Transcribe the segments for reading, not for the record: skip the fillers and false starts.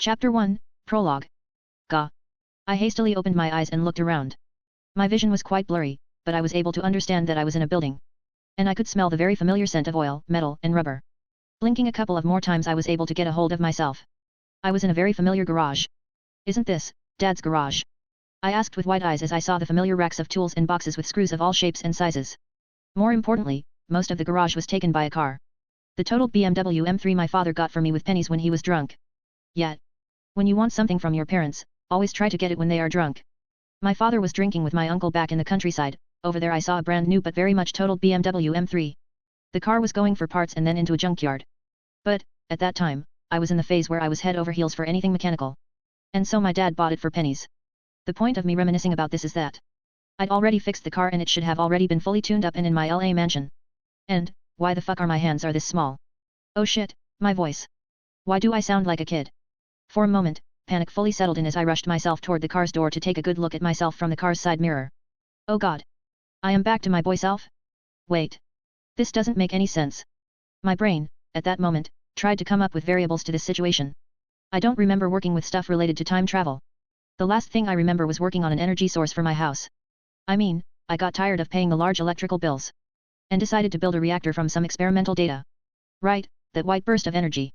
Chapter 1, Prologue. Gah. I hastily opened my eyes and looked around. My vision was quite blurry, but I was able to understand that I was in a building. And I could smell the very familiar scent of oil, metal, and rubber. Blinking a couple of more times I was able to get a hold of myself. I was in a very familiar garage. Isn't this Dad's garage? I asked with wide eyes as I saw the familiar racks of tools and boxes with screws of all shapes and sizes. More importantly, most of the garage was taken by a car. The totaled BMW M3 my father got for me with pennies when he was drunk. Yet, when you want something from your parents, always try to get it when they are drunk. My father was drinking with my uncle back in the countryside. Over there I saw a brand new but very much totaled BMW M3. The car was going for parts and then into a junkyard. But, at that time, I was in the phase where I was head over heels for anything mechanical. And so my dad bought it for pennies. The point of me reminiscing about this is that I'd already fixed the car and it should have already been fully tuned up and in my LA mansion. And, why the fuck are my hands are this small? Oh shit, my voice. Why do I sound like a kid? For a moment, panic fully settled in as I rushed myself toward the car's door to take a good look at myself from the car's side mirror. Oh god. I am back to my boy self? Wait. This doesn't make any sense. My brain, at that moment, tried to come up with variables to this situation. I don't remember working with stuff related to time travel. The last thing I remember was working on an energy source for my house. I mean, I got tired of paying the large electrical bills. And decided to build a reactor from some experimental data. Right, that white burst of energy.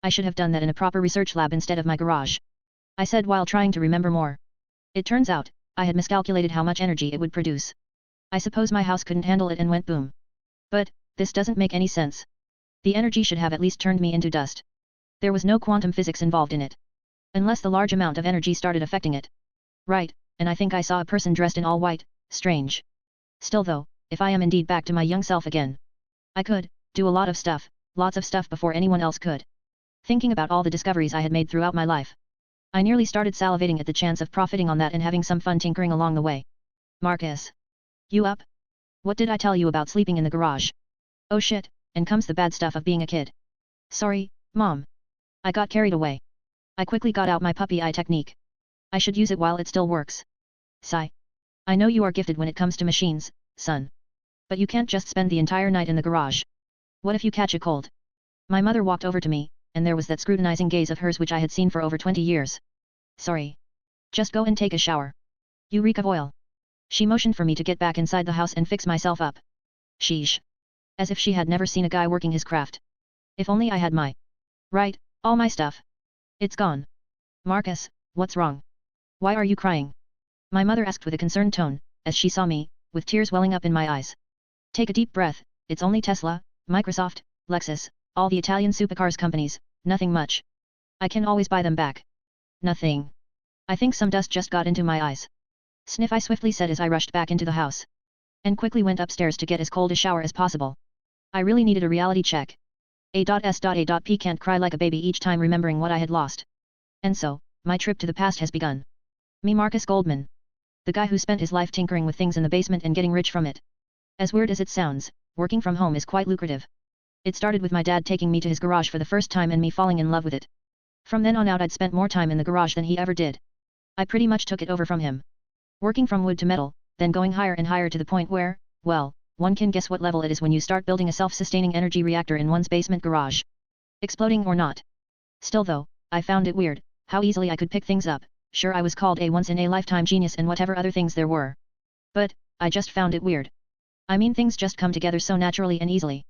I should have done that in a proper research lab instead of my garage. I said while trying to remember more. It turns out, I had miscalculated how much energy it would produce. I suppose my house couldn't handle it and went boom. But, this doesn't make any sense. The energy should have at least turned me into dust. There was no quantum physics involved in it. Unless the large amount of energy started affecting it. Right, and I think I saw a person dressed in all white, strange. Still though, if I am indeed back to my young self again, I could do a lot of stuff, lots of stuff before anyone else could. Thinking about all the discoveries I had made throughout my life, I nearly started salivating at the chance of profiting on that and having some fun tinkering along the way. Marcus. You up? What did I tell you about sleeping in the garage? Oh shit, and comes the bad stuff of being a kid. Sorry, Mom. I got carried away. I quickly got out my puppy eye technique. I should use it while it still works. Sigh. I know you are gifted when it comes to machines, son. But you can't just spend the entire night in the garage. What if you catch a cold? My mother walked over to me, and there was that scrutinizing gaze of hers which I had seen for over 20 years. Sorry. Just go and take a shower. You reek of oil. She motioned for me to get back inside the house and fix myself up. Sheesh. As if she had never seen a guy working his craft. If only I had my... Right, all my stuff. It's gone. Marcus, what's wrong? Why are you crying? My mother asked with a concerned tone, as she saw me, with tears welling up in my eyes. Take a deep breath, it's only Tesla, Microsoft, Lexus, all the Italian supercars companies, nothing much. I can always buy them back. Nothing. I think some dust just got into my eyes. Sniff, I swiftly said as I rushed back into the house. And quickly went upstairs to get as cold a shower as possible. I really needed a reality check. A.S.A.P can't cry like a baby each time remembering what I had lost. And so, my trip to the past has begun. Me, Marcus Goldman. The guy who spent his life tinkering with things in the basement and getting rich from it. As weird as it sounds, working from home is quite lucrative. It started with my dad taking me to his garage for the first time and me falling in love with it. From then on out I'd spent more time in the garage than he ever did. I pretty much took it over from him. Working from wood to metal, then going higher and higher to the point where, well, one can guess what level it is when you start building a self-sustaining energy reactor in one's basement garage. Exploding or not. Still though, I found it weird, how easily I could pick things up. Sure, I was called a once-in-a-lifetime genius and whatever other things there were. But, I just found it weird. I mean, things just come together so naturally and easily.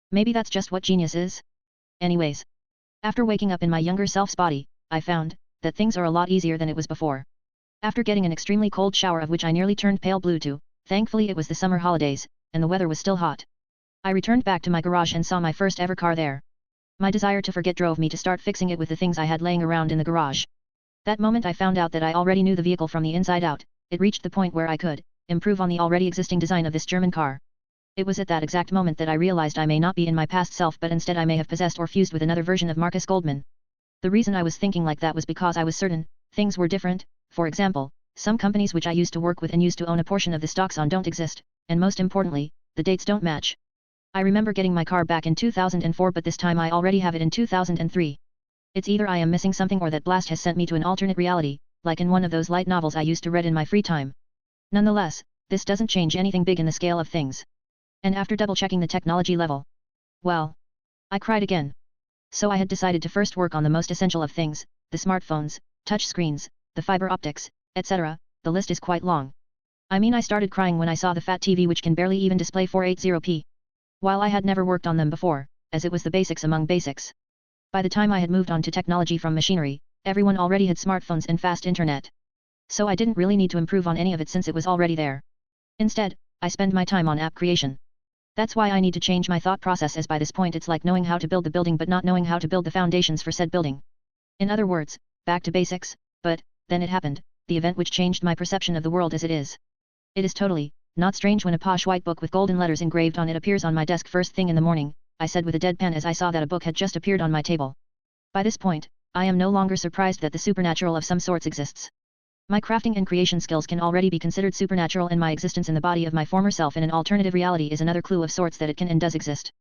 Maybe that's just what genius is? Anyways. After waking up in my younger self's body, I found that things are a lot easier than it was before. After getting an extremely cold shower of which I nearly turned pale blue too, thankfully it was the summer holidays, and the weather was still hot. I returned back to my garage and saw my first ever car there. My desire to forget drove me to start fixing it with the things I had laying around in the garage. That moment I found out that I already knew the vehicle from the inside out. It reached the point where I could improve on the already existing design of this German car. It was at that exact moment that I realized I may not be in my past self but instead I may have possessed or fused with another version of Marcus Goldman. The reason I was thinking like that was because I was certain things were different. For example, some companies which I used to work with and used to own a portion of the stocks on don't exist, and most importantly, the dates don't match. I remember getting my car back in 2004 but this time I already have it in 2003. It's either I am missing something or that blast has sent me to an alternate reality, like in one of those light novels I used to read in my free time. Nonetheless, this doesn't change anything big in the scale of things. And after double-checking the technology level, well, I cried again. So I had decided to first work on the most essential of things, the smartphones, touch screens, the fiber optics, etc., the list is quite long. I mean, I started crying when I saw the fat TV which can barely even display 480p. While I had never worked on them before, as it was the basics among basics. By the time I had moved on to technology from machinery, everyone already had smartphones and fast internet. So I didn't really need to improve on any of it since it was already there. Instead, I spend my time on app creation. That's why I need to change my thought process, as by this point it's like knowing how to build the building but not knowing how to build the foundations for said building. In other words, back to basics, but, then it happened, the event which changed my perception of the world as it is. It is totally, not strange when a posh white book with golden letters engraved on it appears on my desk first thing in the morning, I said with a deadpan as I saw that a book had just appeared on my table. By this point, I am no longer surprised that the supernatural of some sorts exists. My crafting and creation skills can already be considered supernatural, and my existence in the body of my former self in an alternative reality is another clue of sorts that it can and does exist.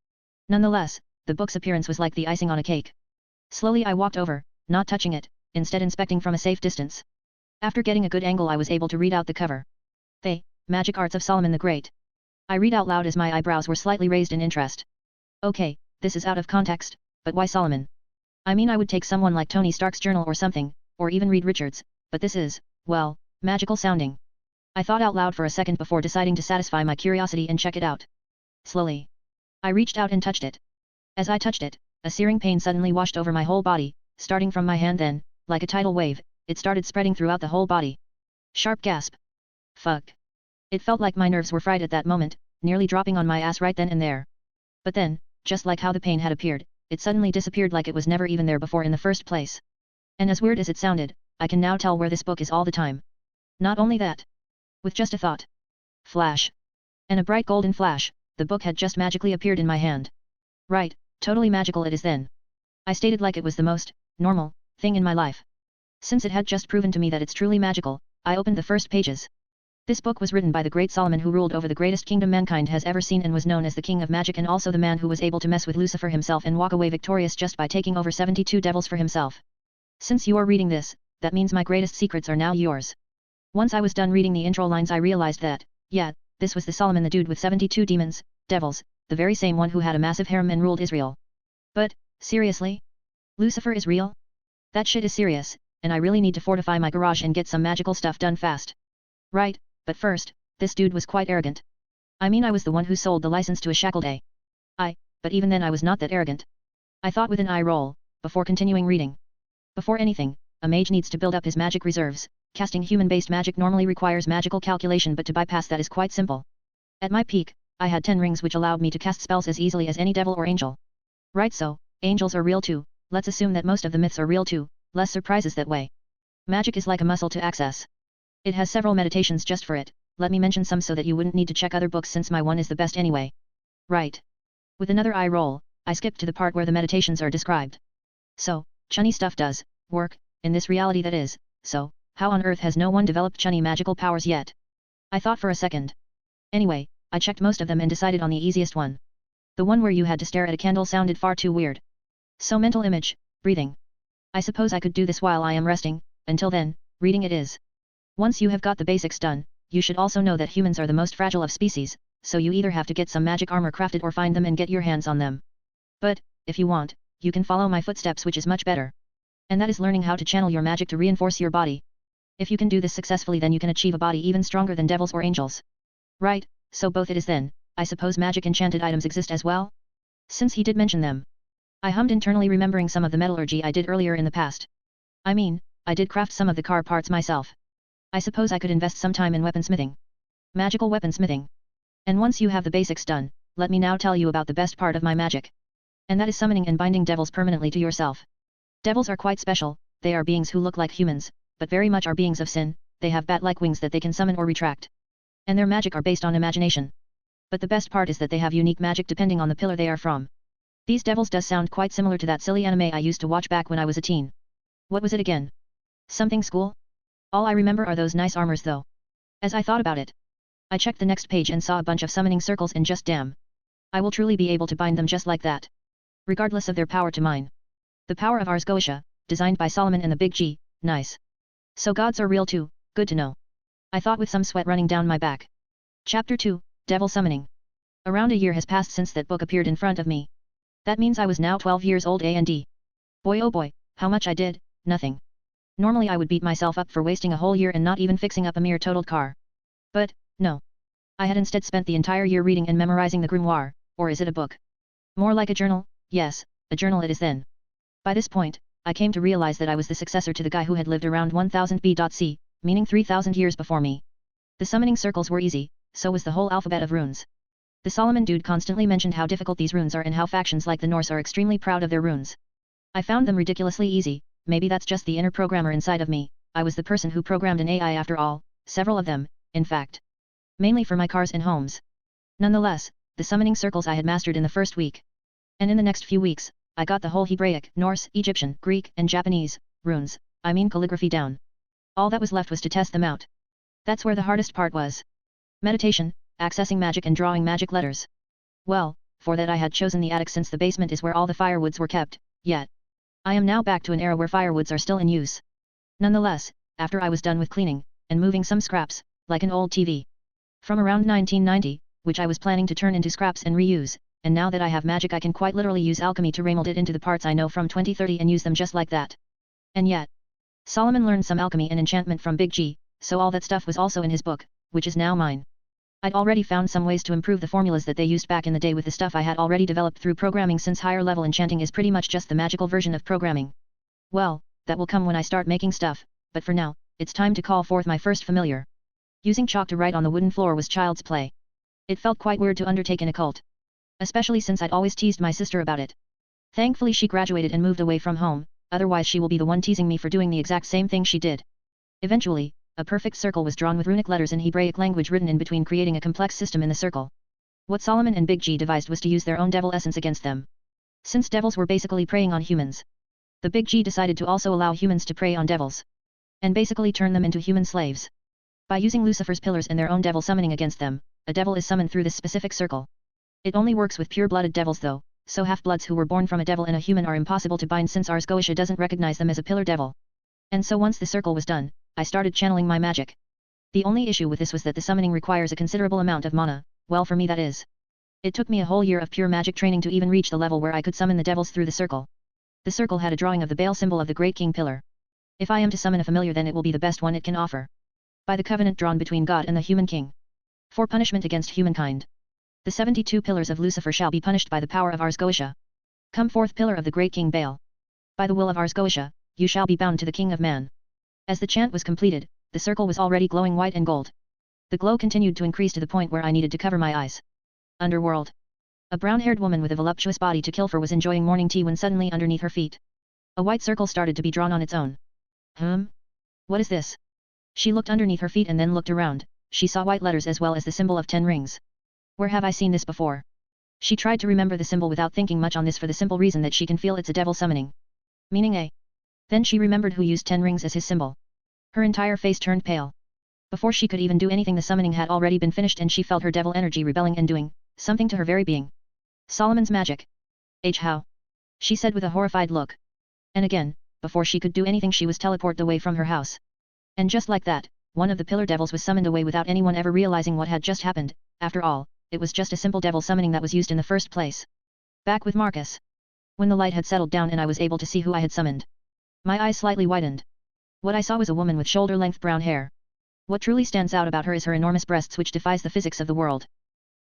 Nonetheless, the book's appearance was like the icing on a cake. Slowly I walked over, not touching it, instead inspecting from a safe distance. After getting a good angle I was able to read out the cover. "The Magic Arts of Solomon the Great." I read out loud as my eyebrows were slightly raised in interest. Okay, this is out of context, but why Solomon? I mean, I would take someone like Tony Stark's journal or something, or even Reed Richards, but this is, well, magical sounding. I thought out loud for a second before deciding to satisfy my curiosity and check it out. Slowly, I reached out and touched it. As I touched it, a searing pain suddenly washed over my whole body, starting from my hand, then, like a tidal wave, it started spreading throughout the whole body. Sharp gasp. Fuck. It felt like my nerves were fried at that moment, nearly dropping on my ass right then and there. But then, just like how the pain had appeared, it suddenly disappeared like it was never even there before in the first place. And as weird as it sounded, I can now tell where this book is all the time. Not only that. With just a thought. Flash. And a bright golden flash, the book had just magically appeared in my hand. Right, totally magical it is then. I stated like it was the most normal thing in my life. Since it had just proven to me that it's truly magical, I opened the first pages. This book was written by the great Solomon, who ruled over the greatest kingdom mankind has ever seen and was known as the King of Magic, and also the man who was able to mess with Lucifer himself and walk away victorious just by taking over 72 devils for himself. Since you are reading this, that means my greatest secrets are now yours. Once I was done reading the intro lines I realized that, yeah, this was the Solomon, the dude with 72 demons, devils, the very same one who had a massive harem and ruled Israel. But, seriously? Lucifer is real? That shit is serious, and I really need to fortify my garage and get some magical stuff done fast. Right. But first, this dude was quite arrogant. I mean, I was the one who sold the license to a shackled A. But even then I was not that arrogant. I thought with an eye roll, before continuing reading. Before anything, a mage needs to build up his magic reserves. Casting human-based magic normally requires magical calculation, but to bypass that is quite simple. At my peak, I had 10 rings which allowed me to cast spells as easily as any devil or angel. Right, so, angels are real too, let's assume that most of the myths are real too, less surprises that way. Magic is like a muscle to access. It has several meditations just for it, let me mention some so that you wouldn't need to check other books since my one is the best anyway. Right. With another eye roll, I skipped to the part where the meditations are described. So, chunny stuff does work in this reality, that is, so, how on earth has no one developed chunny magical powers yet? I thought for a second. Anyway, I checked most of them and decided on the easiest one. The one where you had to stare at a candle sounded far too weird. So mental image, breathing. I suppose I could do this while I am resting, until then, reading it is. Once you have got the basics done, you should also know that humans are the most fragile of species, so you either have to get some magic armor crafted or find them and get your hands on them. But, if you want, you can follow my footsteps, which is much better. And that is learning how to channel your magic to reinforce your body. If you can do this successfully, then you can achieve a body even stronger than devils or angels. Right, so both it is then, I suppose magic enchanted items exist as well? Since he did mention them. I hummed internally, remembering some of the metallurgy I did earlier in the past. I mean, I did craft some of the car parts myself. I suppose I could invest some time in weaponsmithing. Magical weaponsmithing. And once you have the basics done, let me now tell you about the best part of my magic. And that is summoning and binding devils permanently to yourself. Devils are quite special, they are beings who look like humans, but very much are beings of sin, they have bat-like wings that they can summon or retract. And their magic are based on imagination. But the best part is that they have unique magic depending on the pillar they are from. These devils does sound quite similar to that silly anime I used to watch back when I was a teen. What was it again? Something School? All I remember are those nice armors though. As I thought about it, I checked the next page and saw a bunch of summoning circles, and just damn. I will truly be able to bind them just like that. Regardless of their power to mine. The power of Ars Goetia, designed by Solomon and the Big G, nice. So gods are real too, good to know. I thought with some sweat running down my back. Chapter 2, Devil Summoning. Around a year has passed since that book appeared in front of me. That means I was now 12 years old, and boy oh boy, how much I did nothing. Normally I would beat myself up for wasting a whole year and not even fixing up a mere totaled car. But, no. I had instead spent the entire year reading and memorizing the grimoire, or is it a book? More like a journal, yes, a journal it is then. By this point, I came to realize that I was the successor to the guy who had lived around 1000 BC, meaning 3000 years before me. The summoning circles were easy, so was the whole alphabet of runes. The Solomon dude constantly mentioned how difficult these runes are and how factions like the Norse are extremely proud of their runes. I found them ridiculously easy. Maybe that's just the inner programmer inside of me. I was the person who programmed an AI after all, several of them, in fact. Mainly for my cars and homes. Nonetheless, the summoning circles I had mastered in the first week. And in the next few weeks, I got the whole Hebraic, Norse, Egyptian, Greek, and Japanese runes, I mean calligraphy down. All that was left was to test them out. That's where the hardest part was. Meditation, accessing magic and drawing magic letters. Well, for that I had chosen the attic since the basement is where all the firewoods were kept, yet. I am now back to an era where firewoods are still in use. Nonetheless, after I was done with cleaning, and moving some scraps, like an old TV. From around 1990, which I was planning to turn into scraps and reuse, and now that I have magic I can quite literally use alchemy to remold it into the parts I know from 2030 and use them just like that. And yet. Solomon learned some alchemy and enchantment from Big G, so all that stuff was also in his book, which is now mine. I'd already found some ways to improve the formulas that they used back in the day with the stuff I had already developed through programming, since higher level enchanting is pretty much just the magical version of programming. Well, that will come when I start making stuff, but for now, it's time to call forth my first familiar. Using chalk to write on the wooden floor was child's play. It felt quite weird to undertake in a cult. Especially since I'd always teased my sister about it. Thankfully she graduated and moved away from home, otherwise she will be the one teasing me for doing the exact same thing she did. Eventually, a perfect circle was drawn with runic letters in Hebraic language written in between, creating a complex system in the circle. What Solomon and Big G devised was to use their own devil essence against them. Since devils were basically preying on humans. The Big G decided to also allow humans to prey on devils. And basically turn them into human slaves. By using Lucifer's pillars and their own devil summoning against them, a devil is summoned through this specific circle. It only works with pure-blooded devils though, so half-bloods who were born from a devil and a human are impossible to bind since Ars Goetia doesn't recognize them as a pillar devil. And so once the circle was done, I started channeling my magic. The only issue with this was that the summoning requires a considerable amount of mana, well for me that is. It took me a whole year of pure magic training to even reach the level where I could summon the devils through the circle. The circle had a drawing of the Baal symbol of the Great King Pillar. If I am to summon a familiar then it will be the best one it can offer. By the covenant drawn between God and the human king. For punishment against humankind. The 72 pillars of Lucifer shall be punished by the power of Ars Goetia. Come forth, pillar of the Great King Baal. By the will of Ars Goetia, you shall be bound to the King of Man. As the chant was completed, the circle was already glowing white and gold. The glow continued to increase to the point where I needed to cover my eyes. Underworld. A brown-haired woman with a voluptuous body to kill for was enjoying morning tea when suddenly underneath her feet, a white circle started to be drawn on its own. What is this? She looked underneath her feet and then looked around. She saw white letters as well as the symbol of 10 rings. Where have I seen this before? She tried to remember the symbol without thinking much on this for the simple reason that she can feel it's a devil summoning. Meaning a. Then she remembered who used 10 rings as his symbol. Her entire face turned pale. Before she could even do anything the summoning had already been finished and she felt her devil energy rebelling and doing something to her very being. Solomon's magic. How? She said with a horrified look. And again, before she could do anything she was teleported away from her house. And just like that, one of the pillar devils was summoned away without anyone ever realizing what had just happened. After all, it was just a simple devil summoning that was used in the first place. Back with Marcus. When the light had settled down and I was able to see who I had summoned. My eyes slightly widened. What I saw was a woman with shoulder-length brown hair. What truly stands out about her is her enormous breasts, which defies the physics of the world.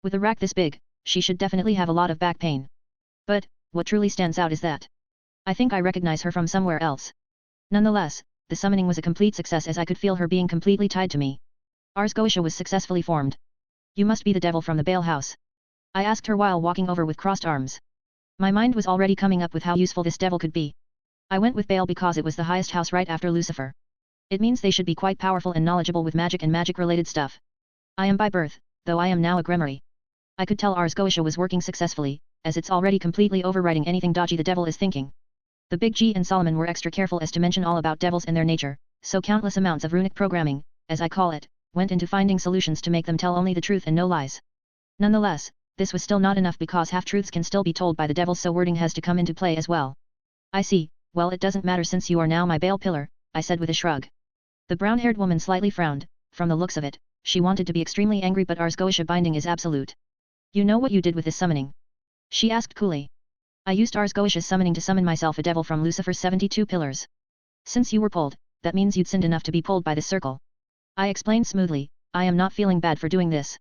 With a rack this big, she should definitely have a lot of back pain. But, what truly stands out is that I think I recognize her from somewhere else. Nonetheless, the summoning was a complete success as I could feel her being completely tied to me. Ars Goetia was successfully formed. You must be the devil from the Baal house. I asked her while walking over with crossed arms. My mind was already coming up with how useful this devil could be. I went with Baal because it was the highest house right after Lucifer. It means they should be quite powerful and knowledgeable with magic and magic-related stuff. I am by birth, though I am now a Grimoire. I could tell Ars Goetia was working successfully, as it's already completely overriding anything dodgy the devil is thinking. The Big G and Solomon were extra careful as to mention all about devils and their nature, so countless amounts of runic programming, as I call it, went into finding solutions to make them tell only the truth and no lies. Nonetheless, this was still not enough because half-truths can still be told by the devil, so wording has to come into play as well. I see, well it doesn't matter since you are now my Baal pillar, I said with a shrug. The brown-haired woman slightly frowned. From the looks of it, she wanted to be extremely angry, but Ars Goetia binding is absolute. You know what you did with this summoning? She asked coolly. I used Ars Goetia's summoning to summon myself a devil from Lucifer's 72 pillars. Since you were pulled, that means you'd sinned enough to be pulled by this circle. I explained smoothly, I am not feeling bad for doing this.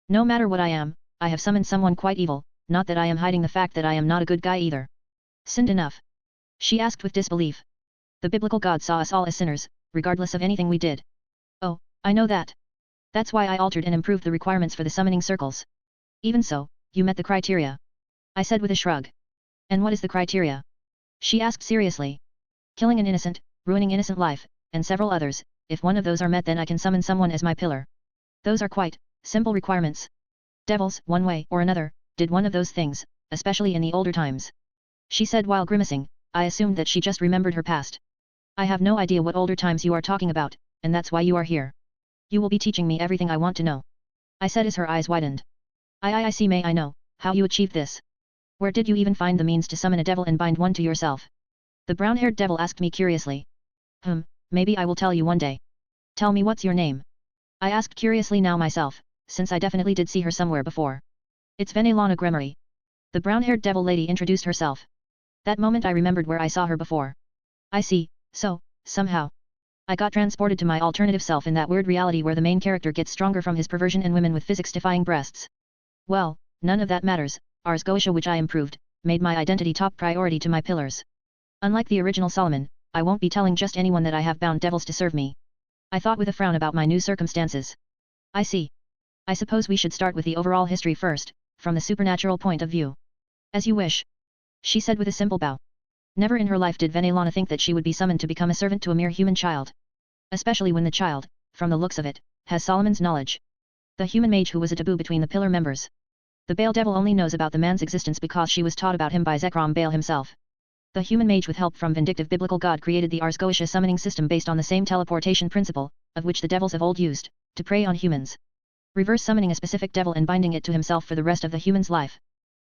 No matter what I am, I have summoned someone quite evil, not that I am hiding the fact that I am not a good guy either. Sinned enough? She asked with disbelief. The biblical God saw us all as sinners, regardless of anything we did. Oh, I know that. That's why I altered and improved the requirements for the summoning circles. Even so, you met the criteria. I said with a shrug. And what is the criteria? She asked seriously. Killing an innocent, ruining innocent life, and several others. If one of those are met, then I can summon someone as my pillar. Those are quite simple requirements. Devils, one way or another, did one of those things, especially in the older times. She said while grimacing. I assumed that she just remembered her past. I have no idea what older times you are talking about, and that's why you are here. You will be teaching me everything I want to know. I said as her eyes widened. I see. May I know how you achieved this? Where did you even find the means to summon a devil and bind one to yourself? The brown-haired devil asked me curiously. Maybe I will tell you one day. Tell me, what's your name? I asked curiously now myself, since I definitely did see her somewhere before. It's Venelana Gremory. The brown-haired devil lady introduced herself. That moment I remembered where I saw her before. I see, so, somehow. I got transported to my alternative self in that weird reality where the main character gets stronger from his perversion and women with physics-defying breasts. Well, none of that matters. Ars Goetia, which I improved, made my identity top priority to my pillars. Unlike the original Solomon, I won't be telling just anyone that I have bound devils to serve me. I thought with a frown about my new circumstances. I see. I suppose we should start with the overall history first, from the supernatural point of view. As you wish. She said with a simple bow. Never in her life did Venelana think that she would be summoned to become a servant to a mere human child. Especially when the child, from the looks of it, has Solomon's knowledge. The human mage who was a taboo between the pillar members. The Baal devil only knows about the man's existence because she was taught about him by Zekrom Baal himself. The human mage with help from vindictive biblical God created the Ars Goetia summoning system based on the same teleportation principle, of which the devils of old used, to prey on humans. Reverse summoning a specific devil and binding it to himself for the rest of the human's life.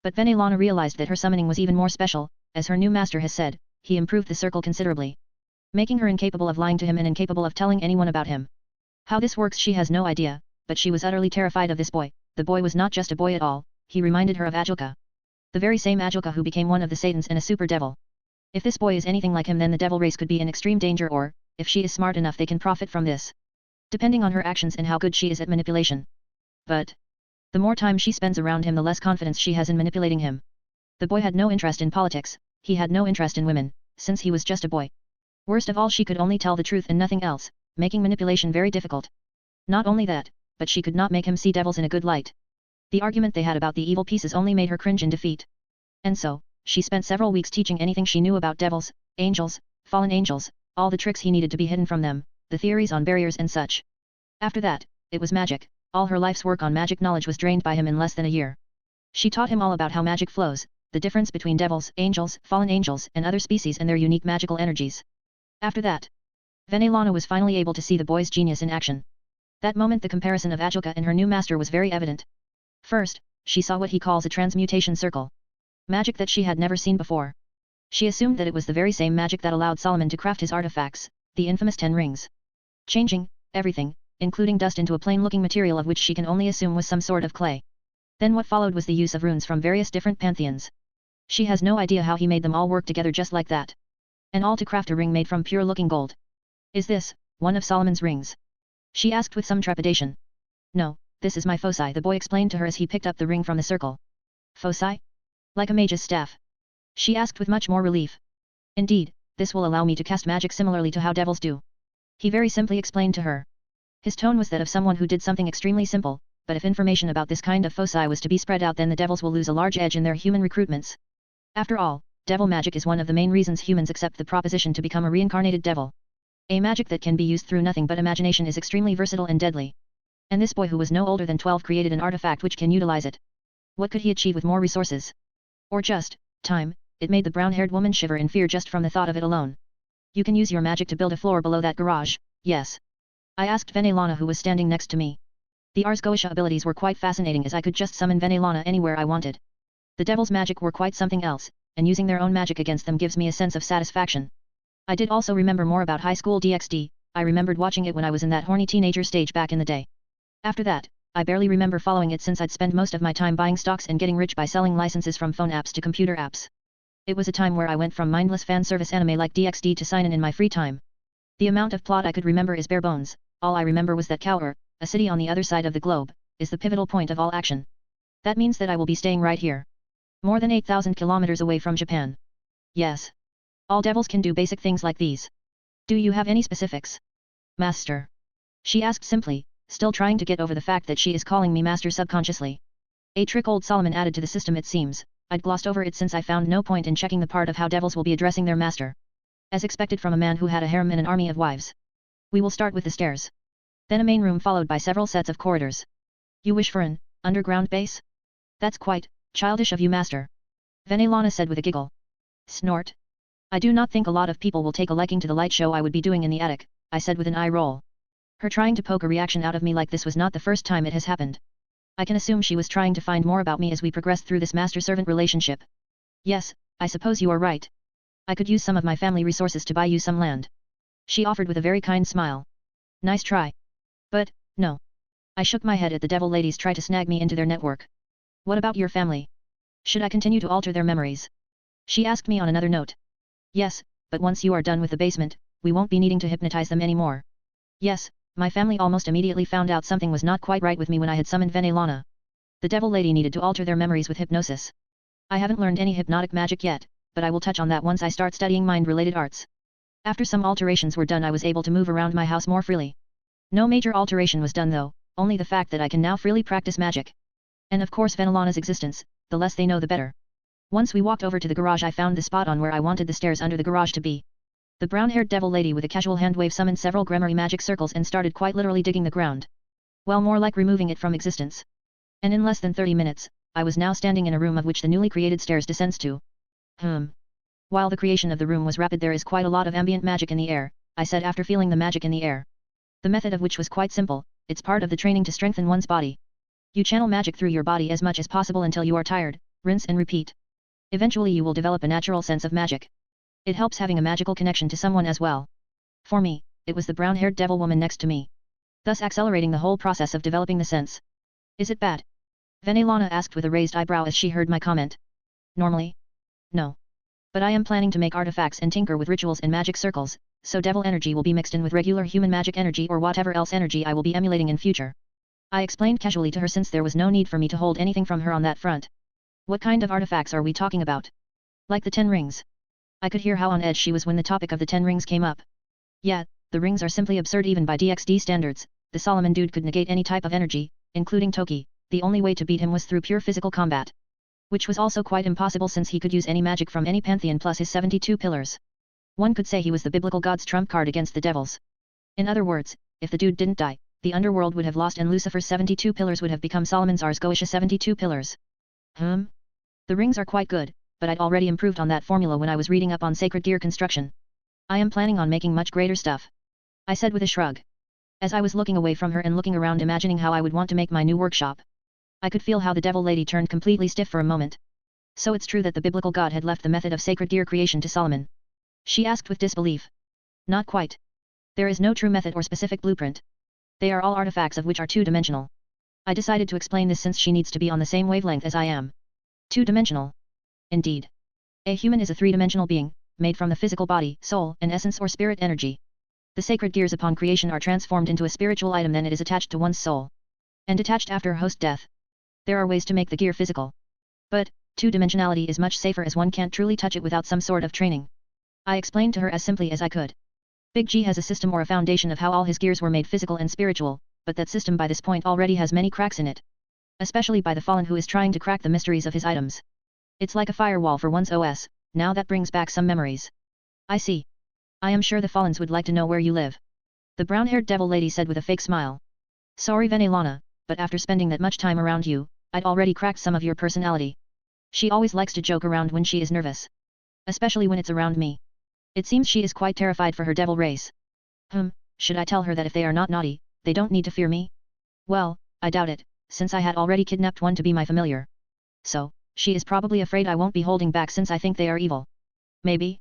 But Venelana realized that her summoning was even more special, as her new master has said, he improved the circle considerably. Making her incapable of lying to him and incapable of telling anyone about him. How this works she has no idea, but she was utterly terrified of this boy. The boy was not just a boy at all, he reminded her of Ajilka. The very same Ajilka who became one of the Satans and a super devil. If this boy is anything like him, then the devil race could be in extreme danger, or, if she is smart enough, they can profit from this. Depending on her actions and how good she is at manipulation. But the more time she spends around him, the less confidence she has in manipulating him. The boy had no interest in politics, he had no interest in women, since he was just a boy. Worst of all, she could only tell the truth and nothing else, making manipulation very difficult. Not only that, but she could not make him see devils in a good light. The argument they had about the evil pieces only made her cringe in defeat. And so, she spent several weeks teaching anything she knew about devils, angels, fallen angels, all the tricks he needed to be hidden from them, the theories on barriers and such. After that, it was magic. All her life's work on magic knowledge was drained by him in less than a year. She taught him all about how magic flows, the difference between devils, angels, fallen angels, and other species and their unique magical energies. After that, Venelana was finally able to see the boy's genius in action. That moment the comparison of Ajilka and her new master was very evident. First, she saw what he calls a transmutation circle. Magic that she had never seen before. She assumed that it was the very same magic that allowed Solomon to craft his artifacts, the infamous 10 rings. Changing everything, including dust, into a plain-looking material of which she can only assume was some sort of clay. Then what followed was the use of runes from various different pantheons. She has no idea how he made them all work together just like that. And all to craft a ring made from pure-looking gold. Is this one of Solomon's rings? She asked with some trepidation. No, this is my foci, the boy explained to her as he picked up the ring from the circle. Foci? Like a mage's staff? She asked with much more relief. Indeed, this will allow me to cast magic similarly to how devils do. He very simply explained to her. His tone was that of someone who did something extremely simple, but if information about this kind of foci was to be spread out, then the devils will lose a large edge in their human recruitments. After all, devil magic is one of the main reasons humans accept the proposition to become a reincarnated devil. A magic that can be used through nothing but imagination is extremely versatile and deadly. And this boy who was no older than 12 created an artifact which can utilize it. What could he achieve with more resources? Or just time? It made the brown-haired woman shiver in fear just from the thought of it alone. You can use your magic to build a floor below that garage, yes? I asked Venelana, who was standing next to me. The Ars Goetia abilities were quite fascinating, as I could just summon Venelana anywhere I wanted. The devil's magic were quite something else, and using their own magic against them gives me a sense of satisfaction. I did also remember more about high school DXD. I remembered watching it when I was in that horny teenager stage back in the day. After that, I barely remember following it since I'd spend most of my time buying stocks and getting rich by selling licenses from phone apps to computer apps. It was a time where I went from mindless fan service anime like DXD to seinen in my free time. The amount of plot I could remember is bare bones. All I remember was that Kaur, a city on the other side of the globe, is the pivotal point of all action. That means that I will be staying right here. More than 8,000 kilometers away from Japan. Yes. All devils can do basic things like these. Do you have any specifics? Master. She asked simply, still trying to get over the fact that she is calling me master subconsciously. A trick old Solomon added to the system it seems. I'd glossed over it since I found no point in checking the part of how devils will be addressing their master. As expected from a man who had a harem and an army of wives. We will start with the stairs. Then a main room followed by several sets of corridors. You wish for an underground base? That's quite childish of you, master. Venelana said with a giggle. Snort. I do not think a lot of people will take a liking to the light show I would be doing in the attic, I said with an eye roll. Her trying to poke a reaction out of me like this was not the first time it has happened. I can assume she was trying to find more about me as we progressed through this master-servant relationship. Yes, I suppose you are right. I could use some of my family resources to buy you some land. She offered with a very kind smile. Nice try. But, no. I shook my head at the devil ladies try to snag me into their network. What about your family? Should I continue to alter their memories? She asked me on another note. Yes, but once you are done with the basement, we won't be needing to hypnotize them anymore. Yes, my family almost immediately found out something was not quite right with me when I had summoned Venelana. The devil lady needed to alter their memories with hypnosis. I haven't learned any hypnotic magic yet, but I will touch on that once I start studying mind-related arts. After some alterations were done, I was able to move around my house more freely. No major alteration was done though, only the fact that I can now freely practice magic. And of course Venelana's existence, the less they know the better. Once we walked over to the garage, I found the spot on where I wanted the stairs under the garage to be. The brown-haired devil lady with a casual hand wave summoned several Gremory magic circles and started quite literally digging the ground. Well, more like removing it from existence. And in less than 30 minutes, I was now standing in a room of which the newly created stairs descends to. While the creation of the room was rapid, there is quite a lot of ambient magic in the air, I said after feeling the magic in the air. The method of which was quite simple, it's part of the training to strengthen one's body. You channel magic through your body as much as possible until you are tired, rinse and repeat. Eventually you will develop a natural sense of magic. It helps having a magical connection to someone as well. For me, it was the brown-haired devil woman next to me. Thus accelerating the whole process of developing the sense. Is it bad? Venelana asked with a raised eyebrow as she heard my comment. Normally? No. But I am planning to make artifacts and tinker with rituals and magic circles, so devil energy will be mixed in with regular human magic energy or whatever else energy I will be emulating in future. I explained casually to her since there was no need for me to hold anything from her on that front. What kind of artifacts are we talking about? Like the 10 rings. I could hear how on edge she was when the topic of the 10 rings came up. Yeah, the rings are simply absurd even by DXD standards. The Solomon dude could negate any type of energy, including Toki. The only way to beat him was through pure physical combat. Which was also quite impossible since he could use any magic from any pantheon plus his 72 pillars. One could say he was the biblical god's trump card against the devils. In other words, if the dude didn't die, the underworld would have lost and Lucifer's 72 pillars would have become Solomon's Ars Goetia 72 pillars. The rings are quite good, but I'd already improved on that formula when I was reading up on sacred gear construction. I am planning on making much greater stuff. I said with a shrug. As I was looking away from her and looking around imagining how I would want to make my new workshop. I could feel how the devil lady turned completely stiff for a moment. So it's true that the biblical god had left the method of sacred gear creation to Solomon? She asked with disbelief. Not quite. There is no true method or specific blueprint. They are all artifacts of which are two-dimensional. I decided to explain this since she needs to be on the same wavelength as I am. Two-dimensional. Indeed. A human is a three-dimensional being, made from the physical body, soul, and essence or spirit energy. The sacred gears upon creation are transformed into a spiritual item, then it is attached to one's soul. And detached after host death. There are ways to make the gear physical. But, two-dimensionality is much safer as one can't truly touch it without some sort of training. I explained to her as simply as I could. Big G has a system or a foundation of how all his gears were made physical and spiritual, but that system by this point already has many cracks in it. Especially by the fallen who is trying to crack the mysteries of his items. It's like a firewall for one's OS, now that brings back some memories. I see. I am sure the Fallens would like to know where you live. The brown-haired devil lady said with a fake smile. Sorry Venelana, but after spending that much time around you, I'd already cracked some of your personality. She always likes to joke around when she is nervous. Especially when it's around me. It seems she is quite terrified for her devil race. Should I tell her that if they are not naughty, they don't need to fear me? Well, I doubt it, since I had already kidnapped one to be my familiar. So, she is probably afraid I won't be holding back since I think they are evil. Maybe.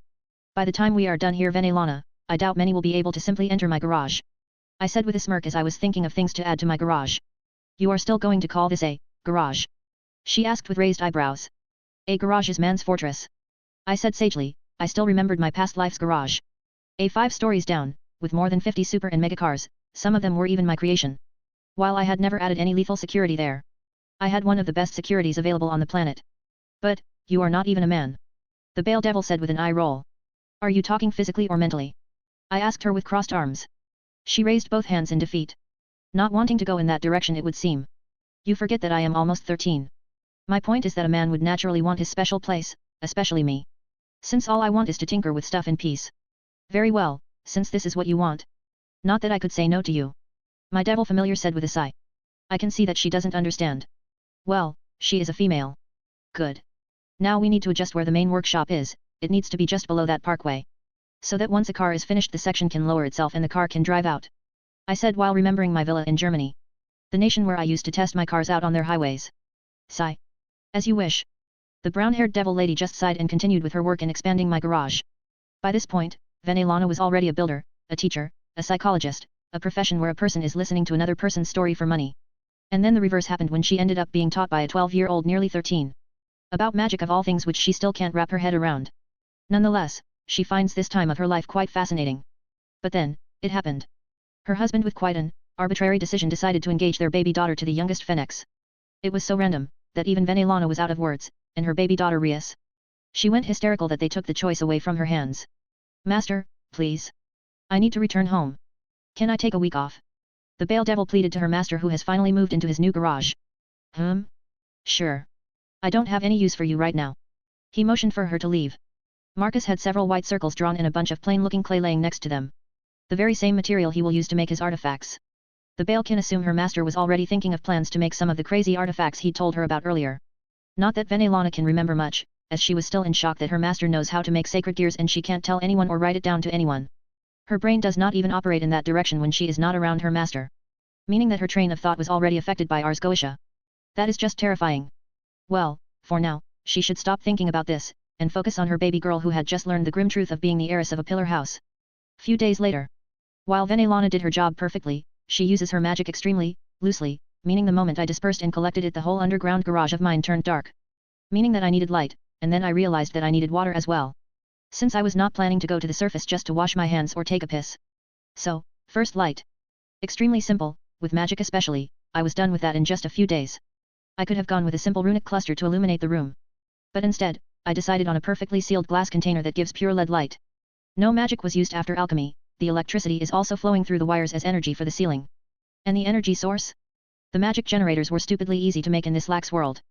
By the time we are done here Venelana, I doubt many will be able to simply enter my garage. I said with a smirk as I was thinking of things to add to my garage. You are still going to call this a garage? She asked with raised eyebrows. A garage is man's fortress. I said sagely. I still remembered my past life's garage. A 5 stories down, with more than 50 super and mega cars, some of them were even my creation. While I had never added any lethal security there, I had one of the best securities available on the planet. But, you are not even a man. The Bale Devil said with an eye roll. Are you talking physically or mentally? I asked her with crossed arms. She raised both hands in defeat. Not wanting to go in that direction it would seem. You forget that I am almost 13. My point is that a man would naturally want his special place, especially me. Since all I want is to tinker with stuff in peace. Very well, since this is what you want. Not that I could say no to you. My devil familiar said with a sigh. I can see that she doesn't understand. Well, she is a female. Good. Now we need to adjust where the main workshop is, it needs to be just below that parkway. So that once a car is finished the section can lower itself and the car can drive out. I said while remembering my villa in Germany. The nation where I used to test my cars out on their highways. Sigh. As you wish. The brown-haired devil lady just sighed and continued with her work in expanding my garage. By this point, Venelana was already a builder, a teacher, a psychologist, a profession where a person is listening to another person's story for money. And then the reverse happened when she ended up being taught by a 12-year-old nearly 13. About magic of all things which she still can't wrap her head around. Nonetheless, she finds this time of her life quite fascinating. But then, it happened. Her husband with quite an arbitrary decision decided to engage their baby daughter to the youngest Phoenix. It was so random, that even Venelana was out of words, and her baby daughter Rias. She went hysterical that they took the choice away from her hands. Master, please. I need to return home. Can I take a week off? The Bale Devil pleaded to her master who has finally moved into his new garage. Sure. I don't have any use for you right now. He motioned for her to leave. Marcus had several white circles drawn in a bunch of plain-looking clay laying next to them. The very same material he will use to make his artifacts. The Bale can assume her master was already thinking of plans to make some of the crazy artifacts he'd told her about earlier. Not that Venelana can remember much, as she was still in shock that her master knows how to make sacred gears and she can't tell anyone or write it down to anyone. Her brain does not even operate in that direction when she is not around her master. Meaning that her train of thought was already affected by Ars Goetia. That is just terrifying. Well, for now, she should stop thinking about this, and focus on her baby girl who had just learned the grim truth of being the heiress of a pillar house. Few days later. While Venelana did her job perfectly, she uses her magic extremely loosely, meaning the moment I dispersed and collected it the whole underground garage of mine turned dark. Meaning that I needed light, and then I realized that I needed water as well. Since I was not planning to go to the surface just to wash my hands or take a piss. So, first light. Extremely simple, with magic especially, I was done with that in just a few days. I could have gone with a simple runic cluster to illuminate the room. But instead, I decided on a perfectly sealed glass container that gives pure lead light. No magic was used after alchemy, the electricity is also flowing through the wires as energy for the ceiling. And the energy source? The magic generators were stupidly easy to make in this lax world.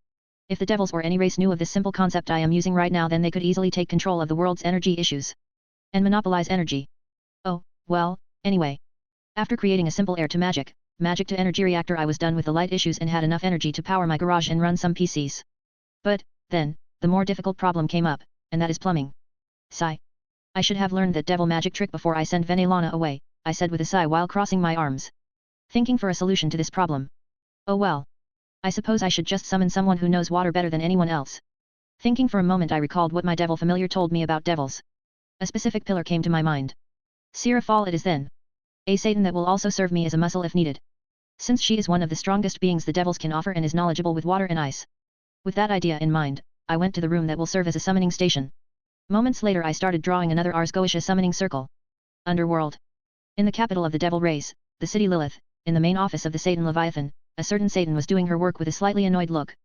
If the devils or any race knew of this simple concept I am using right now, then they could easily take control of the world's energy issues. And monopolize energy. Oh, well, anyway. After creating a simple air to magic to energy reactor, I was done with the light issues and had enough energy to power my garage and run some PCs. But, then, the more difficult problem came up, and that is plumbing. Sigh. I should have learned that devil magic trick before I send Venelana away, I said with a sigh while crossing my arms. Thinking for a solution to this problem. Oh well. I suppose I should just summon someone who knows water better than anyone else. Thinking for a moment I recalled what my devil familiar told me about devils. A specific pillar came to my mind. Seraphal it is then. A Satan that will also serve me as a muscle if needed. Since she is one of the strongest beings the devils can offer and is knowledgeable with water and ice. With that idea in mind, I went to the room that will serve as a summoning station. Moments later I started drawing another Ars Goetia summoning circle. Underworld. In the capital of the devil race, the city Lilith, in the main office of the Satan Leviathan, a certain Satan was doing her work with a slightly annoyed look.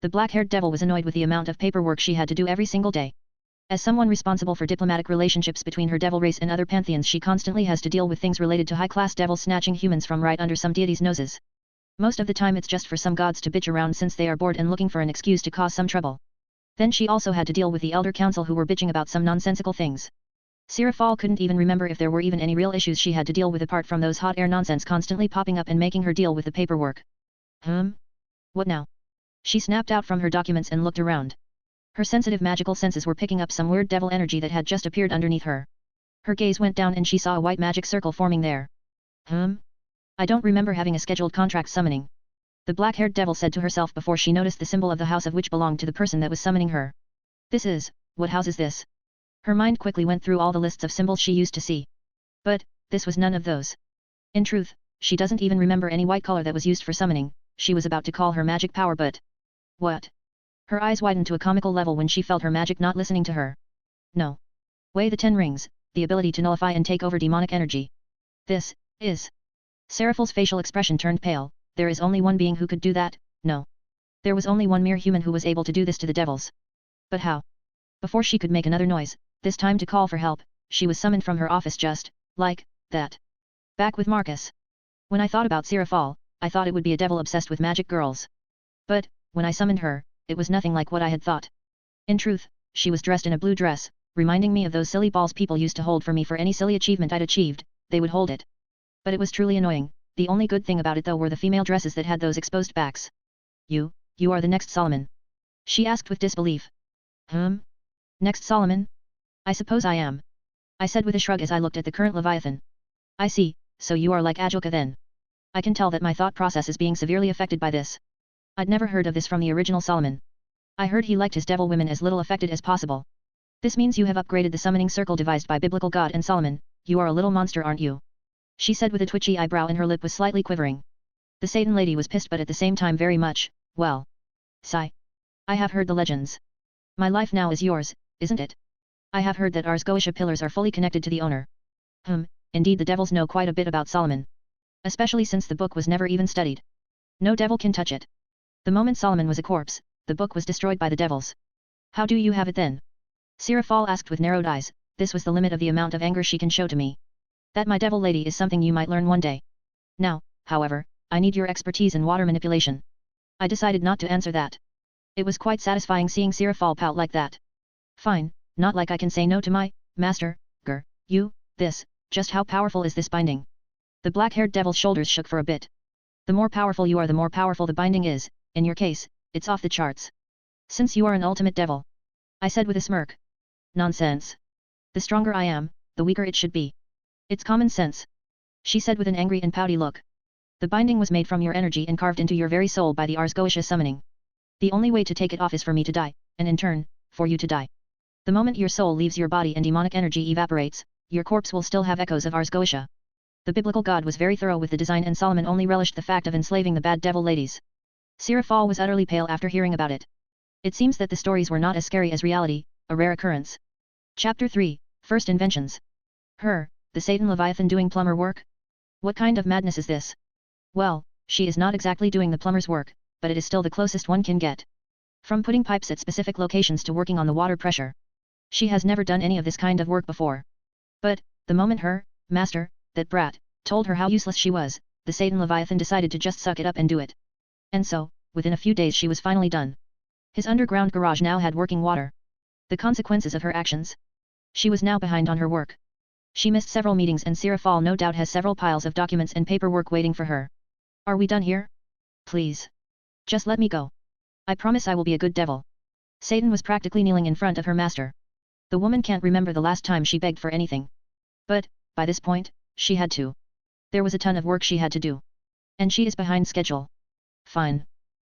The black-haired devil was annoyed with the amount of paperwork she had to do every single day. As someone responsible for diplomatic relationships between her devil race and other pantheons, she constantly has to deal with things related to high-class devils snatching humans from right under some deities' noses. Most of the time it's just for some gods to bitch around since they are bored and looking for an excuse to cause some trouble. Then she also had to deal with the Elder Council who were bitching about some nonsensical things. Seraphal couldn't even remember if there were even any real issues she had to deal with apart from those hot air nonsense constantly popping up and making her deal with the paperwork. What now? She snapped out from her documents and looked around. Her sensitive magical senses were picking up some weird devil energy that had just appeared underneath her. Her gaze went down and she saw a white magic circle forming there. I don't remember having a scheduled contract summoning. The black-haired devil said to herself before she noticed the symbol of the house of which belonged to the person that was summoning her. What house is this? Her mind quickly went through all the lists of symbols she used to see. But, this was none of those. In truth, she doesn't even remember any white color that was used for summoning. She was about to call her magic power but... What? Her eyes widened to a comical level when she felt her magic not listening to her. No. Weigh the 10 rings, the ability to nullify and take over demonic energy. This is. Seraphal's facial expression turned pale. There is only one being who could do that, no. There was only one mere human who was able to do this to the devils. But how? Before she could make another noise, this time to call for help, she was summoned from her office just, like, that. Back with Marcus. When I thought about Seraphal, I thought it would be a devil obsessed with magic girls. But, when I summoned her, it was nothing like what I had thought. In truth, she was dressed in a blue dress, reminding me of those silly balls people used to hold for me for any silly achievement I'd achieved, they would hold it. But it was truly annoying. The only good thing about it though were the female dresses that had those exposed backs. You are the next Solomon? She asked with disbelief. Next Solomon? I suppose I am. I said with a shrug as I looked at the current Leviathan. I see, so you are like Ajoka then. I can tell that my thought process is being severely affected by this. I'd never heard of this from the original Solomon. I heard he liked his devil women as little affected as possible. This means you have upgraded the summoning circle devised by biblical God and Solomon. You are a little monster, aren't you? She said with a twitchy eyebrow and her lip was slightly quivering. The Satan lady was pissed but at the same time very much, well. Sigh. I have heard the legends. My life now is yours, isn't it? I have heard that Ars Goetia pillars are fully connected to the owner. Indeed the devils know quite a bit about Solomon. Especially since the book was never even studied. No devil can touch it. The moment Solomon was a corpse, the book was destroyed by the devils. How do you have it then? Seraphal asked with narrowed eyes. This was the limit of the amount of anger she can show to me. That my devil lady is something you might learn one day. Now, however, I need your expertise in water manipulation. I decided not to answer that. It was quite satisfying seeing Seraphal pout like that. Fine, not like I can say no to my master, just how powerful is this binding? The black-haired devil's shoulders shook for a bit. The more powerful you are the more powerful the binding is, in your case, it's off the charts. Since you are an ultimate devil. I said with a smirk. Nonsense. The stronger I am, the weaker it should be. It's common sense. She said with an angry and pouty look. The binding was made from your energy and carved into your very soul by the Ars Goetia summoning. The only way to take it off is for me to die, and in turn, for you to die. The moment your soul leaves your body and demonic energy evaporates, your corpse will still have echoes of Ars Goetia. The biblical God was very thorough with the design and Solomon only relished the fact of enslaving the bad devil ladies. Seraphal was utterly pale after hearing about it. It seems that the stories were not as scary as reality, a rare occurrence. Chapter 3, First Inventions. The Satan Leviathan doing plumber work? What kind of madness is this? Well, she is not exactly doing the plumber's work, but it is still the closest one can get. From putting pipes at specific locations to working on the water pressure. She has never done any of this kind of work before. But, the moment her master, that brat, told her how useless she was, the Satan Leviathan decided to just suck it up and do it. And so, within a few days she was finally done. His underground garage now had working water. The consequences of her actions? She was now behind on her work. She missed several meetings and Seraphal no doubt has several piles of documents and paperwork waiting for her. Are we done here? Please. Just let me go. I promise I will be a good devil. Satan was practically kneeling in front of her master. The woman can't remember the last time she begged for anything. But, by this point, she had to. There was a ton of work she had to do. And she is behind schedule. Fine.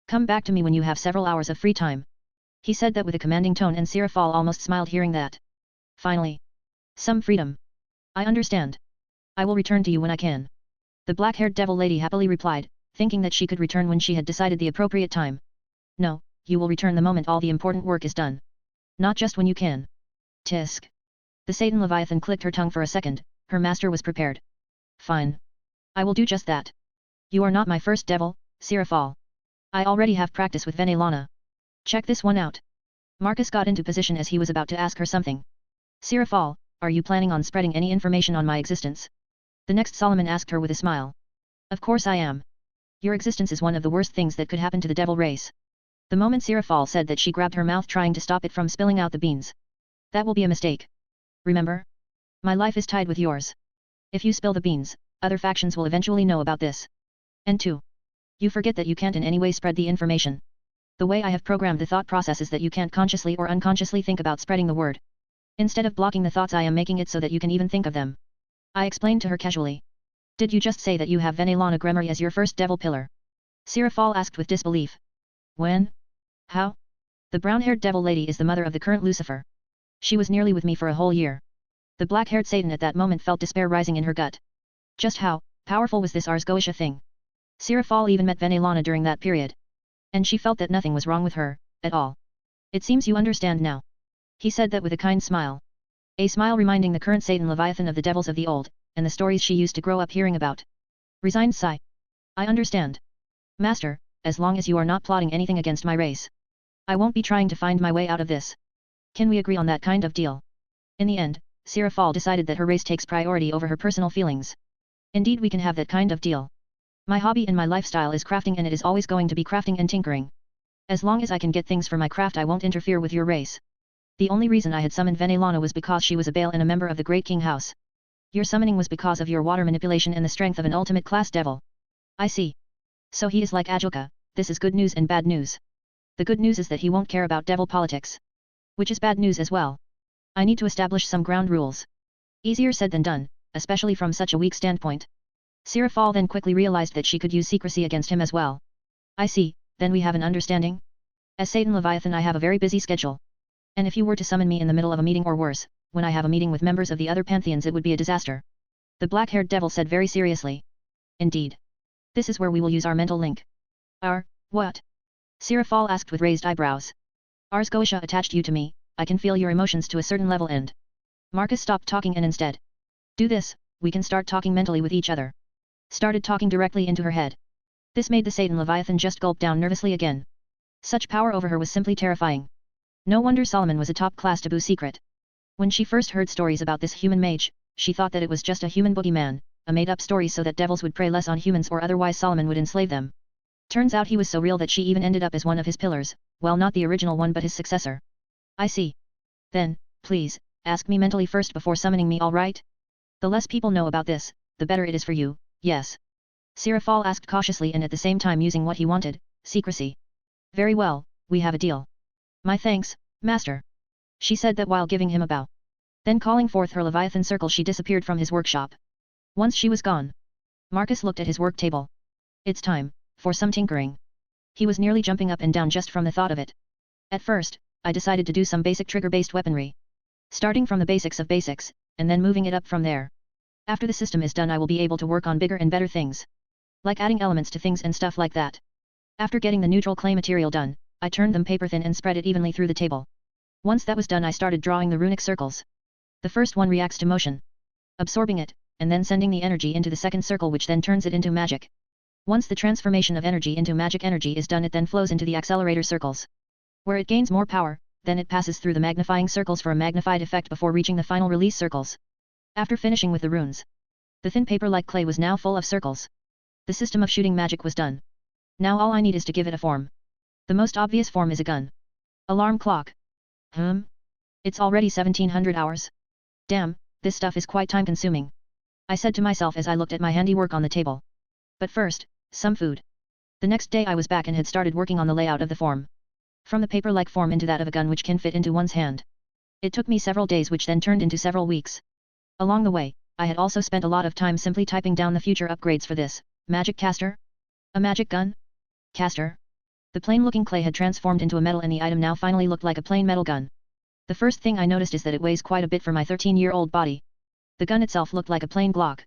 Come back to me when you have several hours of free time. He said that with a commanding tone and Seraphal almost smiled hearing that. Finally. Some freedom. I understand. I will return to you when I can. The black-haired devil lady happily replied, thinking that she could return when she had decided the appropriate time. No, you will return the moment all the important work is done. Not just when you can. Tisk. The Satan Leviathan clicked her tongue for a second, her master was prepared. Fine. I will do just that. You are not my first devil, Seraphal. I already have practice with Venelana. Check this one out. Marcus got into position as he was about to ask her something. Seraphal, are you planning on spreading any information on my existence? The next Solomon asked her with a smile. Of course I am. Your existence is one of the worst things that could happen to the devil race. The moment Seraphal said that she grabbed her mouth trying to stop it from spilling out the beans. That will be a mistake. Remember? My life is tied with yours. If you spill the beans, other factions will eventually know about this. And 2. You forget that you can't in any way spread the information. The way I have programmed the thought process is that you can't consciously or unconsciously think about spreading the word. Instead of blocking the thoughts I am making it so that you can even think of them. I explained to her casually. Did you just say that you have Venelana Gremory as your first devil pillar? Seraphal asked with disbelief. When? How? The brown-haired devil lady is the mother of the current Lucifer. She was nearly with me for a whole year. The black-haired Satan at that moment felt despair rising in her gut. Just how powerful was this Ars Goetia thing? Seraphal even met Venelana during that period. And she felt that nothing was wrong with her, at all. It seems you understand now. He said that with a kind smile. A smile reminding the current Satan Leviathan of the devils of the old, and the stories she used to grow up hearing about. Resigned sigh. I understand. Master, as long as you are not plotting anything against my race. I won't be trying to find my way out of this. Can we agree on that kind of deal? In the end, Sirafal decided that her race takes priority over her personal feelings. Indeed, we can have that kind of deal. My hobby and my lifestyle is crafting, and it is always going to be crafting and tinkering. As long as I can get things for my craft, I won't interfere with your race. The only reason I had summoned Venelana was because she was a Baal and a member of the Great King House. Your summoning was because of your water manipulation and the strength of an ultimate class devil. I see. So he is like Ajoka. This is good news and bad news. The good news is that he won't care about devil politics. Which is bad news as well. I need to establish some ground rules. Easier said than done, especially from such a weak standpoint. Sirafal then quickly realized that she could use secrecy against him as well. I see, then we have an understanding? As Satan Leviathan, I have a very busy schedule. And if you were to summon me in the middle of a meeting, or worse, when I have a meeting with members of the other pantheons, it would be a disaster. The black-haired devil said very seriously. Indeed. This is where we will use our mental link. What? Sirafal asked with raised eyebrows. Ars Goetia attached you to me, I can feel your emotions to a certain level and... Marcus stopped talking and instead. Do this, we can start talking mentally with each other. Started talking directly into her head. This made the Satan Leviathan just gulp down nervously again. Such power over her was simply terrifying. No wonder Solomon was a top-class taboo secret. When she first heard stories about this human mage, she thought that it was just a human boogeyman, a made-up story so that devils would prey less on humans or otherwise Solomon would enslave them. Turns out he was so real that she even ended up as one of his pillars, well, not the original one but his successor. I see. Then, please, ask me mentally first before summoning me, all right? The less people know about this, the better it is for you, yes. Sirafal asked cautiously and at the same time using what he wanted, secrecy. Very well, we have a deal. My thanks, master. She said that while giving him a bow. Then calling forth her Leviathan circle, she disappeared from his workshop. Once she was gone, Marcus looked at his work table. It's time for some tinkering. He was nearly jumping up and down just from the thought of it. At first, I decided to do some basic trigger-based weaponry. Starting from the basics of basics, and then moving it up from there. After the system is done, I will be able to work on bigger and better things. Like adding elements to things and stuff like that. After getting the neutral clay material done, I turned them paper thin and spread it evenly through the table. Once that was done, I started drawing the runic circles. The first one reacts to motion, absorbing it, and then sending the energy into the second circle, which then turns it into magic. Once the transformation of energy into magic energy is done, it then flows into the accelerator circles. Where it gains more power, then it passes through the magnifying circles for a magnified effect before reaching the final release circles. After finishing with the runes, the thin paper-like clay was now full of circles. The system of shooting magic was done. Now all I need is to give it a form. The most obvious form is a gun. Alarm clock. It's already 1700 hours. Damn, this stuff is quite time-consuming. I said to myself as I looked at my handiwork on the table. But first, some food. The next day I was back and had started working on the layout of the form. From the paper-like form into that of a gun which can fit into one's hand. It took me several days, which then turned into several weeks. Along the way, I had also spent a lot of time simply typing down the future upgrades for this. Magic caster? A magic gun? Caster? The plain-looking clay had transformed into a metal and the item now finally looked like a plain metal gun. The first thing I noticed is that it weighs quite a bit for my 13-year-old body. The gun itself looked like a plain Glock.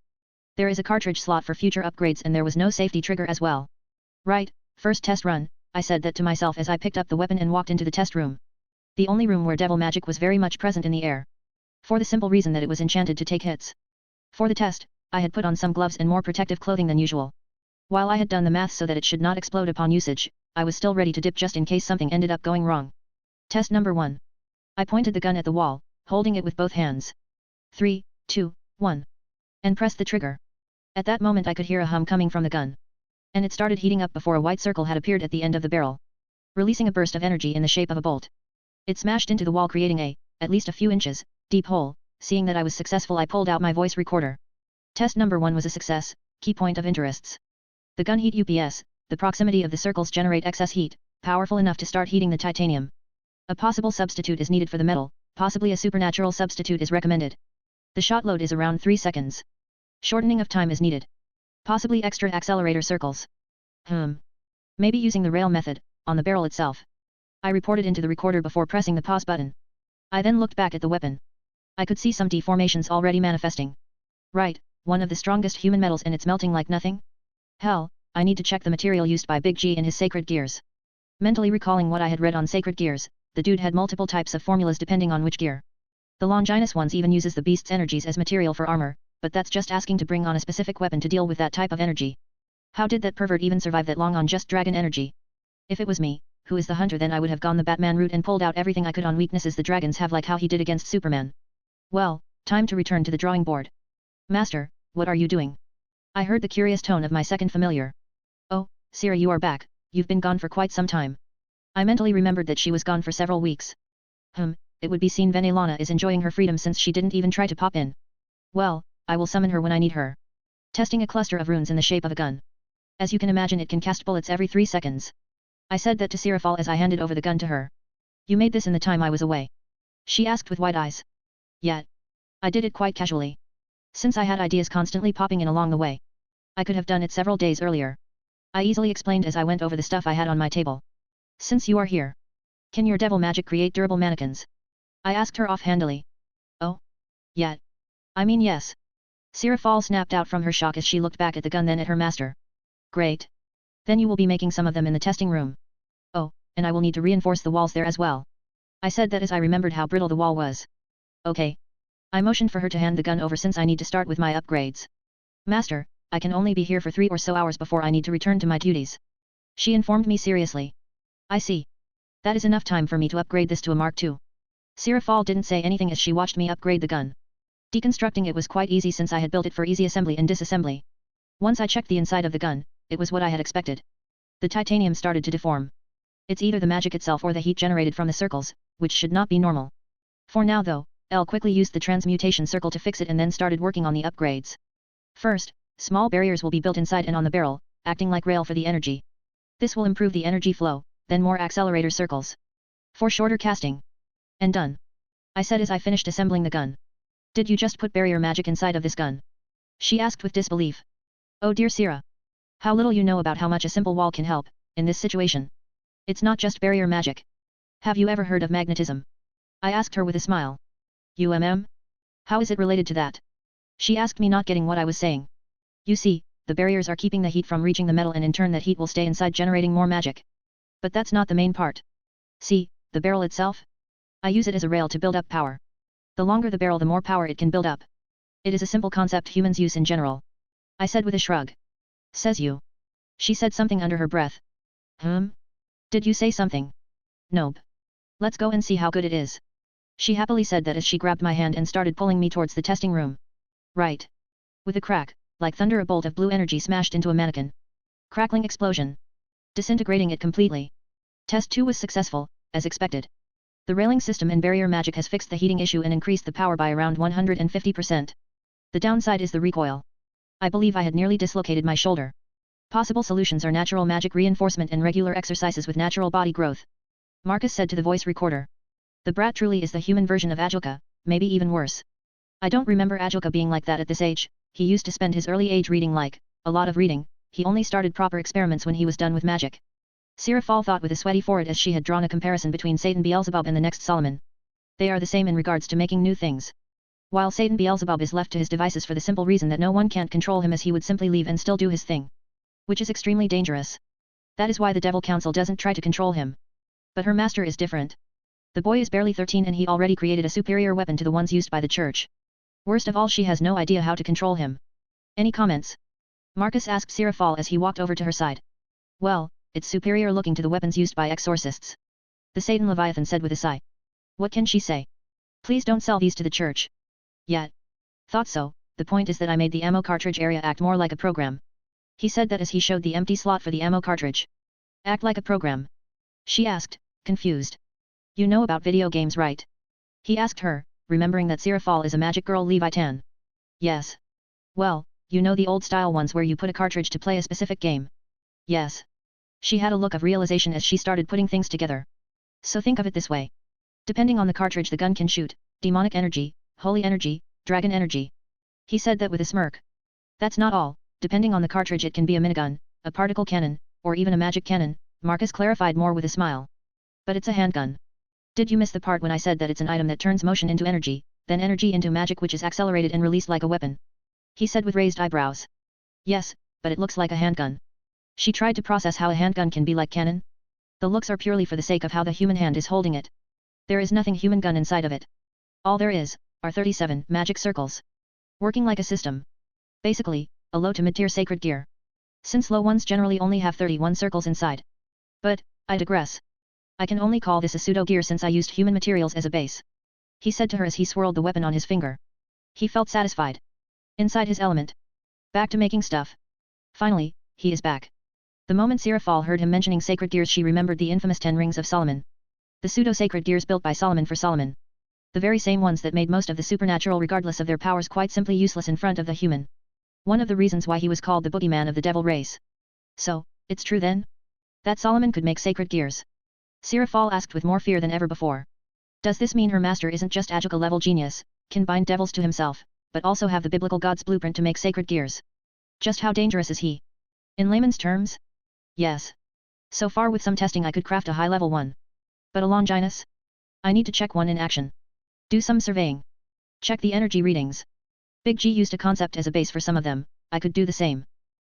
There is a cartridge slot for future upgrades and there was no safety trigger as well. Right, first test run, I said that to myself as I picked up the weapon and walked into the test room. The only room where devil magic was very much present in the air. For the simple reason that it was enchanted to take hits. For the test, I had put on some gloves and more protective clothing than usual. While I had done the math so that it should not explode upon usage, I was still ready to dip just in case something ended up going wrong. Test number 1. I pointed the gun at the wall, holding it with both hands. 3, 2, 1. And pressed the trigger. At that moment I could hear a hum coming from the gun. And it started heating up before a white circle had appeared at the end of the barrel. Releasing a burst of energy in the shape of a bolt. It smashed into the wall, creating at least a few inches, deep hole. Seeing that I was successful, I pulled out my voice recorder. Test number 1 was a success. Key point of interests. The gun heat UPS, the proximity of the circles generate excess heat, powerful enough to start heating the titanium. A possible substitute is needed for the metal, possibly a supernatural substitute is recommended. The shot load is around 3 seconds. Shortening of time is needed. Possibly extra accelerator circles. Maybe using the rail method, on the barrel itself. I reported into the recorder before pressing the pause button. I then looked back at the weapon. I could see some deformations already manifesting. Right, one of the strongest human metals and it's melting like nothing? Hell, I need to check the material used by Big G in his sacred gears. Mentally recalling what I had read on sacred gears, the dude had multiple types of formulas depending on which gear. The Longinus ones even uses the beast's energies as material for armor, but that's just asking to bring on a specific weapon to deal with that type of energy. How did that pervert even survive that long on just dragon energy? If it was me, who is the hunter, then I would have gone the Batman route and pulled out everything I could on weaknesses the dragons have, like how he did against Superman. Well, time to return to the drawing board. Master, what are you doing? I heard the curious tone of my second familiar. Oh, Sira, you are back, you've been gone for quite some time. I mentally remembered that she was gone for several weeks. It would be seen Venelana is enjoying her freedom since she didn't even try to pop in. Well, I will summon her when I need her. Testing a cluster of runes in the shape of a gun. As you can imagine, it can cast bullets every 3 seconds. I said that to Sirafal as I handed over the gun to her. You made this in the time I was away? She asked with wide eyes. Yet. I did it quite casually. Since I had ideas constantly popping in along the way. I could have done it several days earlier. I easily explained as I went over the stuff I had on my table. Since you are here. Can your devil magic create durable mannequins? I asked her offhandedly. Oh? Yet. I mean yes. Sirafal snapped out from her shock as she looked back at the gun, then at her master. Great. Then you will be making some of them in the testing room. Oh, and I will need to reinforce the walls there as well. I said that as I remembered how brittle the wall was. Okay. I motioned for her to hand the gun over since I need to start with my upgrades. Master, I can only be here for 3 or so hours before I need to return to my duties. She informed me seriously. I see. That is enough time for me to upgrade this to a Mark II. Sirafal didn't say anything as she watched me upgrade the gun. Deconstructing it was quite easy since I had built it for easy assembly and disassembly. Once I checked the inside of the gun, it was what I had expected. The titanium started to deform. It's either the magic itself or the heat generated from the circles, which should not be normal. For now though, Elle quickly used the transmutation circle to fix it and then started working on the upgrades. First, small barriers will be built inside and on the barrel, acting like rail for the energy. This will improve the energy flow, then more accelerator circles. For shorter casting. And done. I said as I finished assembling the gun. Did you just put barrier magic inside of this gun? She asked with disbelief. Oh dear Sira. How little you know about how much a simple wall can help, in this situation. It's not just barrier magic. Have you ever heard of magnetism? I asked her with a smile. How is it related to that? She asked me, not getting what I was saying. You see, the barriers are keeping the heat from reaching the metal, and in turn that heat will stay inside, generating more magic. But that's not the main part. See, the barrel itself? I use it as a rail to build up power. The longer the barrel, the more power it can build up. It is a simple concept humans use in general. I said with a shrug. Says you. She said something under her breath. Did you say something? Nope. Let's go and see how good it is. She happily said that as she grabbed my hand and started pulling me towards the testing room. Right. With a crack, like thunder, a bolt of blue energy smashed into a mannequin. Crackling explosion. Disintegrating it completely. Test 2 was successful, as expected. The railing system and barrier magic has fixed the heating issue and increased the power by around 150%. The downside is the recoil. I believe I had nearly dislocated my shoulder. Possible solutions are natural magic reinforcement and regular exercises with natural body growth. Marcus said to the voice recorder. The brat truly is the human version of Agilka, maybe even worse. I don't remember Agilka being like that at this age. He used to spend his early age reading, like, a lot of reading. He only started proper experiments when he was done with magic. Sirafal thought with a sweaty forehead as she had drawn a comparison between Satan Beelzebub and the next Solomon. They are the same in regards to making new things. While Satan Beelzebub is left to his devices for the simple reason that no one can't control him, as he would simply leave and still do his thing. Which is extremely dangerous. That is why the Devil Council doesn't try to control him. But her master is different. The boy is barely 13 and he already created a superior weapon to the ones used by the church. Worst of all, she has no idea how to control him. Any comments? Marcus asked Sirafal as he walked over to her side. Well, it's superior looking to the weapons used by exorcists. The Satan Leviathan said with a sigh. What can she say? Please don't sell these to the church. Yet. Thought so, the point is that I made the ammo cartridge area act more like a program. He said that as he showed the empty slot for the ammo cartridge. Act like a program? She asked, confused. You know about video games, right? He asked her, remembering that Sirafal is a magic girl Leviathan. Yes. Well, you know the old style ones where you put a cartridge to play a specific game. Yes. She had a look of realization as she started putting things together. So think of it this way. Depending on the cartridge the gun can shoot, demonic energy, holy energy, dragon energy. He said that with a smirk. That's not all, depending on the cartridge it can be a minigun, a particle cannon, or even a magic cannon, Marcus clarified more with a smile. But it's a handgun. Did you miss the part when I said that it's an item that turns motion into energy, then energy into magic, which is accelerated and released like a weapon? He said with raised eyebrows. Yes, but it looks like a handgun. She tried to process how a handgun can be like cannon. The looks are purely for the sake of how the human hand is holding it. There is nothing human gun inside of it. All there is, are 37 magic circles. Working like a system. Basically, a low to mid-tier sacred gear. Since low ones generally only have 31 circles inside. But, I digress. I can only call this a pseudo-gear since I used human materials as a base. He said to her as he swirled the weapon on his finger. He felt satisfied. Inside his element. Back to making stuff. Finally, he is back. The moment Sirafal heard him mentioning sacred gears, she remembered the infamous 10 rings of Solomon. The pseudo-sacred gears built by Solomon for Solomon. The very same ones that made most of the supernatural regardless of their powers quite simply useless in front of the human. One of the reasons why he was called the boogeyman of the devil race. So, it's true then? That Solomon could make sacred gears? Sirafal asked with more fear than ever before. Does this mean her master isn't just Agile level genius, can bind devils to himself, but also have the biblical god's blueprint to make sacred gears? Just how dangerous is he? In layman's terms? Yes. So far with some testing I could craft a high-level one. But a Longinus? I need to check one in action. Do some surveying. Check the energy readings. Big G used a concept as a base for some of them, I could do the same.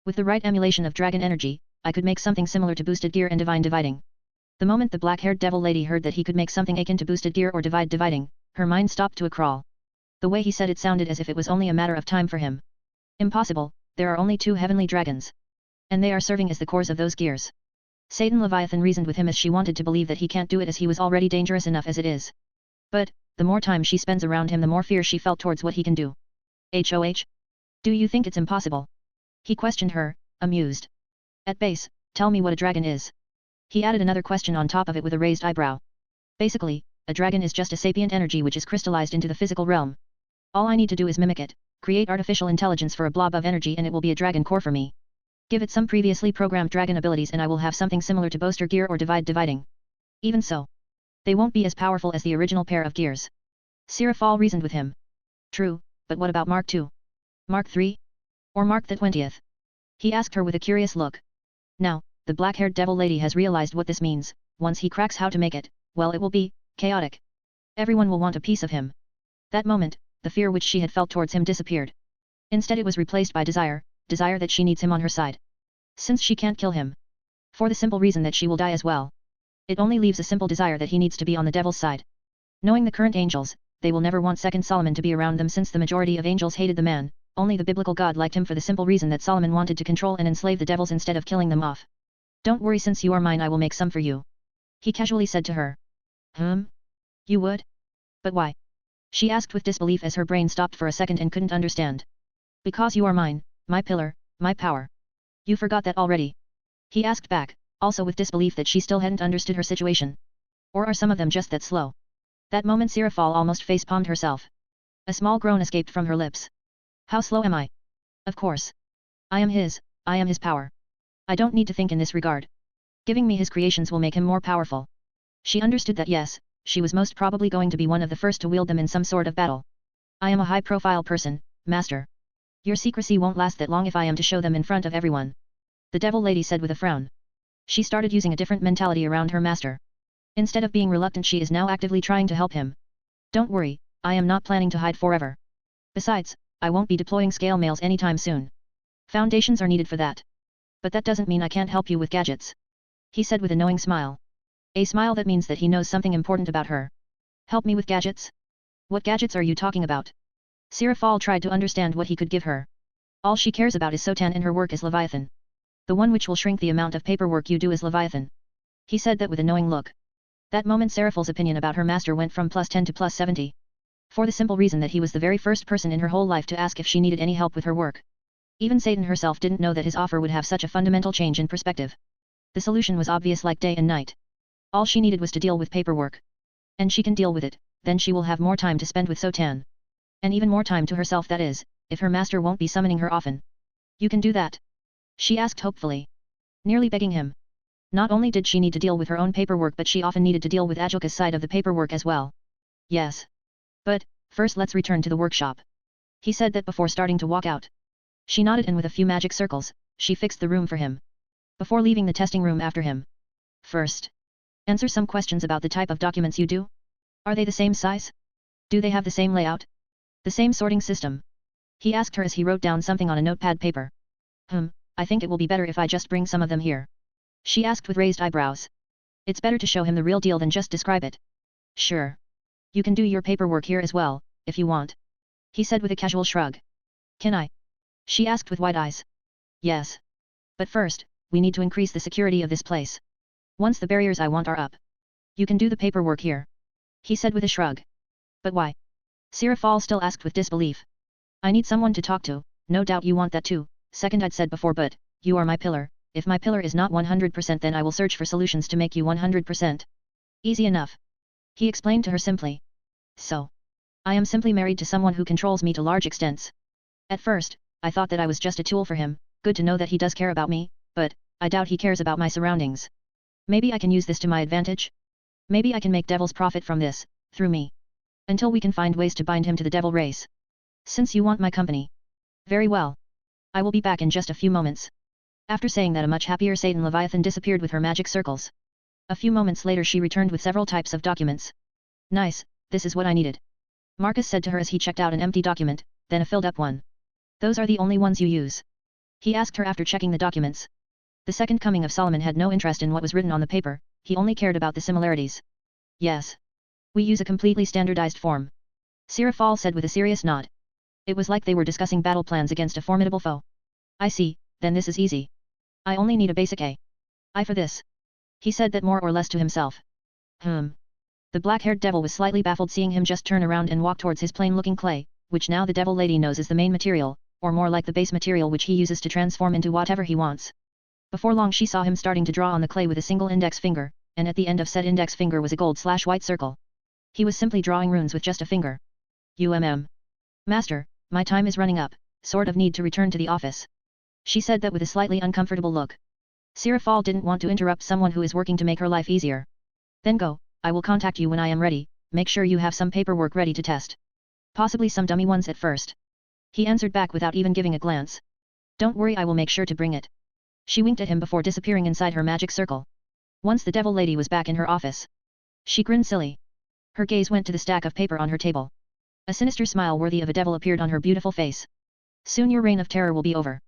With the right emulation of dragon energy, I could make something similar to boosted gear and divine dividing. The moment the black-haired devil lady heard that he could make something akin to boosted gear or dividing, her mind stopped to a crawl. The way he said it sounded as if it was only a matter of time for him. Impossible, there are only 2 heavenly dragons. And they are serving as the cores of those gears. Satan Leviathan reasoned with him as she wanted to believe that he can't do it as he was already dangerous enough as it is. But, the more time she spends around him the more fear she felt towards what he can do. HOH? Do you think it's impossible? He questioned her, amused. At base, tell me what a dragon is. He added another question on top of it with a raised eyebrow. Basically, a dragon is just a sapient energy which is crystallized into the physical realm. All I need to do is mimic it, create artificial intelligence for a blob of energy and it will be a dragon core for me. Give it some previously programmed dragon abilities and I will have something similar to booster gear or dividing. Even so, they won't be as powerful as the original pair of gears. Sirafal reasoned with him. True, but what about Mark II? Mark III? Or Mark the 20th? He asked her with a curious look. Now, the black-haired devil lady has realized what this means. Once he cracks how to make it, well, it will be chaotic. Everyone will want a piece of him. That moment, the fear which she had felt towards him disappeared. Instead it was replaced by desire that she needs him on her side. Since she can't kill him. For the simple reason that she will die as well. It only leaves a simple desire that he needs to be on the devil's side. Knowing the current angels, they will never want second Solomon to be around them since the majority of angels hated the man, only the biblical God liked him for the simple reason that Solomon wanted to control and enslave the devils instead of killing them off. Don't worry, since you are mine I will make some for you. He casually said to her. You would? But why? She asked with disbelief as her brain stopped for a second and couldn't understand. Because you are mine, my pillar, my power. You forgot that already? He asked back, also with disbelief that she still hadn't understood her situation. Or are some of them just that slow? That moment Sirafal almost facepalmed herself. A small groan escaped from her lips. How slow am I? Of course. I am his power. I don't need to think in this regard. Giving me his creations will make him more powerful. She understood that yes, she was most probably going to be one of the first to wield them in some sort of battle. I am a high-profile person, master. Your secrecy won't last that long if I am to show them in front of everyone. The devil lady said with a frown. She started using a different mentality around her master. Instead of being reluctant, she is now actively trying to help him. Don't worry, I am not planning to hide forever. Besides, I won't be deploying scale mails anytime soon. Foundations are needed for that. But that doesn't mean I can't help you with gadgets. He said with a knowing smile. A smile that means that he knows something important about her. Help me with gadgets? What gadgets are you talking about? Sirafal tried to understand what he could give her. All she cares about is Sotan and her work as Leviathan. The one which will shrink the amount of paperwork you do as Leviathan. He said that with a knowing look. That moment Sirafal's opinion about her master went from +10 to +70. For the simple reason that he was the very first person in her whole life to ask if she needed any help with her work. Even Satan herself didn't know that his offer would have such a fundamental change in perspective. The solution was obvious like day and night. All she needed was to deal with paperwork. And she can deal with it, then she will have more time to spend with Sotan. And even more time to herself, that is, if her master won't be summoning her often. You can do that? She asked hopefully. Nearly begging him. Not only did she need to deal with her own paperwork, but she often needed to deal with Ajoka's side of the paperwork as well. Yes. But, first let's return to the workshop. He said that before starting to walk out. She nodded, and with a few magic circles, she fixed the room for him. Before leaving the testing room after him. First. Answer some questions about the type of documents you do. Are they the same size? Do they have the same layout? The same sorting system? He asked her as he wrote down something on a notepad paper. I think it will be better if I just bring some of them here. She asked with raised eyebrows. It's better to show him the real deal than just describe it. Sure. You can do your paperwork here as well, if you want. He said with a casual shrug. Can I? She asked with wide eyes. Yes. But first, we need to increase the security of this place. Once the barriers I want are up, you can do the paperwork here. He said with a shrug. But why? Sirafal still asked with disbelief. I need someone to talk to, no doubt you want that too, second I'd said before, but, you are my pillar, if my pillar is not 100% then I will search for solutions to make you 100%. Easy enough. He explained to her simply. So. I am simply married to someone who controls me to large extents. At first, I thought that I was just a tool for him, good to know that he does care about me, but, I doubt he cares about my surroundings. Maybe I can use this to my advantage? Maybe I can make devils profit from this, through me. Until we can find ways to bind him to the devil race. Since you want my company. Very well. I will be back in just a few moments. After saying that, a much happier Satan Leviathan disappeared with her magic circles. A few moments later she returned with several types of documents. Nice, this is what I needed. Marcus said to her as he checked out an empty document, then a filled-up one. Those are the only ones you use? He asked her after checking the documents. The second coming of Solomon had no interest in what was written on the paper, he only cared about the similarities. Yes. We use a completely standardized form. Sirafal said with a serious nod. It was like they were discussing battle plans against a formidable foe. I see, then this is easy. I only need a basic I for this. He said that more or less to himself. The black-haired devil was slightly baffled seeing him just turn around and walk towards his plain-looking clay, which now the devil lady knows is the main material, or more like the base material which he uses to transform into whatever he wants. Before long she saw him starting to draw on the clay with a single index finger, and at the end of said index finger was a gold/white circle. He was simply drawing runes with just a finger. Master, my time is running up, sort of need to return to the office. She said that with a slightly uncomfortable look. Sirafal didn't want to interrupt someone who is working to make her life easier. Then go, I will contact you when I am ready, make sure you have some paperwork ready to test. Possibly some dummy ones at first. He answered back without even giving a glance. Don't worry, I will make sure to bring it. She winked at him before disappearing inside her magic circle. Once the devil lady was back in her office. She grinned silly. Her gaze went to the stack of paper on her table. A sinister smile worthy of a devil appeared on her beautiful face. Soon your reign of terror will be over.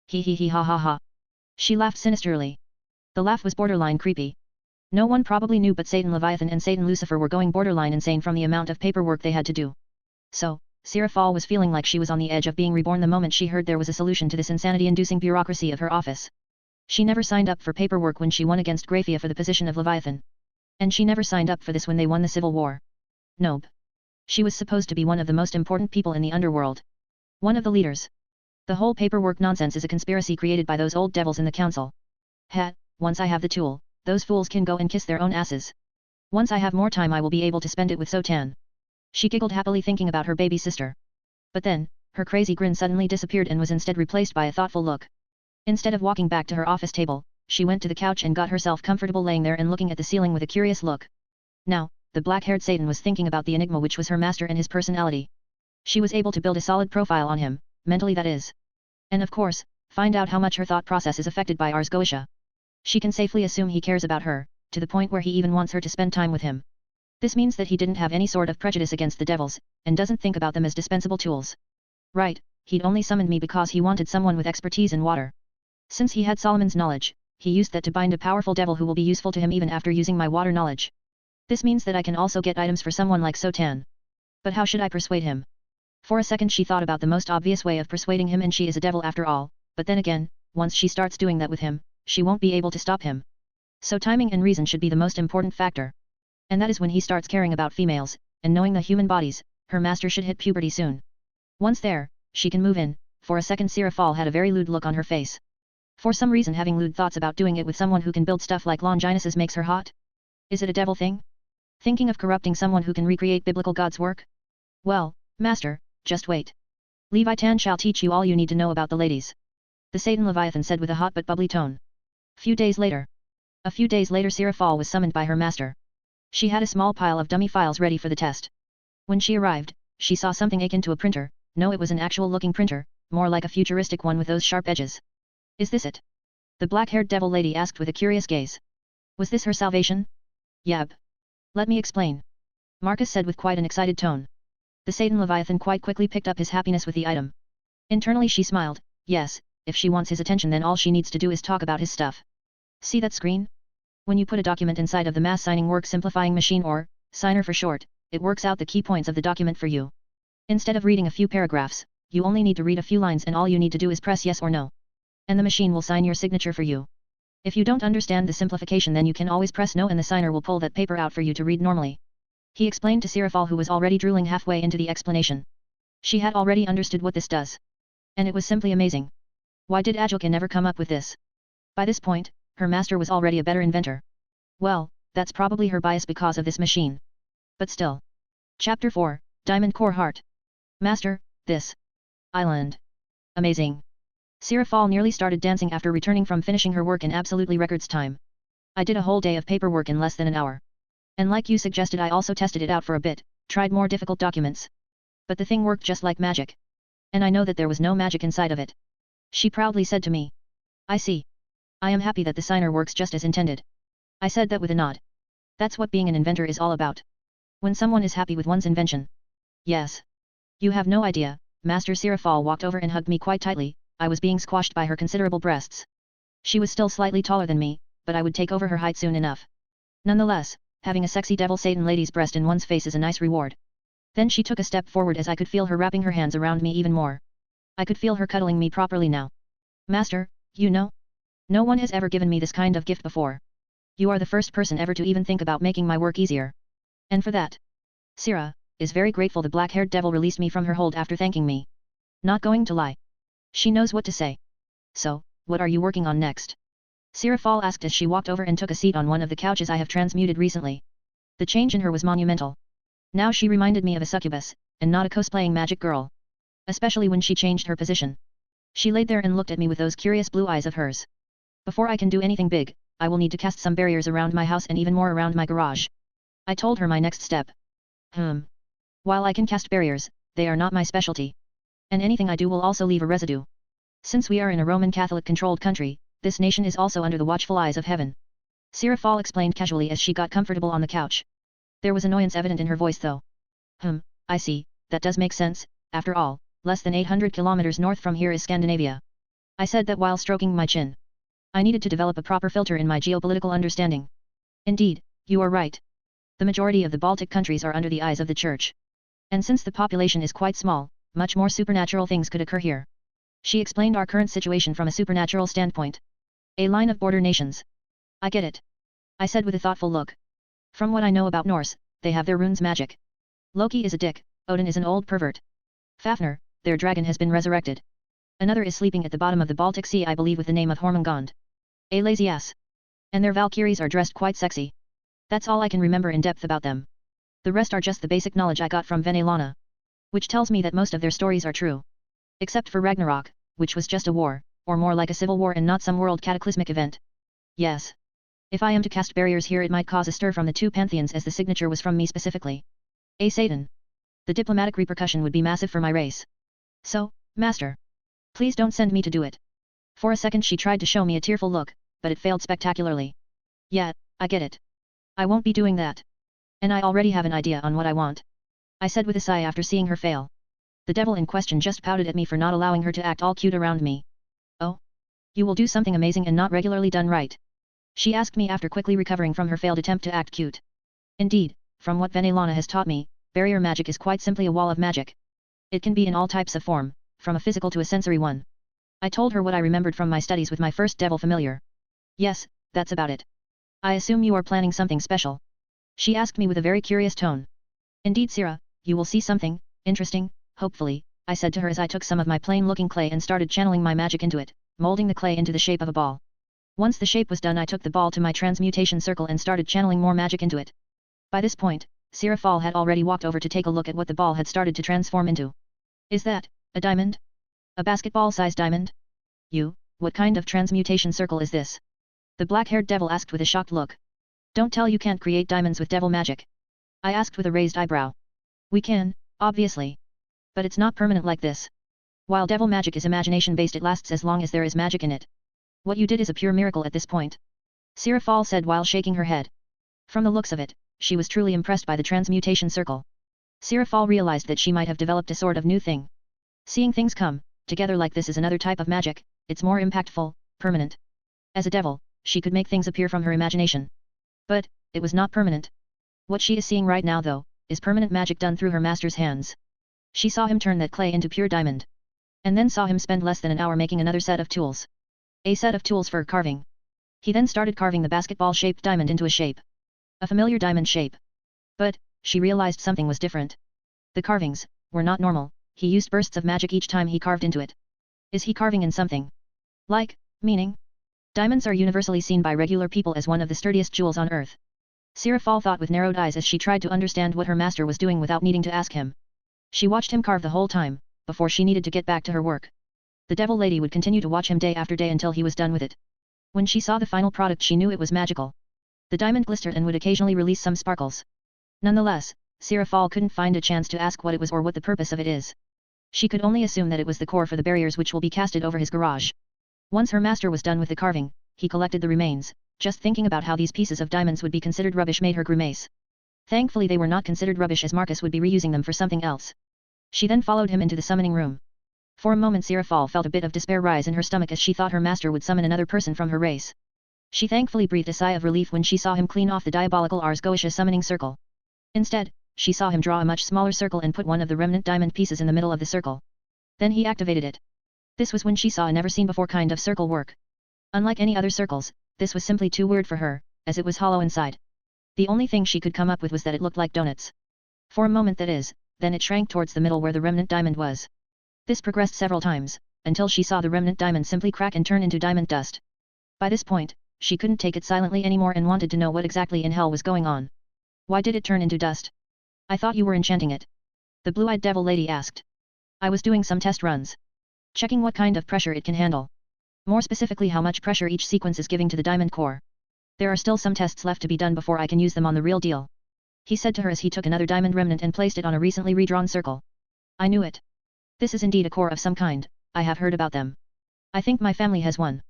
He ha ha ha. She laughed sinisterly. The laugh was borderline creepy. No one probably knew but Satan Leviathan and Satan Lucifer were going borderline insane from the amount of paperwork they had to do. So, Sirafal was feeling like she was on the edge of being reborn the moment she heard there was a solution to this insanity-inducing bureaucracy of her office. She never signed up for paperwork when she won against Graphia for the position of Leviathan. And she never signed up for this when they won the Civil War. Nope. She was supposed to be one of the most important people in the underworld. One of the leaders. The whole paperwork nonsense is a conspiracy created by those old devils in the council. Once I have the tool, those fools can go and kiss their own asses. Once I have more time I will be able to spend it with Sotan. She giggled happily thinking about her baby sister. But then, her crazy grin suddenly disappeared and was instead replaced by a thoughtful look. Instead of walking back to her office table, she went to the couch and got herself comfortable laying there and looking at the ceiling with a curious look. Now, the black-haired Satan was thinking about the enigma which was her master and his personality. She was able to build a solid profile on him, mentally that is. And of course, find out how much her thought process is affected by Ars Goetia. She can safely assume he cares about her, to the point where he even wants her to spend time with him. This means that he didn't have any sort of prejudice against the devils, and doesn't think about them as dispensable tools. Right, he'd only summoned me because he wanted someone with expertise in water. Since he had Solomon's knowledge, he used that to bind a powerful devil who will be useful to him even after using my water knowledge. This means that I can also get items for someone like Sotan. But how should I persuade him? For a second she thought about the most obvious way of persuading him, and she is a devil after all, but then again, once she starts doing that with him, she won't be able to stop him. So timing and reason should be the most important factor. And that is when he starts caring about females, and knowing the human bodies, her master should hit puberty soon. Once there, she can move in. For a second Sirafal had a very lewd look on her face. For some reason having lewd thoughts about doing it with someone who can build stuff like Longinus's makes her hot? Is it a devil thing? Thinking of corrupting someone who can recreate biblical gods' work? Well, master, just wait. Leviathan shall teach you all you need to know about the ladies. The Satan Leviathan said with a hot but bubbly tone. A few days later Sirafal was summoned by her master. She had a small pile of dummy files ready for the test. When she arrived, she saw something akin to a printer. No, it was an actual looking printer, more like a futuristic one with those sharp edges. Is this it? The black-haired devil lady asked with a curious gaze. Was this her salvation? Yep. Let me explain. Marcus said with quite an excited tone. The Satan Leviathan quite quickly picked up his happiness with the item. Internally she smiled. Yes, if she wants his attention then all she needs to do is talk about his stuff. See that screen? When you put a document inside of the mass signing work simplifying machine, or signer for short, it works out the key points of the document for you. Instead of reading a few paragraphs, you only need to read a few lines and all you need to do is press yes or no. And the machine will sign your signature for you. If you don't understand the simplification, then you can always press no and the signer will pull that paper out for you to read normally. He explained to Sirafal, who was already drooling halfway into the explanation. She had already understood what this does. And it was simply amazing. Why did Ajoka never come up with this? By this point, her master was already a better inventor. Well, that's probably her bias because of this machine. But still. Chapter 4, Diamond Core Heart. Master, this island. Amazing. Sirafal nearly started dancing after returning from finishing her work in absolutely records time. I did a whole day of paperwork in less than an hour. And like you suggested, I also tested it out for a bit, tried more difficult documents. But the thing worked just like magic. And I know that there was no magic inside of it. She proudly said to me. I see. I am happy that the signer works just as intended. I said that with a nod. That's what being an inventor is all about. When someone is happy with one's invention. Yes. You have no idea, Master. Sirafal walked over and hugged me quite tightly. I was being squashed by her considerable breasts. She was still slightly taller than me, but I would take over her height soon enough. Nonetheless, having a sexy devil Satan lady's breast in one's face is a nice reward. Then she took a step forward as I could feel her wrapping her hands around me even more. I could feel her cuddling me properly now. Master, you know? No one has ever given me this kind of gift before. You are the first person ever to even think about making my work easier. And for that, Sira is very grateful. The black-haired devil released me from her hold after thanking me. Not going to lie. She knows what to say. So, what are you working on next? Sirafal asked as she walked over and took a seat on one of the couches I have transmuted recently. The change in her was monumental. Now she reminded me of a succubus, and not a cosplaying magic girl. Especially when she changed her position. She laid there and looked at me with those curious blue eyes of hers. Before I can do anything big, I will need to cast some barriers around my house and even more around my garage. I told her my next step. While I can cast barriers, they are not my specialty. And anything I do will also leave a residue. Since we are in a Roman Catholic-controlled country, this nation is also under the watchful eyes of heaven. Sirafal explained casually as she got comfortable on the couch. There was annoyance evident in her voice though. I see, that does make sense. After all, less than 800 kilometers north from here is Scandinavia. I said that while stroking my chin. I needed to develop a proper filter in my geopolitical understanding. Indeed, you are right. The majority of the Baltic countries are under the eyes of the Church. And since the population is quite small, much more supernatural things could occur here. She explained our current situation from a supernatural standpoint. A line of border nations. I get it. I said with a thoughtful look. From what I know about Norse, they have their runes magic. Loki is a dick, Odin is an old pervert. Fafnir, their dragon has been resurrected. Another is sleeping at the bottom of the Baltic Sea, I believe, with the name of Hormungand. A lazy ass. And their Valkyries are dressed quite sexy. That's all I can remember in depth about them. The rest are just the basic knowledge I got from Venelana. Which tells me that most of their stories are true. Except for Ragnarok, which was just a war, or more like a civil war and not some world cataclysmic event. Yes. If I am to cast barriers here, it might cause a stir from the two pantheons, as the signature was from me specifically. A Satan. The diplomatic repercussion would be massive for my race. So, Master. Please don't send me to do it. For a second she tried to show me a tearful look, but it failed spectacularly. Yeah, I get it. I won't be doing that. And I already have an idea on what I want. I said with a sigh after seeing her fail. The devil in question just pouted at me for not allowing her to act all cute around me. Oh? You will do something amazing and not regularly done right? She asked me after quickly recovering from her failed attempt to act cute. Indeed, from what Venelana has taught me, barrier magic is quite simply a wall of magic. It can be in all types of form, from a physical to a sensory one. I told her what I remembered from my studies with my first devil familiar. Yes, that's about it. I assume you are planning something special? She asked me with a very curious tone. Indeed, Sira, you will see something interesting, hopefully, I said to her as I took some of my plain-looking clay and started channeling my magic into it, molding the clay into the shape of a ball. Once the shape was done, I took the ball to my transmutation circle and started channeling more magic into it. By this point, Sirafal had already walked over to take a look at what the ball had started to transform into. Is that a diamond? A basketball-sized diamond? What kind of transmutation circle is this? The black-haired devil asked with a shocked look. Don't tell you can't create diamonds with devil magic. I asked with a raised eyebrow. We can, obviously. But it's not permanent like this. While devil magic is imagination-based, it lasts as long as there is magic in it. What you did is a pure miracle at this point. Sirafal said while shaking her head. From the looks of it, she was truly impressed by the transmutation circle. Sirafal realized that she might have developed a sort of new thing. Seeing things come together like this is another type of magic, it's more impactful, permanent. As a devil, she could make things appear from her imagination. But, it was not permanent. What she is seeing right now though, is permanent magic done through her master's hands. She saw him turn that clay into pure diamond. And then saw him spend less than an hour making another set of tools. A set of tools for carving. He then started carving the basketball-shaped diamond into a shape. A familiar diamond shape. But, she realized something was different. The carvings were not normal. He used bursts of magic each time he carved into it. Is he carving in something? Like, meaning? Diamonds are universally seen by regular people as one of the sturdiest jewels on earth. Sirafal thought with narrowed eyes as she tried to understand what her master was doing without needing to ask him. She watched him carve the whole time, before she needed to get back to her work. The devil lady would continue to watch him day after day until he was done with it. When she saw the final product she knew it was magical. The diamond glistered and would occasionally release some sparkles. Nonetheless, Sirafal couldn't find a chance to ask what it was or what the purpose of it is. She could only assume that it was the core for the barriers which will be casted over his garage. Once her master was done with the carving, he collected the remains. Just thinking about how these pieces of diamonds would be considered rubbish made her grimace. Thankfully they were not considered rubbish as Marcus would be reusing them for something else. She then followed him into the summoning room. For a moment Sirafal felt a bit of despair rise in her stomach as she thought her master would summon another person from her race. She thankfully breathed a sigh of relief when she saw him clean off the diabolical Ars Goetia summoning circle. Instead, she saw him draw a much smaller circle and put one of the remnant diamond pieces in the middle of the circle. Then he activated it. This was when she saw a never-seen-before kind of circle work. Unlike any other circles, this was simply too weird for her, as it was hollow inside. The only thing she could come up with was that it looked like donuts. For a moment that is, then it shrank towards the middle where the remnant diamond was. This progressed several times, until she saw the remnant diamond simply crack and turn into diamond dust. By this point, she couldn't take it silently anymore and wanted to know what exactly in hell was going on. Why did it turn into dust? I thought you were enchanting it. The blue-eyed devil lady asked. I was doing some test runs. Checking what kind of pressure it can handle. More specifically how much pressure each sequence is giving to the diamond core. There are still some tests left to be done before I can use them on the real deal. He said to her as he took another diamond remnant and placed it on a recently redrawn circle. I knew it. This is indeed a core of some kind, I have heard about them. I think my family has one.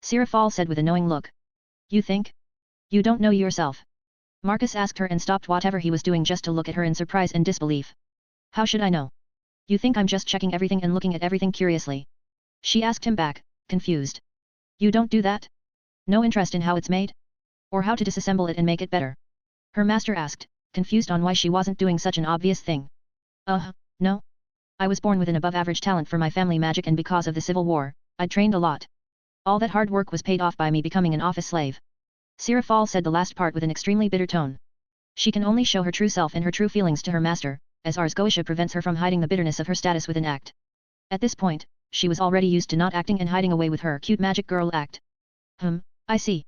Sirafal said with a knowing look. You think? You don't know yourself. Marcus asked her and stopped whatever he was doing just to look at her in surprise and disbelief. How should I know? You think I'm just checking everything and looking at everything curiously? She asked him back, confused. You don't do that? No interest in how it's made? Or how to disassemble it and make it better? Her master asked, confused on why she wasn't doing such an obvious thing. No. I was born with an above-average talent for my family magic and because of the Civil War, I'd trained a lot. All that hard work was paid off by me becoming an office slave. Sirafal said the last part with an extremely bitter tone. She can only show her true self and her true feelings to her master, as Ars Goetia prevents her from hiding the bitterness of her status with an act. At this point, she was already used to not acting and hiding away with her cute magic girl act. I see.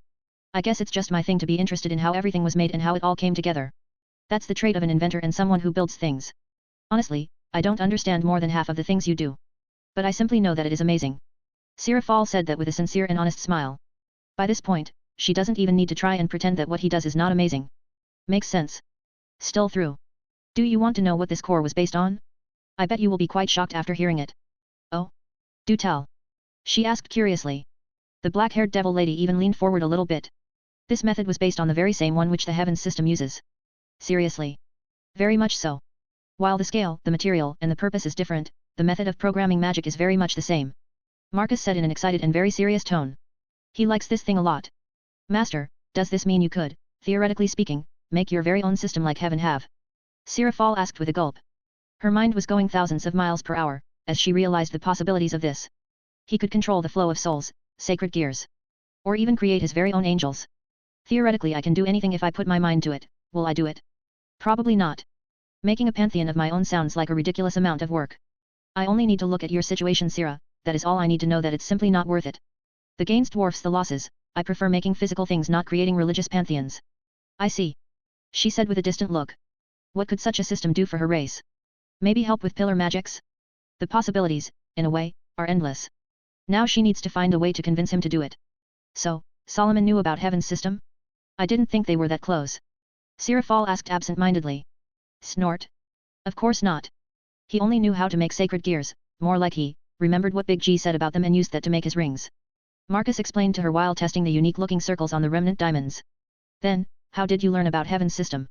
I guess it's just my thing to be interested in how everything was made and how it all came together. That's the trait of an inventor and someone who builds things. Honestly, I don't understand more than half of the things you do. But I simply know that it is amazing. Sirafal said that with a sincere and honest smile. By this point, she doesn't even need to try and pretend that what he does is not amazing. Makes sense. Still through. Do you want to know what this core was based on? I bet you will be quite shocked after hearing it. Oh? Do tell. She asked curiously. The black-haired devil lady even leaned forward a little bit. This method was based on the very same one which the Heavens system uses. Seriously. Very much so. While the scale, the material, and the purpose is different, the method of programming magic is very much the same. Marcus said in an excited and very serious tone. He likes this thing a lot. Master, does this mean you could, theoretically speaking, make your very own system like Heaven have? Sirafal asked with a gulp. Her mind was going thousands of miles per hour, as she realized the possibilities of this. He could control the flow of souls, sacred gears. Or even create his very own angels. Theoretically I can do anything if I put my mind to it. Will I do it? Probably not. Making a pantheon of my own sounds like a ridiculous amount of work. I only need to look at your situation, Sira, that is all I need to know that it's simply not worth it. The gains dwarfs the losses. I prefer making physical things, not creating religious pantheons. I see. She said with a distant look. What could such a system do for her race? Maybe help with pillar magics? The possibilities, in a way, are endless. Now she needs to find a way to convince him to do it. So, Solomon knew about Heaven's system? I didn't think they were that close. Sirafal asked absent-mindedly. Snort. Of course not. He only knew how to make sacred gears, more like he remembered what Big G said about them and used that to make his rings. Marcus explained to her while testing the unique-looking circles on the remnant diamonds. Then, how did you learn about Heaven's system?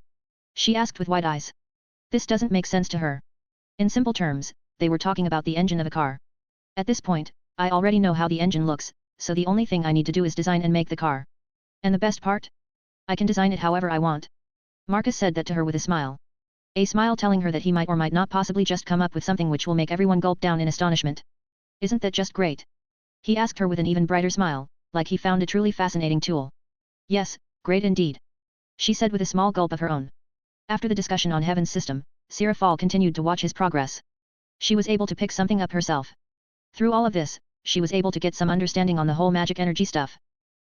She asked with wide eyes. This doesn't make sense to her. In simple terms, they were talking about the engine of a car. At this point, I already know how the engine looks, so the only thing I need to do is design and make the car. And the best part? I can design it however I want. Marcus said that to her with a smile. A smile telling her that he might or might not possibly just come up with something which will make everyone gulp down in astonishment. Isn't that just great? He asked her with an even brighter smile, like he found a truly fascinating tool. Yes, great indeed. She said with a small gulp of her own. After the discussion on Heaven's system, Sierra Fall continued to watch his progress. She was able to pick something up herself. Through all of this, she was able to get some understanding on the whole magic energy stuff.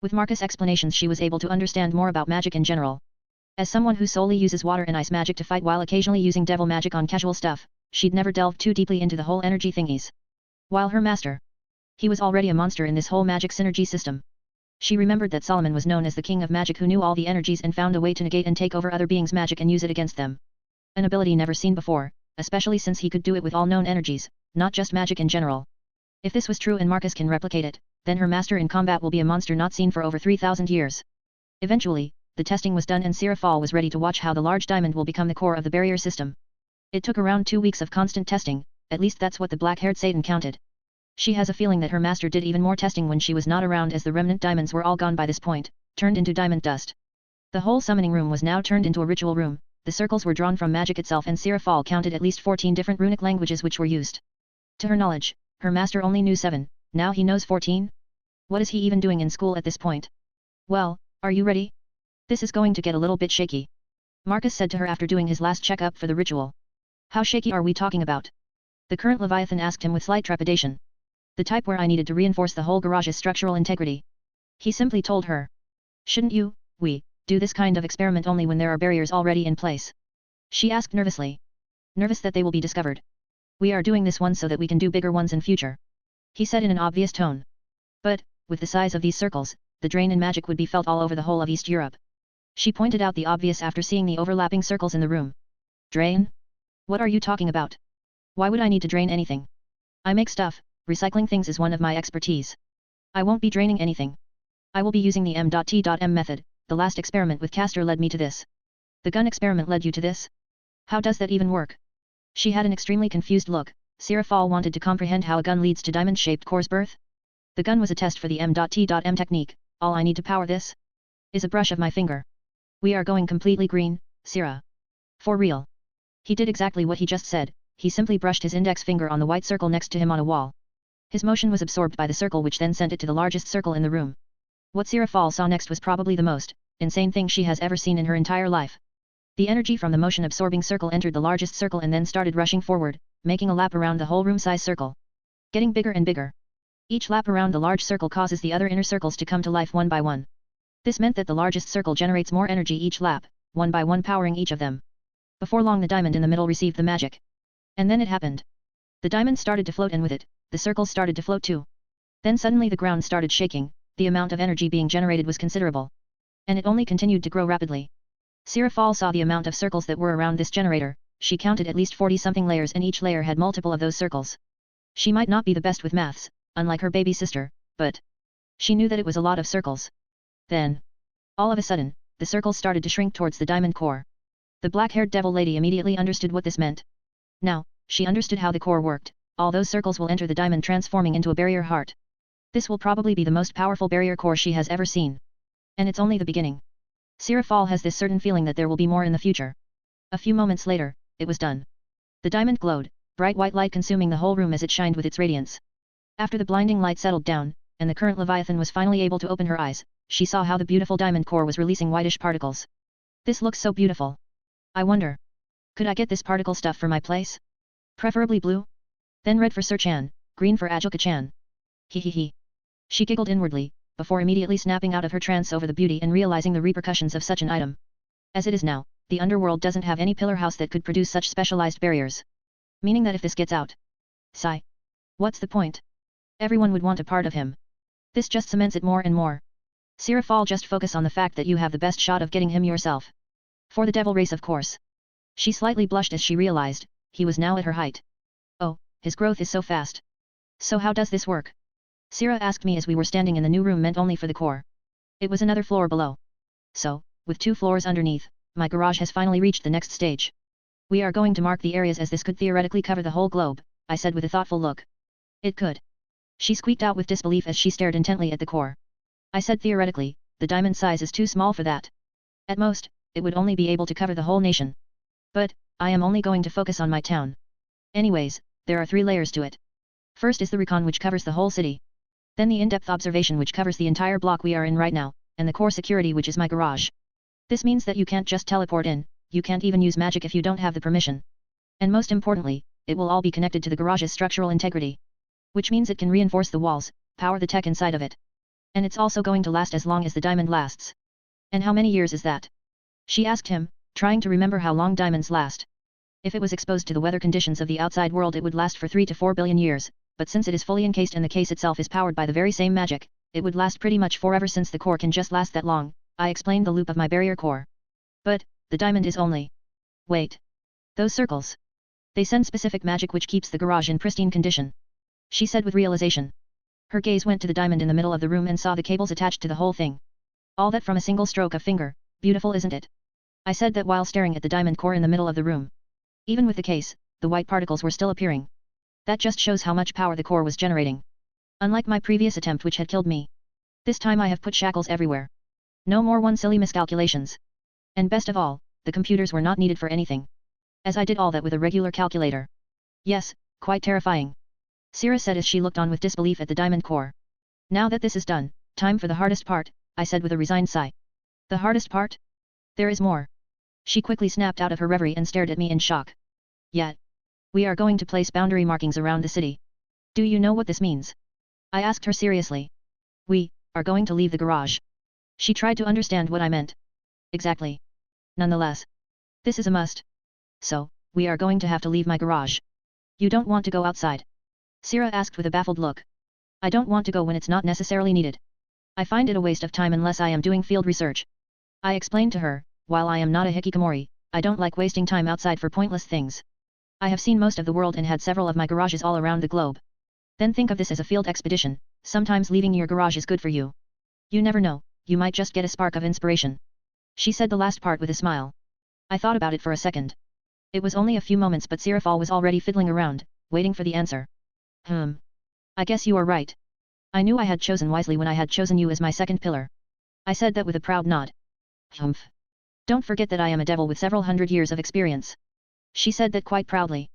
With Marcus' explanations she was able to understand more about magic in general. As someone who solely uses water and ice magic to fight while occasionally using devil magic on casual stuff, she'd never delved too deeply into the whole energy thingies. While her master, he was already a monster in this whole magic synergy system. She remembered that Solomon was known as the king of magic who knew all the energies and found a way to negate and take over other beings' magic and use it against them. An ability never seen before, especially since he could do it with all known energies, not just magic in general. If this was true and Marcus can replicate it, then her master in combat will be a monster not seen for over 3,000 years. Eventually, the testing was done and Sierra Fall was ready to watch how the large diamond will become the core of the barrier system. It took around 2 weeks of constant testing, at least that's what the black-haired Satan counted. She has a feeling that her master did even more testing when she was not around as the remnant diamonds were all gone by this point, turned into diamond dust. The whole summoning room was now turned into a ritual room, the circles were drawn from magic itself and Sierra Fall counted at least 14 different runic languages which were used. To her knowledge, her master only knew 7, now he knows 14? What is he even doing in school at this point? Well, are you ready? This is going to get a little bit shaky. Marcus said to her after doing his last checkup for the ritual. How shaky are we talking about? The current Leviathan asked him with slight trepidation. The type where I needed to reinforce the whole garage's structural integrity. He simply told her. Shouldn't you, do this kind of experiment only when there are barriers already in place? She asked nervously. Nervous that they will be discovered. We are doing this one so that we can do bigger ones in future. He said in an obvious tone. But, with the size of these circles, the drain in magic would be felt all over the whole of East Europe. She pointed out the obvious after seeing the overlapping circles in the room. Drain? What are you talking about? Why would I need to drain anything? I make stuff, recycling things is one of my expertise. I won't be draining anything. I will be using the M.T.M method, the last experiment with Castor led me to this. The gun experiment led you to this? How does that even work? She had an extremely confused look. Sierra Fall wanted to comprehend how a gun leads to diamond-shaped core's birth. The gun was a test for the M.T.M technique, all I need to power this? Is a brush of my finger. We are going completely green, Sierra. For real. He did exactly what he just said, he simply brushed his index finger on the white circle next to him on a wall. His motion was absorbed by the circle which then sent it to the largest circle in the room. What Sierra Fall saw next was probably the most insane thing she has ever seen in her entire life. The energy from the motion-absorbing circle entered the largest circle and then started rushing forward, making a lap around the whole room-size circle. Getting bigger and bigger. Each lap around the large circle causes the other inner circles to come to life one by one. This meant that the largest circle generates more energy each lap, one by one powering each of them. Before long the diamond in the middle received the magic. And then it happened. The diamond started to float and with it, the circles started to float too. Then suddenly the ground started shaking, the amount of energy being generated was considerable. And it only continued to grow rapidly. Sierra Fall saw the amount of circles that were around this generator, she counted at least 40-something layers and each layer had multiple of those circles. She might not be the best with maths, unlike her baby sister, but she knew that it was a lot of circles. Then, all of a sudden, the circles started to shrink towards the diamond core. The black-haired devil lady immediately understood what this meant. Now, she understood how the core worked, all those circles will enter the diamond transforming into a barrier heart. This will probably be the most powerful barrier core she has ever seen. And it's only the beginning. Sierra Fall has this certain feeling that there will be more in the future. A few moments later, it was done. The diamond glowed, bright white light consuming the whole room as it shined with its radiance. After the blinding light settled down, and the current Leviathan was finally able to open her eyes, she saw how the beautiful diamond core was releasing whitish particles. This looks so beautiful. I wonder. Could I get this particle stuff for my place? Preferably blue? Then red for Sir-chan, green for Ajulka-chan. He. She giggled inwardly, before immediately snapping out of her trance over the beauty and realizing the repercussions of such an item. As it is now, the underworld doesn't have any pillar house that could produce such specialized barriers. Meaning that if this gets out. Sigh. What's the point? Everyone would want a part of him. This just cements it more and more. Sierra Fall, just focus on the fact that you have the best shot of getting him yourself. For the devil race, of course. She slightly blushed as she realized, he was now at her height. Oh, his growth is so fast. So how does this work? Sierra asked me as we were standing in the new room meant only for the core. It was another floor below. So, with 2 floors underneath, my garage has finally reached the next stage. We are going to mark the areas as this could theoretically cover the whole globe, I said with a thoughtful look. It could. She squeaked out with disbelief as she stared intently at the core. I said theoretically, the diamond size is too small for that. At most, it would only be able to cover the whole nation. But, I am only going to focus on my town. Anyways, there are 3 layers to it. First is the recon which covers the whole city. Then the in-depth observation which covers the entire block we are in right now, and the core security which is my garage. This means that you can't just teleport in, you can't even use magic if you don't have the permission. And most importantly, it will all be connected to the garage's structural integrity. Which means it can reinforce the walls, power the tech inside of it. And it's also going to last as long as the diamond lasts. And how many years is that? She asked him, trying to remember how long diamonds last. If it was exposed to the weather conditions of the outside world it would last for 3 to 4 billion years, but since it is fully encased and the case itself is powered by the very same magic, it would last pretty much forever since the core can just last that long. I explained the loop of my barrier core. But, the diamond is only... Wait. Those circles. They send specific magic which keeps the garage in pristine condition. She said with realization. Her gaze went to the diamond in the middle of the room and saw the cables attached to the whole thing. All that from a single stroke of finger, beautiful isn't it? I said that while staring at the diamond core in the middle of the room. Even with the case, the white particles were still appearing. That just shows how much power the core was generating. Unlike my previous attempt which had killed me. This time I have put shackles everywhere. No more one silly miscalculations. And best of all, the computers were not needed for anything. As I did all that with a regular calculator. Yes, quite terrifying. Sira said as she looked on with disbelief at the diamond core. Now that this is done, time for the hardest part, I said with a resigned sigh. The hardest part? There is more. She quickly snapped out of her reverie and stared at me in shock. Yet. We are going to place boundary markings around the city. Do you know what this means? I asked her seriously. We are going to leave the garage. She tried to understand what I meant. Exactly. Nonetheless. This is a must. So, we are going to have to leave my garage. You don't want to go outside? Sira asked with a baffled look. I don't want to go when it's not necessarily needed. I find it a waste of time unless I am doing field research. I explained to her, while I am not a hikikomori, I don't like wasting time outside for pointless things. I have seen most of the world and had several of my garages all around the globe. Then think of this as a field expedition, sometimes leaving your garage is good for you. You never know, you might just get a spark of inspiration. She said the last part with a smile. I thought about it for a second. It was only a few moments but Sirafal was already fiddling around, waiting for the answer. I guess you are right. I knew I had chosen wisely when I had chosen you as my second pillar. I said that with a proud nod. Humph. Don't forget that I am a devil with several hundred years of experience. She said that quite proudly.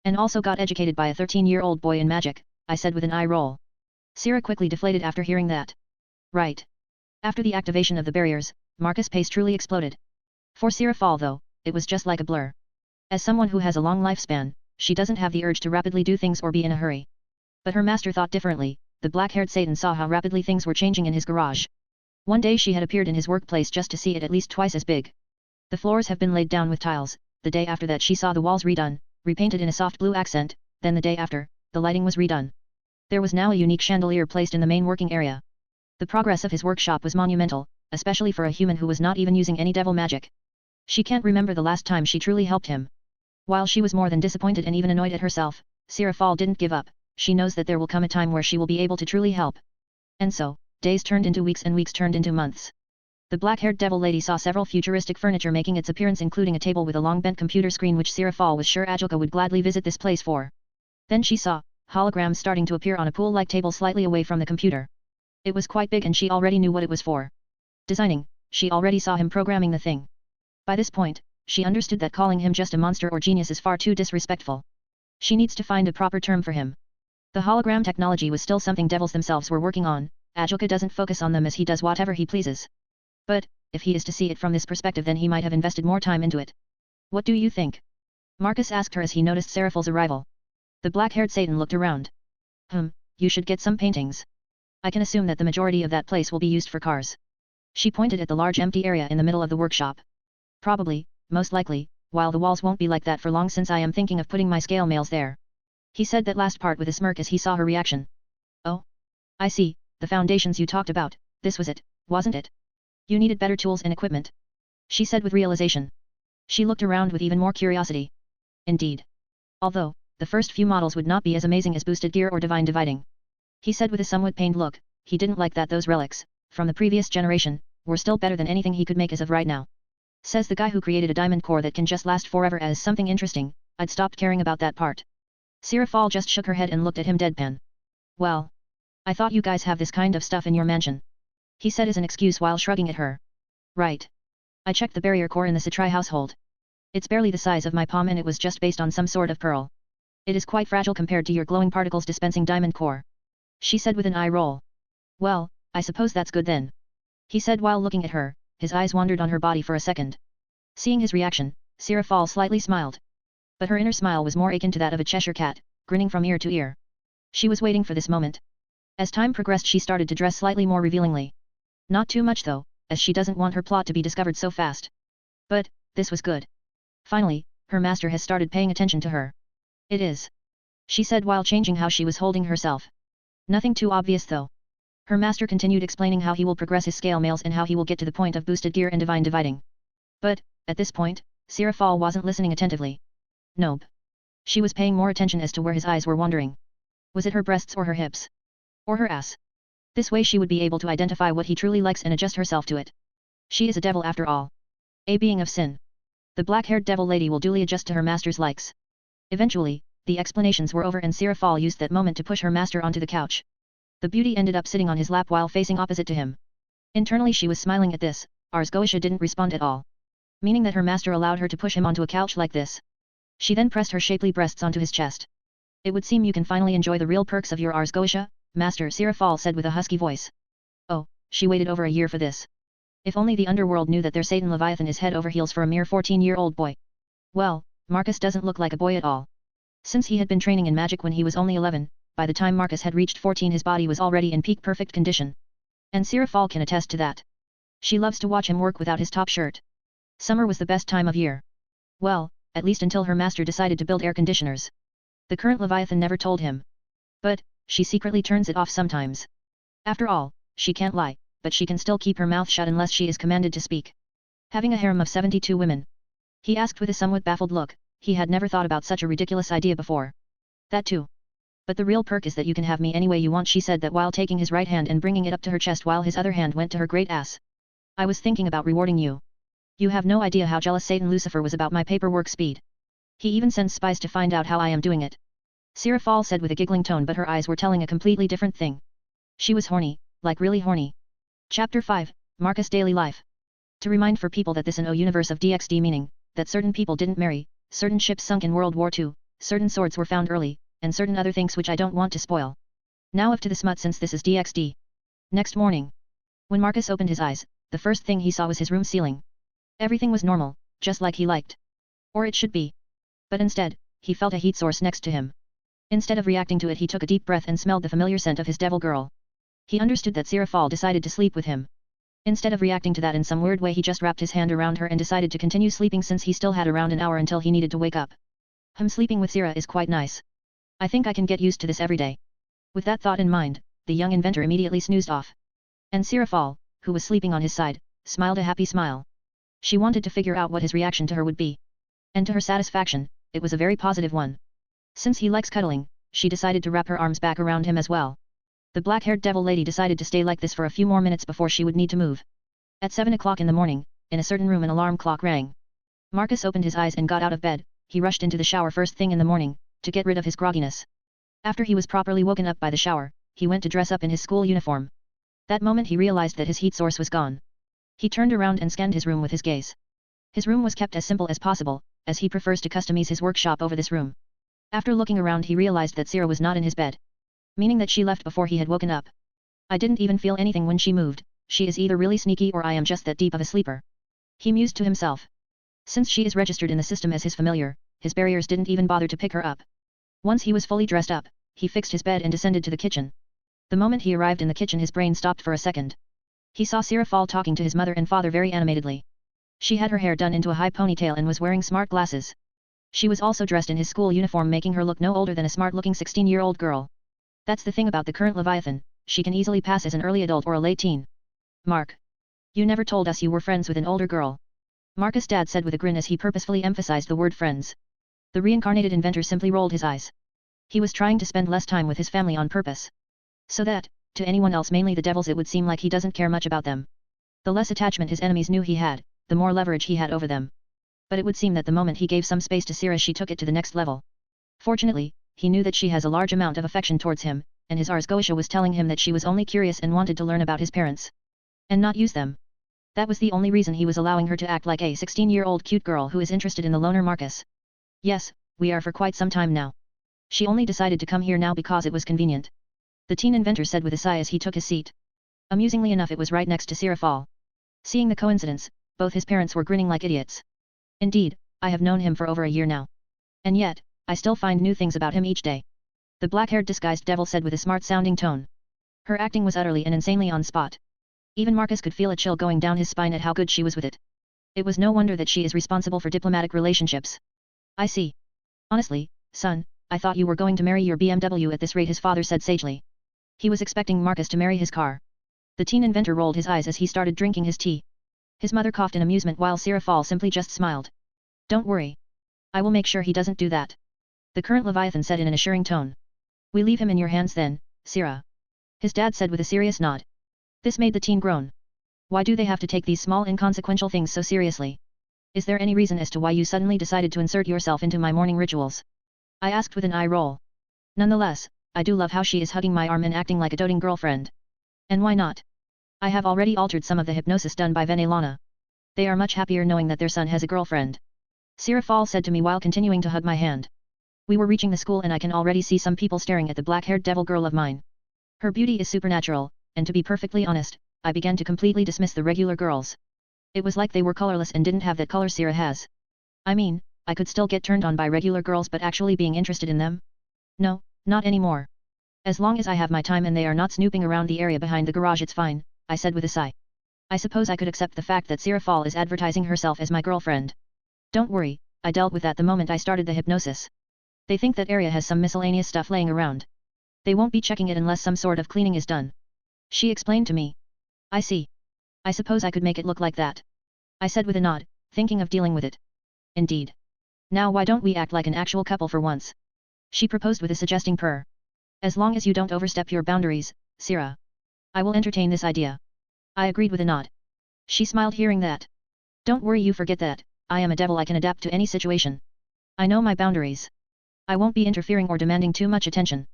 And also got educated by a 13-year-old boy in magic, I said with an eye roll. Sira quickly deflated after hearing that. Right. After the activation of the barriers, Marcus' pace truly exploded. For Sirafal though, it was just like a blur. As someone who has a long lifespan, she doesn't have the urge to rapidly do things or be in a hurry. But her master thought differently. The black-haired Satan saw how rapidly things were changing in his garage. One day she had appeared in his workplace just to see it at least twice as big. The floors have been laid down with tiles. The day after that she saw the walls redone, repainted in a soft blue accent, then the day after, the lighting was redone. There was now a unique chandelier placed in the main working area. The progress of his workshop was monumental, especially for a human who was not even using any devil magic. She can't remember the last time she truly helped him. While she was more than disappointed and even annoyed at herself, Sirafal didn't give up. She knows that there will come a time where she will be able to truly help. And so, days turned into weeks and weeks turned into months. The black-haired devil lady saw several futuristic furniture making its appearance including a table with a long bent computer screen which Sirafal was sure Ajilka would gladly visit this place for. Then she saw holograms starting to appear on a pool-like table slightly away from the computer. It was quite big and she already knew what it was for. Designing, she already saw him programming the thing. By this point, she understood that calling him just a monster or genius is far too disrespectful. She needs to find a proper term for him. The hologram technology was still something devils themselves were working on. Ajilka doesn't focus on them as he does whatever he pleases. But, if he is to see it from this perspective then he might have invested more time into it. What do you think? Marcus asked her as he noticed Seraphal's arrival. The black-haired Satan looked around. You should get some paintings. I can assume that the majority of that place will be used for cars. She pointed at the large empty area in the middle of the workshop. Probably, most likely, while the walls won't be like that for long since I am thinking of putting my scale mails there. He said that last part with a smirk as he saw her reaction. Oh. I see, the foundations you talked about, this was it, wasn't it? You needed better tools and equipment. She said with realization. She looked around with even more curiosity. Indeed. Although, the first few models would not be as amazing as boosted gear or divine dividing. He said with a somewhat pained look, he didn't like that those relics, from the previous generation, were still better than anything he could make as of right now. Says the guy who created a diamond core that can just last forever as something interesting, I'd stopped caring about that part. Sirafal just shook her head and looked at him deadpan. Well. I thought you guys have this kind of stuff in your mansion. He said as an excuse while shrugging at her. Right. I checked the barrier core in the Citri household. It's barely the size of my palm and it was just based on some sort of pearl. It is quite fragile compared to your glowing particles dispensing diamond core. She said with an eye roll. Well, I suppose that's good then. He said while looking at her, his eyes wandered on her body for a second. Seeing his reaction, Sirafal slightly smiled. But her inner smile was more akin to that of a Cheshire cat, grinning from ear to ear. She was waiting for this moment. As time progressed she started to dress slightly more revealingly. Not too much though, as she doesn't want her plot to be discovered so fast. But, this was good. Finally, her master has started paying attention to her. It is. She said while changing how she was holding herself. Nothing too obvious though. Her master continued explaining how he will progress his scale mails and how he will get to the point of boosted gear and divine dividing. But, at this point, Sirafal wasn't listening attentively. Nope. She was paying more attention as to where his eyes were wandering. Was it her breasts or her hips? Or her ass? This way she would be able to identify what he truly likes and adjust herself to it. She is a devil after all. A being of sin. The black-haired devil lady will duly adjust to her master's likes. Eventually, the explanations were over and Sirafal used that moment to push her master onto the couch. The beauty ended up sitting on his lap while facing opposite to him. Internally she was smiling at this, Ars Goetia didn't respond at all. Meaning that her master allowed her to push him onto a couch like this. She then pressed her shapely breasts onto his chest. It would seem you can finally enjoy the real perks of your Ars Goetia, Master, Sirafal said with a husky voice. Oh, she waited over a year for this. If only the underworld knew that their Satan Leviathan is head over heels for a mere 14-year-old boy. Well, Marcus doesn't look like a boy at all. Since he had been training in magic when he was only 11, by the time Marcus had reached 14 his body was already in peak perfect condition. And Sirafal can attest to that. She loves to watch him work without his top shirt. Summer was the best time of year. Well, at least until her master decided to build air conditioners. The current Leviathan never told him. But, she secretly turns it off sometimes. After all, she can't lie, but she can still keep her mouth shut unless she is commanded to speak. Having a harem of 72 women? He asked with a somewhat baffled look, he had never thought about such a ridiculous idea before. That too. But the real perk is that you can have me any way you want, she said that while taking his right hand and bringing it up to her chest while his other hand went to her great ass. I was thinking about rewarding you. You have no idea how jealous Satan Lucifer was about my paperwork speed. He even sends spies to find out how I am doing it. Sirafal said with a giggling tone, but her eyes were telling a completely different thing. She was horny, like really horny. Chapter 5, Marcus' Daily Life. To remind for people that this is an universe of DXD, meaning that certain people didn't marry, certain ships sunk in World War II, certain swords were found early, and certain other things which I don't want to spoil. Now off to the smut since this is DXD. Next morning. When Marcus opened his eyes, the first thing he saw was his room ceiling. Everything was normal, just like he liked. Or it should be. But instead, he felt a heat source next to him. Instead of reacting to it he took a deep breath and smelled the familiar scent of his devil girl. He understood that Sirafal decided to sleep with him. Instead of reacting to that in some weird way he just wrapped his hand around her and decided to continue sleeping since he still had around an hour until he needed to wake up. Sleeping with Sira is quite nice. I think I can get used to this every day. With that thought in mind, the young inventor immediately snoozed off. And Sirafal, who was sleeping on his side, smiled a happy smile. She wanted to figure out what his reaction to her would be. And to her satisfaction, it was a very positive one. Since he likes cuddling, she decided to wrap her arms back around him as well. The black-haired devil lady decided to stay like this for a few more minutes before she would need to move. At 7 o'clock in the morning, in a certain room an alarm clock rang. Marcus opened his eyes and got out of bed. He rushed into the shower first thing in the morning, to get rid of his grogginess. After he was properly woken up by the shower, he went to dress up in his school uniform. That moment he realized that his heat source was gone. He turned around and scanned his room with his gaze. His room was kept as simple as possible, as he prefers to customize his workshop over this room. After looking around he realized that Sira was not in his bed. Meaning that she left before he had woken up. I didn't even feel anything when she moved, she is either really sneaky or I am just that deep of a sleeper. He mused to himself. Since she is registered in the system as his familiar, his barriers didn't even bother to pick her up. Once he was fully dressed up, he fixed his bed and descended to the kitchen. The moment he arrived in the kitchen his brain stopped for a second. He saw Sirafal talking to his mother and father very animatedly. She had her hair done into a high ponytail and was wearing smart glasses. She was also dressed in his school uniform making her look no older than a smart-looking 16-year-old girl. That's the thing about the current Leviathan, she can easily pass as an early adult or a late teen. Mark. You never told us you were friends with an older girl. Marcus' dad said with a grin as he purposefully emphasized the word friends. The reincarnated inventor simply rolled his eyes. He was trying to spend less time with his family on purpose. So that, to anyone else mainly the devils it would seem like he doesn't care much about them. The less attachment his enemies knew he had, the more leverage he had over them. But it would seem that the moment he gave some space to Sira she took it to the next level. Fortunately, he knew that she has a large amount of affection towards him, and his Ars Goetia was telling him that she was only curious and wanted to learn about his parents. And not use them. That was the only reason he was allowing her to act like a 16-year-old cute girl who is interested in the loner Marcus. Yes, we are for quite some time now. She only decided to come here now because it was convenient. The teen inventor said with a sigh as he took his seat. Amusingly enough, it was right next to Sirafal. Seeing the coincidence, both his parents were grinning like idiots. Indeed, I have known him for over a year now. And yet, I still find new things about him each day. The black-haired disguised devil said with a smart-sounding tone. Her acting was utterly and insanely on spot. Even Marcus could feel a chill going down his spine at how good she was with it. It was no wonder that she is responsible for diplomatic relationships. I see. Honestly, son, I thought you were going to marry your BMW at this rate, his father said sagely. He was expecting Marcus to marry his car. The teen inventor rolled his eyes as he started drinking his tea. His mother coughed in amusement while Sirafal simply just smiled. Don't worry. I will make sure he doesn't do that. The current Leviathan said in an assuring tone. We leave him in your hands then, Sira. His dad said with a serious nod. This made the teen groan. Why do they have to take these small inconsequential things so seriously? Is there any reason as to why you suddenly decided to insert yourself into my morning rituals? I asked with an eye roll. Nonetheless, I do love how she is hugging my arm and acting like a doting girlfriend. And why not? I have already altered some of the hypnosis done by Venelana. They are much happier knowing that their son has a girlfriend. Sirafal said to me while continuing to hug my hand. We were reaching the school and I can already see some people staring at the black-haired devil girl of mine. Her beauty is supernatural, and to be perfectly honest, I began to completely dismiss the regular girls. It was like they were colorless and didn't have that color Sira has. I mean, I could still get turned on by regular girls, but actually being interested in them? No, not anymore. As long as I have my time and they are not snooping around the area behind the garage, it's fine, I said with a sigh. I suppose I could accept the fact that Sirafal is advertising herself as my girlfriend. Don't worry, I dealt with that the moment I started the hypnosis. They think that area has some miscellaneous stuff laying around. They won't be checking it unless some sort of cleaning is done. She explained to me. I see. I suppose I could make it look like that. I said with a nod, thinking of dealing with it. Indeed. Now why don't we act like an actual couple for once? She proposed with a suggesting purr. As long as you don't overstep your boundaries, Sira. I will entertain this idea. I agreed with a nod. She smiled hearing that. Don't worry, you forget that, I am a devil, I can adapt to any situation. I know my boundaries. I won't be interfering or demanding too much attention.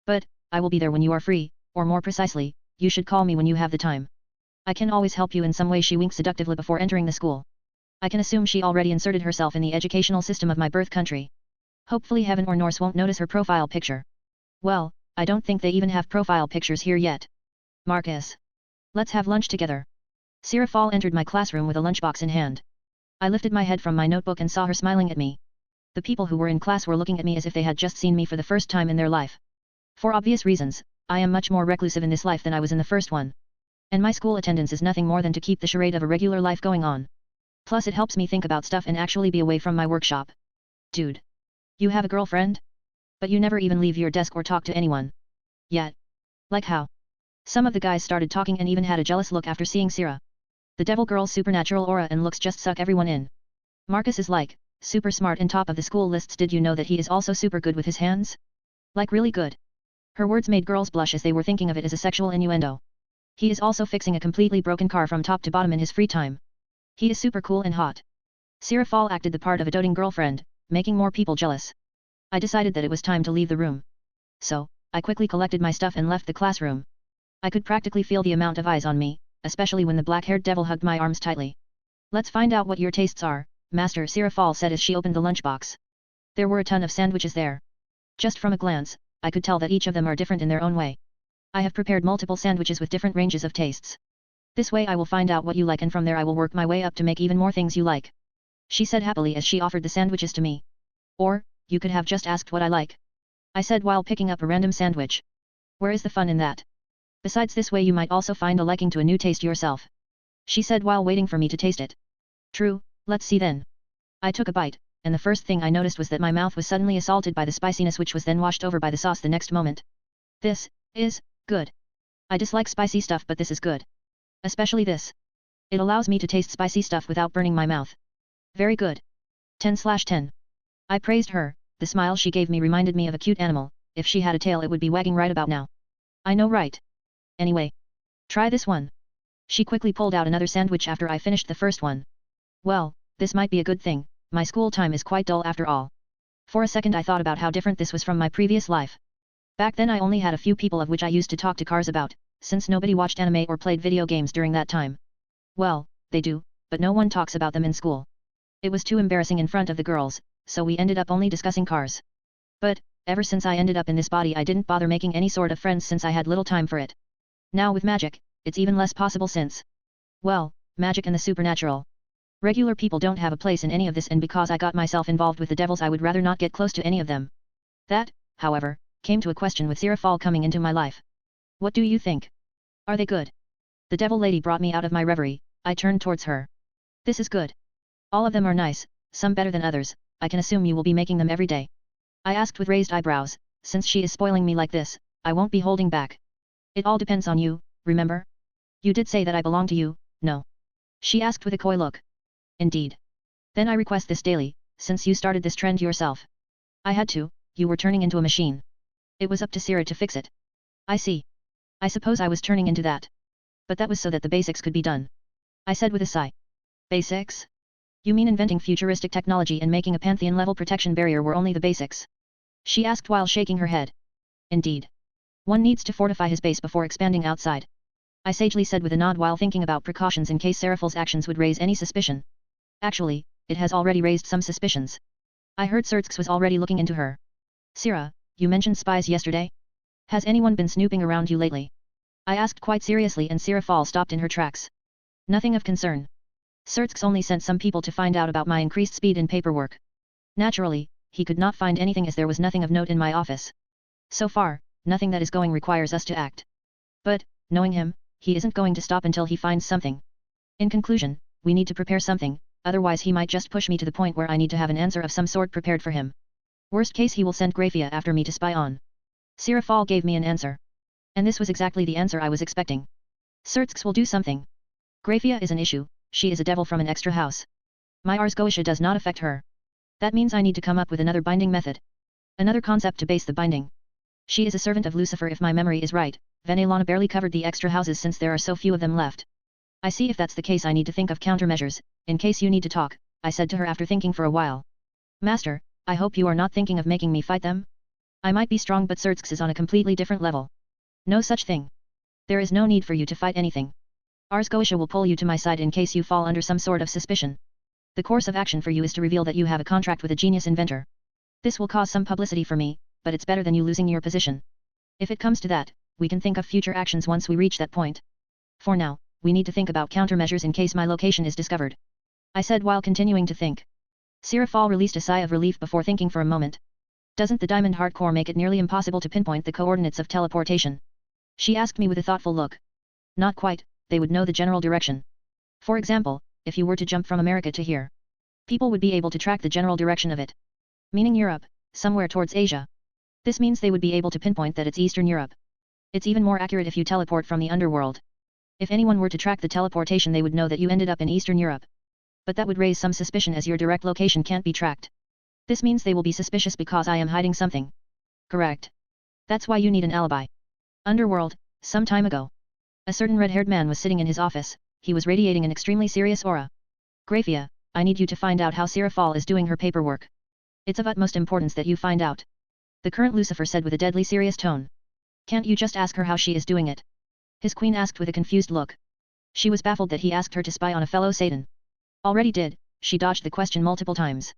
But, I will be there when you are free, or more precisely, you should call me when you have the time. I can always help you in some way, she winked seductively before entering the school. I can assume she already inserted herself in the educational system of my birth country. Hopefully Heaven or Norse won't notice her profile picture. Well, I don't think they even have profile pictures here yet. Marcus. Let's have lunch together. Sirafal entered my classroom with a lunchbox in hand. I lifted my head from my notebook and saw her smiling at me. The people who were in class were looking at me as if they had just seen me for the first time in their life. For obvious reasons, I am much more reclusive in this life than I was in the first one. And my school attendance is nothing more than to keep the charade of a regular life going on. Plus it helps me think about stuff and actually be away from my workshop. Dude. You have a girlfriend? But you never even leave your desk or talk to anyone. Yet. Like how? Some of the guys started talking and even had a jealous look after seeing Sira. The devil girl's supernatural aura and looks just suck everyone in. Marcus is like, super smart and top of the school lists. Did you know that he is also super good with his hands? Like really good. Her words made girls blush as they were thinking of it as a sexual innuendo. He is also fixing a completely broken car from top to bottom in his free time. He is super cool and hot. Sirafal acted the part of a doting girlfriend, making more people jealous. I decided that it was time to leave the room. So, I quickly collected my stuff and left the classroom. I could practically feel the amount of eyes on me, especially when the black-haired devil hugged my arms tightly. Let's find out what your tastes are, Master, Sirafal said as she opened the lunchbox. There were a ton of sandwiches there. Just from a glance, I could tell that each of them are different in their own way. I have prepared multiple sandwiches with different ranges of tastes. This way I will find out what you like and from there I will work my way up to make even more things you like. She said happily as she offered the sandwiches to me. Or, you could have just asked what I like. I said while picking up a random sandwich. Where is the fun in that? Besides, this way you might also find a liking to a new taste yourself. She said while waiting for me to taste it. True, let's see then. I took a bite, and the first thing I noticed was that my mouth was suddenly assaulted by the spiciness, which was then washed over by the sauce the next moment. This is good. I dislike spicy stuff, but this is good. Especially this. It allows me to taste spicy stuff without burning my mouth. Very good. 10/10. I praised her. The smile she gave me reminded me of a cute animal. If she had a tail it would be wagging right about now. I know, right? Anyway. Try this one. She quickly pulled out another sandwich after I finished the first one. Well, this might be a good thing. My school time is quite dull after all. For a second I thought about how different this was from my previous life. Back then I only had a few people of which I used to talk to cars about, since nobody watched anime or played video games during that time. Well, they do, but no one talks about them in school. It was too embarrassing in front of the girls, so we ended up only discussing cars. But, ever since I ended up in this body I didn't bother making any sort of friends since I had little time for it. Now with magic, it's even less possible since, well, magic and the supernatural. Regular people don't have a place in any of this, and because I got myself involved with the devils I would rather not get close to any of them. That, however, came to a question with Sirafal coming into my life. What do you think? Are they good? The devil lady brought me out of my reverie. I turned towards her. This is good. All of them are nice, some better than others. I can assume you will be making them every day. I asked with raised eyebrows. Since she is spoiling me like this, I won't be holding back. It all depends on you, remember? You did say that I belong to you, no? She asked with a coy look. Indeed. Then I request this daily, since you started this trend yourself. I had to, you were turning into a machine. It was up to Sira to fix it. I see. I suppose I was turning into that. But that was so that the basics could be done. I said with a sigh. Basics? You mean inventing futuristic technology and making a Pantheon-level protection barrier were only the basics? She asked while shaking her head. Indeed. One needs to fortify his base before expanding outside. I sagely said with a nod while thinking about precautions in case Seraphal's actions would raise any suspicion. Actually, it has already raised some suspicions. I heard Sertsk's was already looking into her. Sira, you mentioned spies yesterday? Has anyone been snooping around you lately? I asked quite seriously, and Sirafal stopped in her tracks. Nothing of concern. Sertsk's only sent some people to find out about my increased speed in paperwork. Naturally, he could not find anything as there was nothing of note in my office. So far, nothing that is going requires us to act. But, knowing him, he isn't going to stop until he finds something. In conclusion, we need to prepare something, otherwise he might just push me to the point where I need to have an answer of some sort prepared for him. Worst case he will send Grafia after me to spy on. Sirafal gave me an answer. And this was exactly the answer I was expecting. Sertsk's will do something. Grafia is an issue, she is a devil from an extra house. My Ars Goetia does not affect her. That means I need to come up with another binding method. Another concept to base the binding. She is a servant of Lucifer if my memory is right. Venelana barely covered the extra houses since there are so few of them left. I see. If that's the case I need to think of countermeasures, in case you need to talk, I said to her after thinking for a while. Master, I hope you are not thinking of making me fight them? I might be strong, but Sertsk's is on a completely different level. No such thing. There is no need for you to fight anything. Ars Goetia will pull you to my side in case you fall under some sort of suspicion. The course of action for you is to reveal that you have a contract with a genius inventor. This will cause some publicity for me, but it's better than you losing your position. If it comes to that, we can think of future actions once we reach that point. For now, we need to think about countermeasures in case my location is discovered. I said while continuing to think. Sirafal released a sigh of relief before thinking for a moment. Doesn't the diamond heart core make it nearly impossible to pinpoint the coordinates of teleportation? She asked me with a thoughtful look. Not quite, they would know the general direction. For example, if you were to jump from America to here, people would be able to track the general direction of it. Meaning Europe, somewhere towards Asia. This means they would be able to pinpoint that it's Eastern Europe. It's even more accurate if you teleport from the underworld. If anyone were to track the teleportation they would know that you ended up in Eastern Europe. But that would raise some suspicion as your direct location can't be tracked. This means they will be suspicious because I am hiding something. Correct. That's why you need an alibi. Underworld, some time ago. A certain red-haired man was sitting in his office. He was radiating an extremely serious aura. Grafia, I need you to find out how Sirafal is doing her paperwork. It's of utmost importance that you find out. The current Lucifer said with a deadly serious tone. Can't you just ask her how she is doing it? His queen asked with a confused look. She was baffled that he asked her to spy on a fellow Satan. Already did, she dodged the question multiple times.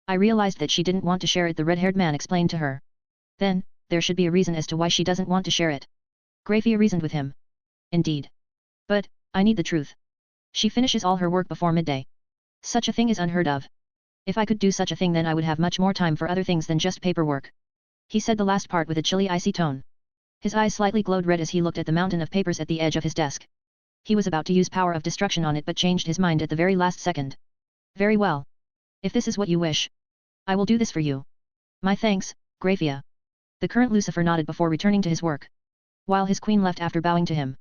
I realized that she didn't want to share it, the red-haired man explained to her. Then, there should be a reason as to why she doesn't want to share it. Grafia reasoned with him. Indeed. But, I need the truth. She finishes all her work before midday. Such a thing is unheard of. If I could do such a thing then I would have much more time for other things than just paperwork. He said the last part with a chilly icy tone. His eyes slightly glowed red as he looked at the mountain of papers at the edge of his desk. He was about to use power of destruction on it but changed his mind at the very last second. Very well. If this is what you wish, I will do this for you. My thanks, Grafia. The current Lucifer nodded before returning to his work. While his queen left after bowing to him.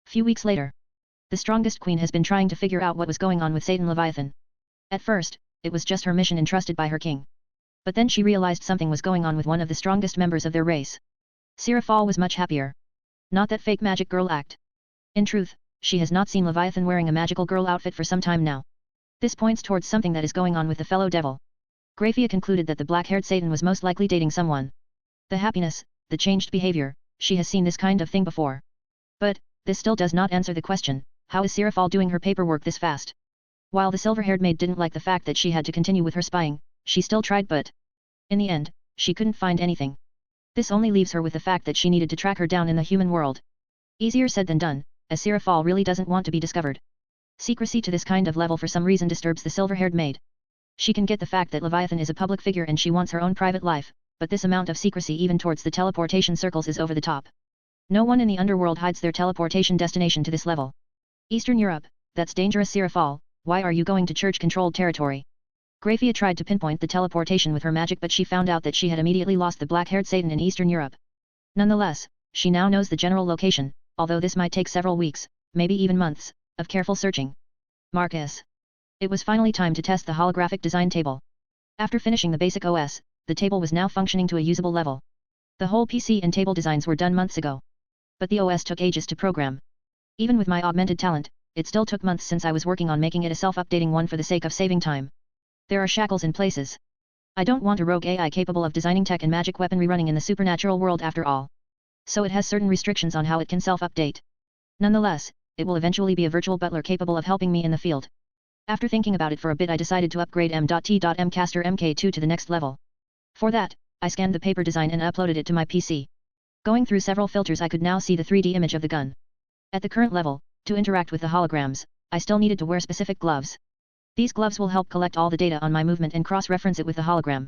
Few weeks later. The strongest queen has been trying to figure out what was going on with Satan Leviathan. At first, it was just her mission entrusted by her king. But then she realized something was going on with one of the strongest members of their race. Sirafal was much happier. Not that fake magic girl act. In truth, she has not seen Leviathan wearing a magical girl outfit for some time now. This points towards something that is going on with the fellow devil. Grafia concluded that the black-haired Satan was most likely dating someone. The happiness, the changed behavior, she has seen this kind of thing before. But, this still does not answer the question, How is Sirafal doing her paperwork this fast? While the silver-haired maid didn't like the fact that she had to continue with her spying, she still tried but, in the end, she couldn't find anything. This only leaves her with the fact that she needed to track her down in the human world. Easier said than done, as Sirafal really doesn't want to be discovered. Secrecy to this kind of level for some reason disturbs the silver-haired maid. She can get the fact that Leviathan is a public figure and she wants her own private life, but this amount of secrecy even towards the teleportation circles is over the top. No one in the underworld hides their teleportation destination to this level. Eastern Europe, that's dangerous. Sirafal, why are you going to church-controlled territory? Grafia tried to pinpoint the teleportation with her magic but she found out that she had immediately lost the black-haired Satan in Eastern Europe. Nonetheless, she now knows the general location, although this might take several weeks, maybe even months, of careful searching. Marcus. It was finally time to test the holographic design table. After finishing the basic OS, the table was now functioning to a usable level. The whole PC and table designs were done months ago. But the OS took ages to program. Even with my augmented talent, it still took months since I was working on making it a self-updating one for the sake of saving time. There are shackles in places. I don't want a rogue AI capable of designing tech and magic weaponry running in the supernatural world after all. So it has certain restrictions on how it can self-update. Nonetheless, it will eventually be a virtual butler capable of helping me in the field. After thinking about it for a bit I decided to upgrade M.T.M Caster Mk2 to the next level. For that, I scanned the paper design and uploaded it to my PC. Going through several filters I could now see the 3D image of the gun. At the current level, to interact with the holograms, I still needed to wear specific gloves. These gloves will help collect all the data on my movement and cross-reference it with the hologram.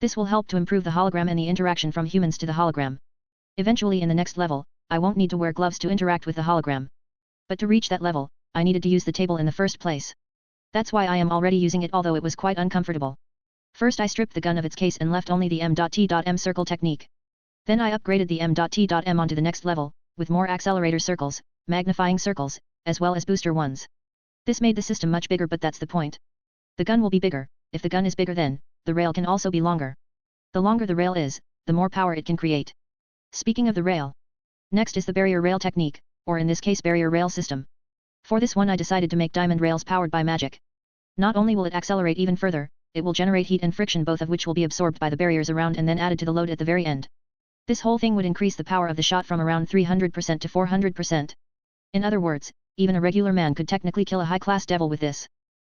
This will help to improve the hologram and the interaction from humans to the hologram. Eventually in the next level, I won't need to wear gloves to interact with the hologram. But to reach that level, I needed to use the table in the first place. That's why I am already using it although it was quite uncomfortable. First I stripped the gun of its case and left only the M.T.M circle technique. Then I upgraded the M.T.M onto the next level, with more accelerator circles, magnifying circles, as well as booster ones. This made the system much bigger but that's the point. The gun will be bigger, if the gun is bigger then, the rail can also be longer. The longer the rail is, the more power it can create. Speaking of the rail. Next is the barrier rail technique, or in this case barrier rail system. For this one I decided to make diamond rails powered by magic. Not only will it accelerate even further, it will generate heat and friction both of which will be absorbed by the barriers around and then added to the load at the very end. This whole thing would increase the power of the shot from around 300% to 400%. In other words, even a regular man could technically kill a high-class devil with this.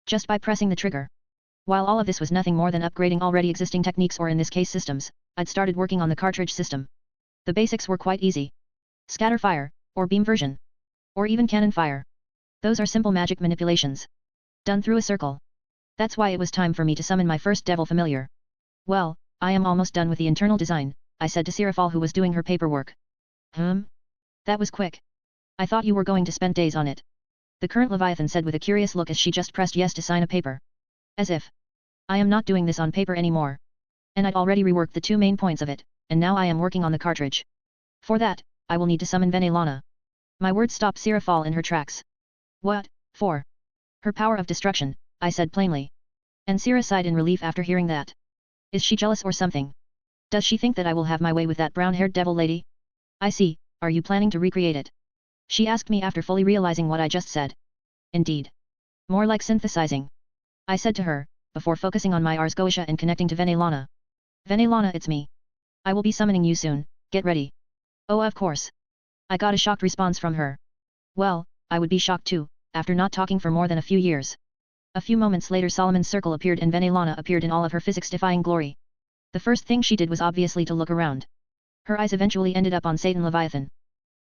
Just by pressing the trigger. While all of this was nothing more than upgrading already existing techniques or in this case systems, I'd started working on the cartridge system. The basics were quite easy. Scatter fire, or beam version. Or even cannon fire. Those are simple magic manipulations. Done through a circle. That's why it was time for me to summon my first devil familiar. Well, I am almost done with the internal design, I said to Sirafal who was doing her paperwork. That was quick. I thought you were going to spend days on it. The current Leviathan said with a curious look as she just pressed yes to sign a paper. As if. I am not doing this on paper anymore. And I'd already reworked the two main points of it, and now I am working on the cartridge. For that, I will need to summon Venelana. My words stopped Sirafal in her tracks. What, for? Her power of destruction, I said plainly. And Sira sighed in relief after hearing that. Is she jealous or something? Does she think that I will have my way with that brown-haired devil lady? I see, are you planning to recreate it? She asked me after fully realizing what I just said. Indeed. More like synthesizing. I said to her, before focusing on my Ars Goetia and connecting to Venelana. Venelana, it's me. I will be summoning you soon, get ready. Oh, of course. I got a shocked response from her. Well, I would be shocked too, after not talking for more than a few years. A few moments later Solomon's circle appeared and Venelana appeared in all of her physics-defying glory. The first thing she did was obviously to look around. Her eyes eventually ended up on Satan Leviathan.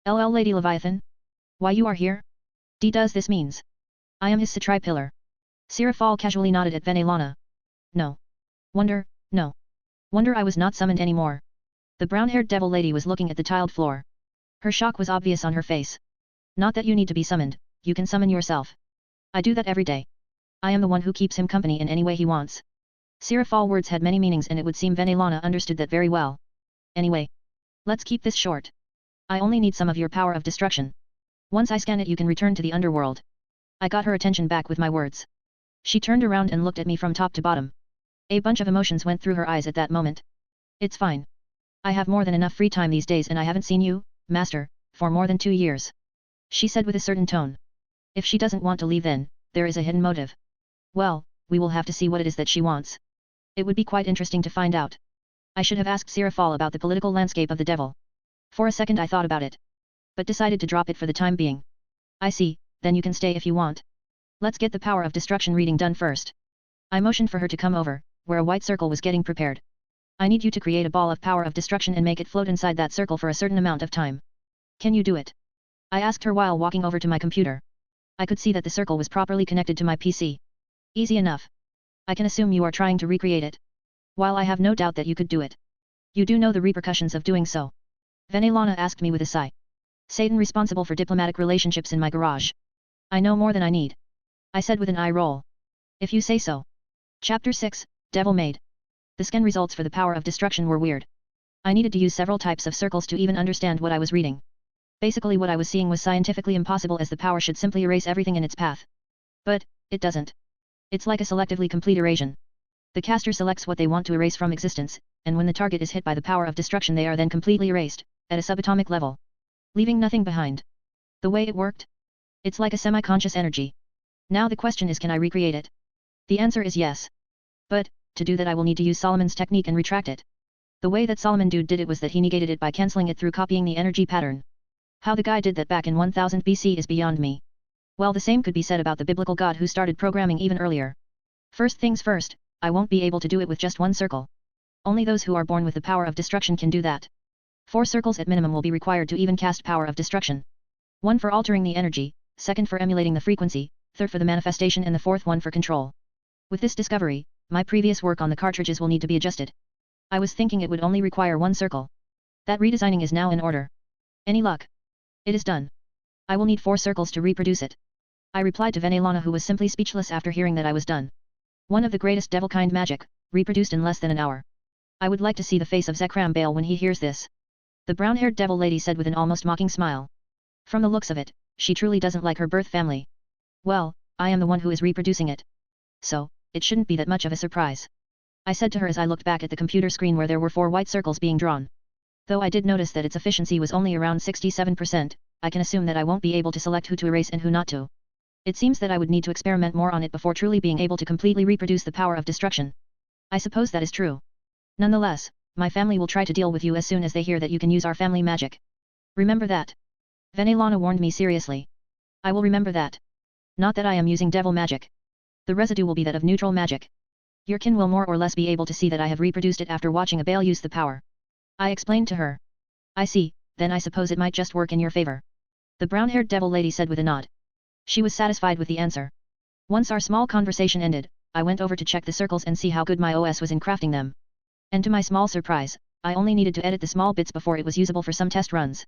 LL Lady Leviathan? Why you are here? Does this means? I am his Satri pillar. Sirafal casually nodded at Venelana. No. Wonder, no. Wonder I was not summoned anymore. The brown-haired devil lady was looking at the tiled floor. Her shock was obvious on her face. Not that you need to be summoned, you can summon yourself. I do that every day. I am the one who keeps him company in any way he wants. Sirafal words had many meanings and it would seem Venelana understood that very well. Anyway. Let's keep this short. I only need some of your power of destruction. Once I scan it you can return to the underworld. I got her attention back with my words. She turned around and looked at me from top to bottom. A bunch of emotions went through her eyes at that moment. It's fine. I have more than enough free time these days and I haven't seen you, Master, for more than 2 years. She said with a certain tone. If she doesn't want to leave then, there is a hidden motive. Well, we will have to see what it is that she wants. It would be quite interesting to find out. I should have asked Sirafal about the political landscape of the devil. For a second I thought about it. But decided to drop it for the time being. I see, then you can stay if you want. Let's get the power of destruction reading done first. I motioned for her to come over, where a white circle was getting prepared. I need you to create a ball of power of destruction and make it float inside that circle for a certain amount of time. Can you do it? I asked her while walking over to my computer. I could see that the circle was properly connected to my PC. Easy enough. I can assume you are trying to recreate it. While I have no doubt that you could do it. You do know the repercussions of doing so. Venelana asked me with a sigh. Satan responsible for diplomatic relationships in my garage. I know more than I need. I said with an eye roll. If you say so. Chapter 6, Devil Maid. The scan results for the power of destruction were weird. I needed to use several types of circles to even understand what I was reading. Basically what I was seeing was scientifically impossible as the power should simply erase everything in its path. But, it doesn't. It's like a selectively complete erasion. The caster selects what they want to erase from existence, and when the target is hit by the power of destruction they are then completely erased, at a subatomic level. Leaving nothing behind. The way it worked? It's like a semi-conscious energy. Now the question is, can I recreate it? The answer is yes. But, to do that I will need to use Solomon's technique and retract it. The way that Solomon Dude did it was that he negated it by cancelling it through copying the energy pattern. How the guy did that back in 1000 BC is beyond me. Well, the same could be said about the biblical God who started programming even earlier. First things first, I won't be able to do it with just one circle. Only those who are born with the power of destruction can do that. 4 circles at minimum will be required to even cast power of destruction. 1 for altering the energy, 2nd for emulating the frequency, 3rd for the manifestation and the 4th one for control. With this discovery, my previous work on the cartridges will need to be adjusted. I was thinking it would only require 1 circle. That redesigning is now in order. Any luck? It is done. I will need 4 circles to reproduce it. I replied to Venelana, who was simply speechless after hearing that I was done. One of the greatest devil-kind magic, reproduced in less than an hour. I would like to see the face of Zekram Bale when he hears this. The brown-haired devil lady said with an almost mocking smile. From the looks of it, she truly doesn't like her birth family. Well, I am the one who is reproducing it. So, it shouldn't be that much of a surprise. I said to her as I looked back at the computer screen where there were 4 white circles being drawn. Though I did notice that its efficiency was only around 67%, I can assume that I won't be able to select who to erase and who not to. It seems that I would need to experiment more on it before truly being able to completely reproduce the power of destruction. I suppose that is true. Nonetheless, my family will try to deal with you as soon as they hear that you can use our family magic. Remember that. Venelana warned me seriously. I will remember that. Not that I am using devil magic. The residue will be that of neutral magic. Your kin will more or less be able to see that I have reproduced it after watching a Bale use the power. I explained to her. I see, then I suppose it might just work in your favor. The brown-haired devil lady said with a nod. She was satisfied with the answer. Once our small conversation ended, I went over to check the circles and see how good my OS was in crafting them. And to my small surprise, I only needed to edit the small bits before it was usable for some test runs.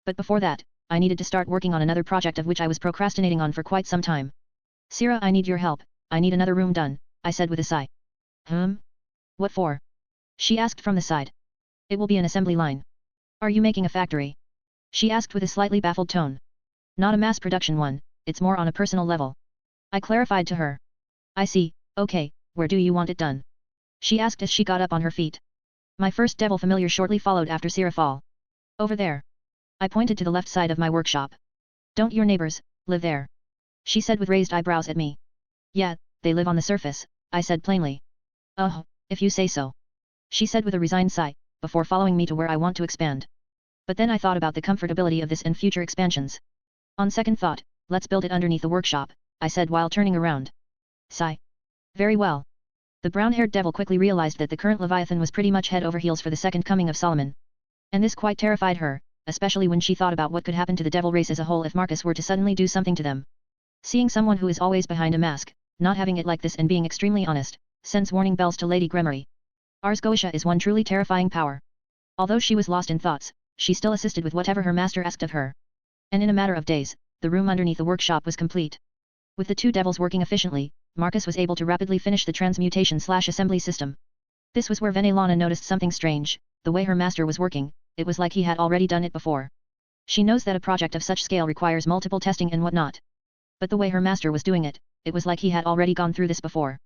But before that, I needed to start working on another project of which I was procrastinating on for quite some time. Sira, I need your help, I need another room done, I said with a sigh. What for? She asked from the side. It will be an assembly line. Are you making a factory? She asked with a slightly baffled tone. Not a mass production one, it's more on a personal level. I clarified to her. I see, okay, where do you want it done? She asked as she got up on her feet. My first devil familiar shortly followed after Sirafal. Over there. I pointed to the left side of my workshop. Don't your neighbors live there? She said with raised eyebrows at me. Yeah, they live on the surface, I said plainly. Oh, if you say so. She said with a resigned sigh, before following me to where I want to expand. But then I thought about the comfortability of this and future expansions. On second thought, let's build it underneath the workshop, I said while turning around. Sigh. Very well. The brown-haired devil quickly realized that the current Leviathan was pretty much head over heels for the second coming of Solomon. And this quite terrified her, especially when she thought about what could happen to the devil race as a whole if Marcus were to suddenly do something to them. Seeing someone who is always behind a mask, not having it like this and being extremely honest, sends warning bells to Lady Gremory. Ars Goetia is one truly terrifying power. Although she was lost in thoughts, she still assisted with whatever her master asked of her. And in a matter of days, the room underneath the workshop was complete. With the 2 devils working efficiently, Marcus was able to rapidly finish the transmutation/assembly system. This was where Venelana noticed something strange. The way her master was working, it was like he had already done it before. She knows that a project of such scale requires multiple testing and whatnot. But the way her master was doing it, it was like he had already gone through this before.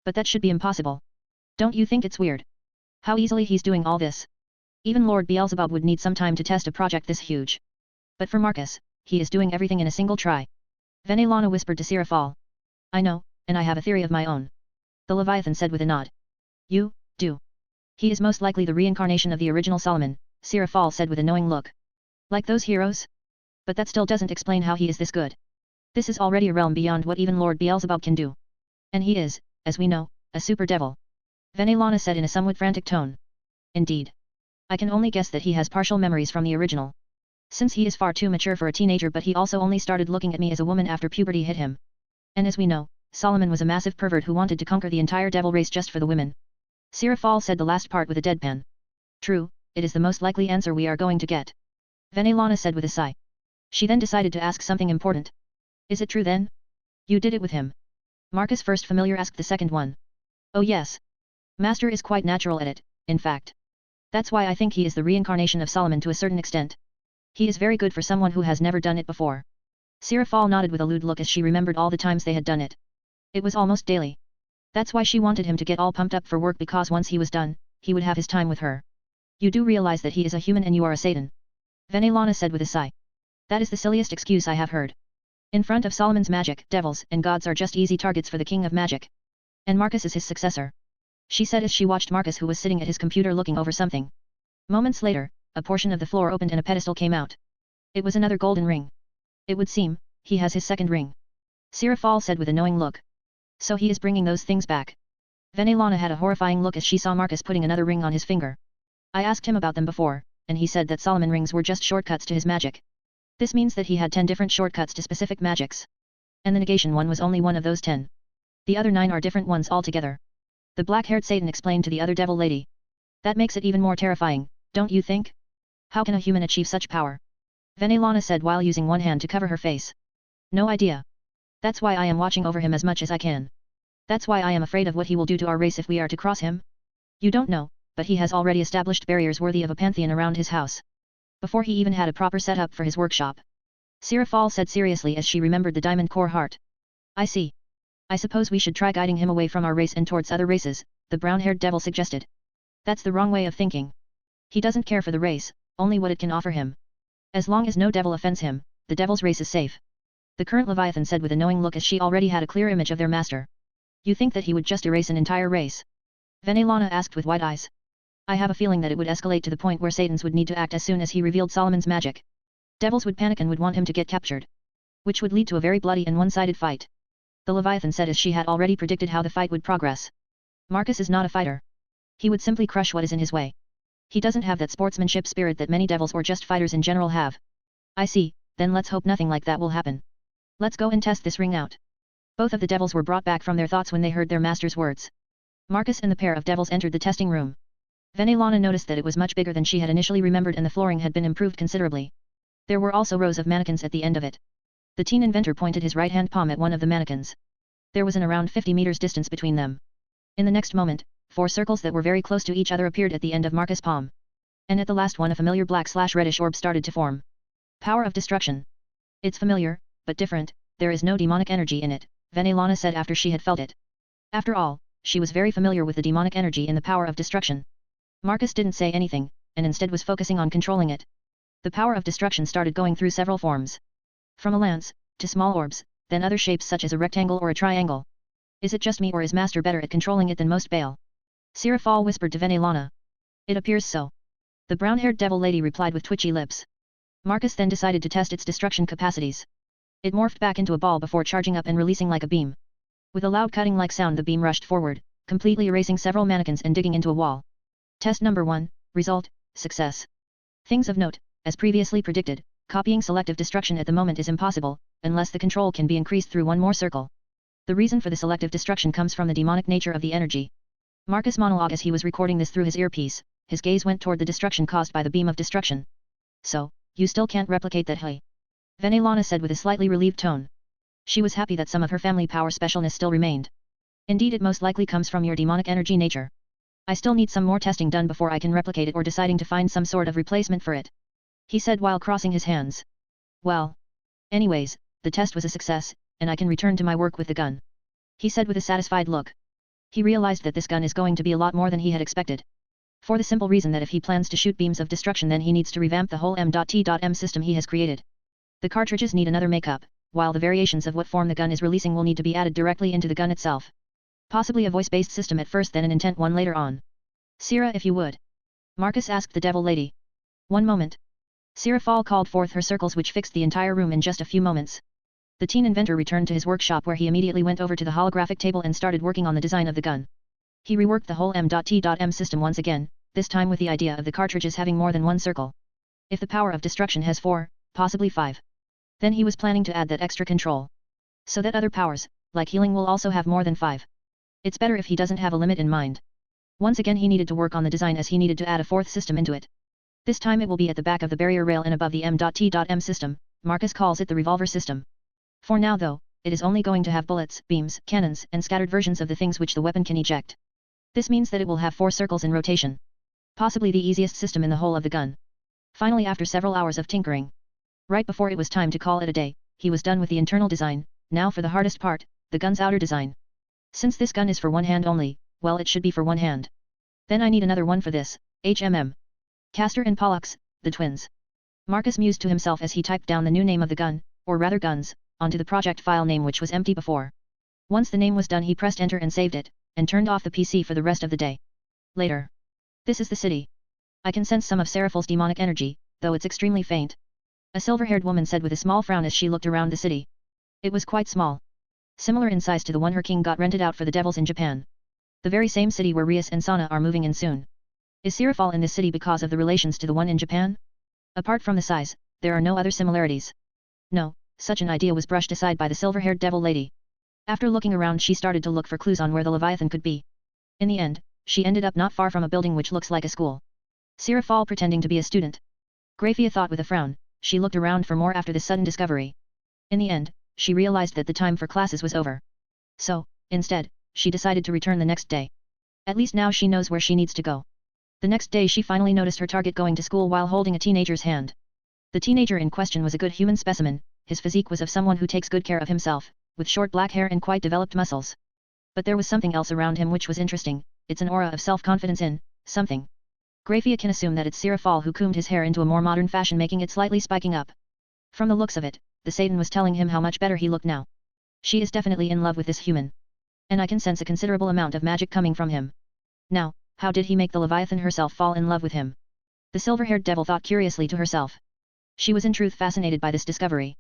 But that should be impossible. Don't you think it's weird? How easily he's doing all this? Even Lord Beelzebub would need some time to test a project this huge. But for Marcus, he is doing everything in a single try. Venelana whispered to Sirafal. I know, and I have a theory of my own. The Leviathan said with a nod. You, do. He is most likely the reincarnation of the original Solomon, Sirafal said with a knowing look. Like those heroes? But that still doesn't explain how he is this good. This is already a realm beyond what even Lord Beelzebub can do. And he is, as we know, a super devil. Venelana said in a somewhat frantic tone. Indeed. I can only guess that he has partial memories from the original. Since he is far too mature for a teenager, but he also only started looking at me as a woman after puberty hit him. And as we know, Solomon was a massive pervert who wanted to conquer the entire devil race just for the women. Sirafal said the last part with a deadpan. True, it is the most likely answer we are going to get. Venelana said with a sigh. She then decided to ask something important. Is it true then? You did it with him. Marcus first familiar asked the second one. Oh yes. Master is quite natural at it, in fact. That's why I think he is the reincarnation of Solomon to a certain extent. He is very good for someone who has never done it before. Sirafal nodded with a lewd look as she remembered all the times they had done it. It was almost daily. That's why she wanted him to get all pumped up for work, because once he was done, he would have his time with her. You do realize that he is a human and you are a Satan? Venelana said with a sigh. That is the silliest excuse I have heard. In front of Solomon's magic, devils and gods are just easy targets for the king of magic. And Marcus is his successor. She said as she watched Marcus, who was sitting at his computer looking over something. Moments later, a portion of the floor opened and a pedestal came out. It was another golden ring. It would seem, he has his second ring. Sirafal said with a knowing look. So he is bringing those things back. Venelana had a horrifying look as she saw Marcus putting another ring on his finger. I asked him about them before, and he said that Solomon rings were just shortcuts to his magic. This means that he had 10 different shortcuts to specific magics. And the negation one was only one of those 10. The other 9 are different ones altogether. The black-haired Satan explained to the other devil lady. That makes it even more terrifying, don't you think? How can a human achieve such power? Venelana said while using one hand to cover her face. No idea. That's why I am watching over him as much as I can. That's why I am afraid of what he will do to our race if we are to cross him. You don't know, but he has already established barriers worthy of a pantheon around his house. Before he even had a proper setup for his workshop. Sirafal said seriously as she remembered the diamond core heart. I see. I suppose we should try guiding him away from our race and towards other races, the brown-haired devil suggested. That's the wrong way of thinking. He doesn't care for the race, only what it can offer him. As long as no devil offends him, the devil's race is safe. The current Leviathan said with a knowing look as she already had a clear image of their master. You think that he would just erase an entire race? Venelana asked with wide eyes. I have a feeling that it would escalate to the point where Satans would need to act as soon as he revealed Solomon's magic. Devils would panic and would want him to get captured. Which would lead to a very bloody and one-sided fight. The Leviathan said as she had already predicted how the fight would progress. Marcus is not a fighter. He would simply crush what is in his way. He doesn't have that sportsmanship spirit that many devils or just fighters in general have. I see, then let's hope nothing like that will happen. Let's go and test this ring out. Both of the devils were brought back from their thoughts when they heard their master's words. Marcus and the pair of devils entered the testing room. Venelana noticed that it was much bigger than she had initially remembered and the flooring had been improved considerably. There were also rows of mannequins at the end of it. The teen inventor pointed his right-hand palm at one of the mannequins. There was an around 50 meters distance between them. In the next moment, 4 circles that were very close to each other appeared at the end of Marcus' palm. And at the last one a familiar black/reddish orb started to form. Power of destruction. It's familiar, but different, there is no demonic energy in it, Venelana said after she had felt it. After all, she was very familiar with the demonic energy in the power of destruction. Marcus didn't say anything, and instead was focusing on controlling it. The power of destruction started going through several forms. From a lance, to small orbs, then other shapes such as a rectangle or a triangle. Is it just me or is Master better at controlling it than most Baal? Sirafal whispered to Venelana. It appears so. The brown-haired devil lady replied with twitchy lips. Marcus then decided to test its destruction capacities. It morphed back into a ball before charging up and releasing like a beam. With a loud cutting-like sound the beam rushed forward, completely erasing several mannequins and digging into a wall. Test number 1, result, success. Things of note, as previously predicted, copying selective destruction at the moment is impossible, unless the control can be increased through one more circle. The reason for the selective destruction comes from the demonic nature of the energy. Marcus monologued as he was recording this through his earpiece, his gaze went toward the destruction caused by the beam of destruction. So, you still can't replicate that, hey? Venelana said with a slightly relieved tone. She was happy that some of her family power specialness still remained. Indeed, it most likely comes from your demonic energy nature. I still need some more testing done before I can replicate it or deciding to find some sort of replacement for it. He said while crossing his hands. Well. Anyways, the test was a success, and I can return to my work with the gun. He said with a satisfied look. He realized that this gun is going to be a lot more than he had expected. For the simple reason that if he plans to shoot beams of destruction then he needs to revamp the whole M.T.M system he has created. The cartridges need another makeup, while the variations of what form the gun is releasing will need to be added directly into the gun itself. Possibly a voice-based system at first then an intent one later on. Sira, if you would. Marcus asked the devil lady. One moment. Sirafal called forth her circles which fixed the entire room in just a few moments. The teen inventor returned to his workshop where he immediately went over to the holographic table and started working on the design of the gun. He reworked the whole M.T.M system once again, this time with the idea of the cartridges having more than one circle. If the power of destruction has 4, possibly 5. Then he was planning to add that extra control. So that other powers, like healing, will also have more than 5. It's better if he doesn't have a limit in mind. Once again he needed to work on the design as he needed to add a 4th system into it. This time it will be at the back of the barrier rail and above the M.T.M system, Marcus calls it the revolver system. For now though, it is only going to have bullets, beams, cannons, and scattered versions of the things which the weapon can eject. This means that it will have 4 circles in rotation. Possibly the easiest system in the whole of the gun. Finally, after several hours of tinkering, right before it was time to call it a day, he was done with the internal design. Now for the hardest part, the gun's outer design. Since this gun is for one hand only, well, it should be for one hand. Then I need another one for this. Castor and Pollux, the twins. Marcus mused to himself as he typed down the new name of the gun, or rather guns, onto the project file name which was empty before. Once the name was done he pressed enter and saved it, and turned off the PC for the rest of the day. Later. This is the city. I can sense some of Seraphal's demonic energy, though it's extremely faint. A silver-haired woman said with a small frown as she looked around the city. It was quite small. Similar in size to the one her king got rented out for the devils in Japan. The very same city where Rias and Sana are moving in soon. Is Seraphal in this city because of the relations to the one in Japan? Apart from the size, there are no other similarities. No, such an idea was brushed aside by the silver-haired devil lady. After looking around she started to look for clues on where the Leviathan could be. In the end, she ended up not far from a building which looks like a school. Seraphal pretending to be a student. Graphia thought with a frown. She looked around for more after this sudden discovery. In the end, she realized that the time for classes was over. So, instead, she decided to return the next day. At least now she knows where she needs to go. The next day she finally noticed her target going to school while holding a teenager's hand. The teenager in question was a good human specimen. His physique was of someone who takes good care of himself, with short black hair and quite developed muscles. But there was something else around him which was interesting. It's an aura of self-confidence in something. Graphia can assume that it's Seraphal who combed his hair into a more modern fashion, making it slightly spiking up. From the looks of it, the Satan was telling him how much better he looked now. She is definitely in love with this human. And I can sense a considerable amount of magic coming from him. Now, how did he make the Leviathan herself fall in love with him? The silver-haired devil thought curiously to herself. She was in truth fascinated by this discovery.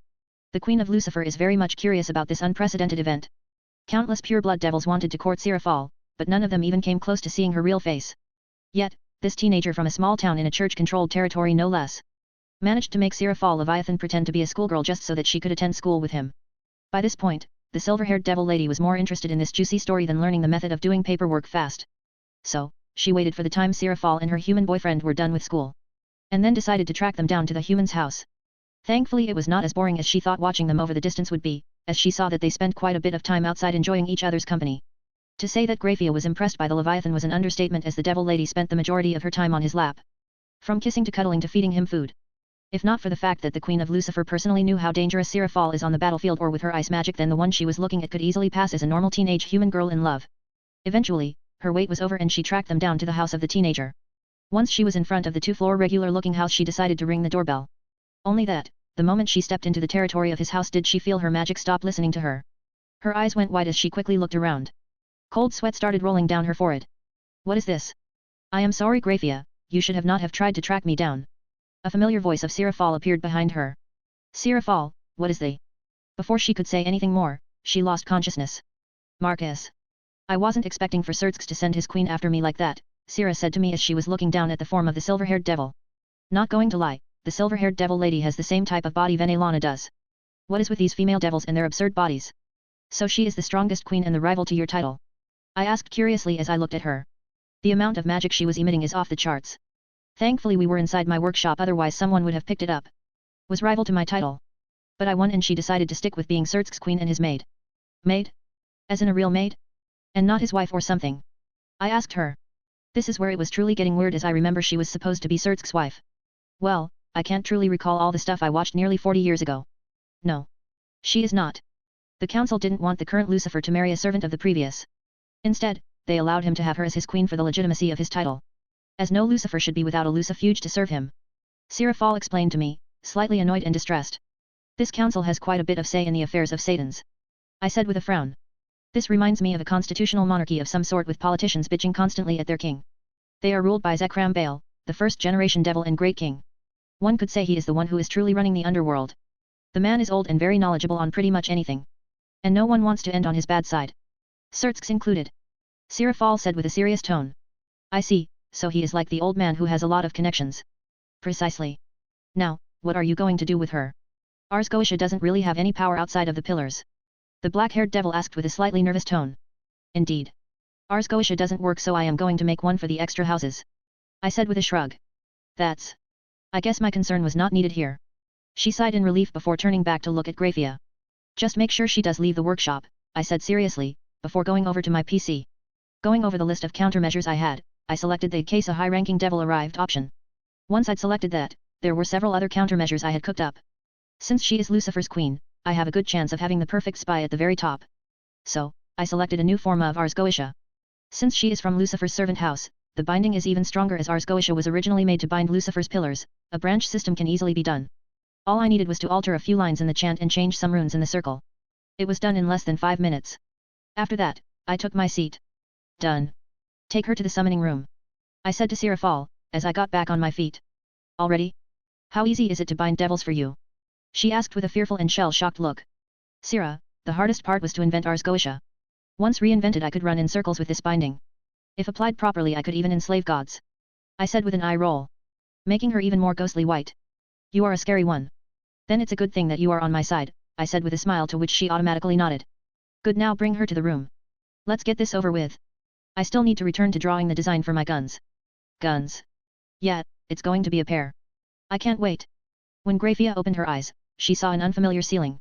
The Queen of Lucifer is very much curious about this unprecedented event. Countless pure-blood devils wanted to court Seraphal, but none of them even came close to seeing her real face. Yet, this teenager from a small town in a church-controlled territory no less, managed to make Seraphal Leviathan pretend to be a schoolgirl just so that she could attend school with him. By this point, the silver-haired devil lady was more interested in this juicy story than learning the method of doing paperwork fast. So, she waited for the time Seraphal and her human boyfriend were done with school. And then decided to track them down to the human's house. Thankfully it was not as boring as she thought watching them over the distance would be, as she saw that they spent quite a bit of time outside enjoying each other's company. To say that Graphia was impressed by the Leviathan was an understatement, as the devil lady spent the majority of her time on his lap. From kissing to cuddling to feeding him food. If not for the fact that the Queen of Lucifer personally knew how dangerous Seraphal is on the battlefield or with her ice magic, then the one she was looking at could easily pass as a normal teenage human girl in love. Eventually, her wait was over and she tracked them down to the house of the teenager. Once she was in front of the 2-floor regular-looking house she decided to ring the doorbell. Only that, the moment she stepped into the territory of his house did she feel her magic stop listening to her. Her eyes went wide as she quickly looked around. Cold sweat started rolling down her forehead. What is this? I am sorry Graphia, you should have not have tried to track me down. A familiar voice of Seraphal appeared behind her. Seraphal, what is they? Before she could say anything more, she lost consciousness. Marcus. I wasn't expecting for Sertx to send his queen after me like that, Sera said to me as she was looking down at the form of the silver-haired devil. Not going to lie, the silver-haired devil lady has the same type of body Venelana does. What is with these female devils and their absurd bodies? So she is the strongest queen and the rival to your title? I asked curiously as I looked at her. The amount of magic she was emitting is off the charts. Thankfully we were inside my workshop, otherwise someone would have picked it up. Was rival to my title. But I won and she decided to stick with being Sertx's queen and his maid. Maid? As in a real maid? And not his wife or something? I asked her. This is where it was truly getting weird, as I remember she was supposed to be Sertx's wife. Well, I can't truly recall all the stuff I watched nearly 40 years ago. No. She is not. The council didn't want the current Lucifer to marry a servant of the previous. Instead, they allowed him to have her as his queen for the legitimacy of his title. As no Lucifer should be without a Lucifuge to serve him. Seraphal explained to me, slightly annoyed and distressed. This council has quite a bit of say in the affairs of Satans. I said with a frown. This reminds me of a constitutional monarchy of some sort with politicians bitching constantly at their king. They are ruled by Zekram Baal, the first-generation devil and great king. One could say he is the one who is truly running the underworld. The man is old and very knowledgeable on pretty much anything. And no one wants to end on his bad side. Surtsks included. Sirafal said with a serious tone. I see, so he is like the old man who has a lot of connections. Precisely. Now, what are you going to do with her? Ars Goetia doesn't really have any power outside of the pillars. The black-haired devil asked with a slightly nervous tone. Indeed. Ars Goetia doesn't work, so I am going to make one for the extra houses. I said with a shrug. That's. I guess my concern was not needed here. She sighed in relief before turning back to look at Grafia. Just make sure she does leave the workshop, I said seriously, before going over to my PC. Going over the list of countermeasures I had, I selected the in case a high-ranking devil arrived option. Once I'd selected that, there were several other countermeasures I had cooked up. Since she is Lucifer's queen, I have a good chance of having the perfect spy at the very top. So, I selected a new form of Ars Goetia. Since she is from Lucifer's servant house, the binding is even stronger as Ars Goetia was originally made to bind Lucifer's pillars. A branch system can easily be done. All I needed was to alter a few lines in the chant and change some runes in the circle. It was done in less than 5 minutes. After that, I took my seat. Done. Take her to the summoning room. I said to Sirafal, as I got back on my feet. Already? How easy is it to bind devils for you? She asked with a fearful and shell-shocked look. Sira, the hardest part was to invent Ars Goetia. Once reinvented I could run in circles with this binding. If applied properly I could even enslave gods. I said with an eye roll. Making her even more ghostly white. You are a scary one. Then it's a good thing that you are on my side, I said with a smile to which she automatically nodded. Good, now bring her to the room. Let's get this over with. I still need to return to drawing the design for my guns. Guns. Yeah, it's going to be a pair. I can't wait. When Grafia opened her eyes, she saw an unfamiliar ceiling.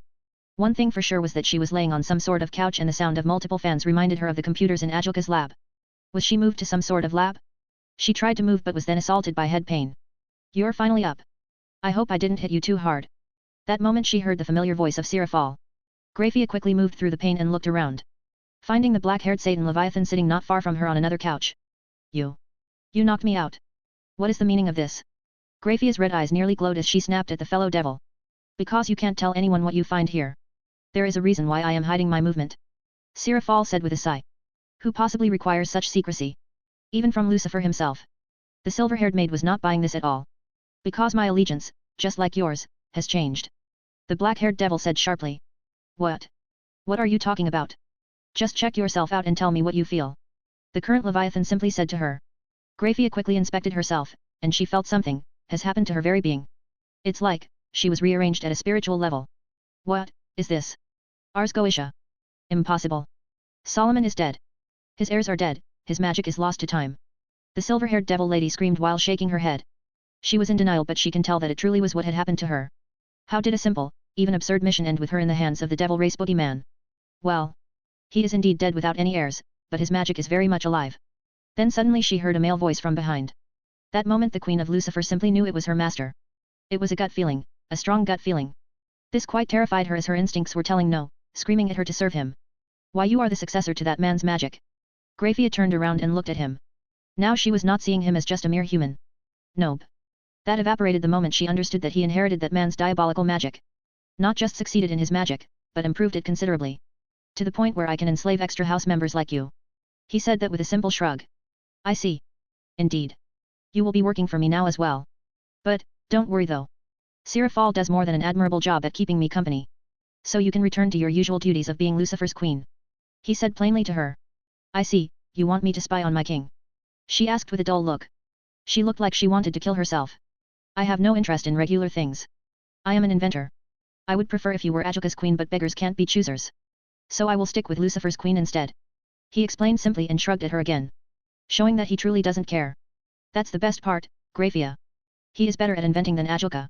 One thing for sure was that she was laying on some sort of couch and the sound of multiple fans reminded her of the computers in Ajilka's lab. Was she moved to some sort of lab? She tried to move but was then assaulted by head pain. You're finally up. I hope I didn't hit you too hard. That moment she heard the familiar voice of Sirafal. Grafia quickly moved through the pain and looked around. Finding the black-haired Satan Leviathan sitting not far from her on another couch. You knocked me out. What is the meaning of this? Grafia's red eyes nearly glowed as she snapped at the fellow devil. Because you can't tell anyone what you find here. There is a reason why I am hiding my movement. Sirafal said with a sigh. Who possibly requires such secrecy? Even from Lucifer himself. The silver-haired maid was not buying this at all. Because my allegiance, just like yours, has changed. The black-haired devil said sharply. What? What are you talking about? Just check yourself out and tell me what you feel. The current Leviathan simply said to her. Grafia quickly inspected herself, and she felt something has happened to her very being. It's like she was rearranged at a spiritual level. What is this? Ars Goetia. Impossible. Solomon is dead. His heirs are dead, his magic is lost to time. The silver-haired devil lady screamed while shaking her head. She was in denial, but she can tell that it truly was what had happened to her. How did a simple, even absurd mission end with her in the hands of the devil race boogeyman? Well, he is indeed dead without any heirs, but his magic is very much alive. Then suddenly she heard a male voice from behind. That moment the Queen of Lucifer simply knew it was her master. It was a gut feeling, a strong gut feeling. This quite terrified her as her instincts were telling no, screaming at her to serve him. Why, you are the successor to that man's magic. Grafia turned around and looked at him. Now she was not seeing him as just a mere human. Nope. That evaporated the moment she understood that he inherited that man's diabolical magic. Not just succeeded in his magic, but improved it considerably. To the point where I can enslave extra house members like you. He said that with a simple shrug. I see. Indeed. You will be working for me now as well. But, don't worry though. Sirafal does more than an admirable job at keeping me company. So you can return to your usual duties of being Lucifer's queen. He said plainly to her. I see, you want me to spy on my king. She asked with a dull look. She looked like she wanted to kill herself. I have no interest in regular things. I am an inventor. I would prefer if you were Ajilka's queen, but beggars can't be choosers. So I will stick with Lucifer's queen instead. He explained simply and shrugged at her again. Showing that he truly doesn't care. That's the best part, Grafia. He is better at inventing than Ajilka.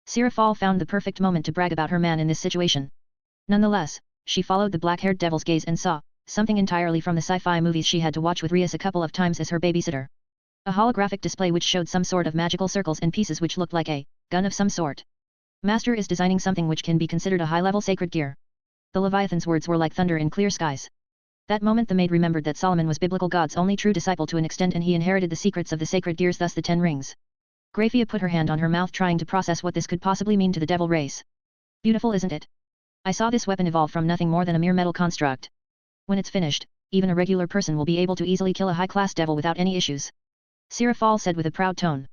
Sirafal found the perfect moment to brag about her man in this situation. Nonetheless, she followed the black-haired devil's gaze and saw something entirely from the sci-fi movies she had to watch with Rias a couple of times as her babysitter. A holographic display which showed some sort of magical circles and pieces which looked like a gun of some sort. Master is designing something which can be considered a high-level sacred gear. The Leviathan's words were like thunder in clear skies. That moment the maid remembered that Solomon was biblical God's only true disciple to an extent, and he inherited the secrets of the sacred gears, thus the 10 rings. Grafia put her hand on her mouth trying to process what this could possibly mean to the devil race. Beautiful, isn't it? I saw this weapon evolve from nothing more than a mere metal construct. When it's finished, even a regular person will be able to easily kill a high-class devil without any issues. Sirafal said with a proud tone.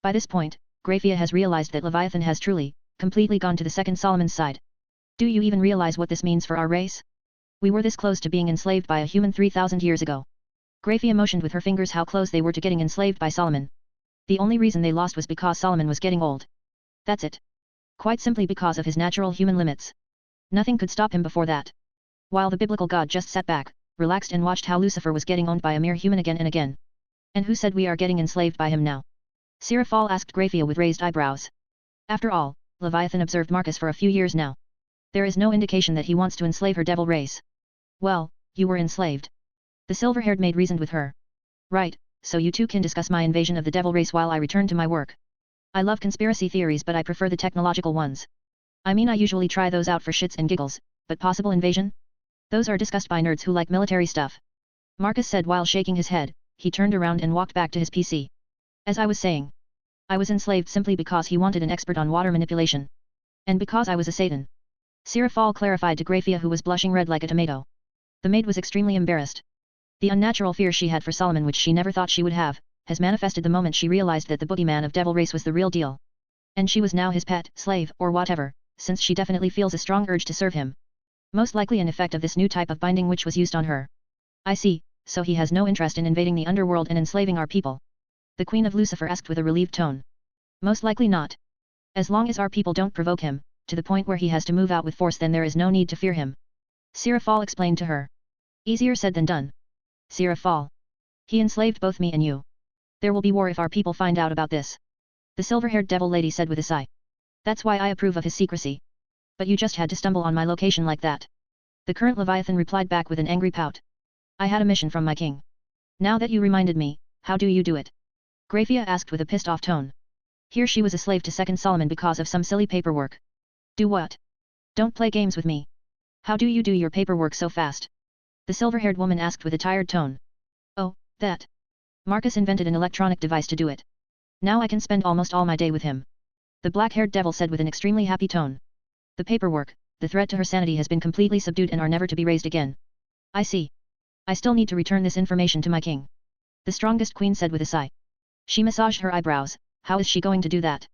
By this point, Grafia has realized that Leviathan has truly completely gone to the second Solomon's side. Do you even realize what this means for our race? We were this close to being enslaved by a human 3,000 years ago. Grafia motioned with her fingers how close they were to getting enslaved by Solomon. The only reason they lost was because Solomon was getting old. That's it. Quite simply because of his natural human limits. Nothing could stop him before that. While the biblical god just sat back, relaxed and watched how Lucifer was getting owned by a mere human again and again. And who said we are getting enslaved by him now? Seraphal asked Grafia with raised eyebrows. After all, Leviathan observed Marcus for a few years now. There is no indication that he wants to enslave her devil race. Well, you were enslaved. The silver-haired maid reasoned with her. Right, so you two can discuss my invasion of the devil race while I return to my work. I love conspiracy theories but I prefer the technological ones. I mean I usually try those out for shits and giggles, but possible invasion? Those are discussed by nerds who like military stuff. Marcus said while shaking his head. He turned around and walked back to his PC. As I was saying. I was enslaved simply because he wanted an expert on water manipulation. And because I was a Satan. Seraphal clarified to Grafia who was blushing red like a tomato. The maid was extremely embarrassed. The unnatural fear she had for Solomon which she never thought she would have, has manifested the moment she realized that the boogeyman of devil race was the real deal. And she was now his pet, slave, or whatever, since she definitely feels a strong urge to serve him. Most likely an effect of this new type of binding which was used on her. I see, so he has no interest in invading the underworld and enslaving our people. The Queen of Lucifer asked with a relieved tone. Most likely not. As long as our people don't provoke him, to the point where he has to move out with force then there is no need to fear him. Seraphal explained to her. Easier said than done. Seraphal. He enslaved both me and you. There will be war if our people find out about this. The silver-haired devil lady said with a sigh. That's why I approve of his secrecy. But you just had to stumble on my location like that. The current Leviathan replied back with an angry pout. I had a mission from my king. Now that you reminded me, how do you do it? Grafia asked with a pissed-off tone. Here she was a slave to second Solomon because of some silly paperwork. Do what? Don't play games with me. How do you do your paperwork so fast? The silver-haired woman asked with a tired tone. Oh, that. Marcus invented an electronic device to do it. Now I can spend almost all my day with him. The black-haired devil said with an extremely happy tone. The paperwork, the threat to her sanity has been completely subdued and are never to be raised again. I see. I still need to return this information to my king. The strongest queen said with a sigh. She massaged her eyebrows. How is she going to do that?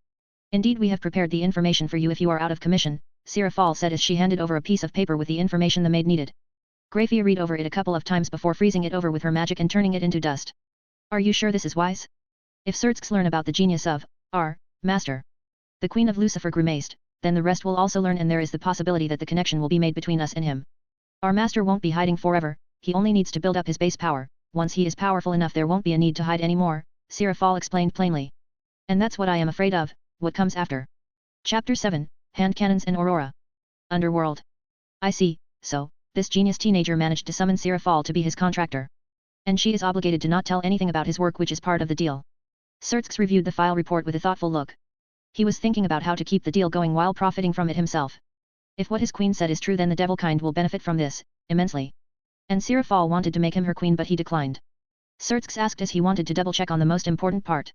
Indeed we have prepared the information for you if you are out of commission, Seraphal said as she handed over a piece of paper with the information the maid needed. Grafia read over it a couple of times before freezing it over with her magic and turning it into dust. Are you sure this is wise? If Surtsks learn about the genius of our master, the Queen of Lucifer grimaced, then the rest will also learn and there is the possibility that the connection will be made between us and him. Our master won't be hiding forever, he only needs to build up his base power. Once he is powerful enough there won't be a need to hide anymore, Seraphal explained plainly. And that's what I am afraid of, what comes after. Chapter 7, Hand Cannons and Aurora. Underworld. I see, so, this genius teenager managed to summon Seraphal to be his contractor. And she is obligated to not tell anything about his work which is part of the deal. Surtsks reviewed the file report with a thoughtful look. He was thinking about how to keep the deal going while profiting from it himself. If what his queen said is true then the devil kind will benefit from this, immensely. And Seraphal wanted to make him her queen but he declined. Surtsks asked as he wanted to double-check on the most important part.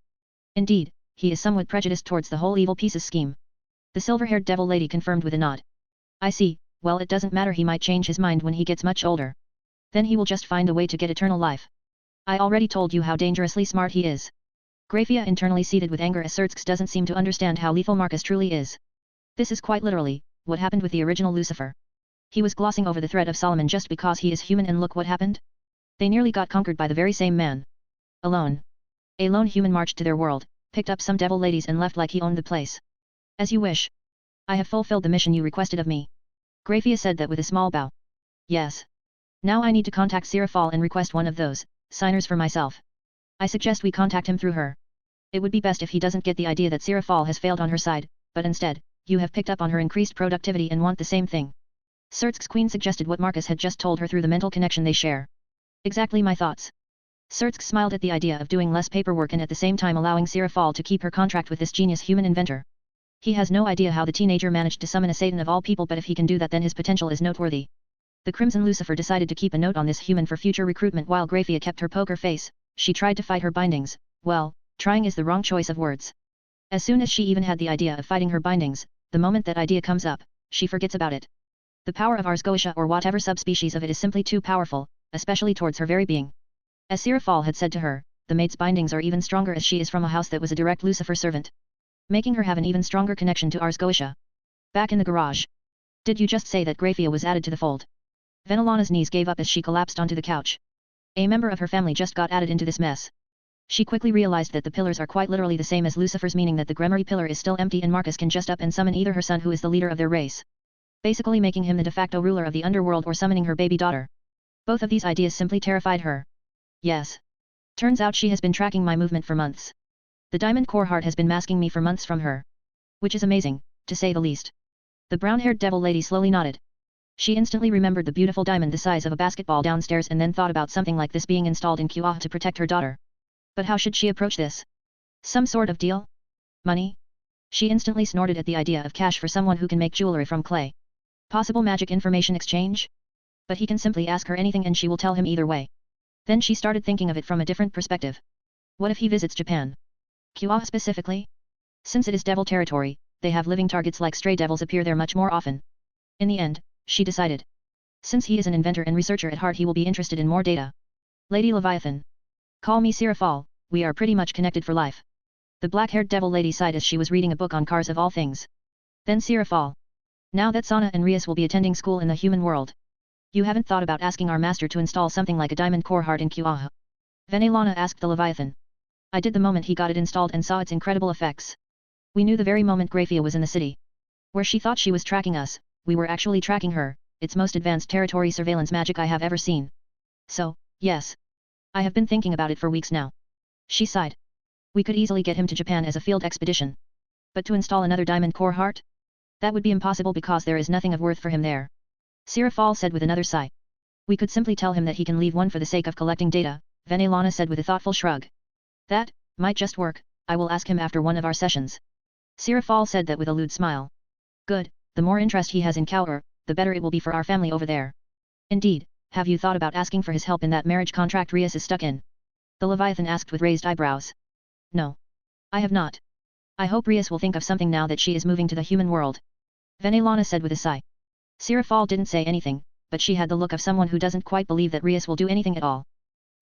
Indeed, he is somewhat prejudiced towards the whole evil pieces scheme. The silver-haired devil lady confirmed with a nod. I see, well it doesn't matter he might change his mind when he gets much older. Then he will just find a way to get eternal life. I already told you how dangerously smart he is. Grafia internally seethed with anger as Surtsks doesn't seem to understand how lethal Marcus truly is. This is quite literally, what happened with the original Lucifer. He was glossing over the threat of Solomon just because he is human and look what happened. They nearly got conquered by the very same man. Alone. A lone human marched to their world, picked up some devil ladies and left like he owned the place. As you wish. I have fulfilled the mission you requested of me. Grafia said that with a small bow. Yes. Now I need to contact Seraphal and request one of those signers for myself. I suggest we contact him through her. It would be best if he doesn't get the idea that Seraphal has failed on her side, but instead, you have picked up on her increased productivity and want the same thing. Surtsks' queen suggested what Marcus had just told her through the mental connection they share. Exactly my thoughts. Surtsks smiled at the idea of doing less paperwork and at the same time allowing Seraphal to keep her contract with this genius human inventor. He has no idea how the teenager managed to summon a Satan of all people but if he can do that then his potential is noteworthy. The Crimson Lucifer decided to keep a note on this human for future recruitment while Grafia kept her poker face. She tried to fight her bindings. Well, trying is the wrong choice of words. As soon as she even had the idea of fighting her bindings, the moment that idea comes up, she forgets about it. The power of Arsgoisha or whatever subspecies of it is simply too powerful, especially towards her very being. As Seraphal had said to her, the maid's bindings are even stronger as she is from a house that was a direct Lucifer servant. making her have an even stronger connection to Ars Goetia. Back in the garage. Did you just say that Grafia was added to the fold? Venelana's knees gave up as she collapsed onto the couch. A member of her family just got added into this mess. She quickly realized that the pillars are quite literally the same as Lucifer's, meaning that the Gremory pillar is still empty and Marcus can just up and summon either her son, who is the leader of their race, basically making him the de facto ruler of the underworld, or summoning her baby daughter. Both of these ideas simply terrified her. Yes. Turns out she has been tracking my movement for months. The diamond core heart has been masking me for months from her. Which is amazing, to say the least. The brown-haired devil lady slowly nodded. She instantly remembered the beautiful diamond the size of a basketball downstairs and then thought about something like this being installed in Kuah to protect her daughter. But how should she approach this? Some sort of deal? Money? She instantly snorted at the idea of cash for someone who can make jewelry from clay. Possible magic information exchange? But he can simply ask her anything and she will tell him either way. Then she started thinking of it from a different perspective. What if he visits Japan? Kuah specifically? Since it is devil territory, they have living targets like stray devils appear there much more often. In the end, she decided. Since he is an inventor and researcher at heart, he will be interested in more data. Lady Leviathan. Call me Sirafal, we are pretty much connected for life. The black-haired devil lady sighed as she was reading a book on cars of all things. Then Sirafal. Now that Sana and Rias will be attending school in the human world, you haven't thought about asking our master to install something like a diamond core heart in Kuah? Venelana asked the Leviathan. I did the moment he got it installed and saw its incredible effects. We knew the very moment Grafia was in the city, where she thought she was tracking us, we were actually tracking her. It's most advanced territory surveillance magic I have ever seen. So, yes. I have been thinking about it for weeks now. She sighed. We could easily get him to Japan as a field expedition. But to install another diamond core heart? That would be impossible because there is nothing of worth for him there. Sirafal said with another sigh. We could simply tell him that he can leave one for the sake of collecting data, Venelana said with a thoughtful shrug. That might just work, I will ask him after one of our sessions. Sirafal said that with a lewd smile. Good, the more interest he has in Kaur, the better it will be for our family over there. Indeed, have you thought about asking for his help in that marriage contract Rias is stuck in? The Leviathan asked with raised eyebrows. No. I have not. I hope Rias will think of something now that she is moving to the human world. Venelana said with a sigh. Sirafal didn't say anything, but she had the look of someone who doesn't quite believe that Rias will do anything at all.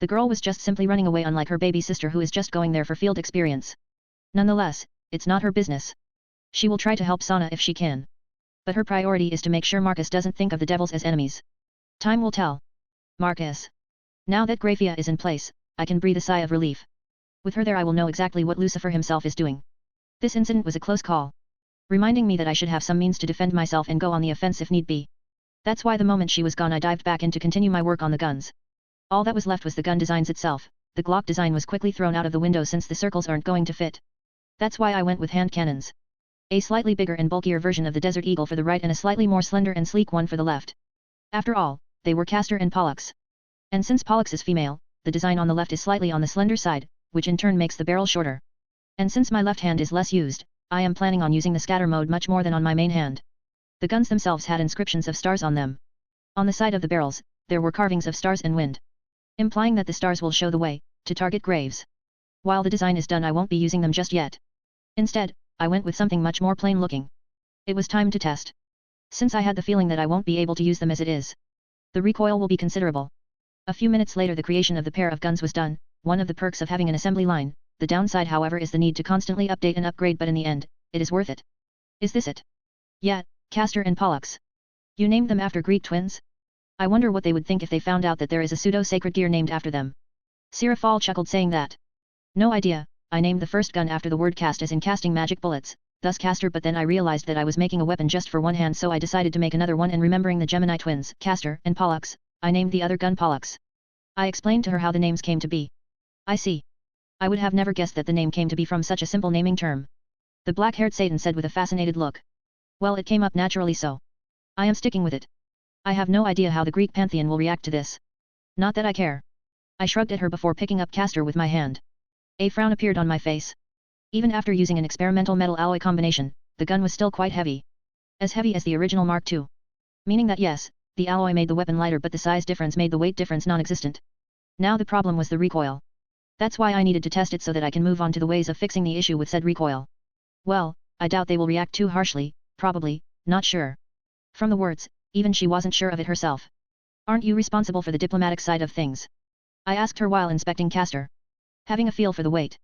The girl was just simply running away, unlike her baby sister who is just going there for field experience. Nonetheless, it's not her business. She will try to help Sana if she can. But her priority is to make sure Marcus doesn't think of the devils as enemies. Time will tell. Marcus. Now that Grafia is in place, I can breathe a sigh of relief. With her there I will know exactly what Lucifer himself is doing. This incident was a close call, reminding me that I should have some means to defend myself and go on the offense if need be. That's why the moment she was gone I dived back in to continue my work on the guns. All that was left was the gun designs itself. The Glock design was quickly thrown out of the window since the circles aren't going to fit. That's why I went with hand cannons. A slightly bigger and bulkier version of the Desert Eagle for the right and a slightly more slender and sleek one for the left. After all, they were Castor and Pollux. And since Pollux is female, the design on the left is slightly on the slender side, which in turn makes the barrel shorter. And since my left hand is less used, I am planning on using the scatter mode much more than on my main hand. The guns themselves had inscriptions of stars on them. On the side of the barrels, there were carvings of stars and wind, implying that the stars will show the way to target graves. While the design is done I won't be using them just yet. Instead, I went with something much more plain looking. It was time to test. Since I had the feeling that I won't be able to use them as it is, the recoil will be considerable. A few minutes later the creation of the pair of guns was done. One of the perks of having an assembly line, the downside however is the need to constantly update and upgrade, but in the end, it is worth it. Is this it? Yeah, Castor and Pollux. You named them after Greek twins? I wonder what they would think if they found out that there is a pseudo-sacred deer named after them. Sirafal chuckled saying that. No idea, I named the first gun after the word cast as in casting magic bullets, thus Castor, but then I realized that I was making a weapon just for one hand, so I decided to make another one, and remembering the Gemini twins, Castor and Pollux, I named the other gun Pollux. I explained to her how the names came to be. I see. I would have never guessed that the name came to be from such a simple naming term. The black-haired Satan said with a fascinated look. Well, it came up naturally, so I am sticking with it. I have no idea how the Greek pantheon will react to this. Not that I care. I shrugged at her before picking up Castor with my hand. A frown appeared on my face. Even after using an experimental metal alloy combination, the gun was still quite heavy. As heavy as the original Mark II. Meaning that yes, the alloy made the weapon lighter, but the size difference made the weight difference non-existent. Now the problem was the recoil. That's why I needed to test it so that I can move on to the ways of fixing the issue with said recoil. Well, I doubt they will react too harshly, probably, not sure. From the words, even she wasn't sure of it herself. Aren't you responsible for the diplomatic side of things? I asked her while inspecting Castor. Having a feel for the weight.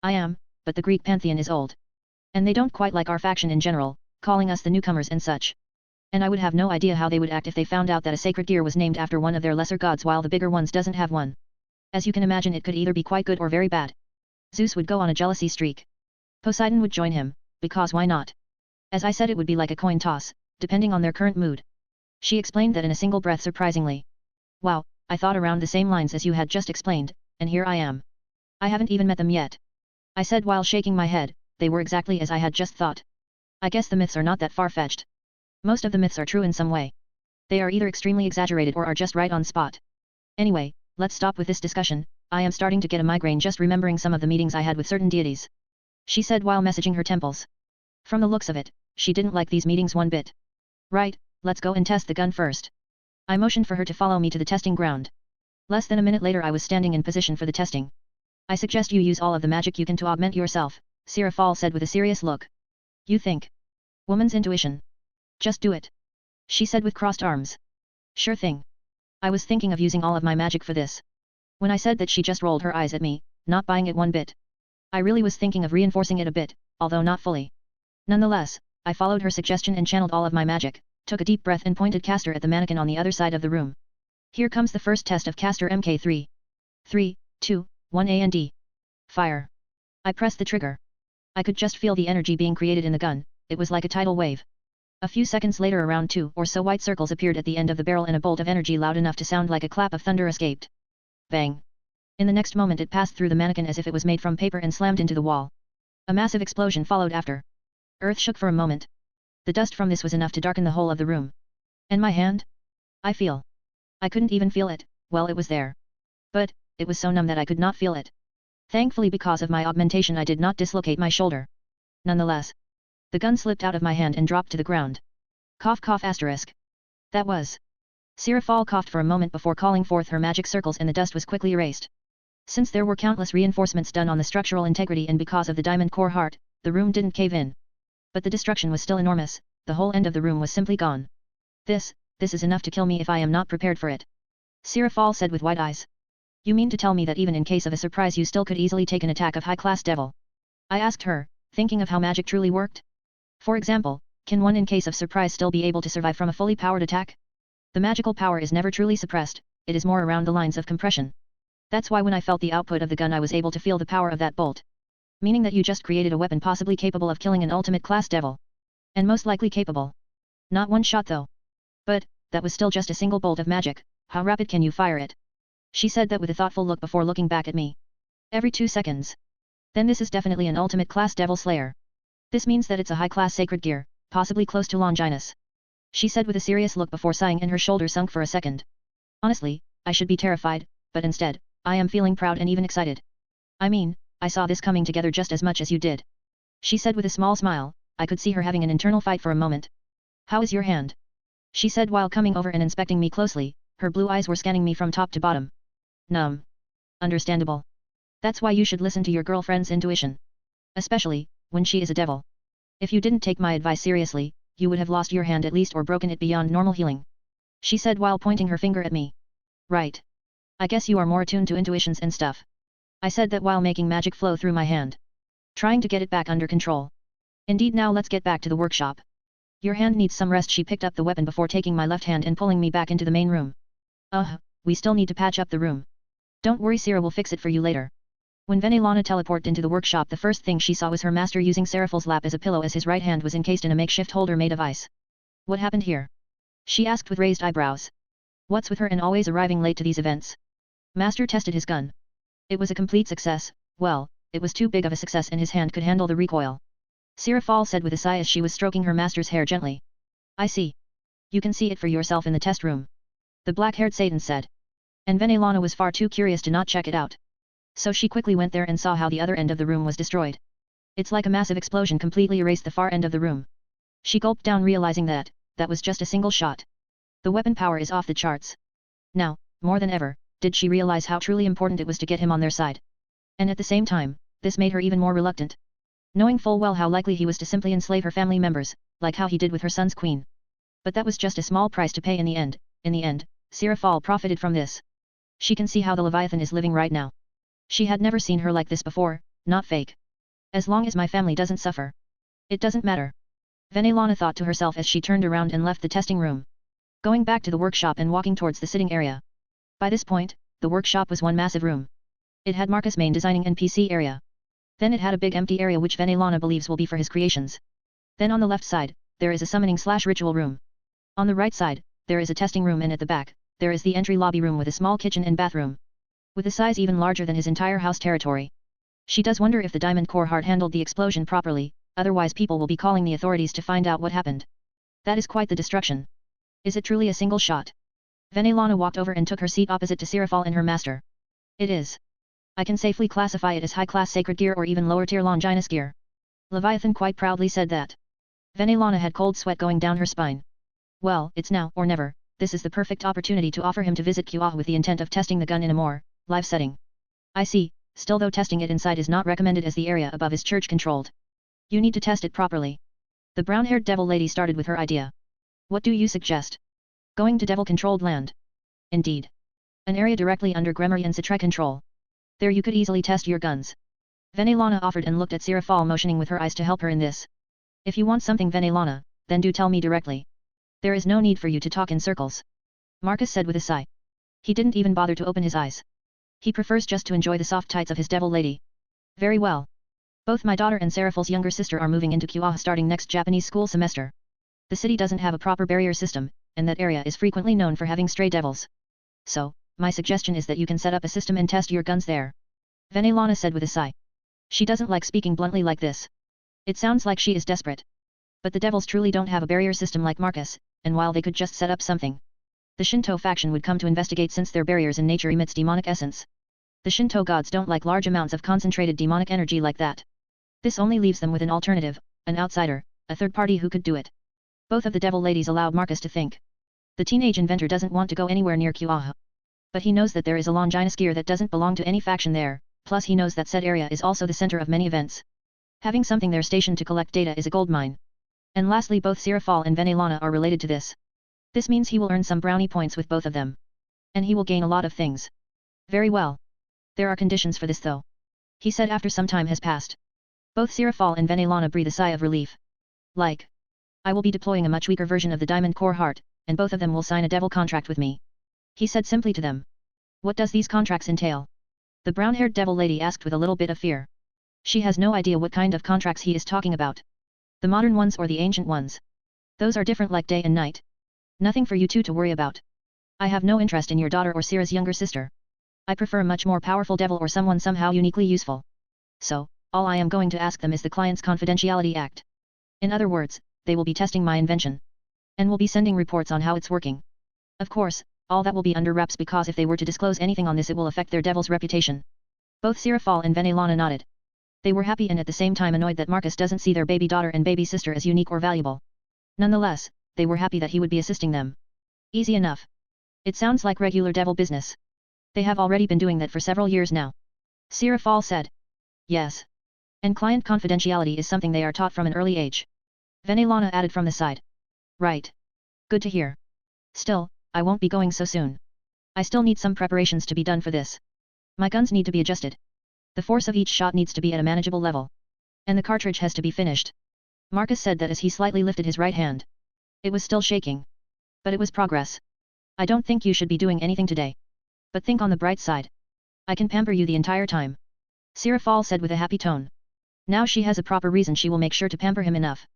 I am, but the Greek pantheon is old. And they don't quite like our faction in general, calling us the newcomers and such. And I would have no idea how they would act if they found out that a sacred gear was named after one of their lesser gods while the bigger ones doesn't have one. As you can imagine, it could either be quite good or very bad. Zeus would go on a jealousy streak. Poseidon would join him, because why not? As I said, it would be like a coin toss, depending on their current mood. She explained that in a single breath surprisingly. Wow, I thought around the same lines as you had just explained, and here I am. I haven't even met them yet. I said while shaking my head, they were exactly as I had just thought. I guess the myths are not that far-fetched. Most of the myths are true in some way. They are either extremely exaggerated or are just right on spot. Anyway, let's stop with this discussion. I am starting to get a migraine just remembering some of the meetings I had with certain deities. She said while messaging her temples. From the looks of it, she didn't like these meetings one bit. Right, let's go and test the gun first. I motioned for her to follow me to the testing ground. Less than a minute later I was standing in position for the testing. I suggest you use all of the magic you can to augment yourself, Sirafal said with a serious look. You think? Woman's intuition. Just do it. She said with crossed arms. Sure thing. I was thinking of using all of my magic for this. When I said that, she just rolled her eyes at me, not buying it one bit. I really was thinking of reinforcing it a bit, although not fully. Nonetheless, I followed her suggestion and channeled all of my magic, took a deep breath and pointed caster at the mannequin on the other side of the room. Here comes the first test of caster MK3. 3, 2, 1 and Fire. I pressed the trigger. I could just feel the energy being created in the gun, it was like a tidal wave. A few seconds later around 2 or so white circles appeared at the end of the barrel and a bolt of energy loud enough to sound like a clap of thunder escaped. Bang. In the next moment it passed through the mannequin as if it was made from paper and slammed into the wall. A massive explosion followed after. Earth shook for a moment. The dust from this was enough to darken the whole of the room. And my hand? I feel. I couldn't even feel it, well it was there. But, it was so numb that I could not feel it. Thankfully because of my augmentation I did not dislocate my shoulder. Nonetheless. The gun slipped out of my hand and dropped to the ground. Cough cough asterisk. That was. Sirafal coughed for a moment before calling forth her magic circles and the dust was quickly erased. Since there were countless reinforcements done on the structural integrity and because of the diamond core heart, the room didn't cave in. But the destruction was still enormous, the whole end of the room was simply gone. This is enough to kill me if I am not prepared for it. Sirafal said with wide eyes. You mean to tell me that even in case of a surprise you still could easily take an attack of high-class devil? I asked her, thinking of how magic truly worked. For example, can one in case of surprise still be able to survive from a fully powered attack? The magical power is never truly suppressed, it is more around the lines of compression. That's why when I felt the output of the gun I was able to feel the power of that bolt. Meaning that you just created a weapon possibly capable of killing an ultimate class devil. And most likely capable. Not one shot though. But, that was still just a single bolt of magic, how rapid can you fire it? She said that with a thoughtful look before looking back at me. Every 2 seconds. Then this is definitely an ultimate class devil slayer. This means that it's a high-class sacred gear, possibly close to Longinus. She said with a serious look before sighing and her shoulder sunk for a second. Honestly, I should be terrified, but instead, I am feeling proud and even excited. I mean, I saw this coming together just as much as you did. She said with a small smile, I could see her having an internal fight for a moment. How is your hand? She said while coming over and inspecting me closely, her blue eyes were scanning me from top to bottom. Numb. Understandable. That's why you should listen to your girlfriend's intuition. Especially, when she is a devil. If you didn't take my advice seriously, you would have lost your hand at least or broken it beyond normal healing. She said while pointing her finger at me. Right. I guess you are more attuned to intuitions and stuff. I said that while making magic flow through my hand. Trying to get it back under control. Indeed, now let's get back to the workshop. Your hand needs some rest. She picked up the weapon before taking my left hand and pulling me back into the main room. We still need to patch up the room. Don't worry, Sira will fix it for you later. When Venelana teleported into the workshop, the first thing she saw was her master using Seraphal's lap as a pillow as his right hand was encased in a makeshift holder made of ice. What happened here? She asked with raised eyebrows. What's with her and always arriving late to these events? Master tested his gun. It was a complete success. Well, it was too big of a success and his hand could handle the recoil. Sirafal said with a sigh as she was stroking her master's hair gently. I see. You can see it for yourself in the test room. The black-haired Satan said. And Venelana was far too curious to not check it out. So she quickly went there and saw how the other end of the room was destroyed. It's like a massive explosion completely erased the far end of the room. She gulped down, realizing that was just a single shot. The weapon power is off the charts. Now, more than ever, did she realize how truly important it was to get him on their side. And at the same time, this made her even more reluctant. Knowing full well how likely he was to simply enslave her family members, like how he did with her son's queen. But that was just a small price to pay in the end. In the end, Sirafal profited from this. She can see how the Leviathan is living right now. She had never seen her like this before, not fake. As long as my family doesn't suffer. It doesn't matter. Venelana thought to herself as she turned around and left the testing room. Going back to the workshop and walking towards the sitting area. By this point, the workshop was one massive room. It had Marcus' main designing and PC area. Then it had a big empty area which Venelana believes will be for his creations. Then on the left side, there is a summoning/ritual room. On the right side, there is a testing room, and at the back, there is the entry lobby room with a small kitchen and bathroom. With a size even larger than his entire house territory. She does wonder if the diamond core heart handled the explosion properly, otherwise people will be calling the authorities to find out what happened. That is quite the destruction. Is it truly a single shot? Venelana walked over and took her seat opposite to Sirafal and her master. It is. I can safely classify it as high-class sacred gear or even lower-tier Longinus gear. Leviathan quite proudly said that. Venelana had cold sweat going down her spine. Well, it's now or never. This is the perfect opportunity to offer him to visit Kuah with the intent of testing the gun in a more live setting. I see, still though testing it inside is not recommended as the area above is church controlled. You need to test it properly. The brown-haired devil lady started with her idea. What do you suggest? Going to devil-controlled land. Indeed. An area directly under Gremory and Citre control. There you could easily test your guns. Venelana offered and looked at Sirafal, motioning with her eyes to help her in this. If you want something, Venelana, then do tell me directly. There is no need for you to talk in circles. Marcus said with a sigh. He didn't even bother to open his eyes. He prefers just to enjoy the soft tights of his devil lady. Very well. Both my daughter and Seraphal's younger sister are moving into Kuah starting next Japanese school semester. The city doesn't have a proper barrier system, and that area is frequently known for having stray devils. So, my suggestion is that you can set up a system and test your guns there. Venelana said with a sigh. She doesn't like speaking bluntly like this. It sounds like she is desperate. But the devils truly don't have a barrier system like Marcus, and while they could just set up something, the Shinto faction would come to investigate since their barriers in nature emits demonic essence. The Shinto gods don't like large amounts of concentrated demonic energy like that. This only leaves them with an alternative, an outsider, a third party who could do it. Both of the devil ladies allowed Marcus to think. The teenage inventor doesn't want to go anywhere near Kuah. But he knows that there is a Longinus gear that doesn't belong to any faction there, plus he knows that said area is also the center of many events. Having something there stationed to collect data is a goldmine. And lastly, both Sirafal and Venelana are related to this. This means he will earn some brownie points with both of them. And he will gain a lot of things. Very well. There are conditions for this though. He said after some time has passed. Both Sirafal and Venelana breathe a sigh of relief. Like. I will be deploying a much weaker version of the Diamond Core Heart, and both of them will sign a devil contract with me. He said simply to them. What does these contracts entail? The brown-haired devil lady asked with a little bit of fear. She has no idea what kind of contracts he is talking about. The modern ones or the ancient ones. Those are different like day and night. Nothing for you two to worry about. I have no interest in your daughter or Sira's younger sister. I prefer a much more powerful devil or someone somehow uniquely useful. So, all I am going to ask them is the client's confidentiality act. In other words, they will be testing my invention. And will be sending reports on how it's working. Of course, all that will be under wraps because if they were to disclose anything on this it will affect their devil's reputation. Both Sirafal and Venelana nodded. They were happy and at the same time annoyed that Marcus doesn't see their baby daughter and baby sister as unique or valuable. Nonetheless, they were happy that he would be assisting them. Easy enough. It sounds like regular devil business. They have already been doing that for several years now. Sirafal said. Yes. And client confidentiality is something they are taught from an early age. Venelana added from the side. Right. Good to hear. Still, I won't be going so soon. I still need some preparations to be done for this. My guns need to be adjusted. The force of each shot needs to be at a manageable level. And the cartridge has to be finished. Marcus said that as he slightly lifted his right hand. It was still shaking. But it was progress. I don't think you should be doing anything today. But think on the bright side. I can pamper you the entire time. Sirafal said with a happy tone. Now she has a proper reason, she will make sure to pamper him enough.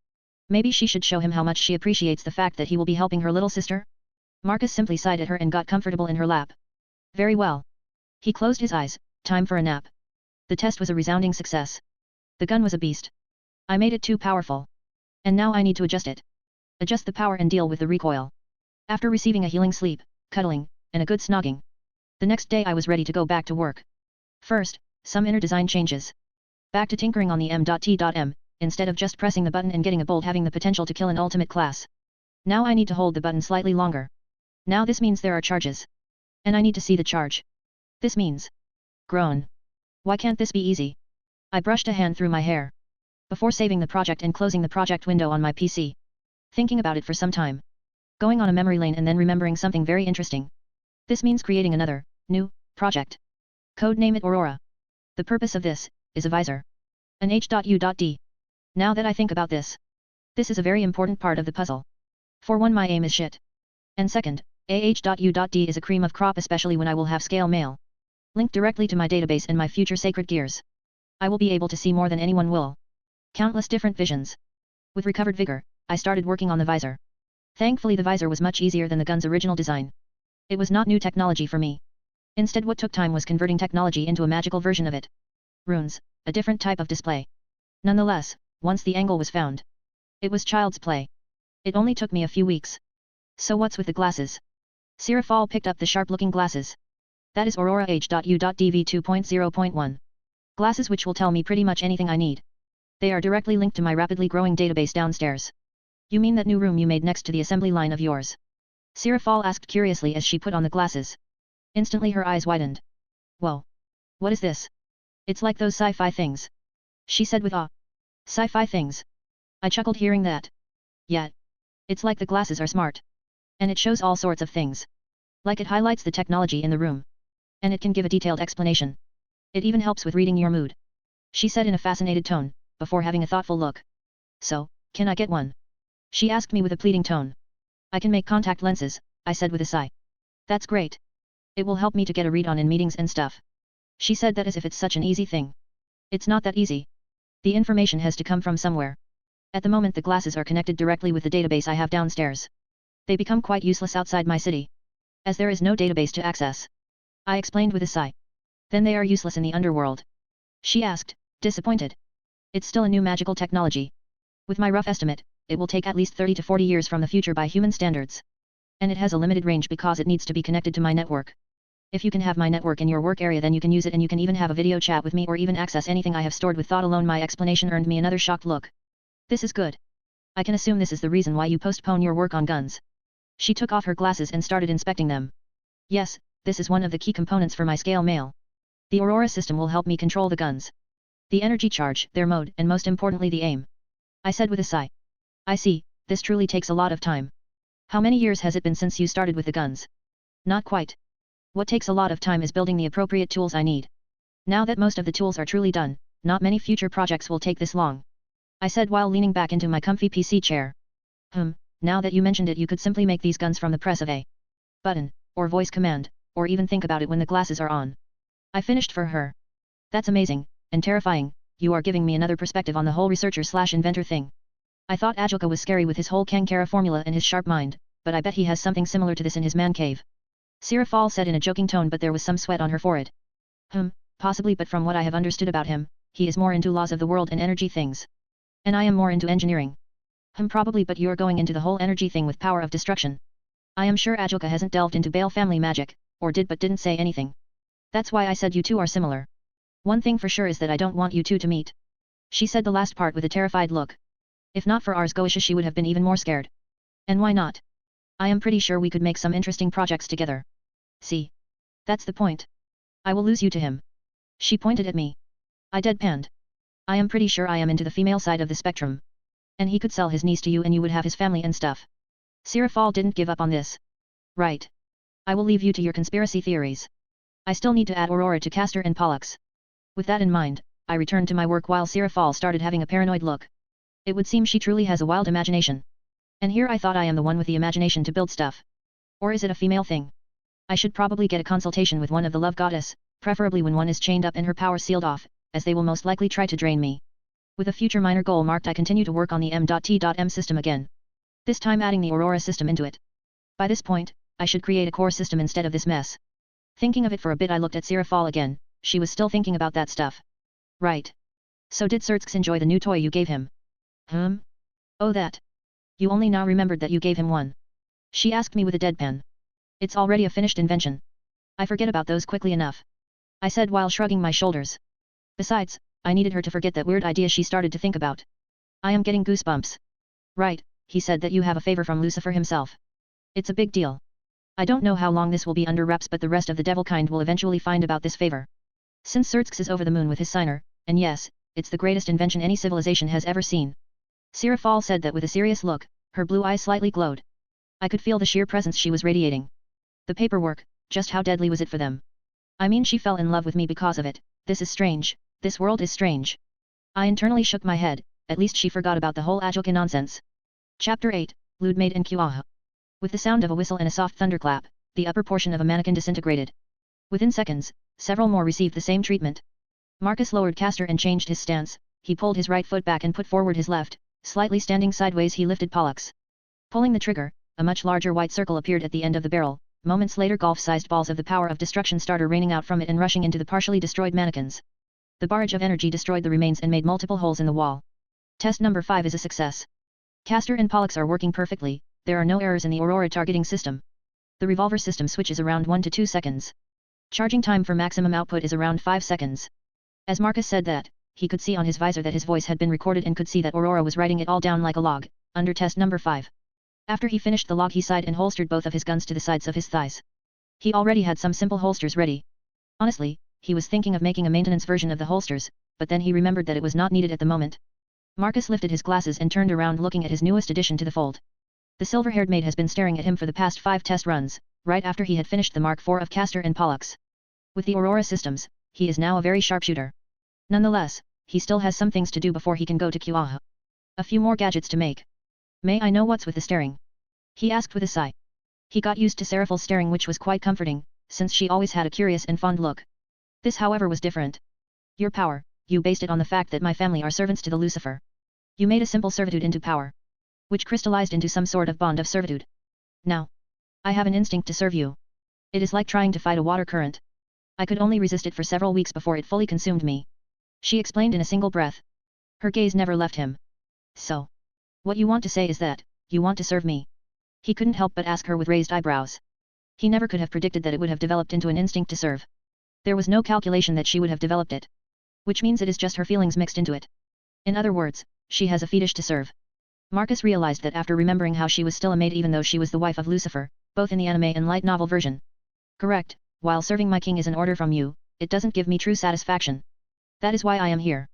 Maybe she should show him how much she appreciates the fact that he will be helping her little sister? Marcus simply sighed at her and got comfortable in her lap. Very well. He closed his eyes, time for a nap. The test was a resounding success. The gun was a beast. I made it too powerful. And now I need to adjust it. Adjust the power and deal with the recoil. After receiving a healing sleep, cuddling, and a good snogging. The next day I was ready to go back to work. First, some inner design changes. Back to tinkering on the M.T.M, instead of just pressing the button and getting a bolt having the potential to kill an ultimate class. Now I need to hold the button slightly longer. Now this means there are charges. And I need to see the charge. This means. Groan. Why can't this be easy? I brushed a hand through my hair. Before saving the project and closing the project window on my PC. Thinking about it for some time. Going on a memory lane and then remembering something very interesting. This means creating another, new, project. Code name it Aurora. The purpose of this, is a visor. An H.U.D. Now that I think about this. This is a very important part of the puzzle. For one, my aim is shit. And second, AH.U.D is a cream of crop, especially when I will have scale mail linked directly to my database and my future sacred gears. I will be able to see more than anyone will. Countless different visions. With recovered vigor, I started working on the visor. Thankfully the visor was much easier than the gun's original design. It was not new technology for me. Instead, what took time was converting technology into a magical version of it. Runes, a different type of display. Nonetheless, once the angle was found, it was child's play. It only took me a few weeks. So what's with the glasses? Sirafal picked up the sharp-looking glasses. That is Aurora H.U.DV 2.0.1. Glasses which will tell me pretty much anything I need. They are directly linked to my rapidly growing database downstairs. You mean that new room you made next to the assembly line of yours? Sirafal asked curiously as she put on the glasses. Instantly her eyes widened. Whoa! What is this? It's like those sci-fi things. She said with awe. Sci-fi things? I chuckled hearing that. Yeah. It's like the glasses are smart. And it shows all sorts of things. Like it highlights the technology in the room. And it can give a detailed explanation. It even helps with reading your mood. She said in a fascinated tone, before having a thoughtful look. So, can I get one? She asked me with a pleading tone. I can make contact lenses, I said with a sigh. That's great. It will help me to get a read on in meetings and stuff. She said that as if it's such an easy thing. It's not that easy. The information has to come from somewhere. At the moment the glasses are connected directly with the database I have downstairs. They become quite useless outside my city. As there is no database to access. I explained with a sigh. Then they are useless in the underworld. She asked, disappointed. It's still a new magical technology. With my rough estimate, it will take at least 30 to 40 years from the future by human standards. And it has a limited range because it needs to be connected to my network. If you can have my network in your work area, then you can use it, and you can even have a video chat with me or even access anything I have stored with thought alone. My explanation earned me another shocked look. This is good. I can assume this is the reason why you postpone your work on guns. She took off her glasses and started inspecting them. Yes, this is one of the key components for my scale mail. The Aurora system will help me control the guns. The energy charge, their mode, and most importantly the aim. I said with a sigh. I see, this truly takes a lot of time. How many years has it been since you started with the guns? Not quite. What takes a lot of time is building the appropriate tools I need. Now that most of the tools are truly done, not many future projects will take this long. I said while leaning back into my comfy PC chair. Now that you mentioned it, you could simply make these guns from the press of a button, or voice command, or even think about it when the glasses are on. I finished for her. That's amazing, and terrifying. You are giving me another perspective on the whole researcher/inventor thing. I thought Ajilka was scary with his whole Kankara formula and his sharp mind, but I bet he has something similar to this in his man cave. Sirafal said in a joking tone, but there was some sweat on her forehead. Possibly, but from what I have understood about him, he is more into laws of the world and energy things. And I am more into engineering. Probably, but you're going into the whole energy thing with power of destruction. I am sure Ajilka hasn't delved into Bale family magic, or did but didn't say anything. That's why I said you two are similar. One thing for sure is that I don't want you two to meet. She said the last part with a terrified look. If not for Ars Goetia, she would have been even more scared. And why not? I am pretty sure we could make some interesting projects together. See? That's the point. I will lose you to him. She pointed at me. I deadpanned. I am pretty sure I am into the female side of the spectrum. And he could sell his niece to you and you would have his family and stuff. Sirafal didn't give up on this. Right. I will leave you to your conspiracy theories. I still need to add Aurora to Castor and Pollux. With that in mind, I returned to my work while Sirafal started having a paranoid look. It would seem she truly has a wild imagination. And here I thought I am the one with the imagination to build stuff. Or is it a female thing? I should probably get a consultation with one of the love goddess, preferably when one is chained up and her power sealed off, as they will most likely try to drain me. With a future minor goal marked, I continue to work on the M.T.M system again. This time adding the Aurora system into it. By this point, I should create a core system instead of this mess. Thinking of it for a bit, I looked at Sirafal again. She was still thinking about that stuff. Right. So did Sertskis enjoy the new toy you gave him? Oh, that. You only now remembered that you gave him one. She asked me with a deadpan. It's already a finished invention. I forget about those quickly enough. I said while shrugging my shoulders. Besides, I needed her to forget that weird idea she started to think about. I am getting goosebumps. Right, he said that you have a favor from Lucifer himself. It's a big deal. I don't know how long this will be under wraps, but the rest of the devil kind will eventually find about this favor. Since Sertskis is over the moon with his signer, and yes, it's the greatest invention any civilization has ever seen. Sirafal said that with a serious look, her blue eyes slightly glowed. I could feel the sheer presence she was radiating. The paperwork, just how deadly was it for them? I mean, she fell in love with me because of it. This is strange, this world is strange. I internally shook my head, at least she forgot about the whole Ajoka nonsense. Chapter 8, Lewd Maid in Kuaha. With the sound of a whistle and a soft thunderclap, the upper portion of a mannequin disintegrated. Within seconds, several more received the same treatment. Marcus lowered Castor and changed his stance. He pulled his right foot back and put forward his left, slightly standing sideways. He lifted Pollux. Pulling the trigger, a much larger white circle appeared at the end of the barrel. Moments later, golf-sized balls of the power of destruction started raining out from it and rushing into the partially destroyed mannequins. The barrage of energy destroyed the remains and made multiple holes in the wall. Test number 5 is a success. Castor and Pollux are working perfectly. There are no errors in the Aurora targeting system. The revolver system switches around 1 to 2 seconds. Charging time for maximum output is around 5 seconds. As Marcus said that, he could see on his visor that his voice had been recorded and could see that Aurora was writing it all down like a log, under test number 5. After he finished the log, he sighed and holstered both of his guns to the sides of his thighs. He already had some simple holsters ready. Honestly, he was thinking of making a maintenance version of the holsters, but then he remembered that it was not needed at the moment. Marcus lifted his glasses and turned around looking at his newest addition to the fold. The silver-haired maid has been staring at him for the past 5 test runs, right after he had finished the Mark IV of Castor and Pollux. With the Aurora systems, he is now a very sharpshooter. Nonetheless, he still has some things to do before he can go to Kuaha. A few more gadgets to make. May I know what's with the staring? He asked with a sigh. He got used to Seraphal's staring, which was quite comforting, since she always had a curious and fond look. This however was different. Your power, you based it on the fact that my family are servants to the Lucifer. You made a simple servitude into power, which crystallized into some sort of bond of servitude. Now, I have an instinct to serve you. It is like trying to fight a water current. I could only resist it for several weeks before it fully consumed me. She explained in a single breath. Her gaze never left him. So, what you want to say is that, you want to serve me? He couldn't help but ask her with raised eyebrows. He never could have predicted that it would have developed into an instinct to serve. There was no calculation that she would have developed it. Which means it is just her feelings mixed into it. In other words, she has a fetish to serve. Marcus realized that after remembering how she was still a maid even though she was the wife of Lucifer, both in the anime and light novel version. Correct, while serving my king is an order from you, it doesn't give me true satisfaction. That is why I am here.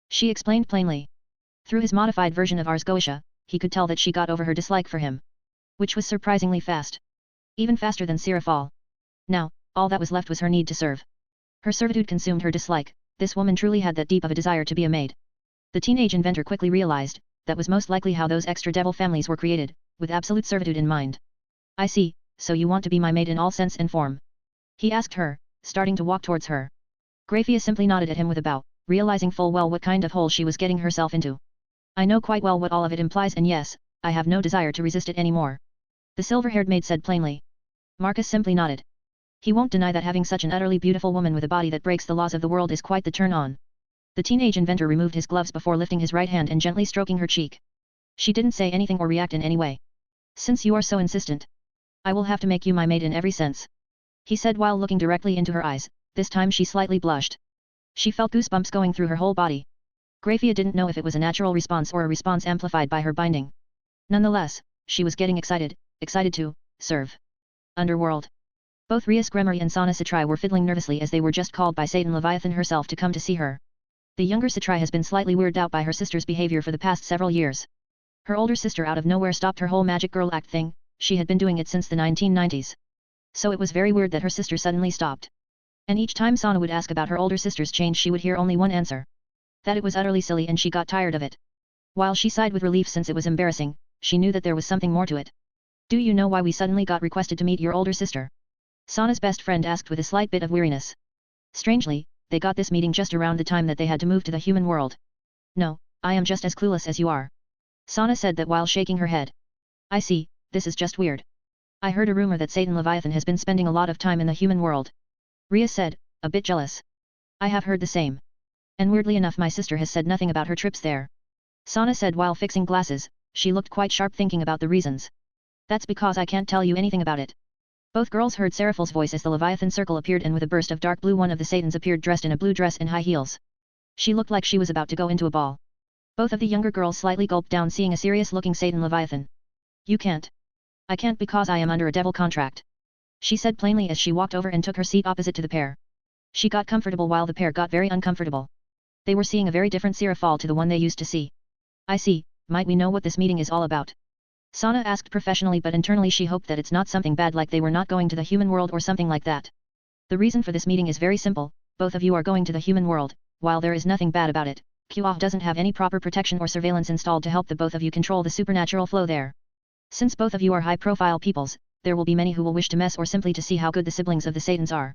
She explained plainly. Through his modified version of Ars Goetia, he could tell that she got over her dislike for him. Which was surprisingly fast. Even faster than Seraphal. Now, all that was left was her need to serve. Her servitude consumed her dislike. This woman truly had that deep of a desire to be a maid. The teenage inventor quickly realized, that was most likely how those extra devil families were created, with absolute servitude in mind. I see, so you want to be my maid in all sense and form? He asked her, starting to walk towards her. Graphia simply nodded at him with a bow, realizing full well what kind of hole she was getting herself into. I know quite well what all of it implies, and yes, I have no desire to resist it anymore. The silver-haired maid said plainly. Marcus simply nodded. He won't deny that having such an utterly beautiful woman with a body that breaks the laws of the world is quite the turn-on. The teenage inventor removed his gloves before lifting his right hand and gently stroking her cheek. She didn't say anything or react in any way. Since you are so insistent, I will have to make you my maid in every sense. He said while looking directly into her eyes. This time she slightly blushed. She felt goosebumps going through her whole body. Graphia didn't know if it was a natural response or a response amplified by her binding. Nonetheless, she was getting excited to serve. Underworld. Both Rias Gremory and Sana Citrai were fiddling nervously as they were just called by Satan Leviathan herself to come to see her. The younger Citrai has been slightly weirded out by her sister's behavior for the past several years. Her older sister out of nowhere stopped her whole magic girl act thing. She had been doing it since the 1990s. So it was very weird that her sister suddenly stopped. And each time Sana would ask about her older sister's change, she would hear only one answer. That it was utterly silly and she got tired of it. While she sighed with relief since it was embarrassing, she knew that there was something more to it. Do you know why we suddenly got requested to meet your older sister? Sana's best friend asked with a slight bit of weariness. Strangely, they got this meeting just around the time that they had to move to the human world. No, I am just as clueless as you are. Sana said that while shaking her head. I see, this is just weird. I heard a rumor that Satan Leviathan has been spending a lot of time in the human world. Ria said, a bit jealous. I have heard the same. And weirdly enough my sister has said nothing about her trips there. Sana said while fixing glasses. She looked quite sharp thinking about the reasons. That's because I can't tell you anything about it. Both girls heard Seraphal's voice as the Leviathan circle appeared, and with a burst of dark blue one of the Satans appeared dressed in a blue dress and high heels. She looked like she was about to go into a ball. Both of the younger girls slightly gulped down seeing a serious-looking Satan Leviathan. You can't. I can't because I am under a devil contract. She said plainly as she walked over and took her seat opposite to the pair. She got comfortable while the pair got very uncomfortable. They were seeing a very different Seraphal to the one they used to see. I see, might we know what this meeting is all about? Sana asked professionally, but internally she hoped that it's not something bad like they were not going to the human world or something like that. The reason for this meeting is very simple, both of you are going to the human world. While there is nothing bad about it, QA doesn't have any proper protection or surveillance installed to help the both of you control the supernatural flow there. Since both of you are high-profile peoples, there will be many who will wish to mess or simply to see how good the siblings of the Satans are.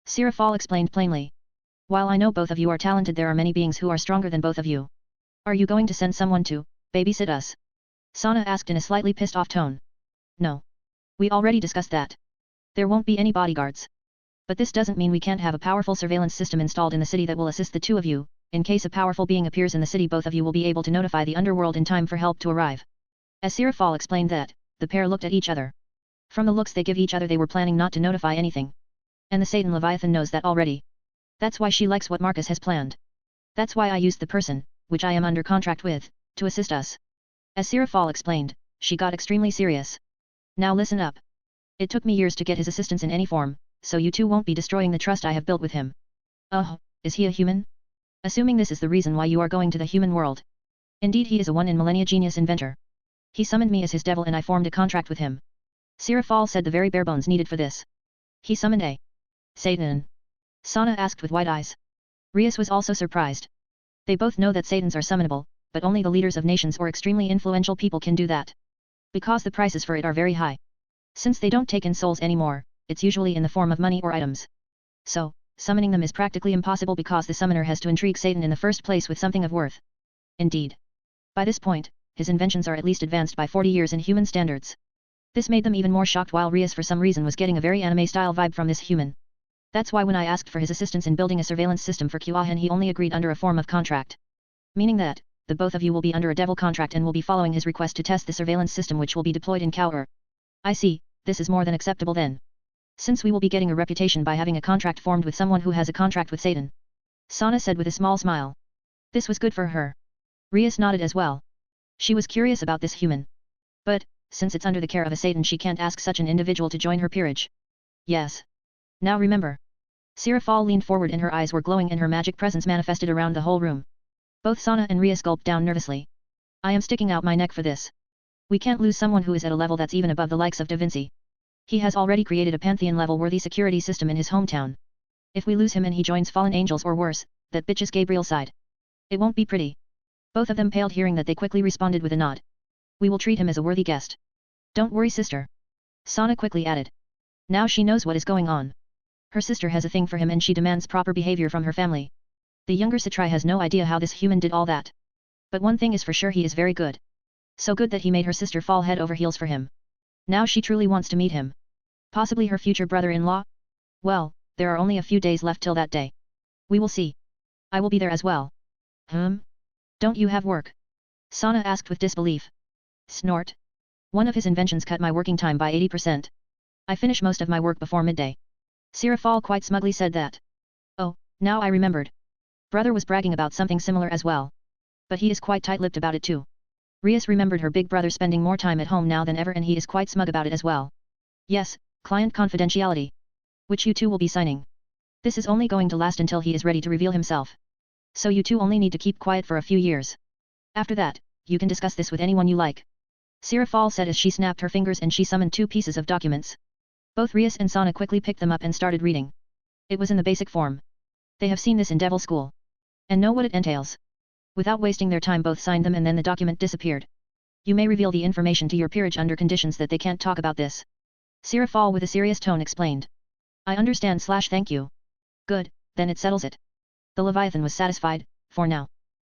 Sirafal explained plainly. While I know both of you are talented, there are many beings who are stronger than both of you. Are you going to send someone to babysit us? Sana asked in a slightly pissed off tone. No. We already discussed that. There won't be any bodyguards. But this doesn't mean we can't have a powerful surveillance system installed in the city that will assist the two of you. In case a powerful being appears in the city, both of you will be able to notify the underworld in time for help to arrive. As Sirafal explained that, the pair looked at each other. From the looks they give each other, they were planning not to notify anything. And the Satan Leviathan knows that already. That's why she likes what Marcus has planned. That's why I used the person, which I am under contract with, to assist us. As Sirafal explained, she got extremely serious. Now listen up. It took me years to get his assistance in any form, so you two won't be destroying the trust I have built with him. Oh, is he a human? Assuming this is the reason why you are going to the human world. Indeed, he is a one-in-millennia genius inventor. He summoned me as his devil and I formed a contract with him. Sirafal said the very bare bones needed for this. He summoned a Satan? Sana asked with wide eyes. Rias was also surprised. They both know that Satans are summonable, but only the leaders of nations or extremely influential people can do that. Because the prices for it are very high. Since they don't take in souls anymore, it's usually in the form of money or items. So, summoning them is practically impossible because the summoner has to intrigue Satan in the first place with something of worth. Indeed. By this point, his inventions are at least advanced by 40 years in human standards. This made them even more shocked, while Rias for some reason was getting a very anime-style vibe from this human. That's why when I asked for his assistance in building a surveillance system for Kuahan, he only agreed under a form of contract. Meaning that, the both of you will be under a devil contract and will be following his request to test the surveillance system which will be deployed in Kaur. I see, this is more than acceptable then. Since we will be getting a reputation by having a contract formed with someone who has a contract with Satan. Sana said with a small smile. This was good for her. Rias nodded as well. She was curious about this human. But, since it's under the care of a Satan, she can't ask such an individual to join her peerage. Yes. Now remember. Sirafal leaned forward and her eyes were glowing and her magic presence manifested around the whole room. Both Sana and Rias gulped down nervously. I am sticking out my neck for this. We can't lose someone who is at a level that's even above the likes of Da Vinci. He has already created a Pantheon-level worthy security system in his hometown. If we lose him and he joins fallen angels or worse, that bitch's Gabriel's side. It won't be pretty. Both of them paled, hearing that. They quickly responded with a nod. We will treat him as a worthy guest. Don't worry, sister. Sana quickly added. Now she knows what is going on. Her sister has a thing for him and she demands proper behavior from her family. The younger Satrai has no idea how this human did all that. But one thing is for sure, he is very good. So good that he made her sister fall head over heels for him. Now she truly wants to meet him. Possibly her future brother-in-law? Well, there are only a few days left till that day. We will see. I will be there as well. Don't you have work? Sana asked with disbelief. Snort. One of his inventions cut my working time by 80%. I finish most of my work before midday. Sirafal quite smugly said that. Oh, now I remembered. Brother was bragging about something similar as well. But he is quite tight-lipped about it too. Rias remembered her big brother spending more time at home now than ever and he is quite smug about it as well. Yes, client confidentiality. Which you two will be signing. This is only going to last until he is ready to reveal himself. So you two only need to keep quiet for a few years. After that, you can discuss this with anyone you like. Sirafal said as she snapped her fingers and she summoned 2 pieces of documents. Both Rias and Sana quickly picked them up and started reading. It was in the basic form. They have seen this in Devil School. And know what it entails. Without wasting their time, both signed them and then the document disappeared. You may reveal the information to your peerage under conditions that they can't talk about this. Sirafal with a serious tone explained. I understand / thank you. Good, then it settles it. The Leviathan was satisfied, for now.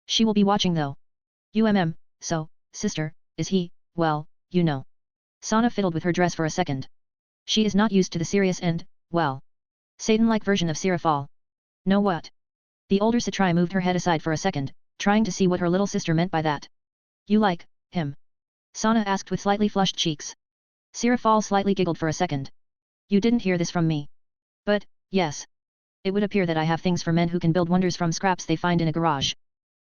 She will be watching though. So, sister, is he, well, you know. Sana fiddled with her dress for a second. She is not used to the serious and, well, Satan-like version of Sirafal. Know what? The older Satrai moved her head aside for a second, trying to see what her little sister meant by that. You like him? Sana asked with slightly flushed cheeks. Sirafal slightly giggled for a second. You didn't hear this from me. But, yes. It would appear that I have things for men who can build wonders from scraps they find in a garage.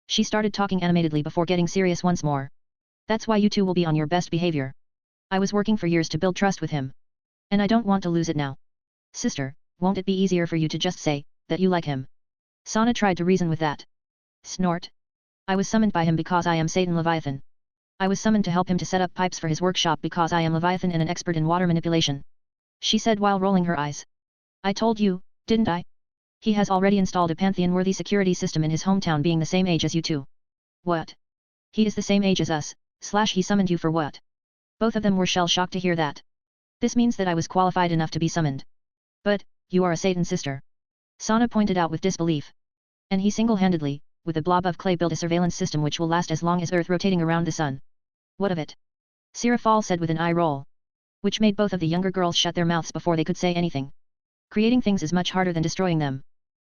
She started talking animatedly before getting serious once more. That's why you two will be on your best behavior. I was working for years to build trust with him. And I don't want to lose it now. Sister, won't it be easier for you to just say that you like him? Sana tried to reason with that. Snort. I was summoned by him because I am Satan Leviathan. I was summoned to help him to set up pipes for his workshop because I am Leviathan and an expert in water manipulation. She said while rolling her eyes. I told you, didn't I? He has already installed a Pantheon-worthy security system in his hometown being the same age as you two. What? He is the same age as us, / he summoned you for what? Both of them were shell-shocked to hear that. This means that I was qualified enough to be summoned. But, you are a Satan sister. Sana pointed out with disbelief. And he single-handedly, with a blob of clay, built a surveillance system which will last as long as Earth rotating around the sun. What of it? Sirafal said with an eye roll. Which made both of the younger girls shut their mouths before they could say anything. Creating things is much harder than destroying them.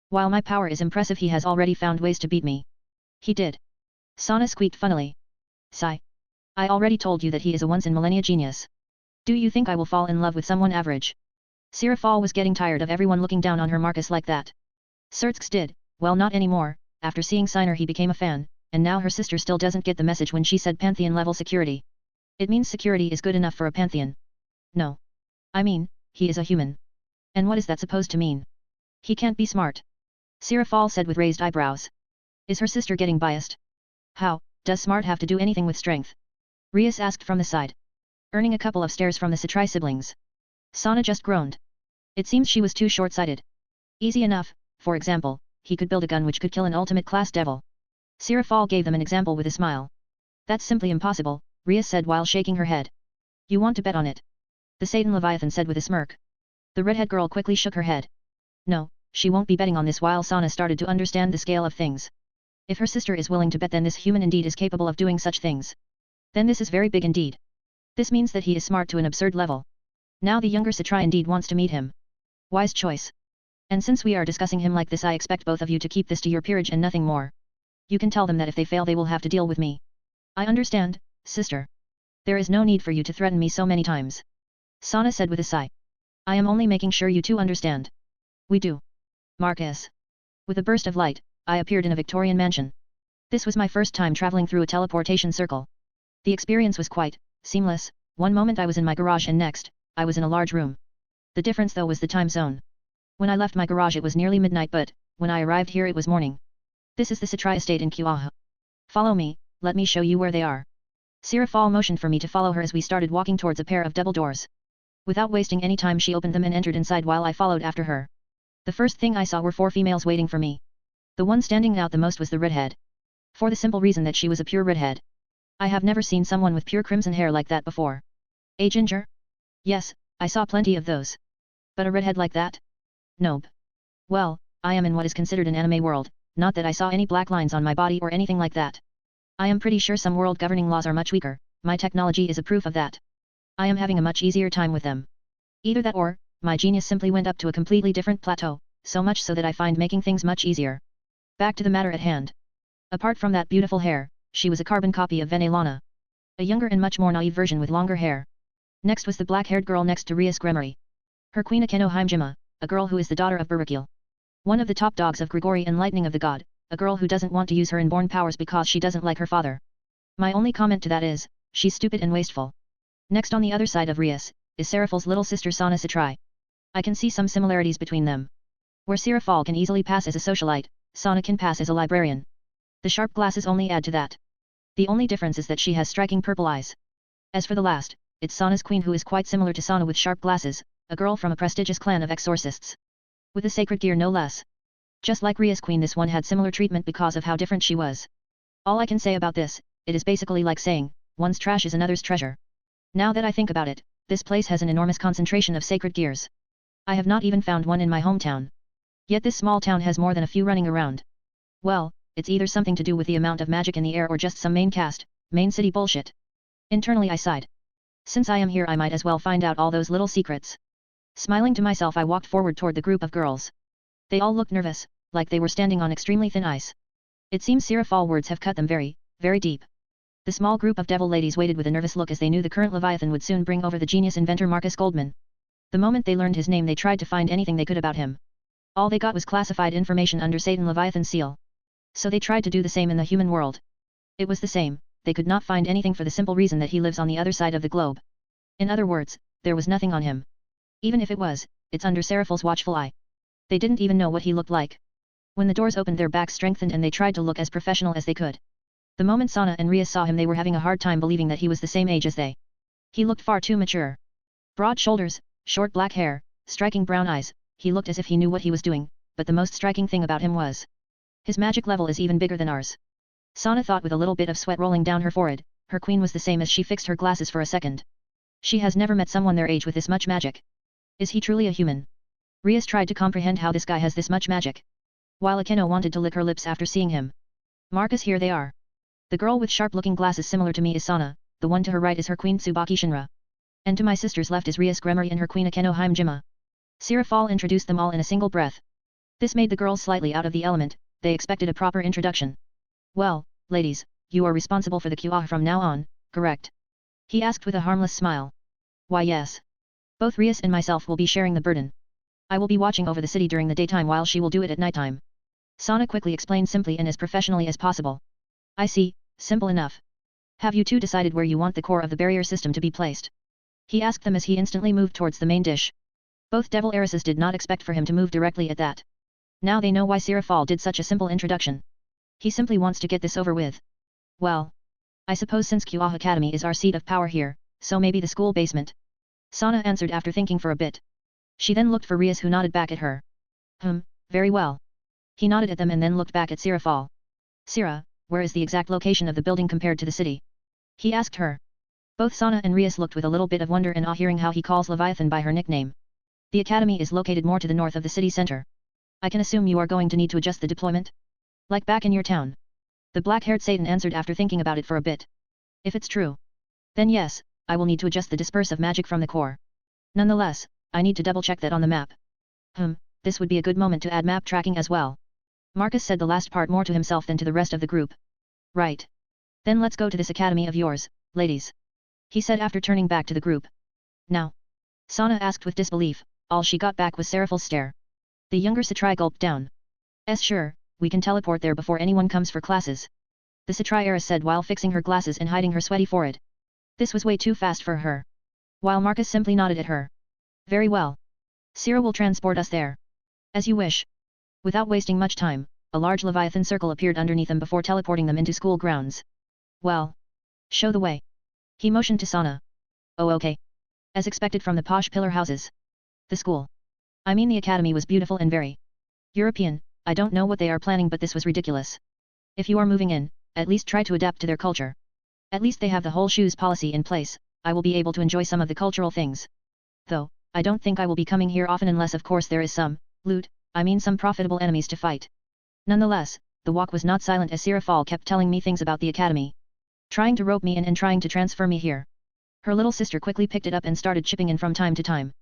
While my power is impressive, he has already found ways to beat me. He did. Sana squeaked funnily. Sigh. I already told you that he is a once-in-millennia genius. Do you think I will fall in love with someone average? Sirafal was getting tired of everyone looking down on her Marcus like that. Sertx did, well, not anymore. After seeing Siner he became a fan, and now her sister still doesn't get the message when she said Pantheon-level security. It means security is good enough for a Pantheon. No. I mean, he is a human. And what is that supposed to mean? He can't be smart. Sirafal said with raised eyebrows. Is her sister getting biased? How, does smart have to do anything with strength? Rias asked from the side. Earning a couple of stares from the Satrai siblings. Sana just groaned. It seems she was too short-sighted. Easy enough, for example, he could build a gun which could kill an ultimate-class devil. Sirafal gave them an example with a smile. That's simply impossible, Rias said while shaking her head. You want to bet on it? The Satan Leviathan said with a smirk. The redhead girl quickly shook her head. No, she won't be betting on this. While Sana started to understand the scale of things. If her sister is willing to bet, then this human indeed is capable of doing such things. Then this is very big indeed. This means that he is smart to an absurd level. Now the younger Satrai indeed wants to meet him. Wise choice. And since we are discussing him like this, I expect both of you to keep this to your peerage and nothing more. You can tell them that if they fail they will have to deal with me. I understand, sister. There is no need for you to threaten me so many times. Sana said with a sigh. I am only making sure you two understand. We do. Marcus. With a burst of light, I appeared in a Victorian mansion. This was my first time traveling through a teleportation circle. The experience was quite seamless. One moment I was in my garage and next, I was in a large room. The difference though was the time zone. When I left my garage it was nearly midnight, but when I arrived here it was morning. This is the Satrai estate in Kuaha. Follow me, let me show you where they are. Sirafal motioned for me to follow her as we started walking towards a pair of double doors. Without wasting any time she opened them and entered inside while I followed after her. The first thing I saw were 4 females waiting for me. The one standing out the most was the redhead. For the simple reason that she was a pure redhead. I have never seen someone with pure crimson hair like that before. A ginger? Yes, I saw plenty of those. But a redhead like that? Nope. Well, I am in what is considered an anime world, not that I saw any black lines on my body or anything like that. I am pretty sure some world governing laws are much weaker, my technology is a proof of that. I am having a much easier time with them. Either that or, my genius simply went up to a completely different plateau, so much so that I find making things much easier. Back to the matter at hand. Apart from that beautiful hair, she was a carbon copy of Venelana. A younger and much more naive version with longer hair. Next was the black-haired girl next to Rias Gremory. Her queen Akeno Heimjima, a girl who is the daughter of Barikil. One of the top dogs of Grigori and Lightning of the God, a girl who doesn't want to use her inborn powers because she doesn't like her father. My only comment to that is, she's stupid and wasteful. Next on the other side of Rias, is Seraphal's little sister Sana Satrai. I can see some similarities between them. Where Seraphal can easily pass as a socialite, Sana can pass as a librarian. The sharp glasses only add to that. The only difference is that she has striking purple eyes. As for the last, it's Sana's queen who is quite similar to Sana with sharp glasses, a girl from a prestigious clan of exorcists. With a sacred gear no less. Just like Ria's queen, this one had similar treatment because of how different she was. All I can say about this, it is basically like saying, one's trash is another's treasure. Now that I think about it, this place has an enormous concentration of sacred gears. I have not even found one in my hometown. Yet this small town has more than a few running around. Well, it's either something to do with the amount of magic in the air or just some main city bullshit. Internally I sighed. Since I am here I might as well find out all those little secrets. Smiling to myself I walked forward toward the group of girls. They all looked nervous, like they were standing on extremely thin ice. It seems Seraphal words have cut them very, very deep. The small group of devil ladies waited with a nervous look as they knew the current Leviathan would soon bring over the genius inventor Marcus Goldman. The moment they learned his name they tried to find anything they could about him. All they got was classified information under Satan Leviathan seal. So they tried to do the same in the human world. It was the same, they could not find anything for the simple reason that he lives on the other side of the globe. In other words, there was nothing on him. Even if it was, it's under Seraphal's watchful eye. They didn't even know what he looked like. When the doors opened their backs strengthened and they tried to look as professional as they could. The moment Sana and Rias saw him they were having a hard time believing that he was the same age as they. He looked far too mature. Broad shoulders, short black hair, striking brown eyes, he looked as if he knew what he was doing, but the most striking thing about him was his magic level is even bigger than ours. Sana thought with a little bit of sweat rolling down her forehead. Her queen was the same as she fixed her glasses for a second. She has never met someone their age with this much magic. Is he truly a human? Rias tried to comprehend how this guy has this much magic. While Akeno wanted to lick her lips after seeing him. Marcus, here they are. The girl with sharp-looking glasses similar to me is Sana, the one to her right is her queen Tsubaki Shinra. And to my sister's left is Rias Gremory and her queen Akeno Haimjima. Sirafal introduced them all in a single breath. This made the girls slightly out of the element, they expected a proper introduction. Well, ladies, you are responsible for the QA from now on, correct? He asked with a harmless smile. Why yes. Both Rias and myself will be sharing the burden. I will be watching over the city during the daytime while she will do it at nighttime. Sana quickly explained simply and as professionally as possible. I see, simple enough. Have you two decided where you want the core of the barrier system to be placed? He asked them as he instantly moved towards the main dish. Both devil heiresses did not expect for him to move directly at that. Now they know why Sirafal did such a simple introduction. He simply wants to get this over with. Well, I suppose since QA Academy is our seat of power here, so maybe the school basement. Sana answered after thinking for a bit. She then looked for Rias who nodded back at her. Very well. He nodded at them and then looked back at Sirafal. Sira, where is the exact location of the building compared to the city? He asked her. Both Sana and Rias looked with a little bit of wonder and awe hearing how he calls Leviathan by her nickname. The academy is located more to the north of the city center. I can assume you are going to need to adjust the deployment? Like back in your town. The black-haired Satan answered after thinking about it for a bit. If it's true. Then yes, I will need to adjust the dispersive magic from the core. Nonetheless, I need to double-check that on the map. This would be a good moment to add map tracking as well. Marcus said the last part more to himself than to the rest of the group. Right. Then let's go to this academy of yours, ladies. He said after turning back to the group. Now? Sana asked with disbelief, all she got back was Seraphal's stare. The younger Satrai gulped down. Sure, we can teleport there before anyone comes for classes. The Satrai heiress said while fixing her glasses and hiding her sweaty forehead. This was way too fast for her. While Marcus simply nodded at her. Very well. Sira will transport us there. As you wish. Without wasting much time, a large Leviathan circle appeared underneath them before teleporting them into school grounds. Well. Show the way. He motioned to Sana. Oh okay. As expected from the posh pillar houses. The school. I mean the academy was beautiful and very European. I don't know what they are planning but this was ridiculous. If you are moving in, at least try to adapt to their culture. At least they have the whole shoes policy in place, I will be able to enjoy some of the cultural things. Though, I don't think I will be coming here often unless of course there is some loot, I mean some profitable enemies to fight. Nonetheless, the walk was not silent as Sirafal kept telling me things about the academy. Trying to rope me in and trying to transfer me here. Her little sister quickly picked it up and started chipping in from time to time.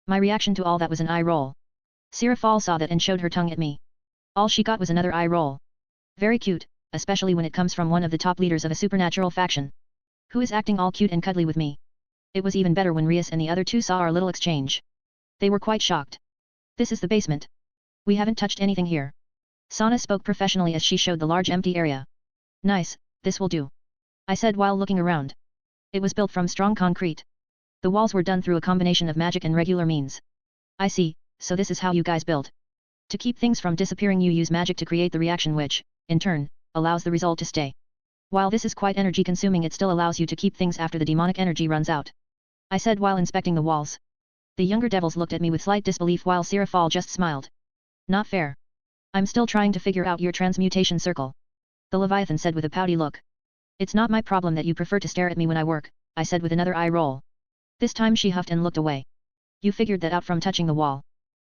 My reaction to all that was an eye roll. Sirafal saw that and showed her tongue at me. All she got was another eye roll. Very cute, especially when it comes from one of the top leaders of a supernatural faction. Who is acting all cute and cuddly with me. It was even better when Rias and the other two saw our little exchange. They were quite shocked. This is the basement. We haven't touched anything here. Sana spoke professionally as she showed the large empty area. Nice, this will do. I said while looking around. It was built from strong concrete. The walls were done through a combination of magic and regular means. I see, so this is how you guys build. To keep things from disappearing you use magic to create the reaction which, in turn, allows the result to stay. While this is quite energy consuming it still allows you to keep things after the demonic energy runs out. I said while inspecting the walls. The younger devils looked at me with slight disbelief while Sirafal just smiled. Not fair. I'm still trying to figure out your transmutation circle. The Leviathan said with a pouty look. It's not my problem that you prefer to stare at me when I work, I said with another eye roll. This time she huffed and looked away. You figured that out from touching the wall?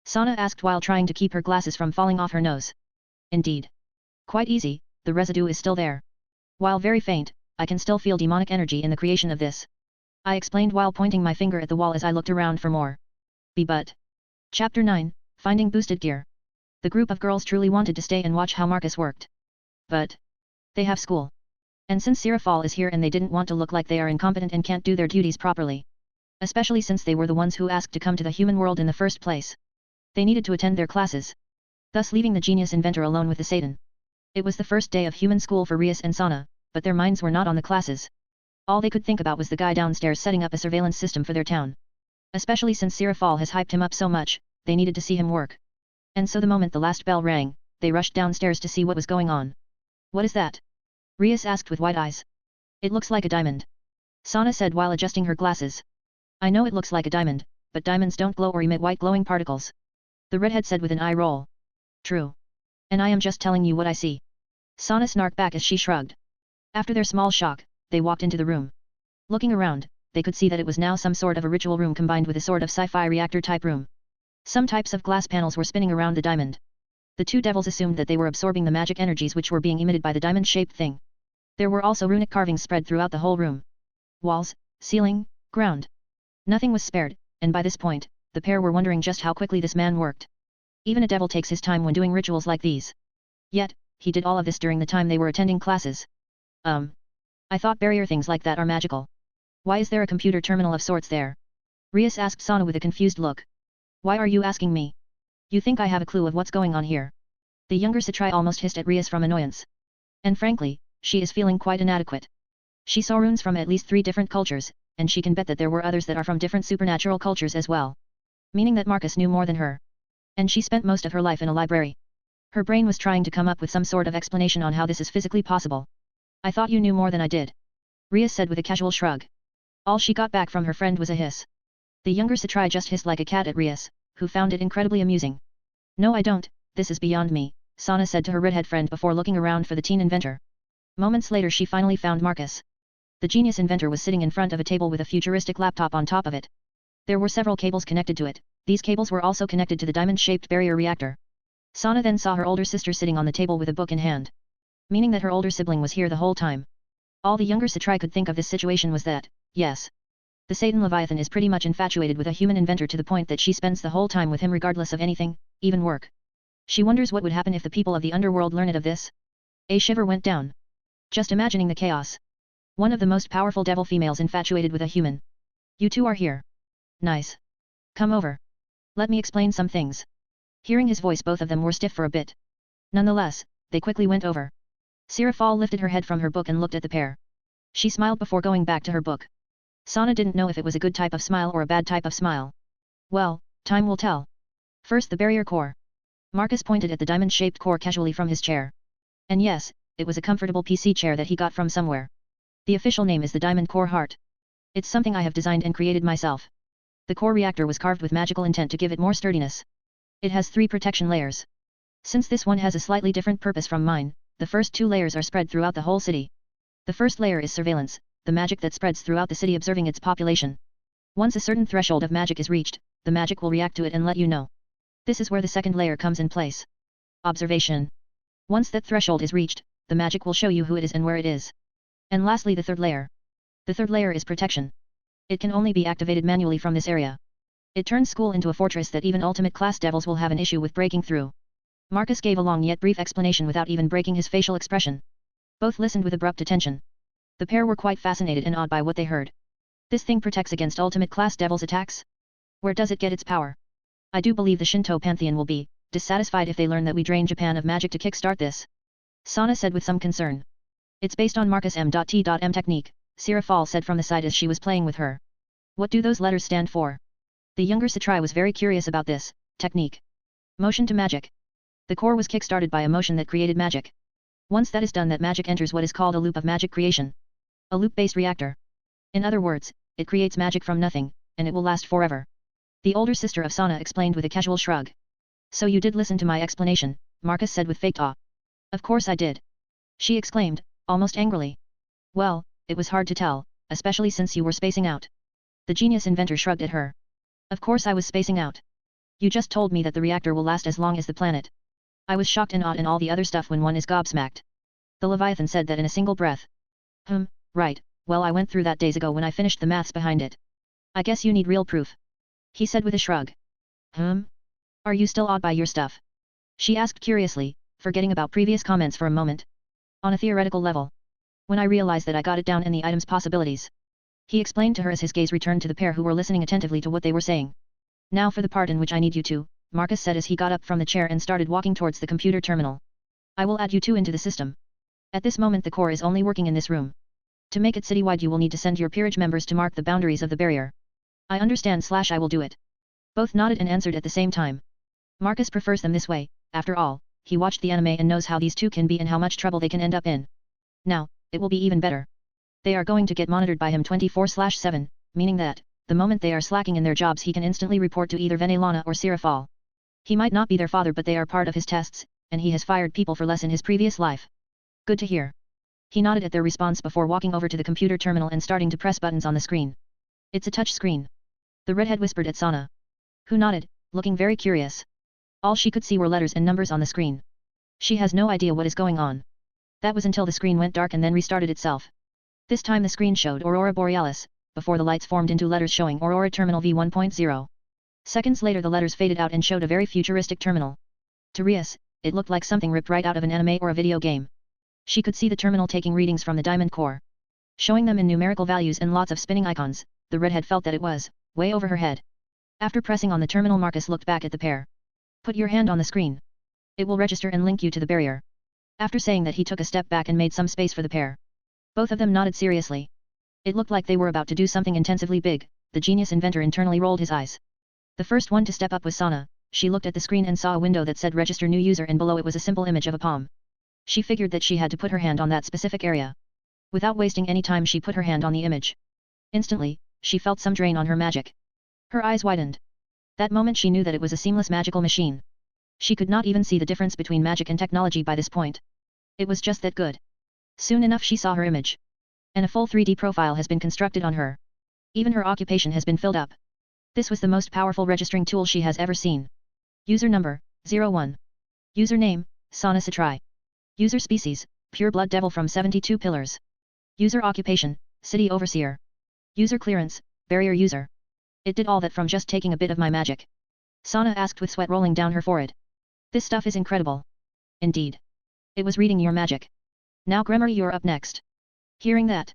Sana asked while trying to keep her glasses from falling off her nose. Indeed. Quite easy, the residue is still there. While very faint, I can still feel demonic energy in the creation of this. I explained while pointing my finger at the wall as I looked around for more. But. Chapter 9, Finding Boosted Gear. The group of girls truly wanted to stay and watch how Marcus worked. But. They have school. And since Sirafal is here and they didn't want to look like they are incompetent and can't do their duties properly. Especially since they were the ones who asked to come to the human world in the first place. They needed to attend their classes. Thus leaving the genius inventor alone with the Satan. It was the first day of human school for Rias and Sana, but their minds were not on the classes. All they could think about was the guy downstairs setting up a surveillance system for their town. Especially since Sirafal has hyped him up so much, they needed to see him work. And so the moment the last bell rang, they rushed downstairs to see what was going on. What is that? Rias asked with wide eyes. It looks like a diamond. Sana said while adjusting her glasses. I know it looks like a diamond, but diamonds don't glow or emit white glowing particles. The redhead said with an eye roll. True. And I am just telling you what I see. Sana snarked back as she shrugged. After their small shock, they walked into the room. Looking around, they could see that it was now some sort of a ritual room combined with a sort of sci-fi reactor-type room. Some types of glass panels were spinning around the diamond. The two devils assumed that they were absorbing the magic energies which were being emitted by the diamond-shaped thing. There were also runic carvings spread throughout the whole room. Walls, ceiling, ground. Nothing was spared, and by this point, the pair were wondering just how quickly this man worked. Even a devil takes his time when doing rituals like these. Yet, he did all of this during the time they were attending classes. I thought barrier things like that are magical. Why is there a computer terminal of sorts there? Rias asked Sana with a confused look. Why are you asking me? You think I have a clue of what's going on here? The younger Satrai almost hissed at Rias from annoyance. And frankly, she is feeling quite inadequate. She saw runes from at least 3 different cultures, and she can bet that there were others that are from different supernatural cultures as well. Meaning that Marcus knew more than her. And she spent most of her life in a library. Her brain was trying to come up with some sort of explanation on how this is physically possible. I thought you knew more than I did. Rias said with a casual shrug. All she got back from her friend was a hiss. The younger Satrai just hissed like a cat at Rias, who found it incredibly amusing. No I don't, this is beyond me, Sana said to her redhead friend before looking around for the teen inventor. Moments later she finally found Marcus. The genius inventor was sitting in front of a table with a futuristic laptop on top of it. There were several cables connected to it, these cables were also connected to the diamond-shaped barrier reactor. Sana then saw her older sister sitting on the table with a book in hand. Meaning that her older sibling was here the whole time. All the younger Satrai could think of this situation was that, yes. The Satan Leviathan is pretty much infatuated with a human inventor to the point that she spends the whole time with him regardless of anything, even work. She wonders what would happen if the people of the underworld learned of this. A shiver went down. Just imagining the chaos. One of the most powerful devil females infatuated with a human. You two are here. Nice. Come over. Let me explain some things. Hearing his voice both of them were stiff for a bit. Nonetheless, they quickly went over. Sirafal lifted her head from her book and looked at the pair. She smiled before going back to her book. Sana didn't know if it was a good type of smile or a bad type of smile. Well, time will tell. First the barrier core. Marcus pointed at the diamond-shaped core casually from his chair. And yes, it was a comfortable PC chair that he got from somewhere. The official name is the Diamond Core Heart. It's something I have designed and created myself. The core reactor was carved with magical intent to give it more sturdiness. It has 3 protection layers. Since this one has a slightly different purpose from mine, the first 2 layers are spread throughout the whole city. The first layer is surveillance, the magic that spreads throughout the city observing its population. Once a certain threshold of magic is reached, the magic will react to it and let you know. This is where the second layer comes in place. Observation. Once that threshold is reached, the magic will show you who it is and where it is. And lastly the third layer. The third layer is protection. It can only be activated manually from this area. It turns school into a fortress that even ultimate class devils will have an issue with breaking through. Marcus gave a long yet brief explanation without even breaking his facial expression. Both listened with abrupt attention. The pair were quite fascinated and awed by what they heard. This thing protects against ultimate class devils' attacks? Where does it get its power? I do believe the Shinto pantheon will be dissatisfied if they learn that we drain Japan of magic to kickstart this. Sana said with some concern. It's based on Marcus M.T.M technique, Sirafal said from the side as she was playing with her. What do those letters stand for? The younger Satrai was very curious about this technique. Motion to magic. The core was kickstarted by a motion that created magic. Once that is done, that magic enters what is called a loop of magic creation. A loop-based reactor. In other words, it creates magic from nothing, and it will last forever. The older sister of Sana explained with a casual shrug. So you did listen to my explanation, Marcus said with faked awe. Of course I did. She exclaimed, almost angrily. Well, it was hard to tell, especially since you were spacing out. The genius inventor shrugged at her. Of course I was spacing out. You just told me that the reactor will last as long as the planet. I was shocked and awed and all the other stuff when one is gobsmacked. The Leviathan said that in a single breath. Right, well I went through that days ago when I finished the maths behind it. I guess you need real proof. He said with a shrug. Are you still awed by your stuff? She asked curiously, forgetting about previous comments for a moment. On a theoretical level. When I realized that I got it down in the item's possibilities. He explained to her as his gaze returned to the pair who were listening attentively to what they were saying. Now for the part in which I need you to, Marcus said as he got up from the chair and started walking towards the computer terminal. I will add you two into the system. At this moment the core is only working in this room. To make it citywide you will need to send your peerage members to mark the boundaries of the barrier. I understand / I will do it. Both nodded and answered at the same time. Marcus prefers them this way, after all, he watched the anime and knows how these two can be and how much trouble they can end up in. Now, it will be even better. They are going to get monitored by him 24/7, meaning that, the moment they are slacking in their jobs he can instantly report to either Venelana or Sirafal. He might not be their father, but they are part of his tests, and he has fired people for less in his previous life. Good to hear. He nodded at their response before walking over to the computer terminal and starting to press buttons on the screen. It's a touch screen. The redhead whispered at Sana, who nodded, looking very curious. All she could see were letters and numbers on the screen. She has no idea what is going on. That was until the screen went dark and then restarted itself. This time the screen showed Aurora Borealis, before the lights formed into letters showing Aurora Terminal V1.0. Seconds later the letters faded out and showed a very futuristic terminal. To Rias, it looked like something ripped right out of an anime or a video game. She could see the terminal taking readings from the diamond core, showing them in numerical values and lots of spinning icons. The redhead felt that it was way over her head. After pressing on the terminal, Marcus looked back at the pair. Put your hand on the screen. It will register and link you to the barrier. After saying that, he took a step back and made some space for the pair. Both of them nodded seriously. It looked like they were about to do something intensively big. The genius inventor internally rolled his eyes. The first one to step up was Sana. She looked at the screen and saw a window that said register new user, and below it was a simple image of a palm. She figured that she had to put her hand on that specific area. Without wasting any time, she put her hand on the image. Instantly, she felt some drain on her magic. Her eyes widened. That moment she knew that it was a seamless magical machine. She could not even see the difference between magic and technology by this point. It was just that good. Soon enough she saw her image. And a full 3D profile has been constructed on her. Even her occupation has been filled up. This was the most powerful registering tool she has ever seen. User number, 01. Username, Sana Satrai. User species, pure blood devil from 72 pillars. User occupation, city overseer. User clearance, barrier user. It did all that from just taking a bit of my magic? Sana asked with sweat rolling down her forehead. This stuff is incredible. Indeed. It was reading your magic. Now Gremory, you're up next. Hearing that,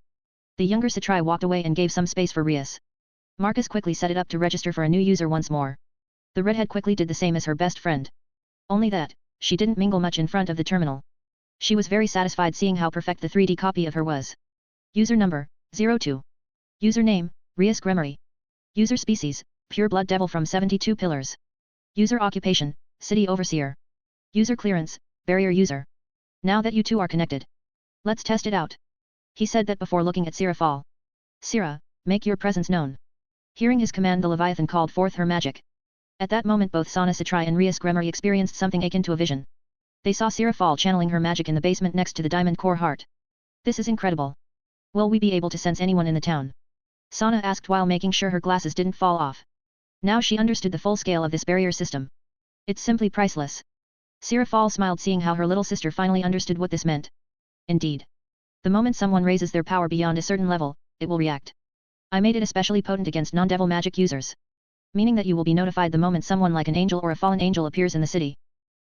the younger Satrai walked away and gave some space for Rias. Marcus quickly set it up to register for a new user once more. The redhead quickly did the same as her best friend. Only that, she didn't mingle much in front of the terminal. She was very satisfied seeing how perfect the 3D copy of her was. User number, 02. Username, Rias Gremory. User species, pure blood devil from 72 pillars. User occupation, city overseer. User clearance, barrier user. Now that you two are connected, let's test it out. He said that before looking at Sira Fall. Sira, make your presence known. Hearing his command, the Leviathan called forth her magic. At that moment both Sana Satrai and Rias Gremory experienced something akin to a vision. They saw Sira Fall channeling her magic in the basement next to the diamond core heart. This is incredible. Will we be able to sense anyone in the town? Sana asked while making sure her glasses didn't fall off. Now she understood the full scale of this barrier system. It's simply priceless. Sira Fall smiled seeing how her little sister finally understood what this meant. Indeed. The moment someone raises their power beyond a certain level, it will react. I made it especially potent against non-devil magic users. Meaning that you will be notified the moment someone like an angel or a fallen angel appears in the city.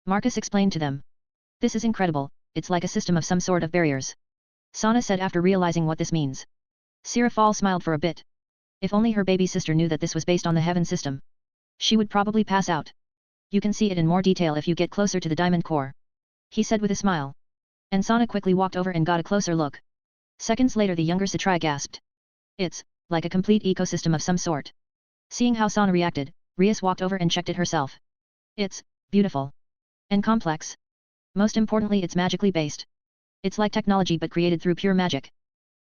Marcus explained to them. This is incredible, it's like a system of some sort of barriers. Sana said after realizing what this means. Sira Fall smiled for a bit. If only her baby sister knew that this was based on the heaven system. She would probably pass out. You can see it in more detail if you get closer to the diamond core. He said with a smile. And Sana quickly walked over and got a closer look. Seconds later the younger Satrai gasped. It's like a complete ecosystem of some sort. Seeing how Sana reacted, Rias walked over and checked it herself. It's beautiful. And complex. Most importantly, it's magically based. It's like technology but created through pure magic.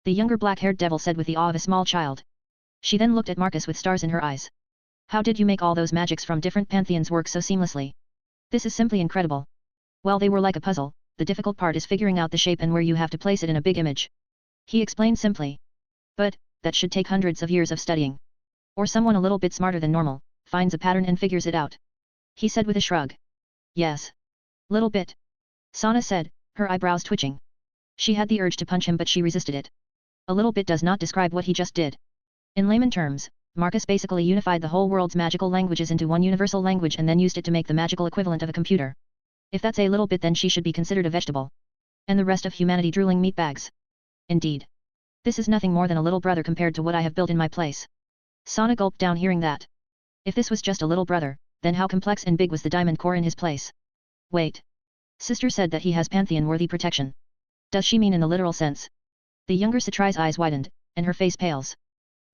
The younger black-haired devil said with the awe of a small child. She then looked at Marcus with stars in her eyes. How did you make all those magics from different pantheons work so seamlessly? This is simply incredible. Well, they were like a puzzle, the difficult part is figuring out the shape and where you have to place it in a big image. He explained simply. But, that should take hundreds of years of studying. Or someone a little bit smarter than normal, finds a pattern and figures it out. He said with a shrug. Yes. Little bit. Sana said, her eyebrows twitching. She had the urge to punch him but she resisted it. A little bit does not describe what he just did. In layman terms, Marcus basically unified the whole world's magical languages into one universal language and then used it to make the magical equivalent of a computer. If that's a little bit, then she should be considered a vegetable. And the rest of humanity drooling meatbags. Indeed. This is nothing more than a little brother compared to what I have built in my place. Sana gulped down hearing that. If this was just a little brother, then how complex and big was the diamond core in his place? Wait. Sister said that he has pantheon-worthy protection. Does she mean in the literal sense? The younger Satrai's eyes widened, and her face pales.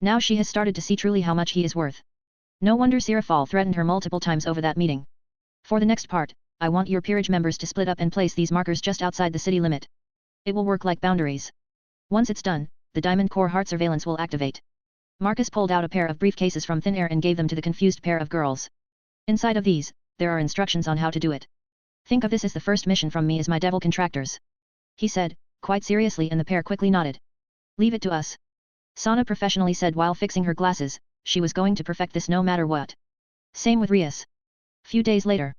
Now she has started to see truly how much he is worth. No wonder Sira Fall threatened her multiple times over that meeting. For the next part, I want your peerage members to split up and place these markers just outside the city limit. It will work like boundaries. Once it's done, the diamond core heart surveillance will activate. Marcus pulled out a pair of briefcases from thin air and gave them to the confused pair of girls. Inside of these, there are instructions on how to do it. Think of this as the first mission from me as my devil contractors. He said, quite seriously, and the pair quickly nodded. Leave it to us. Sana professionally said while fixing her glasses, she was going to perfect this no matter what. Same with Rias. Few days later.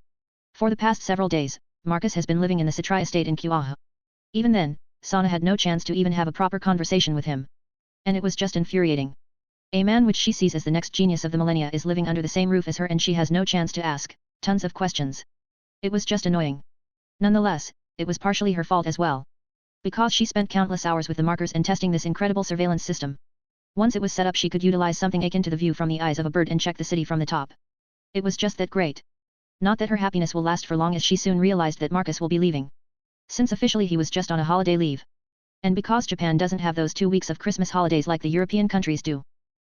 For the past several days, Marcus has been living in the Citri estate in Kuaha. Even then, Sana had no chance to even have a proper conversation with him. And it was just infuriating. A man which she sees as the next genius of the millennia is living under the same roof as her and she has no chance to ask tons of questions. It was just annoying. Nonetheless, it was partially her fault as well. Because she spent countless hours with the markers and testing this incredible surveillance system. Once it was set up, she could utilize something akin to the view from the eyes of a bird and check the city from the top. It was just that great. Not that her happiness will last for long, as she soon realized that Marcus will be leaving. Since officially he was just on a holiday leave. And because Japan doesn't have those 2 weeks of Christmas holidays like the European countries do.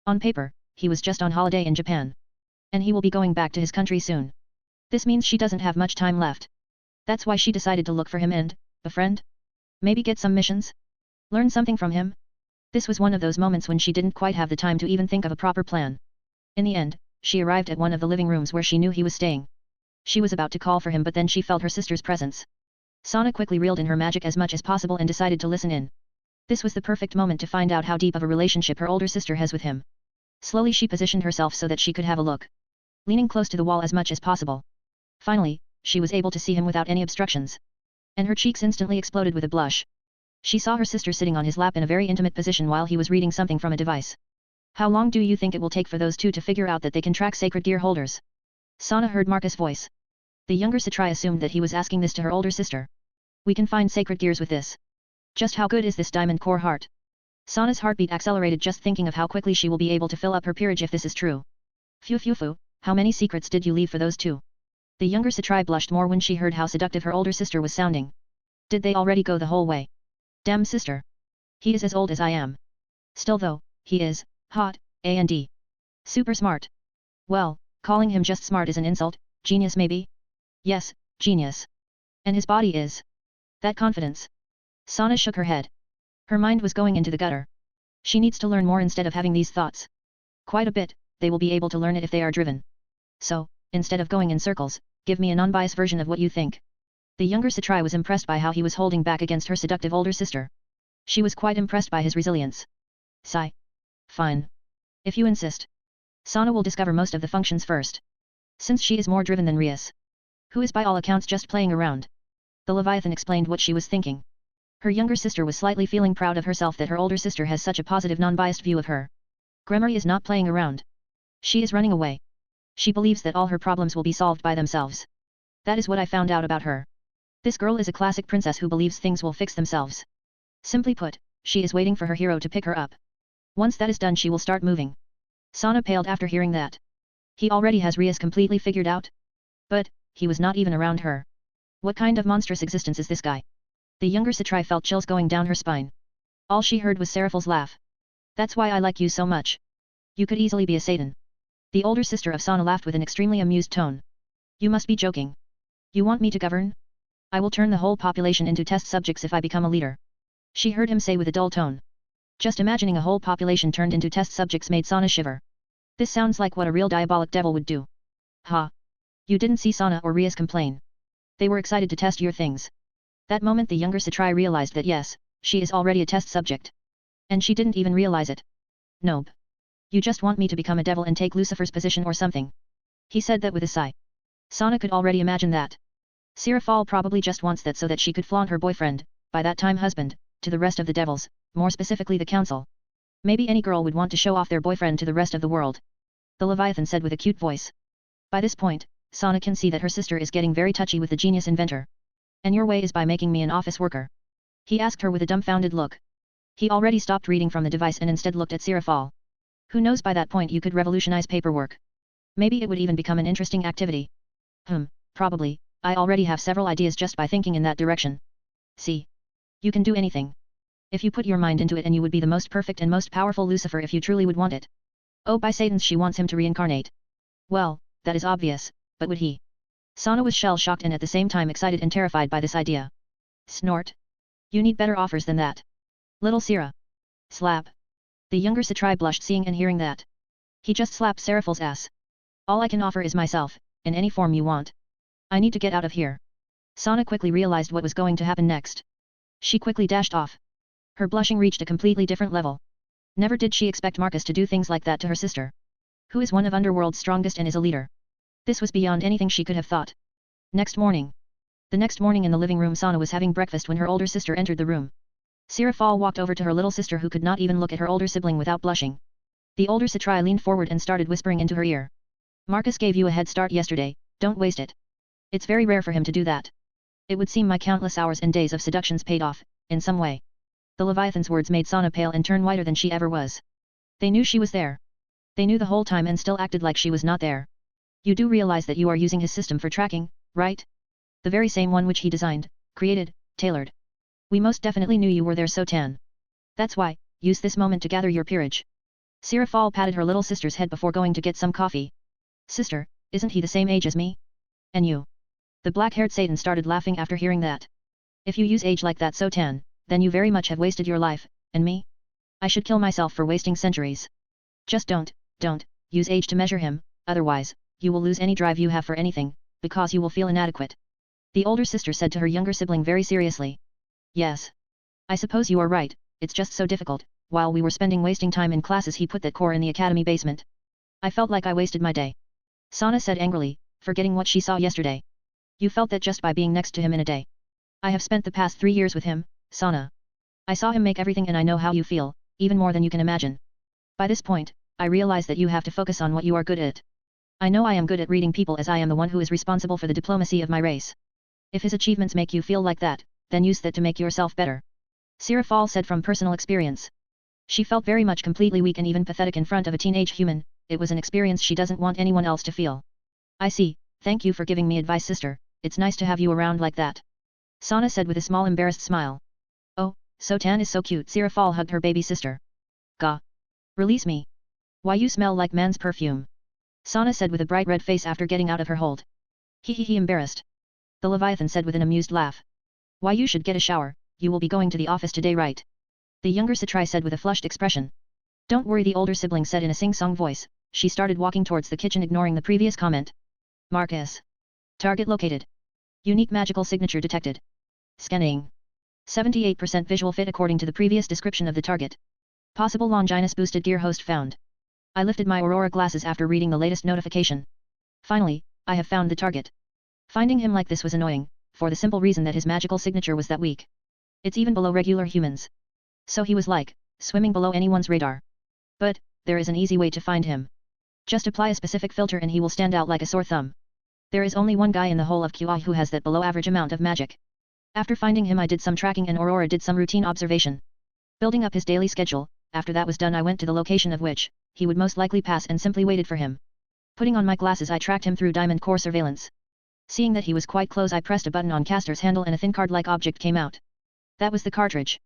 On paper, he was just on holiday in Japan. And he will be going back to his country soon. This means she doesn't have much time left. That's why she decided to look for him and befriend? Maybe get some missions? Learn something from him? This was one of those moments when she didn't quite have the time to even think of a proper plan. In the end, she arrived at one of the living rooms where she knew he was staying. She was about to call for him, but then she felt her sister's presence. Sana quickly reeled in her magic as much as possible and decided to listen in. This was the perfect moment to find out how deep of a relationship her older sister has with him. Slowly she positioned herself so that she could have a look. Leaning close to the wall as much as possible. Finally, she was able to see him without any obstructions. And her cheeks instantly exploded with a blush. She saw her sister sitting on his lap in a very intimate position while he was reading something from a device. How long do you think it will take for those two to figure out that they can track sacred gear holders? Sana heard Marcus' voice. The younger Citri assumed that he was asking this to her older sister. We can find sacred gears with this. Just how good is this diamond core heart? Sana's heartbeat accelerated just thinking of how quickly she will be able to fill up her peerage if this is true. Phew, how many secrets did you leave for those two? The younger Citri blushed more when she heard how seductive her older sister was sounding. Did they already go the whole way? Damn sister. He is as old as I am. Still though, he is hot, and super smart. Well, calling him just smart is an insult. Genius maybe? Yes, genius. And his body is. That confidence. Sana shook her head. Her mind was going into the gutter. She needs to learn more instead of having these thoughts. Quite a bit, they will be able to learn it if they are driven. So, instead of going in circles, give me a non-biased version of what you think. The younger Citri was impressed by how he was holding back against her seductive older sister. She was quite impressed by his resilience. Sigh. Fine. If you insist. Sana will discover most of the functions first. Since she is more driven than Rias. Who is by all accounts just playing around. The Leviathan explained what she was thinking. Her younger sister was slightly feeling proud of herself that her older sister has such a positive non-biased view of her. Gremory is not playing around. She is running away. She believes that all her problems will be solved by themselves. That is what I found out about her. This girl is a classic princess who believes things will fix themselves. Simply put, she is waiting for her hero to pick her up. Once that is done, she will start moving. Sana paled after hearing that. He already has Rias completely figured out? But, he was not even around her. What kind of monstrous existence is this guy? The younger Citri felt chills going down her spine. All she heard was Seraphal's laugh. That's why I like you so much. You could easily be a Satan. The older sister of Sana laughed with an extremely amused tone. You must be joking. You want me to govern? I will turn the whole population into test subjects if I become a leader. She heard him say with a dull tone. Just imagining a whole population turned into test subjects made Sana shiver. This sounds like what a real diabolic devil would do. Ha! You didn't see Sana or Rias complain. They were excited to test your things. That moment the younger Citri realized that yes, she is already a test subject. And she didn't even realize it. Nope. You just want me to become a devil and take Lucifer's position or something. He said that with a sigh. Sana could already imagine that. Seraphal probably just wants that so that she could flaunt her boyfriend, by that time husband, to the rest of the devils, more specifically the council. Maybe any girl would want to show off their boyfriend to the rest of the world. The Leviathan said with a cute voice. By this point, Sana can see that her sister is getting very touchy with the genius inventor. And your way is by making me an office worker. He asked her with a dumbfounded look. He already stopped reading from the device and instead looked at Seraphal. Who knows, by that point you could revolutionize paperwork. Maybe it would even become an interesting activity. Probably, I already have several ideas just by thinking in that direction. See? You can do anything. If you put your mind into it, and you would be the most perfect and most powerful Lucifer if you truly would want it. Oh, by Satans, she wants him to reincarnate. Well, that is obvious, but would he? Sana was shell-shocked and at the same time excited and terrified by this idea. Snort. You need better offers than that. Little Sira. Slap. The younger Citri blushed seeing and hearing that. He just slapped Seraphal's ass. All I can offer is myself, in any form you want. I need to get out of here. Sana quickly realized what was going to happen next. She quickly dashed off. Her blushing reached a completely different level. Never did she expect Marcus to do things like that to her sister, who is one of Underworld's strongest and is a leader. This was beyond anything she could have thought. Next morning. The next morning in the living room, Sana was having breakfast when her older sister entered the room. Sirafal walked over to her little sister, who could not even look at her older sibling without blushing. The older Satrai leaned forward and started whispering into her ear. Marcus gave you a head start yesterday, don't waste it. It's very rare for him to do that. It would seem my countless hours and days of seductions paid off, in some way. The Leviathan's words made Sana pale and turn whiter than she ever was. They knew she was there. They knew the whole time and still acted like she was not there. You do realize that you are using his system for tracking, right? The very same one which he designed, created, tailored. We most definitely knew you were there, Sotan. That's why, use this moment to gather your peerage. Sirafal patted her little sister's head before going to get some coffee. Sister, isn't he the same age as me? And you? The black-haired Satan started laughing after hearing that. If you use age like that, Sotan, then you very much have wasted your life, and me? I should kill myself for wasting centuries. Just don't use age to measure him, otherwise, you will lose any drive you have for anything, because you will feel inadequate. The older sister said to her younger sibling very seriously. Yes. I suppose you are right, it's just so difficult. While we were wasting time in classes, he put that core in the academy basement. I felt like I wasted my day. Sana said angrily, forgetting what she saw yesterday. You felt that just by being next to him in a day. I have spent the past 3 years with him, Sana. I saw him make everything and I know how you feel, even more than you can imagine. By this point, I realize that you have to focus on what you are good at. I know I am good at reading people, as I am the one who is responsible for the diplomacy of my race. If his achievements make you feel like that, then use that to make yourself better. Sirafal said from personal experience. She felt very much completely weak and even pathetic in front of a teenage human. It was an experience she doesn't want anyone else to feel. I see, thank you for giving me advice, sister, it's nice to have you around like that. Sana said with a small embarrassed smile. Oh, Sotan is so cute. Sirafal hugged her baby sister. Gah. Release me. Why, you smell like man's perfume. Sana said with a bright red face after getting out of her hold. He embarrassed. The Leviathan said with an amused laugh. Why, you should get a shower, you will be going to the office today, right? The younger Satrai said with a flushed expression. Don't worry, the older sibling said in a sing-song voice. She started walking towards the kitchen, ignoring the previous comment. Marcus. Target located. Unique magical signature detected. Scanning. 78% visual fit according to the previous description of the target. Possible Longinus boosted gear host found. I lifted my Aurora glasses after reading the latest notification. Finally, I have found the target. Finding him like this was annoying, for the simple reason that his magical signature was that weak. It's even below regular humans. So he was like, swimming below anyone's radar. But, there is an easy way to find him. Just apply a specific filter and he will stand out like a sore thumb. There is only one guy in the whole of QA who has that below average amount of magic. After finding him, I did some tracking and Aurora did some routine observation. Building up his daily schedule, after that was done I went to the location of which he would most likely pass and simply waited for him. Putting on my glasses, I tracked him through diamond core surveillance. Seeing that he was quite close, I pressed a button on Castor's handle and a thin card-like object came out. That was the cartridge.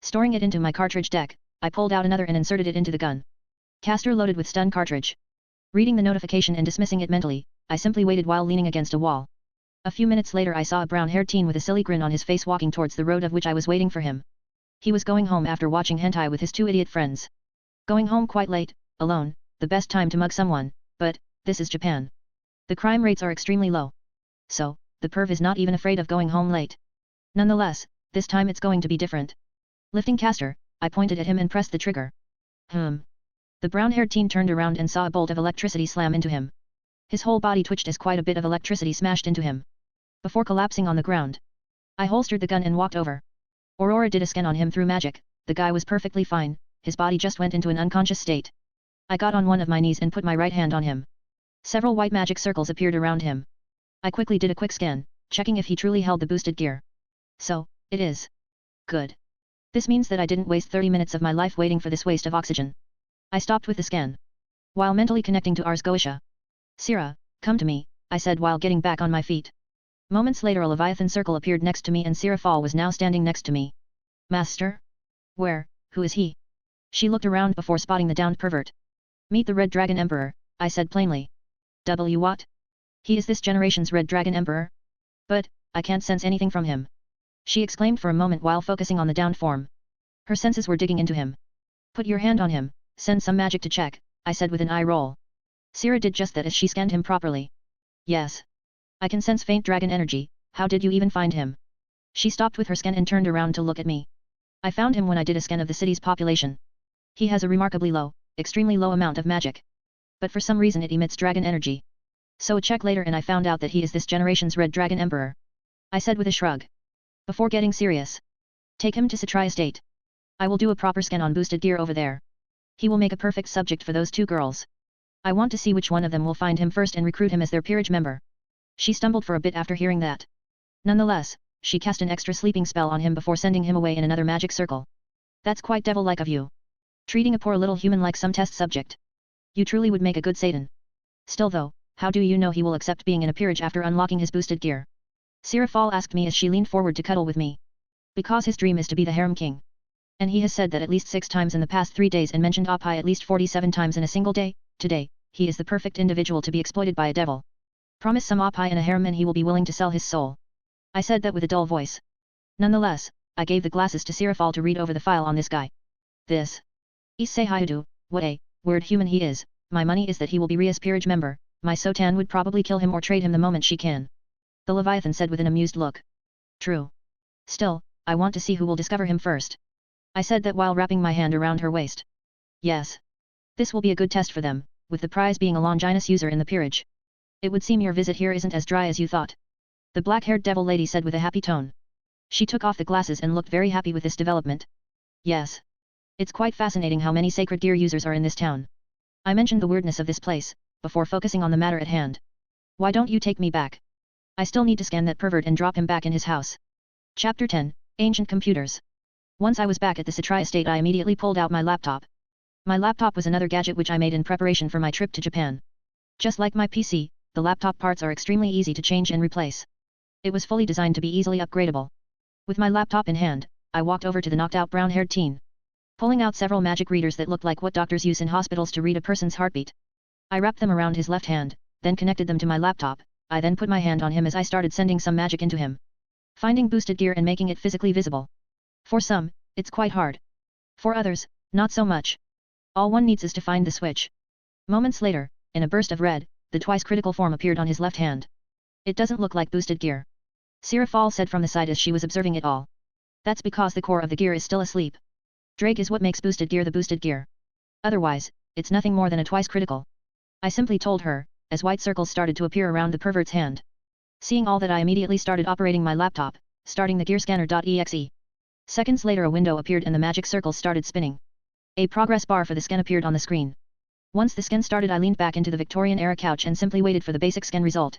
Storing it into my cartridge deck, I pulled out another and inserted it into the gun. Castor loaded with stun cartridge. Reading the notification and dismissing it mentally, I simply waited while leaning against a wall. A few minutes later I saw a brown-haired teen with a silly grin on his face walking towards the road of which I was waiting for him. He was going home after watching hentai with his 2 idiot friends. Going home quite late, alone, the best time to mug someone, but, this is Japan. The crime rates are extremely low. So, the perv is not even afraid of going home late. Nonetheless, this time it's going to be different. Lifting Castor, I pointed at him and pressed the trigger. The brown-haired teen turned around and saw a bolt of electricity slam into him. His whole body twitched as quite a bit of electricity smashed into him. Before collapsing on the ground, I holstered the gun and walked over. Aurora did a scan on him through magic. The guy was perfectly fine, his body just went into an unconscious state. I got on one of my knees and put my right hand on him. Several white magic circles appeared around him. I quickly did a quick scan, checking if he truly held the boosted gear. So, it is. Good. This means that I didn't waste 30 minutes of my life waiting for this waste of oxygen. I stopped with the scan. While mentally connecting to Ars Goetia. Sira, come to me, I said while getting back on my feet. Moments later a Leviathan circle appeared next to me and Sirafal was now standing next to me. Master? Where, who is he? She looked around before spotting the downed pervert. Meet the Red Dragon Emperor, I said plainly. What? He is this generation's Red Dragon Emperor? But, I can't sense anything from him. She exclaimed for a moment while focusing on the downed form. Her senses were digging into him. Put your hand on him, send some magic to check, I said with an eye roll. Sira did just that as she scanned him properly. Yes. I can sense faint dragon energy, how did you even find him? She stopped with her scan and turned around to look at me. I found him when I did a scan of the city's population. He has a remarkably low, extremely low amount of magic. But for some reason it emits dragon energy. So a check later and I found out that he is this generation's Red Dragon Emperor. I said with a shrug. Before getting serious. Take him to Satria Estate. I will do a proper scan on boosted gear over there. He will make a perfect subject for those two girls. I want to see which one of them will find him first and recruit him as their peerage member. She stumbled for a bit after hearing that. Nonetheless, she cast an extra sleeping spell on him before sending him away in another magic circle. That's quite devil-like of you. Treating a poor little human like some test subject. You truly would make a good Satan. Still though, how do you know he will accept being in a peerage after unlocking his boosted gear? Sirafal asked me as she leaned forward to cuddle with me. Because his dream is to be the harem king. And he has said that at least 6 times in the past 3 days and mentioned Opai at least 47 times in a single day. Today, he is the perfect individual to be exploited by a devil. Promise some Opai in a harem and he will be willing to sell his soul. I said that with a dull voice. Nonetheless, I gave the glasses to Sirafal to read over the file on this guy. This. Issei Hyudu, what a weird human he is. My money is that he will be Ria's peerage member. My Sotan would probably kill him or trade him the moment she can. The Leviathan said with an amused look. True. Still, I want to see who will discover him first. I said that while wrapping my hand around her waist. Yes. This will be a good test for them, with the prize being a Longinus user in the peerage. It would seem your visit here isn't as dry as you thought. The black-haired devil lady said with a happy tone. She took off the glasses and looked very happy with this development. Yes. It's quite fascinating how many sacred gear users are in this town. I mentioned the weirdness of this place, before focusing on the matter at hand. Why don't you take me back? I still need to scan that pervert and drop him back in his house. Chapter 10, Ancient Computers. Once I was back at the Satria Estate I immediately pulled out my laptop. My laptop was another gadget which I made in preparation for my trip to Japan. Just like my PC, the laptop parts are extremely easy to change and replace. It was fully designed to be easily upgradable. With my laptop in hand, I walked over to the knocked-out brown-haired teen. Pulling out several magic readers that looked like what doctors use in hospitals to read a person's heartbeat. I wrapped them around his left hand, then connected them to my laptop. I then put my hand on him as I started sending some magic into him. Finding boosted gear and making it physically visible. For some, it's quite hard. For others, not so much. All one needs is to find the switch. Moments later, in a burst of red, the twice critical form appeared on his left hand. It doesn't look like boosted gear. Sirafal said from the side as she was observing it all. That's because the core of the gear is still asleep. Drake is what makes boosted gear the boosted gear. Otherwise, it's nothing more than a twice critical. I simply told her, as white circles started to appear around the pervert's hand. Seeing all that I immediately started operating my laptop, starting the gear scanner.exe. Seconds later a window appeared and the magic circles started spinning. A progress bar for the scan appeared on the screen. Once the scan started I leaned back into the Victorian-era couch and simply waited for the basic scan result.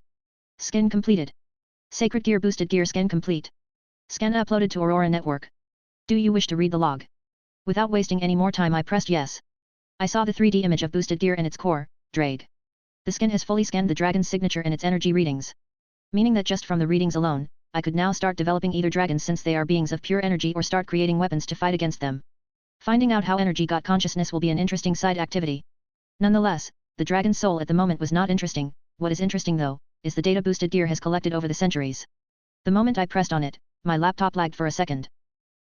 Scan completed. Sacred Gear Boosted Gear Scan complete. Scan uploaded to Aurora Network. Do you wish to read the log? Without wasting any more time I pressed yes. I saw the 3D image of boosted gear and its core, Drake. The scan has fully scanned the dragon's signature and its energy readings. Meaning that just from the readings alone, I could now start developing either dragons since they are beings of pure energy or start creating weapons to fight against them. Finding out how energy got consciousness will be an interesting side activity. Nonetheless, the dragon's soul at the moment was not interesting. What is interesting though, is the data boosted gear has collected over the centuries. The moment I pressed on it, my laptop lagged for a second.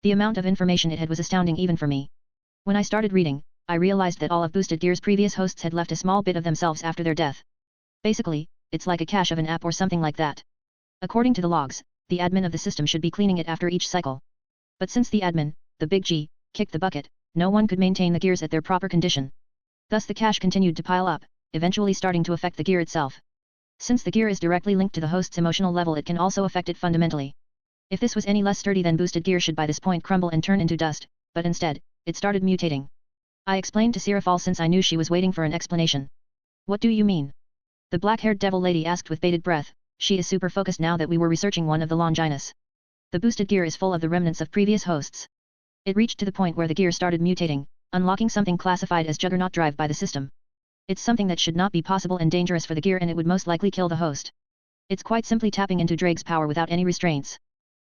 The amount of information it had was astounding even for me. When I started reading, I realized that all of boosted gear's previous hosts had left a small bit of themselves after their death. Basically, it's like a cache of an app or something like that. According to the logs, the admin of the system should be cleaning it after each cycle. But since the admin, the big G, kicked the bucket, no one could maintain the gears at their proper condition. Thus the cache continued to pile up, eventually starting to affect the gear itself. Since the gear is directly linked to the host's emotional level it can also affect it fundamentally. If this was any less sturdy then boosted gear should by this point crumble and turn into dust, but instead, it started mutating. I explained to Sirafal since I knew she was waiting for an explanation. What do you mean? The black-haired devil lady asked with bated breath. She is super focused now that we were researching one of the Longinus. The boosted gear is full of the remnants of previous hosts. It reached to the point where the gear started mutating, unlocking something classified as Juggernaut Drive by the system. It's something that should not be possible and dangerous for the gear and it would most likely kill the host. It's quite simply tapping into Drake's power without any restraints.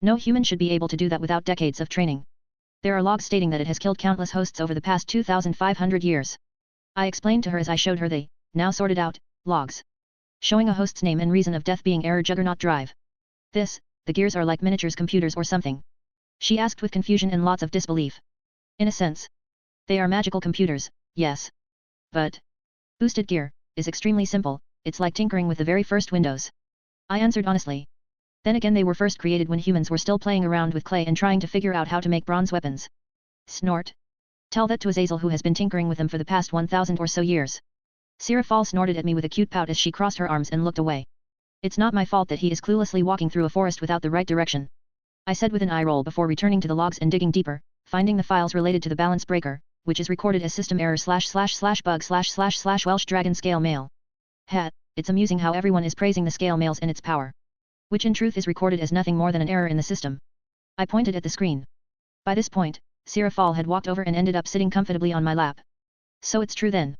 No human should be able to do that without decades of training. There are logs stating that it has killed countless hosts over the past 2,500 years. I explained to her as I showed her the, now sorted out, logs. Showing a host's name and reason of death being error Juggernaut Drive. The gears are like miniatures computers or something. She asked with confusion and lots of disbelief. In a sense. They are magical computers, yes. But boosted gear is extremely simple, it's like tinkering with the very first windows. I answered honestly. Then again, they were first created when humans were still playing around with clay and trying to figure out how to make bronze weapons. Snort. Tell that to Azazel, who has been tinkering with them for the past 1,000 or so years. Sirafal snorted at me with a cute pout as she crossed her arms and looked away. It's not my fault that he is cluelessly walking through a forest without the right direction, I said with an eye roll before returning to the logs and digging deeper, finding the files related to the balance breaker, which is recorded as system error //bug// Welsh Dragon Scale Mail. It's amusing how everyone is praising the scale mails and its power, which in truth is recorded as nothing more than an error in the system. I pointed at the screen. By this point, Sirafal had walked over and ended up sitting comfortably on my lap. So it's true then.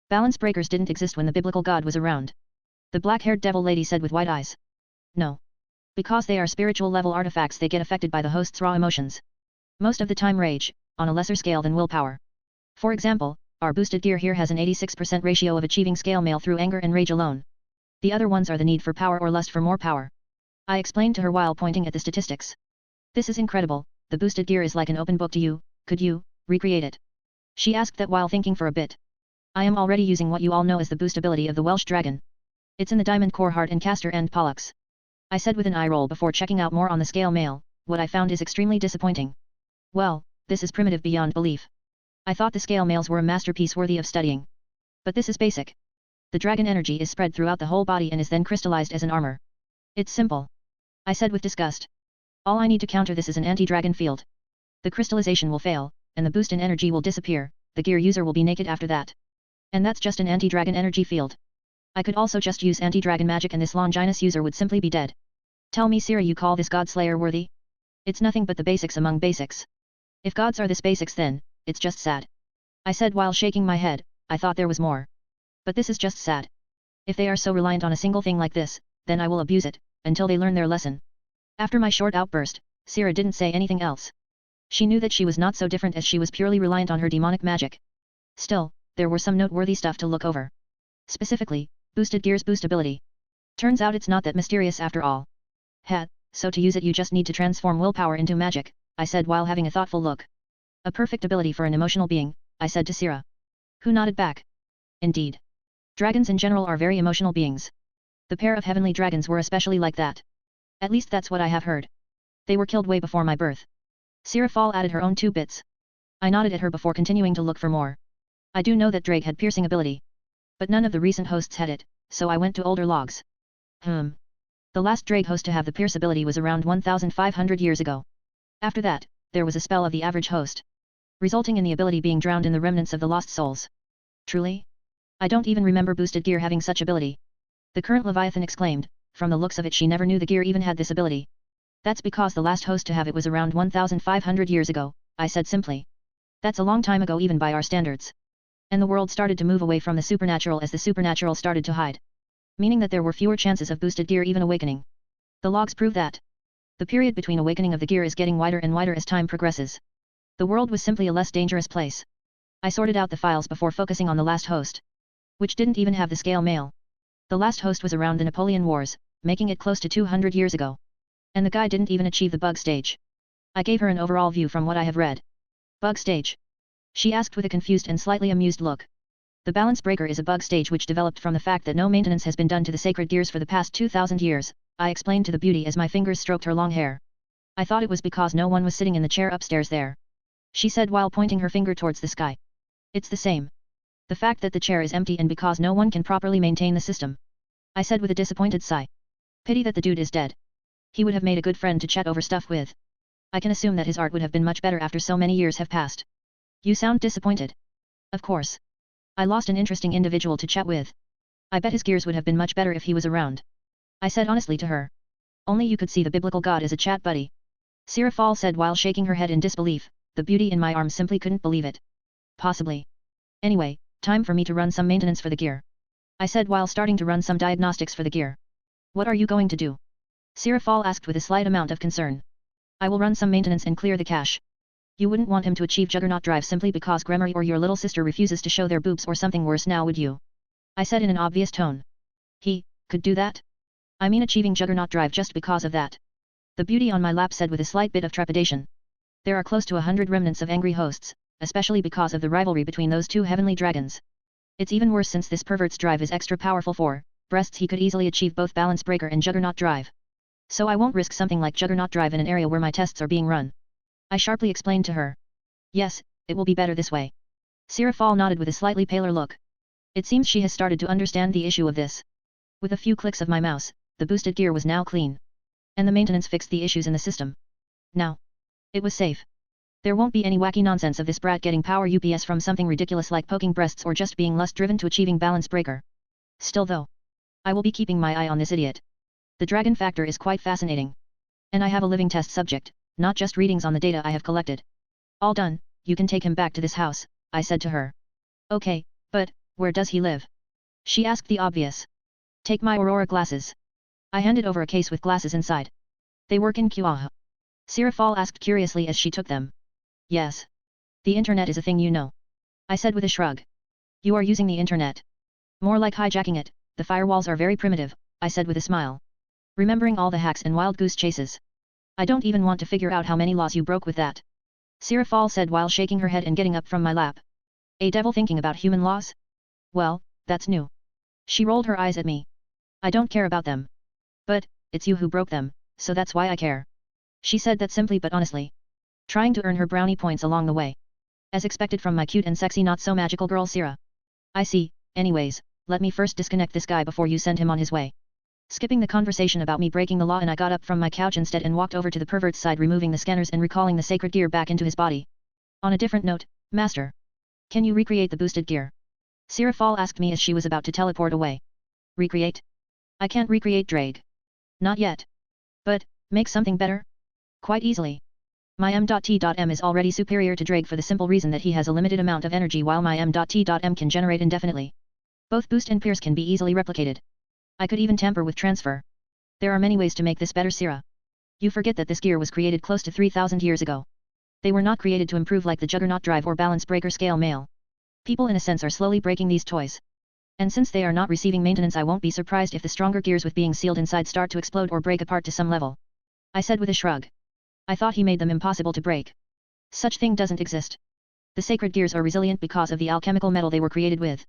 Balance breakers didn't exist when the biblical god was around. The black-haired devil lady said with wide eyes. No. Because they are spiritual level artifacts, they get affected by the host's raw emotions. Most of the time rage, on a lesser scale than willpower. For example, our boosted gear here has an 86% ratio of achieving scale mail through anger and rage alone. The other ones are the need for power or lust for more power. I explained to her while pointing at the statistics. This is incredible, the boosted gear is like an open book to you, could you recreate it? She asked that while thinking for a bit. I am already using what you all know as the boost ability of the Welsh Dragon. It's in the Diamond Core Heart and Caster and Pollux. I said with an eye roll before checking out more on the scale mail. What I found is extremely disappointing. Well, this is primitive beyond belief. I thought the scale mails were a masterpiece worthy of studying. But this is basic. The dragon energy is spread throughout the whole body and is then crystallized as an armor. It's simple. I said with disgust. All I need to counter this is an anti-dragon field. The crystallization will fail, and the boost in energy will disappear, the gear user will be naked after that. And that's just an anti-dragon energy field. I could also just use anti-dragon magic and this Longinus user would simply be dead. Tell me, Sira, you call this God Slayer worthy? It's nothing but the basics among basics. If gods are this basics, then it's just sad. I said while shaking my head. I thought there was more. But this is just sad. If they are so reliant on a single thing like this, then I will abuse it, until they learn their lesson. After my short outburst, Sira didn't say anything else. She knew that she was not so different as she was purely reliant on her demonic magic. Still, there were some noteworthy stuff to look over. Specifically, boosted gear's boost ability. Turns out it's not that mysterious after all. So to use it you just need to transform willpower into magic, I said while having a thoughtful look. A perfect ability for an emotional being, I said to Sira. Who nodded back. Indeed. Dragons in general are very emotional beings. The pair of heavenly dragons were especially like that. At least that's what I have heard. They were killed way before my birth. Sirafal added her own 2 bits. I nodded at her before continuing to look for more. I do know that Drake had piercing ability. But none of the recent hosts had it, so I went to older logs. The last Drake host to have the pierce ability was around 1,500 years ago. After that, there was a spell of the average host, resulting in the ability being drowned in the remnants of the lost souls. Truly? I don't even remember boosted gear having such ability. The current Leviathan exclaimed, from the looks of it she never knew the gear even had this ability. That's because the last host to have it was around 1,500 years ago, I said simply. That's a long time ago even by our standards. And the world started to move away from the supernatural as the supernatural started to hide. Meaning that there were fewer chances of boosted gear even awakening. The logs prove that. The period between awakening of the gear is getting wider and wider as time progresses. The world was simply a less dangerous place. I sorted out the files before focusing on the last host, which didn't even have the scale mail. The last host was around the Napoleon Wars, making it close to 200 years ago. And the guy didn't even achieve the bug stage. I gave her an overall view from what I have read. Bug stage? She asked with a confused and slightly amused look. The balance breaker is a bug stage which developed from the fact that no maintenance has been done to the sacred gears for the past 2,000 years, I explained to the beauty as my fingers stroked her long hair. I thought it was because no one was sitting in the chair upstairs there. She said while pointing her finger towards the sky. It's the same. The fact that the chair is empty and because no one can properly maintain the system. I said with a disappointed sigh. Pity that the dude is dead. He would have made a good friend to chat over stuff with. I can assume that his art would have been much better after so many years have passed. You sound disappointed. Of course. I lost an interesting individual to chat with. I bet his gears would have been much better if he was around. I said honestly to her. Only you could see the biblical god as a chat buddy. Sirafal said while shaking her head in disbelief. The beauty in my arms simply couldn't believe it. Possibly. Anyway, time for me to run some maintenance for the gear. I said while starting to run some diagnostics for the gear. What are you going to do? Sirafal asked with a slight amount of concern. I will run some maintenance and clear the cache. You wouldn't want him to achieve Juggernaut Drive simply because Gremory or your little sister refuses to show their boobs or something worse now, would you? I said in an obvious tone. He could do that? I mean achieving Juggernaut Drive just because of that. The beauty on my lap said with a slight bit of trepidation. There are close to 100 remnants of angry hosts, especially because of the rivalry between those two heavenly dragons. It's even worse since this pervert's drive is extra powerful for breasts he could easily achieve both balance breaker and juggernaut drive. So I won't risk something like juggernaut drive in an area where my tests are being run. I sharply explained to her. Yes, it will be better this way. Sirafal nodded with a slightly paler look. It seems she has started to understand the issue of this. With a few clicks of my mouse, the boosted gear was now clean. And the maintenance fixed the issues in the system. Now. It was safe. There won't be any wacky nonsense of this brat getting power UPS from something ridiculous like poking breasts or just being lust-driven to achieving balance breaker. Still though. I will be keeping my eye on this idiot. The dragon factor is quite fascinating. And I have a living test subject, not just readings on the data I have collected. All done, you can take him back to this house, I said to her. Okay, but, where does he live? She asked the obvious. Take my Aurora glasses. I handed over a case with glasses inside. They work in Kuaha. Sirafal asked curiously as she took them. Yes. The internet is a thing you know. I said with a shrug. You are using the internet. More like hijacking it, the firewalls are very primitive, I said with a smile. Remembering all the hacks and wild goose chases. I don't even want to figure out how many laws you broke with that. Sirafal said while shaking her head and getting up from my lap. A devil thinking about human laws? Well, that's new. She rolled her eyes at me. I don't care about them. But, it's you who broke them, so that's why I care. She said that simply but honestly. Trying to earn her brownie points along the way. As expected from my cute and sexy not so magical girl Sira. I see, anyways, let me first disconnect this guy before you send him on his way. Skipping the conversation about me breaking the law and I got up from my couch instead and walked over to the pervert's side removing the scanners and recalling the sacred gear back into his body. On a different note, Master. Can you recreate the boosted gear? Sirafal asked me as she was about to teleport away. Recreate? I can't recreate Drake. Not yet. But, make something better? Quite easily. My M.T.M is already superior to Drake for the simple reason that he has a limited amount of energy while my M.T.M can generate indefinitely. Both boost and pierce can be easily replicated. I could even tamper with transfer. There are many ways to make this better Sira. You forget that this gear was created close to 3,000 years ago. They were not created to improve like the juggernaut drive or balance breaker scale mail. People in a sense are slowly breaking these toys. And since they are not receiving maintenance I won't be surprised if the stronger gears with being sealed inside start to explode or break apart to some level. I said with a shrug. I thought he made them impossible to break. Such thing doesn't exist. The sacred gears are resilient because of the alchemical metal they were created with.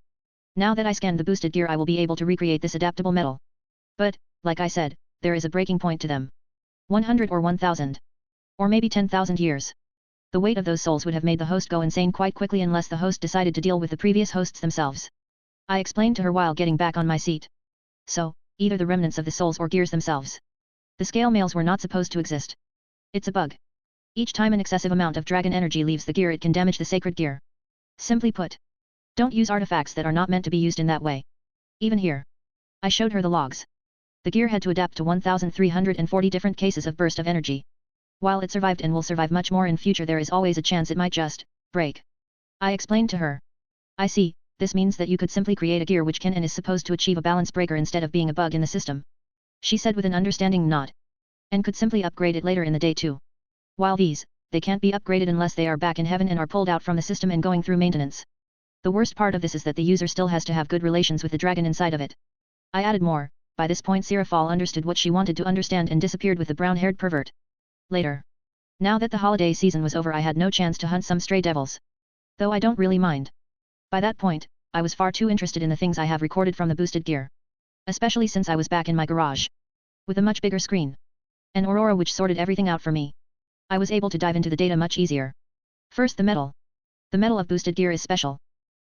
Now that I scanned the boosted gear I will be able to recreate this adaptable metal. But, like I said, there is a breaking point to them. 100 or 1000. Or maybe 10,000 years. The weight of those souls would have made the host go insane quite quickly unless the host decided to deal with the previous hosts themselves. I explained to her while getting back on my seat. So, either the remnants of the souls or gears themselves. The scale mails were not supposed to exist. It's a bug. Each time an excessive amount of dragon energy leaves the gear it can damage the sacred gear. Simply put. Don't use artifacts that are not meant to be used in that way. Even here. I showed her the logs. The gear had to adapt to 1,340 different cases of burst of energy. While it survived and will survive much more in future there is always a chance it might just break. I explained to her. I see, this means that you could simply create a gear which can and is supposed to achieve a balance breaker instead of being a bug in the system. She said with an understanding nod. And could simply upgrade it later in the day too. While these, they can't be upgraded unless they are back in heaven and are pulled out from the system and going through maintenance. The worst part of this is that the user still has to have good relations with the dragon inside of it. I added more. By this point Sirafal understood what she wanted to understand and disappeared with the brown-haired pervert. Later. Now that the holiday season was over I had no chance to hunt some stray devils. Though I don't really mind. By that point, I was far too interested in the things I have recorded from the boosted gear. Especially since I was back in my garage. With a much bigger screen. An Aurora which sorted everything out for me. I was able to dive into the data much easier. First the metal. The metal of boosted gear is special.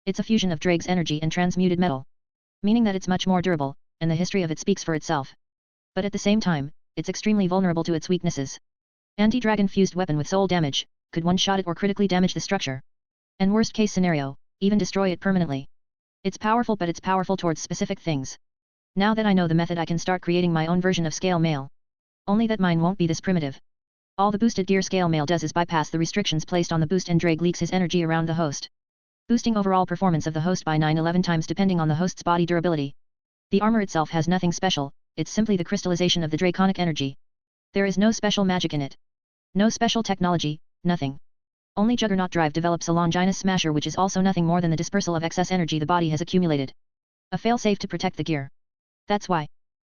It's a fusion of Drake's energy and transmuted metal. Meaning that it's much more durable, and the history of it speaks for itself. But at the same time, it's extremely vulnerable to its weaknesses. Anti-dragon fused weapon with soul damage, could one-shot it or critically damage the structure. And worst case scenario, even destroy it permanently. It's powerful but it's powerful towards specific things. Now that I know the method I can start creating my own version of scale mail. Only that mine won't be this primitive. All the boosted gear scale mail does is bypass the restrictions placed on the boost and Drake leaks his energy around the host. Boosting overall performance of the host by 9-11 times depending on the host's body durability. The armor itself has nothing special, it's simply the crystallization of the draconic energy. There is no special magic in it. No special technology, nothing. Only Juggernaut Drive develops a Longinus Smasher which is also nothing more than the dispersal of excess energy the body has accumulated. A failsafe to protect the gear. That's why.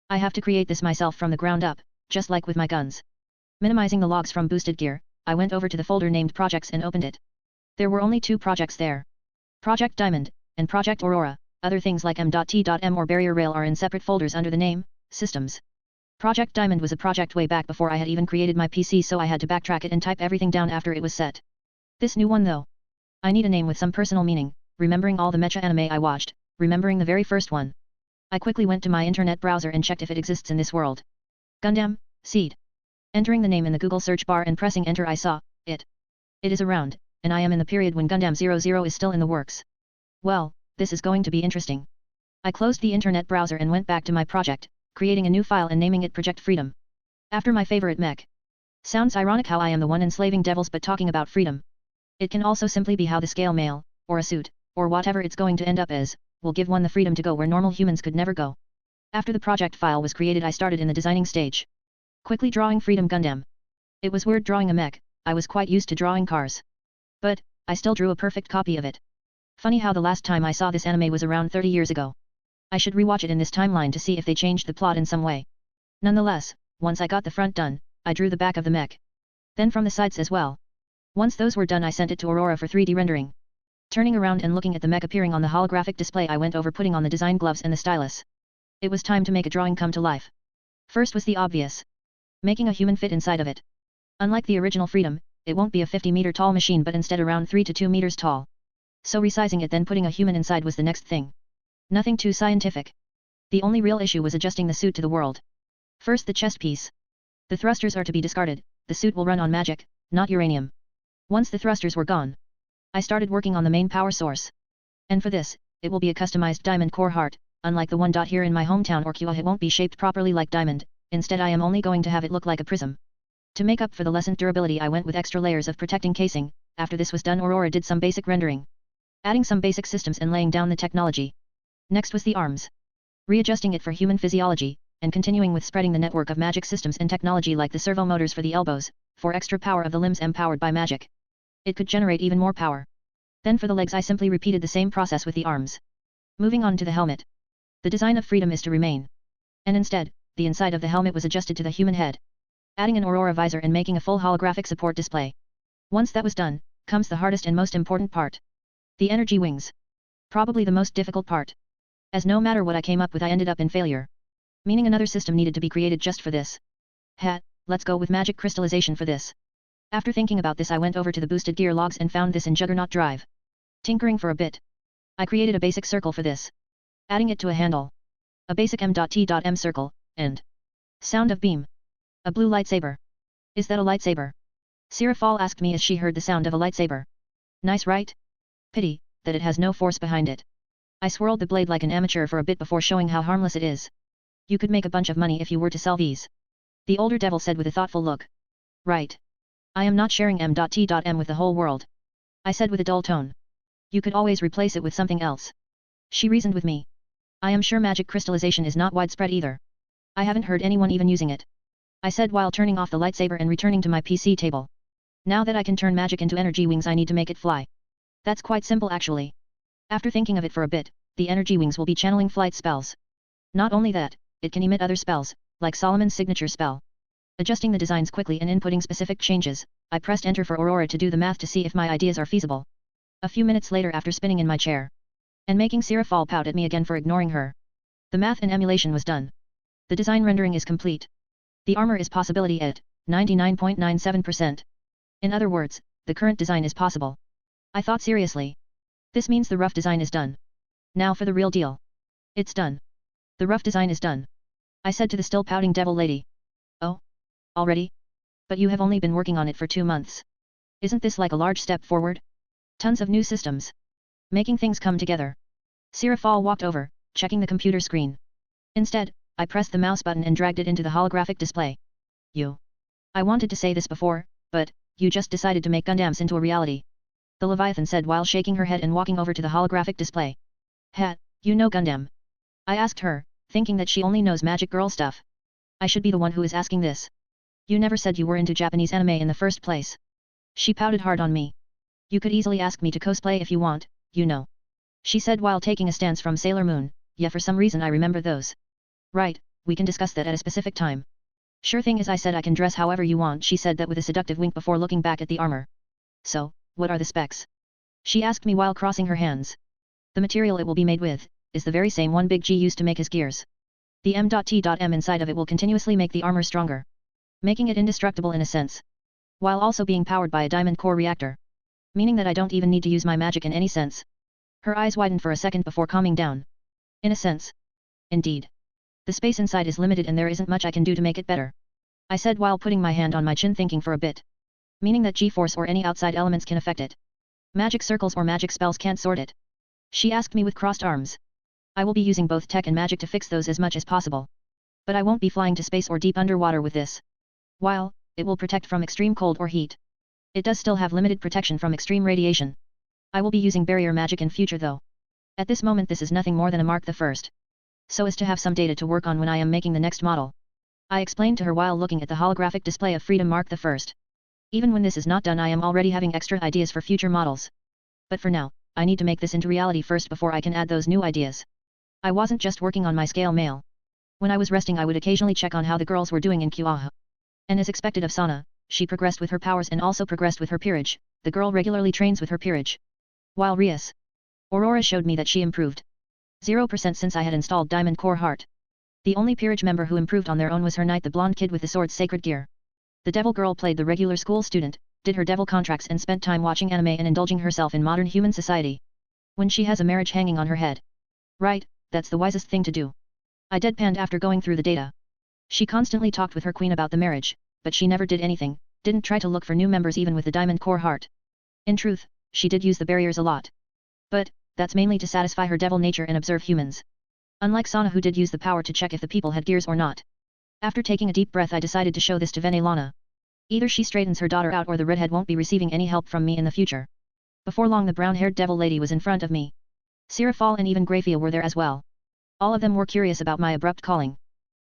I have to create this myself from the ground up, just like with my guns. Minimizing the logs from boosted gear, I went over to the folder named Projects and opened it. There were only 2 projects there. Project Diamond, and Project Aurora, other things like M.T.M or barrier rail are in separate folders under the name, Systems. Project Diamond was a project way back before I had even created my PC, so I had to backtrack it and type everything down after it was set. This new one though. I need a name with some personal meaning, remembering all the mecha anime I watched, remembering the very first one. I quickly went to my internet browser and checked if it exists in this world. Gundam, Seed. Entering the name in the Google search bar and pressing enter, I saw it. It is around, and I am in the period when Gundam 00 is still in the works. Well, this is going to be interesting. I closed the internet browser and went back to my project, creating a new file and naming it Project Freedom. After my favorite mech. Sounds ironic how I am the one enslaving devils but talking about freedom. It can also simply be how the scale mail, or a suit, or whatever it's going to end up as, will give one the freedom to go where normal humans could never go. After the project file was created, I started in the designing stage. Quickly drawing Freedom Gundam. It was weird drawing a mech, I was quite used to drawing cars. But, I still drew a perfect copy of it. Funny how the last time I saw this anime was around 30 years ago. I should rewatch it in this timeline to see if they changed the plot in some way. Nonetheless, once I got the front done, I drew the back of the mech. Then from the sides as well. Once those were done, I sent it to Aurora for 3D rendering. Turning around and looking at the mech appearing on the holographic display, I went over putting on the design gloves and the stylus. It was time to make a drawing come to life. First was the obvious. Making a human fit inside of it. Unlike the original Freedom, it won't be a 50-meter tall machine but instead around 3 to 2 meters tall. So resizing it then putting a human inside was the next thing. Nothing too scientific. The only real issue was adjusting the suit to the world. First the chest piece. The thrusters are to be discarded, the suit will run on magic, not uranium. Once the thrusters were gone, I started working on the main power source. And for this, it will be a customized diamond core heart, unlike the one here in my hometown or Kyoto, it won't be shaped properly like diamond, instead I am only going to have it look like a prism. To make up for the lessened durability I went with extra layers of protecting casing. After this was done, Aurora did some basic rendering. Adding some basic systems and laying down the technology. Next was the arms. Readjusting it for human physiology, and continuing with spreading the network of magic systems and technology like the servo motors for the elbows, for extra power of the limbs empowered by magic. It could generate even more power. Then for the legs I simply repeated the same process with the arms. Moving on to the helmet. The design of Freedom is to remain. And instead, the inside of the helmet was adjusted to the human head. Adding an Aurora visor and making a full holographic support display. Once that was done, comes the hardest and most important part. The energy wings. Probably the most difficult part. As no matter what I came up with I ended up in failure. Meaning another system needed to be created just for this. Let's go with magic crystallization for this. After thinking about this I went over to the boosted gear logs and found this in Juggernaut Drive. Tinkering for a bit. I created a basic circle for this. Adding it to a handle. A basic M.T.M circle, and sound of beam. A blue lightsaber. Is that a lightsaber? Sirafal asked me as she heard the sound of a lightsaber. Nice, right? Pity that it has no force behind it. I swirled the blade like an amateur for a bit before showing how harmless it is. You could make a bunch of money if you were to sell these. The older devil said with a thoughtful look. Right. I am not sharing M.T.M with the whole world. I said with a dull tone. You could always replace it with something else. She reasoned with me. I am sure magic crystallization is not widespread either. I haven't heard anyone even using it. I said while turning off the lightsaber and returning to my PC table. Now that I can turn magic into energy wings I need to make it fly. That's quite simple actually. After thinking of it for a bit, the energy wings will be channeling flight spells. Not only that, it can emit other spells, like Solomon's signature spell. Adjusting the designs quickly and inputting specific changes, I pressed enter for Aurora to do the math to see if my ideas are feasible. A few minutes later after spinning in my chair. And making Sirafal pout at me again for ignoring her. The math and emulation was done. The design rendering is complete. The armor is possibility at 99.97%. In other words, the current design is possible. I thought seriously. This means the rough design is done. Now for the real deal. It's done. The rough design is done. I said to the still pouting devil lady. Oh? Already? But you have only been working on it for 2 months. Isn't this like a large step forward? Tons of new systems. Making things come together. Sirafal walked over, checking the computer screen. Instead, I pressed the mouse button and dragged it into the holographic display. I wanted to say this before, but, you just decided to make Gundams into a reality. The Leviathan said while shaking her head and walking over to the holographic display. You know Gundam? I asked her, thinking that she only knows magic girl stuff. I should be the one who is asking this. You never said you were into Japanese anime in the first place. She pouted hard on me. You could easily ask me to cosplay if you want, you know. She said while taking a stance from Sailor Moon. Yeah, for some reason I remember those. Right, we can discuss that at a specific time. Sure thing is, I said I can dress however you want. She said that with a seductive wink before looking back at the armor. So, what are the specs? She asked me while crossing her hands. The material it will be made with, is the very same one Big G used to make his gears. The M.T.M inside of it will continuously make the armor stronger, making it indestructible in a sense, while also being powered by a diamond core reactor, meaning that I don't even need to use my magic in any sense. Her eyes widened for a second before calming down. In a sense. Indeed. The space inside is limited and there isn't much I can do to make it better, I said while putting my hand on my chin, thinking for a bit. Meaning that G-force or any outside elements can affect it. Magic circles or magic spells can't sort it. She asked me with crossed arms. I will be using both tech and magic to fix those as much as possible. But I won't be flying to space or deep underwater with this. While it will protect from extreme cold or heat, it does still have limited protection from extreme radiation. I will be using barrier magic in future though. At this moment this is nothing more than a Mark I. So as to have some data to work on when I am making the next model. I explained to her while looking at the holographic display of Freedom Mark I. Even when this is not done I am already having extra ideas for future models. But for now, I need to make this into reality first before I can add those new ideas. I wasn't just working on my scale mail. When I was resting I would occasionally check on how the girls were doing in Kuaha. And as expected of Sana, she progressed with her powers and also progressed with her peerage. The girl regularly trains with her peerage. While Rias, Aurora showed me that she improved 0% since I had installed Diamond Core Heart. The only peerage member who improved on their own was her knight, the blonde kid with the sword's sacred gear. The devil girl played the regular school student, did her devil contracts and spent time watching anime and indulging herself in modern human society. When she has a marriage hanging on her head. Right, that's the wisest thing to do. I deadpanned after going through the data. She constantly talked with her queen about the marriage, but she never did anything, didn't try to look for new members even with the Diamond Core Heart. In truth, she did use the barriers a lot. But that's mainly to satisfy her devil nature and observe humans. Unlike Sana, who did use the power to check if the people had gears or not. After taking a deep breath I decided to show this to Venelana. Either she straightens her daughter out or the redhead won't be receiving any help from me in the future. Before long the brown-haired devil lady was in front of me. Sirafal and even Grafia were there as well. All of them were curious about my abrupt calling.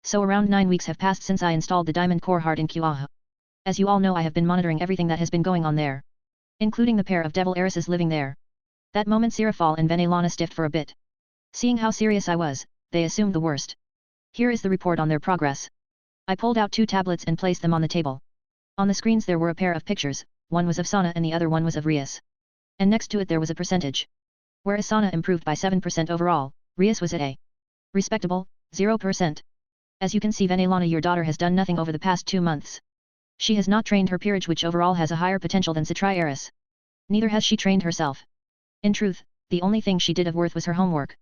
So around 9 weeks have passed since I installed the Diamond Core Heart in Kuaha. As you all know I have been monitoring everything that has been going on there. Including the pair of devil heiresses living there. That moment Sirafal and Venelana stiffed for a bit. Seeing how serious I was, they assumed the worst. Here is the report on their progress. I pulled out 2 tablets and placed them on the table. On the screens there were a pair of pictures, one was of Sana and the other one was of Rias. And next to it there was a percentage. Whereas Sana improved by 7% overall, Rias was at a respectable 0%. As you can see, Venelana, your daughter has done nothing over the past 2 months. She has not trained her peerage, which overall has a higher potential than Citri Eris. Neither has she trained herself. In truth, the only thing she did of worth was her homework.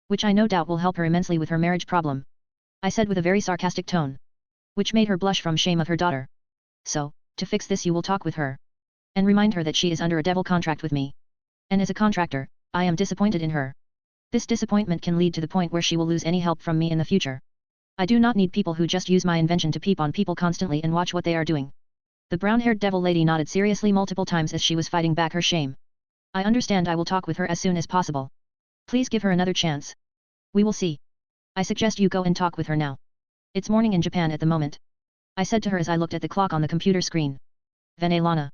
Which I no doubt will help her immensely with her marriage problem. I said with a very sarcastic tone. Which made her blush from shame of her daughter. So, to fix this you will talk with her. And remind her that she is under a devil contract with me. And as a contractor, I am disappointed in her. This disappointment can lead to the point where she will lose any help from me in the future. I do not need people who just use my invention to peep on people constantly and watch what they are doing. The brown-haired devil lady nodded seriously multiple times as she was fighting back her shame. I understand. I will talk with her as soon as possible. Please give her another chance. We will see. I suggest you go and talk with her now. It's morning in Japan at the moment. I said to her as I looked at the clock on the computer screen. Venelana.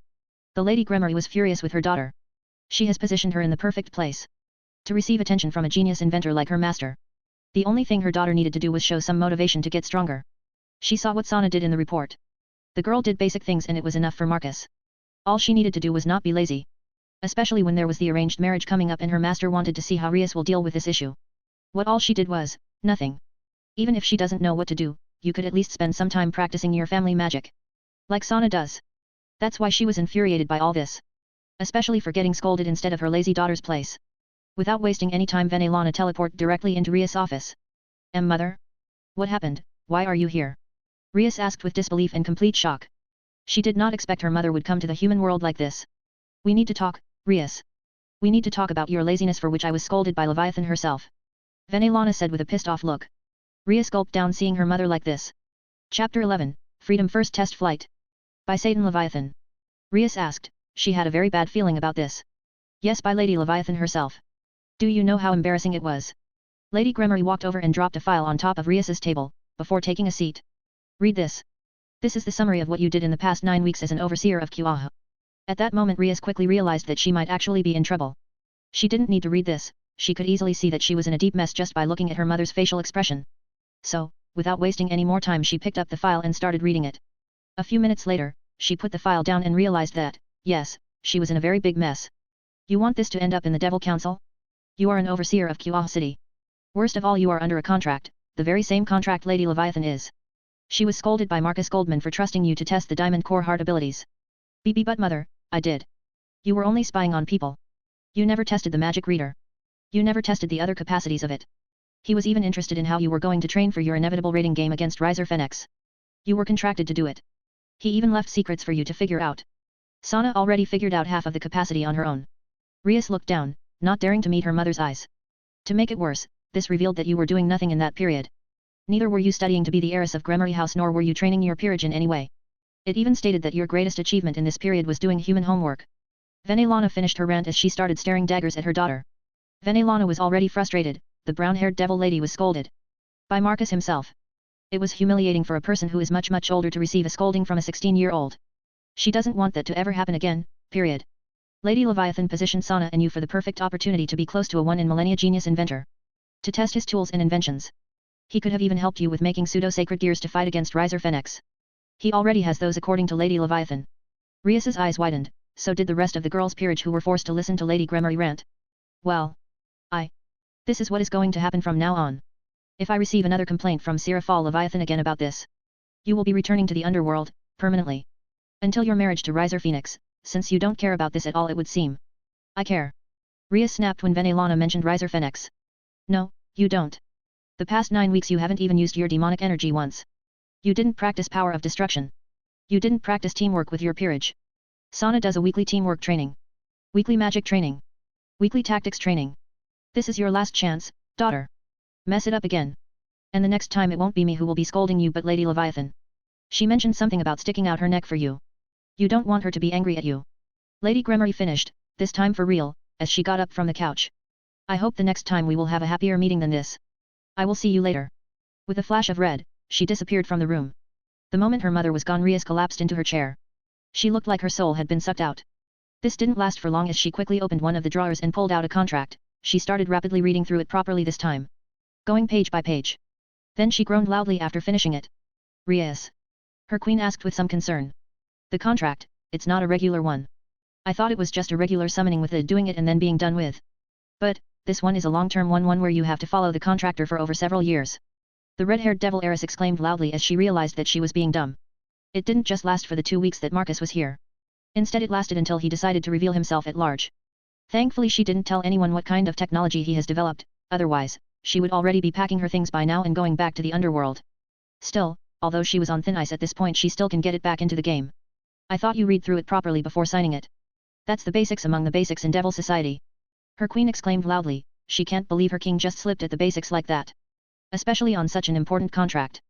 The Lady Gremory was furious with her daughter. She has positioned her in the perfect place to receive attention from a genius inventor like her master. The only thing her daughter needed to do was show some motivation to get stronger. She saw what Sana did in the report. The girl did basic things and it was enough for Marcus. All she needed to do was not be lazy. Especially when there was the arranged marriage coming up and her master wanted to see how Rias will deal with this issue. What all she did was nothing. Even if she doesn't know what to do, you could at least spend some time practicing your family magic. Like Sana does. That's why she was infuriated by all this. Especially for getting scolded instead of her lazy daughter's place. Without wasting any time, Venelana teleported directly into Rias' office. Mother? What happened? Why are you here? Rias asked with disbelief and complete shock. She did not expect her mother would come to the human world like this. We need to talk, Rias. We need to talk about your laziness for which I was scolded by Leviathan herself. Venelana said with a pissed off look. Rias gulped down seeing her mother like this. Chapter 11, Freedom First Test Flight. By Satan Leviathan. Rias asked. She had a very bad feeling about this. Yes, by Lady Leviathan herself. Do you know how embarrassing it was? Lady Gremory walked over and dropped a file on top of Rias's table, before taking a seat. Read this. This is the summary of what you did in the past 9 weeks as an overseer of Kuaha. At that moment Rias quickly realized that she might actually be in trouble. She didn't need to read this, she could easily see that she was in a deep mess just by looking at her mother's facial expression. So, without wasting any more time she picked up the file and started reading it. A few minutes later, she put the file down and realized that, yes, she was in a very big mess. You want this to end up in the Devil Council? You are an overseer of Kuaha City. Worst of all, you are under a contract, the very same contract Lady Leviathan is. She was scolded by Marcus Goldman for trusting you to test the Diamond Core heart abilities. But mother, I did. You were only spying on people. You never tested the magic reader. You never tested the other capacities of it. He was even interested in how you were going to train for your inevitable raiding game against Riser Phoenix. You were contracted to do it. He even left secrets for you to figure out. Sana already figured out half of the capacity on her own. Rias looked down, not daring to meet her mother's eyes. To make it worse, this revealed that you were doing nothing in that period. Neither were you studying to be the heiress of Gremory House, nor were you training your peerage in any way. It even stated that your greatest achievement in this period was doing human homework. Venelana finished her rant as she started staring daggers at her daughter. Venelana was already frustrated. The brown-haired devil lady was scolded by Marcus himself. It was humiliating for a person who is much older to receive a scolding from a 16-year-old. She doesn't want that to ever happen again, period. Lady Leviathan positioned Sana and you for the perfect opportunity to be close to a one-in-millennia genius inventor. To test his tools and inventions. He could have even helped you with making pseudo-sacred gears to fight against Riser Phoenix. He already has those according to Lady Leviathan. Rias's eyes widened, so did the rest of the girls' peerage who were forced to listen to Lady Gremory rant. Well. This is what is going to happen from now on. If I receive another complaint from Sirafal Leviathan again about this, you will be returning to the underworld, permanently. Until your marriage to Riser Phoenix, since you don't care about this at all it would seem. I care. Rias snapped when Venelana mentioned Riser Phoenix. No, you don't. The past 9 weeks you haven't even used your demonic energy once. You didn't practice power of destruction. You didn't practice teamwork with your peerage. Sana does a weekly teamwork training. Weekly magic training. Weekly tactics training. This is your last chance, daughter. Mess it up again. And the next time it won't be me who will be scolding you but Lady Leviathan. She mentioned something about sticking out her neck for you. You don't want her to be angry at you. Lady Gremory finished, this time for real, as she got up from the couch. I hope the next time we will have a happier meeting than this. I will see you later. With a flash of red, she disappeared from the room. The moment her mother was gone, Rias collapsed into her chair. She looked like her soul had been sucked out. This didn't last for long as she quickly opened one of the drawers and pulled out a contract. She started rapidly reading through it properly this time. Going page by page. Then she groaned loudly after finishing it. Rias. Her queen asked with some concern. The contract, it's not a regular one. I thought it was just a regular summoning with doing it and then being done with. But, this one is a long-term one where you have to follow the contractor for over several years. The red-haired devil heiress exclaimed loudly as she realized that she was being dumb. It didn't just last for the 2 weeks that Marcus was here. Instead it lasted until he decided to reveal himself at large. Thankfully she didn't tell anyone what kind of technology he has developed, otherwise, she would already be packing her things by now and going back to the underworld. Still, although she was on thin ice at this point, she still can get it back into the game. I thought you read through it properly before signing it. That's the basics among the basics in Devil Society. Her queen exclaimed loudly, she can't believe her king just slipped at the basics like that. Especially on such an important contract.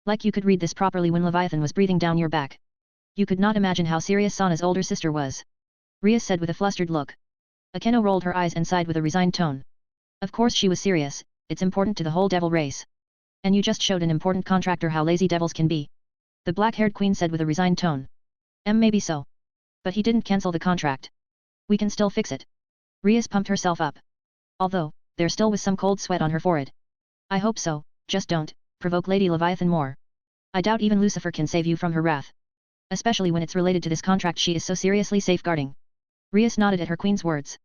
Like you could read this properly when Leviathan was breathing down your back. You could not imagine how serious Sana's older sister was. Rias said with a flustered look. Akeno rolled her eyes and sighed with a resigned tone. Of course she was serious, it's important to the whole devil race. And you just showed an important contractor how lazy devils can be. The black-haired queen said with a resigned tone. Maybe so. But he didn't cancel the contract. We can still fix it. Rias pumped herself up. Although, there still was some cold sweat on her forehead. I hope so, just don't provoke Lady Leviathan more. I doubt even Lucifer can save you from her wrath. Especially when it's related to this contract she is so seriously safeguarding. Rias nodded at her queen's words.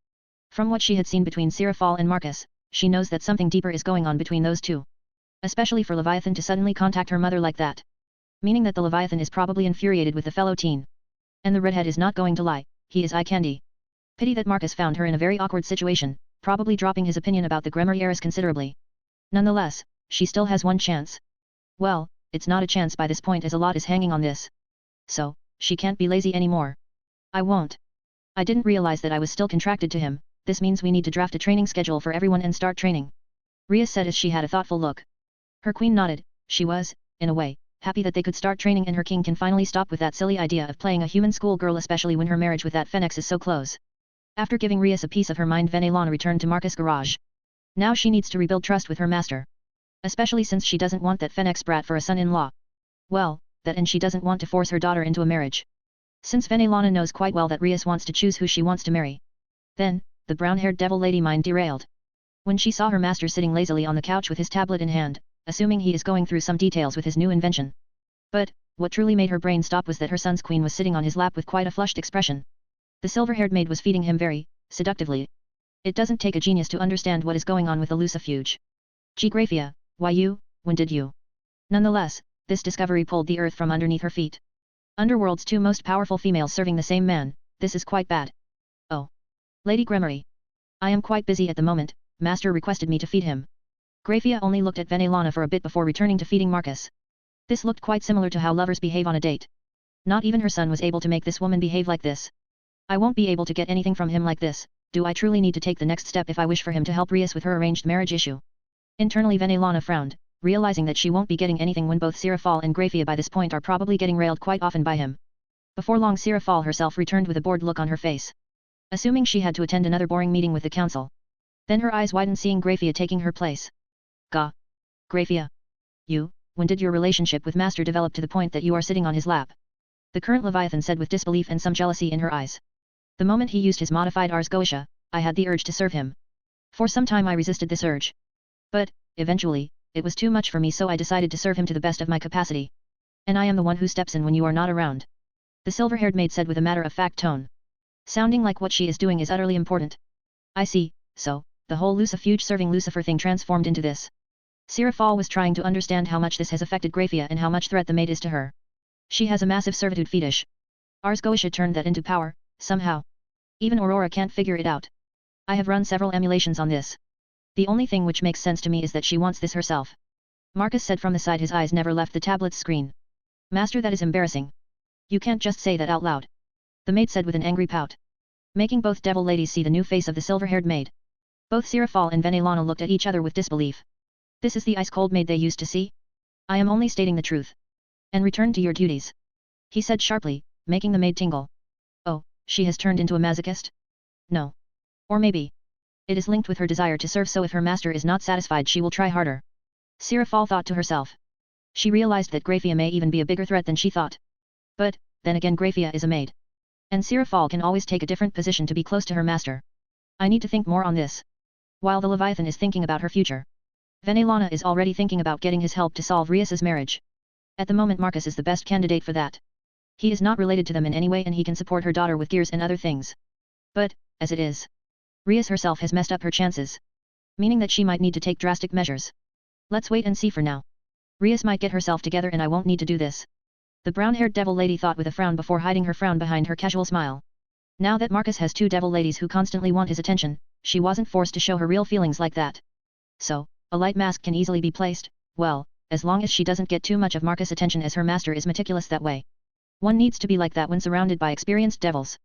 From what she had seen between Sirafal and Marcus, she knows that something deeper is going on between those two. Especially for Leviathan to suddenly contact her mother like that. Meaning that the Leviathan is probably infuriated with the fellow teen. And the redhead is not going to lie, he is eye candy. Pity that Marcus found her in a very awkward situation, probably dropping his opinion about the Gremory heiress considerably. Nonetheless, she still has one chance. Well, it's not a chance by this point as a lot is hanging on this. So, she can't be lazy anymore. I won't. I didn't realize that I was still contracted to him, this means we need to draft a training schedule for everyone and start training. Rias said as she had a thoughtful look. Her queen nodded, she was, in a way, happy that they could start training and her king can finally stop with that silly idea of playing a human schoolgirl, especially when her marriage with that Phoenix is so close. After giving Rias a piece of her mind, Venelana returned to Marcus' garage. Now she needs to rebuild trust with her master. Especially since she doesn't want that Phoenix brat for a son-in-law. Well, that and she doesn't want to force her daughter into a marriage. Since Venelana knows quite well that Rias wants to choose who she wants to marry. Then, the brown-haired devil lady mind derailed. When she saw her master sitting lazily on the couch with his tablet in hand, assuming he is going through some details with his new invention. But, what truly made her brain stop was that her son's queen was sitting on his lap with quite a flushed expression. The silver-haired maid was feeding him very, seductively. It doesn't take a genius to understand what is going on with the Lucifuge. Graphia, why you, when did you? Nonetheless, this discovery pulled the earth from underneath her feet. Underworld's two most powerful females serving the same man, this is quite bad. Oh. Lady Gremory. I am quite busy at the moment, Master requested me to feed him. Graphia only looked at Venelana for a bit before returning to feeding Marcus. This looked quite similar to how lovers behave on a date. Not even her son was able to make this woman behave like this. I won't be able to get anything from him like this. Do I truly need to take the next step if I wish for him to help Rias with her arranged marriage issue? Internally Venelana frowned, realizing that she won't be getting anything when both Sirafal and Graphia by this point are probably getting railed quite often by him. Before long Sirafal herself returned with a bored look on her face. Assuming she had to attend another boring meeting with the council. Then her eyes widened seeing Graphia taking her place. Gah. Graphia. You, when did your relationship with Master develop to the point that you are sitting on his lap? The current Leviathan said with disbelief and some jealousy in her eyes. The moment he used his modified Ars Goetia, I had the urge to serve him. For some time I resisted this urge. But, eventually, it was too much for me so I decided to serve him to the best of my capacity. And I am the one who steps in when you are not around. The silver-haired maid said with a matter-of-fact tone. Sounding like what she is doing is utterly important. I see, so, the whole Lucifuge serving Lucifer thing transformed into this. Sirafal was trying to understand how much this has affected Graphia and how much threat the maid is to her. She has a massive servitude fetish. Ars Goetia turned that into power, somehow. Even Aurora can't figure it out. I have run several emulations on this. The only thing which makes sense to me is that she wants this herself. Marcus said from the side his eyes never left the tablet's screen. Master, that is embarrassing. You can't just say that out loud. The maid said with an angry pout. Making both devil ladies see the new face of the silver-haired maid. Both Sirafal and Venelana looked at each other with disbelief. This is the ice-cold maid they used to see? I am only stating the truth. And return to your duties. He said sharply, making the maid tingle. Oh, she has turned into a masochist? No. Or maybe. It is linked with her desire to serve, so if her master is not satisfied she will try harder. Sirafal thought to herself. She realized that Graphia may even be a bigger threat than she thought. But, then again Graphia is a maid. And Sirafal can always take a different position to be close to her master. I need to think more on this. While the Leviathan is thinking about her future. Venelana is already thinking about getting his help to solve Rias's marriage. At the moment Marcus is the best candidate for that. He is not related to them in any way and he can support her daughter with gears and other things. But, as it is. Rias herself has messed up her chances. Meaning that she might need to take drastic measures. Let's wait and see for now. Rias might get herself together and I won't need to do this. The brown-haired devil lady thought with a frown before hiding her frown behind her casual smile. Now that Marcus has two devil ladies who constantly want his attention, she wasn't forced to show her real feelings like that. So, a light mask can easily be placed, well, as long as she doesn't get too much of Marcus' attention as her master is meticulous that way. One needs to be like that when surrounded by experienced devils.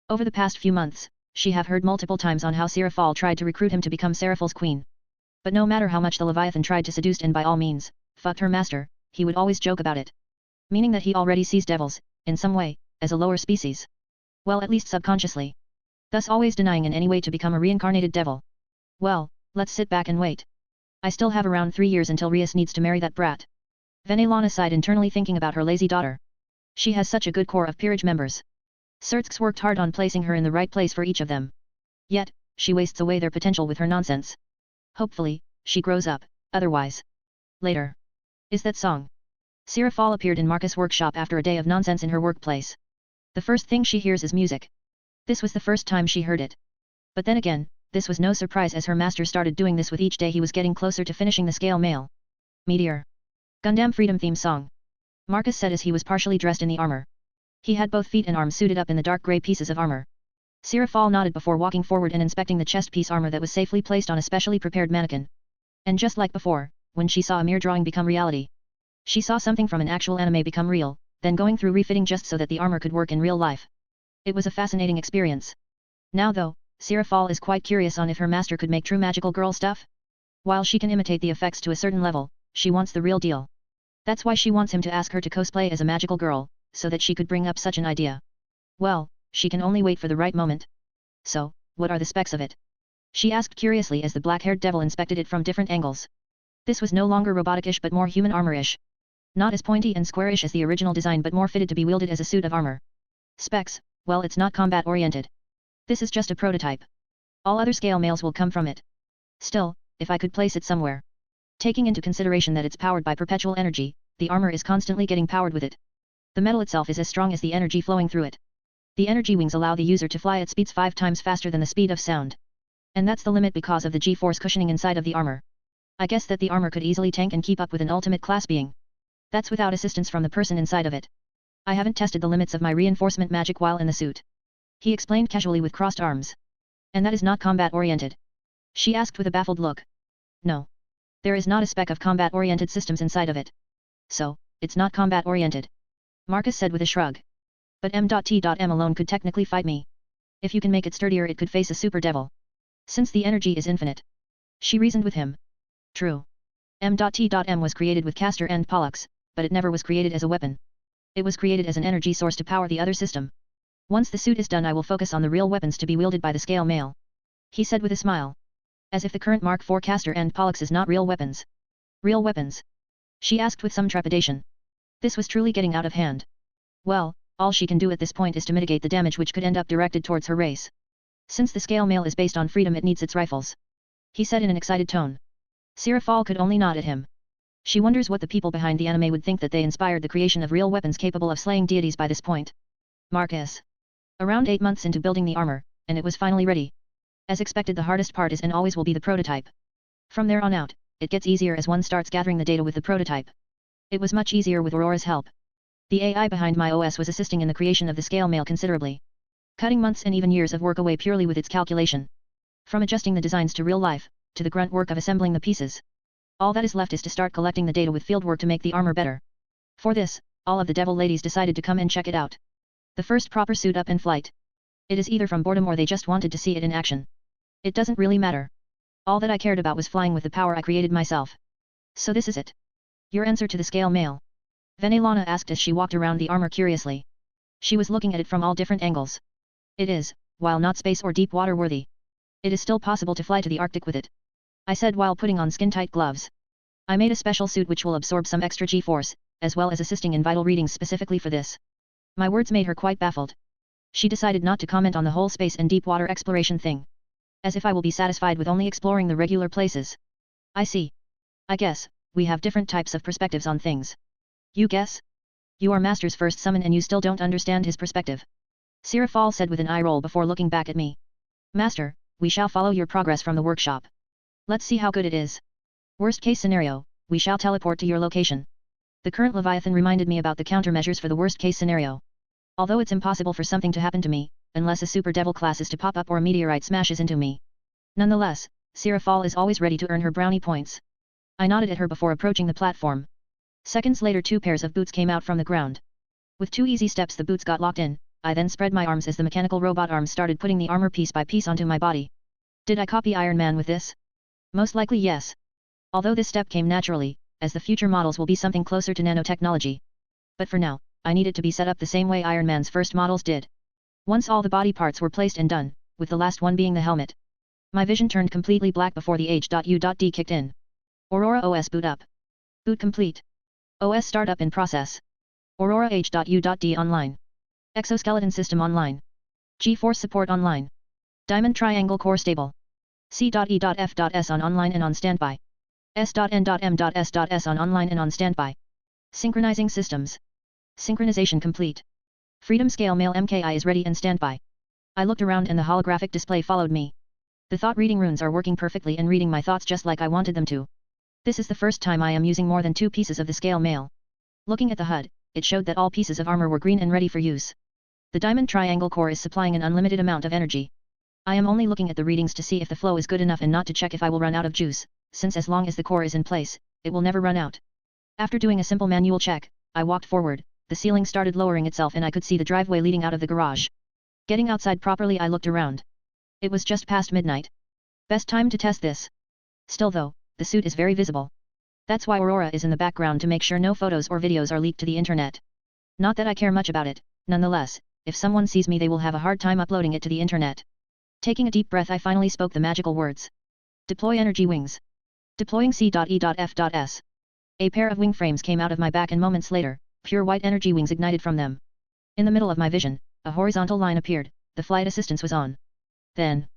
Over the past few months, she have heard multiple times on how Sirafal tried to recruit him to become Seraphal's queen. But no matter how much the Leviathan tried to seduce and by all means, fucked her master, he would always joke about it. Meaning that he already sees devils, in some way, as a lower species. Well, at least subconsciously. Thus always denying in any way to become a reincarnated devil. Well, let's sit back and wait. I still have around 3 years until Rias needs to marry that brat. Venelana sighed internally thinking about her lazy daughter. She has such a good core of peerage members. Sertx worked hard on placing her in the right place for each of them. Yet, she wastes away their potential with her nonsense. Hopefully, she grows up, otherwise. Later. Is that song? Sirafal appeared in Marcus' workshop after a day of nonsense in her workplace. The first thing she hears is music. This was the first time she heard it. But then again, this was no surprise as her master started doing this with each day he was getting closer to finishing the scale mail. Meteor. Gundam Freedom theme song. Marcus said as he was partially dressed in the armor. He had both feet and arms suited up in the dark grey pieces of armor. Sirafal nodded before walking forward and inspecting the chest piece armor that was safely placed on a specially prepared mannequin. And just like before, when she saw a mere drawing become reality. She saw something from an actual anime become real, then going through refitting just so that the armor could work in real life. It was a fascinating experience. Now though, Sirafal is quite curious on if her master could make true magical girl stuff. While she can imitate the effects to a certain level, she wants the real deal. That's why she wants him to ask her to cosplay as a magical girl, so that she could bring up such an idea. Well, she can only wait for the right moment. So, what are the specs of it? She asked curiously as the black-haired devil inspected it from different angles. This was no longer robotic-ish but more human armor-ish. Not as pointy and squarish as the original design but more fitted to be wielded as a suit of armor. Specs, well it's not combat-oriented. This is just a prototype. All other scale mails will come from it. Still, if I could place it somewhere. Taking into consideration that it's powered by perpetual energy, the armor is constantly getting powered with it. The metal itself is as strong as the energy flowing through it. The energy wings allow the user to fly at speeds 5 times faster than the speed of sound. And that's the limit because of the G-force cushioning inside of the armor. I guess that the armor could easily tank and keep up with an ultimate class being. That's without assistance from the person inside of it. I haven't tested the limits of my reinforcement magic while in the suit. He explained casually with crossed arms. And that is not combat-oriented? She asked with a baffled look. No. There is not a speck of combat-oriented systems inside of it. So, it's not combat-oriented. Marcus said with a shrug. But M.T.M alone could technically fight me. If you can make it sturdier it could face a super devil. Since the energy is infinite. She reasoned with him. True. M.T.M was created with caster and pollux, but it never was created as a weapon. It was created as an energy source to power the other system. Once the suit is done I will focus on the real weapons to be wielded by the scale mail. He said with a smile. As if the current Mark IV caster and pollux is not real weapons. Real weapons? She asked with some trepidation. This was truly getting out of hand. Well, all she can do at this point is to mitigate the damage which could end up directed towards her race. Since the scale mail is based on freedom it needs its rifles. He said in an excited tone. Sirafal could only nod at him. She wonders what the people behind the anime would think that they inspired the creation of real weapons capable of slaying deities by this point. Marcus. Around 8 months into building the armor, and it was finally ready. As expected the hardest part is and always will be the prototype. From there on out, it gets easier as one starts gathering the data with the prototype. It was much easier with Aurora's help. The AI behind my OS was assisting in the creation of the scale mail considerably. Cutting months and even years of work away purely with its calculation. From adjusting the designs to real life, to the grunt work of assembling the pieces. All that is left is to start collecting the data with fieldwork to make the armor better. For this, all of the devil ladies decided to come and check it out. The first proper suit up in flight. It is either from boredom or they just wanted to see it in action. It doesn't really matter. All that I cared about was flying with the power I created myself. So this is it. Your answer to the scale mail? Venelana asked as she walked around the armor curiously. She was looking at it from all different angles. It is, while not space or deep water worthy. It is still possible to fly to the Arctic with it. I said while putting on skin-tight gloves. I made a special suit which will absorb some extra G-force, as well as assisting in vital readings specifically for this. My words made her quite baffled. She decided not to comment on the whole space and deep water exploration thing. As if I will be satisfied with only exploring the regular places. I see. I guess, we have different types of perspectives on things. You guess? You are Master's first summon and you still don't understand his perspective. Sirafal said with an eye roll before looking back at me. Master, we shall follow your progress from the workshop. Let's see how good it is. Worst case scenario, we shall teleport to your location. The current Leviathan reminded me about the countermeasures for the worst case scenario. Although it's impossible for something to happen to me, unless a super devil class is to pop up or a meteorite smashes into me. Nonetheless, Sirafal is always ready to earn her brownie points. I nodded at her before approaching the platform. Seconds later 2 pairs of boots came out from the ground. With 2 easy steps the boots got locked in, I then spread my arms as the mechanical robot arms started putting the armor piece by piece onto my body. Did I copy Iron Man with this? Most likely yes. Although this step came naturally, as the future models will be something closer to nanotechnology. But for now, I need it to be set up the same way Iron Man's first models did. Once all the body parts were placed and done, with the last one being the helmet. My vision turned completely black before the H.U.D kicked in. Aurora OS boot up. Boot complete. OS startup in process. Aurora H.U.D online. Exoskeleton system online. G-force support online. Diamond triangle core stable. C.E.F.S on online and on standby. S.N.M.S.S on online and on standby. Synchronizing systems. Synchronization complete. Freedom scale mail MKI is ready and standby. I looked around and the holographic display followed me. The thought reading runes are working perfectly and reading my thoughts just like I wanted them to. This is the first time I am using more than 2 pieces of the scale mail. Looking at the HUD, it showed that all pieces of armor were green and ready for use. The diamond triangle core is supplying an unlimited amount of energy. I am only looking at the readings to see if the flow is good enough and not to check if I will run out of juice, since as long as the core is in place, it will never run out. After doing a simple manual check, I walked forward, the ceiling started lowering itself and I could see the driveway leading out of the garage. Getting outside properly I looked around. It was just past midnight. Best time to test this. Still though, the suit is very visible. That's why Aurora is in the background to make sure no photos or videos are leaked to the internet. Not that I care much about it, nonetheless, if someone sees me they will have a hard time uploading it to the internet. Taking a deep breath I finally spoke the magical words. Deploy energy wings. Deploying C.E.F.S. A pair of wing frames came out of my back and moments later, pure white energy wings ignited from them. In the middle of my vision, a horizontal line appeared, the flight assistance was on. Then,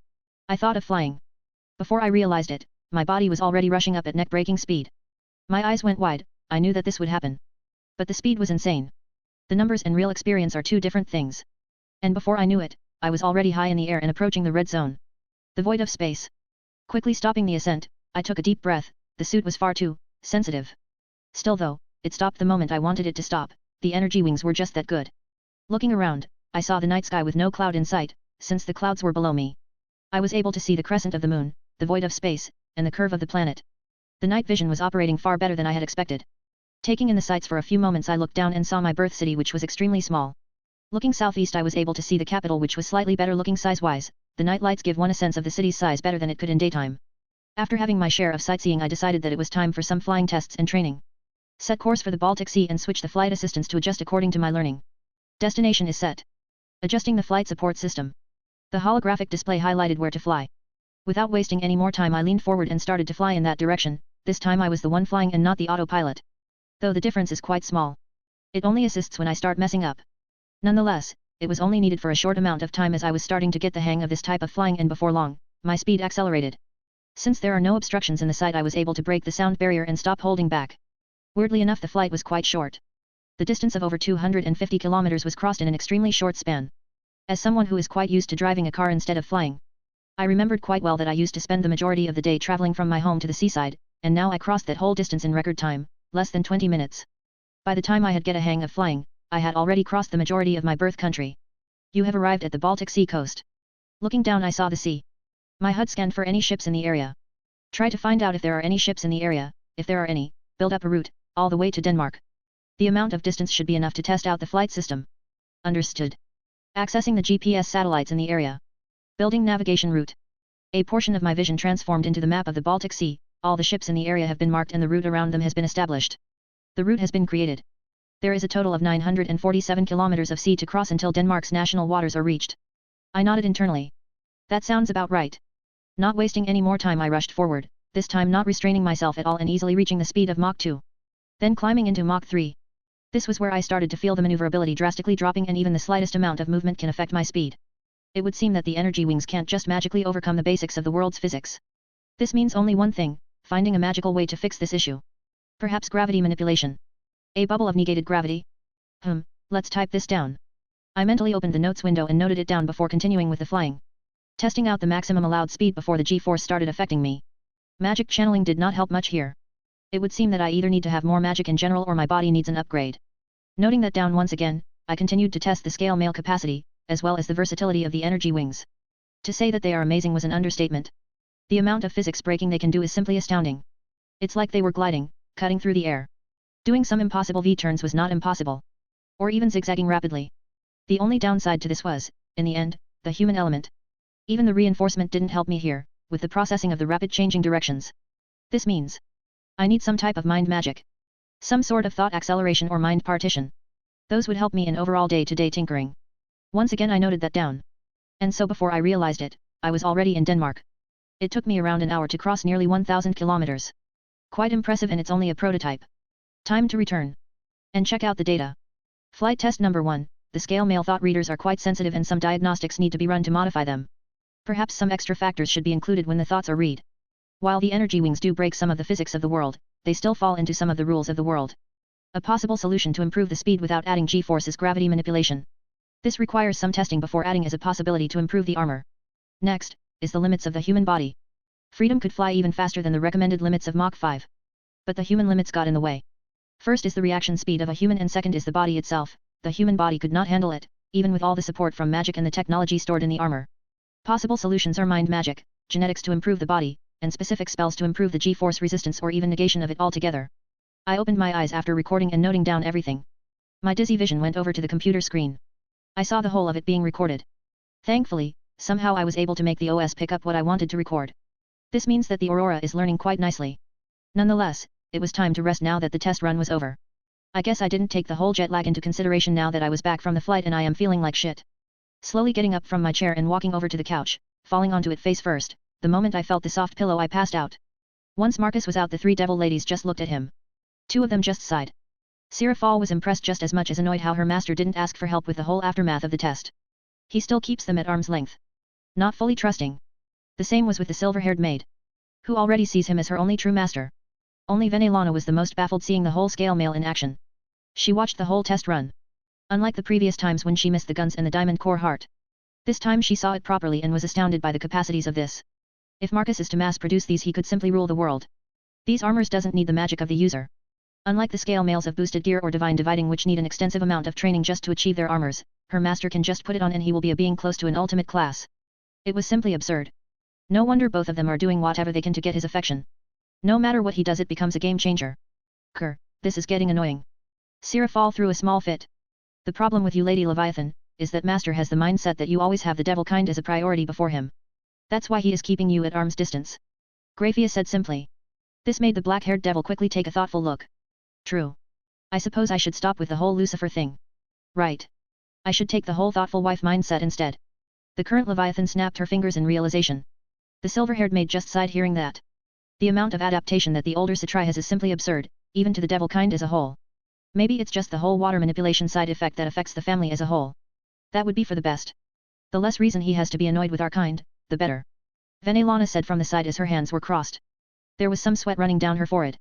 I thought of flying. Before I realized it, my body was already rushing up at neck-breaking speed. My eyes went wide, I knew that this would happen. But the speed was insane. The numbers and real experience are 2 different things. And before I knew it, I was already high in the air and approaching the red zone. The void of space. Quickly stopping the ascent, I took a deep breath, the suit was far too sensitive. Still though, it stopped the moment I wanted it to stop. The energy wings were just that good. Looking around, I saw the night sky with no cloud in sight, since the clouds were below me. I was able to see the crescent of the moon, the void of space, and the curve of the planet. The night vision was operating far better than I had expected. Taking in the sights for a few moments, I looked down and saw my birth city, which was extremely small. Looking southeast, I was able to see the capital, which was slightly better looking size-wise. The night lights give one a sense of the city's size better than it could in daytime. After having my share of sightseeing, I decided that it was time for some flying tests and training. Set course for the Baltic Sea and switch the flight assistance to adjust according to my learning. Destination is set. Adjusting the flight support system. The holographic display highlighted where to fly. Without wasting any more time, I leaned forward and started to fly in that direction. This time I was the one flying and not the autopilot. Though the difference is quite small. It only assists when I start messing up. Nonetheless, it was only needed for a short amount of time, as I was starting to get the hang of this type of flying, and before long, my speed accelerated. Since there are no obstructions in the sight, I was able to break the sound barrier and stop holding back. Weirdly enough, the flight was quite short. The distance of over 250 kilometers was crossed in an extremely short span. As someone who is quite used to driving a car instead of flying, I remembered quite well that I used to spend the majority of the day traveling from my home to the seaside, and now I crossed that whole distance in record time, less than 20 minutes. By the time I had get a hang of flying, I had already crossed the majority of my birth country. You have arrived at the Baltic Sea coast. Looking down, I saw the sea. My HUD scanned for any ships in the area. Try to find out if there are any ships in the area. If there are any, build up a route, all the way to Denmark. The amount of distance should be enough to test out the flight system. Understood. Accessing the GPS satellites in the area. Building navigation route. A portion of my vision transformed into the map of the Baltic Sea. All the ships in the area have been marked and the route around them has been established. The route has been created. There is a total of 947 kilometers of sea to cross until Denmark's national waters are reached. I nodded internally. That sounds about right. Not wasting any more time, I rushed forward, this time not restraining myself at all and easily reaching the speed of Mach 2. Then climbing into Mach 3. This was where I started to feel the maneuverability drastically dropping, and even the slightest amount of movement can affect my speed. It would seem that the energy wings can't just magically overcome the basics of the world's physics. This means only one thing, finding a magical way to fix this issue. Perhaps gravity manipulation. A bubble of negated gravity? Let's type this down. I mentally opened the notes window and noted it down before continuing with the flying. Testing out the maximum allowed speed before the G-force started affecting me. Magic channeling did not help much here. It would seem that I either need to have more magic in general or my body needs an upgrade. Noting that down once again, I continued to test the scale mail capacity, as well as the versatility of the energy wings. To say that they are amazing was an understatement. The amount of physics breaking they can do is simply astounding. It's like they were gliding, cutting through the air. Doing some impossible V-turns was not impossible. Or even zigzagging rapidly. The only downside to this was, in the end, the human element. Even the reinforcement didn't help me here, with the processing of the rapid changing directions. This means I need some type of mind magic. Some sort of thought acceleration or mind partition. Those would help me in overall day-to-day tinkering. Once again I noted that down. And so before I realized it, I was already in Denmark. It took me around an hour to cross nearly 1,000 kilometers. Quite impressive, and it's only a prototype. Time to return. And check out the data. Flight test number 1, the scale mail thought readers are quite sensitive and some diagnostics need to be run to modify them. Perhaps some extra factors should be included when the thoughts are read. While the energy wings do break some of the physics of the world, they still fall into some of the rules of the world. A possible solution to improve the speed without adding G-force is gravity manipulation. This requires some testing before adding as a possibility to improve the armor. Next, is the limits of the human body. Freedom could fly even faster than the recommended limits of Mach 5. But the human limits got in the way. First is the reaction speed of a human and second is the body itself. The human body could not handle it, even with all the support from magic and the technology stored in the armor. Possible solutions are mind magic, genetics to improve the body, and specific spells to improve the G-force resistance or even negation of it altogether. I opened my eyes after recording and noting down everything. My dizzy vision went over to the computer screen. I saw the whole of it being recorded. Thankfully, somehow I was able to make the OS pick up what I wanted to record. This means that the Aurora is learning quite nicely. Nonetheless, it was time to rest now that the test run was over. I guess I didn't take the whole jet lag into consideration now that I was back from the flight and I am feeling like shit. Slowly getting up from my chair and walking over to the couch, falling onto it face first, the moment I felt the soft pillow I passed out. Once Marcus was out, the three devil ladies just looked at him. Two of them just sighed. Sirafal was impressed just as much as annoyed how her master didn't ask for help with the whole aftermath of the test. He still keeps them at arm's length. Not fully trusting. The same was with the silver-haired maid, who already sees him as her only true master. Only Venelana was the most baffled seeing the whole scale mail in action. She watched the whole test run. Unlike the previous times when she missed the guns and the diamond core heart. This time she saw it properly and was astounded by the capacities of this. If Marcus is to mass produce these, he could simply rule the world. These armors doesn't need the magic of the user. Unlike the scale mails of boosted gear or divine dividing which need an extensive amount of training just to achieve their armors, her master can just put it on and he will be a being close to an ultimate class. It was simply absurd. No wonder both of them are doing whatever they can to get his affection. No matter what he does, it becomes a game changer. This is getting annoying. Sirafal threw a small fit. The problem with you, Lady Leviathan, is that master has the mindset that you always have the devil kind as a priority before him. That's why he is keeping you at arm's distance. Graphia said simply. This made the black-haired devil quickly take a thoughtful look. True. I suppose I should stop with the whole Lucifer thing. Right. I should take the whole thoughtful wife mindset instead. The current Leviathan snapped her fingers in realization. The silver-haired maid just sighed hearing that. The amount of adaptation that the older Citri has is simply absurd, even to the devil kind as a whole. Maybe it's just the whole water manipulation side effect that affects the family as a whole. That would be for the best. The less reason he has to be annoyed with our kind, the better. Venelana said from the side as her hands were crossed. There was some sweat running down her forehead.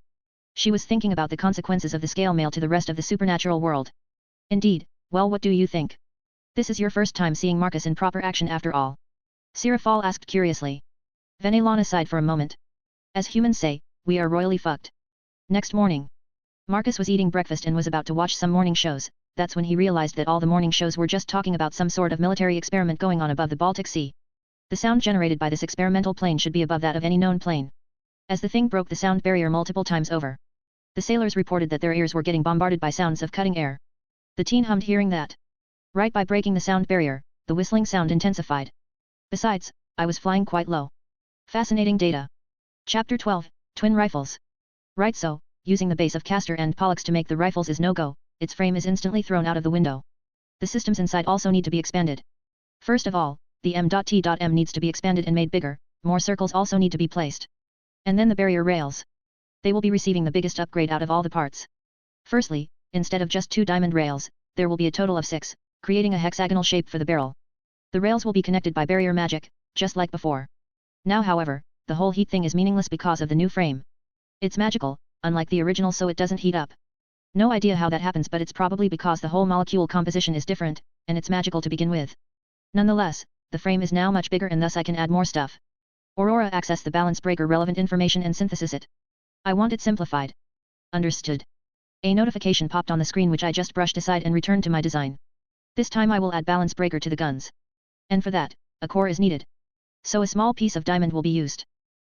She was thinking about the consequences of the scale mail to the rest of the supernatural world. Indeed, well, what do you think? This is your first time seeing Marcus in proper action after all. Sirafal asked curiously. Venelana sighed for a moment. As humans say, we are royally fucked. Next morning. Marcus was eating breakfast and was about to watch some morning shows. That's when he realized that all the morning shows were just talking about some sort of military experiment going on above the Baltic Sea. The sound generated by this experimental plane should be above that of any known plane. As the thing broke the sound barrier multiple times over. The sailors reported that their ears were getting bombarded by sounds of cutting air. The teen hummed hearing that. Right by breaking the sound barrier, the whistling sound intensified. Besides, I was flying quite low. Fascinating data. Chapter 12, Twin Rifles. Right, so, using the base of Castor and Pollux to make the rifles is no-go, its frame is instantly thrown out of the window. The systems inside also need to be expanded. First of all, the M.T.M needs to be expanded and made bigger, more circles also need to be placed. And then the barrier rails. They will be receiving the biggest upgrade out of all the parts. Firstly, instead of just 2 diamond rails, there will be a total of 6, creating a hexagonal shape for the barrel. The rails will be connected by barrier magic, just like before. Now however, the whole heat thing is meaningless because of the new frame. It's magical, unlike the original, so it doesn't heat up. No idea how that happens, but it's probably because the whole molecule composition is different, and it's magical to begin with. Nonetheless, the frame is now much bigger and thus I can add more stuff. Aurora access the balance breaker relevant information and synthesis it. I want it simplified. Understood. A notification popped on the screen which I just brushed aside and returned to my design. This time I will add balance breaker to the guns. And for that, a core is needed. So a small piece of diamond will be used.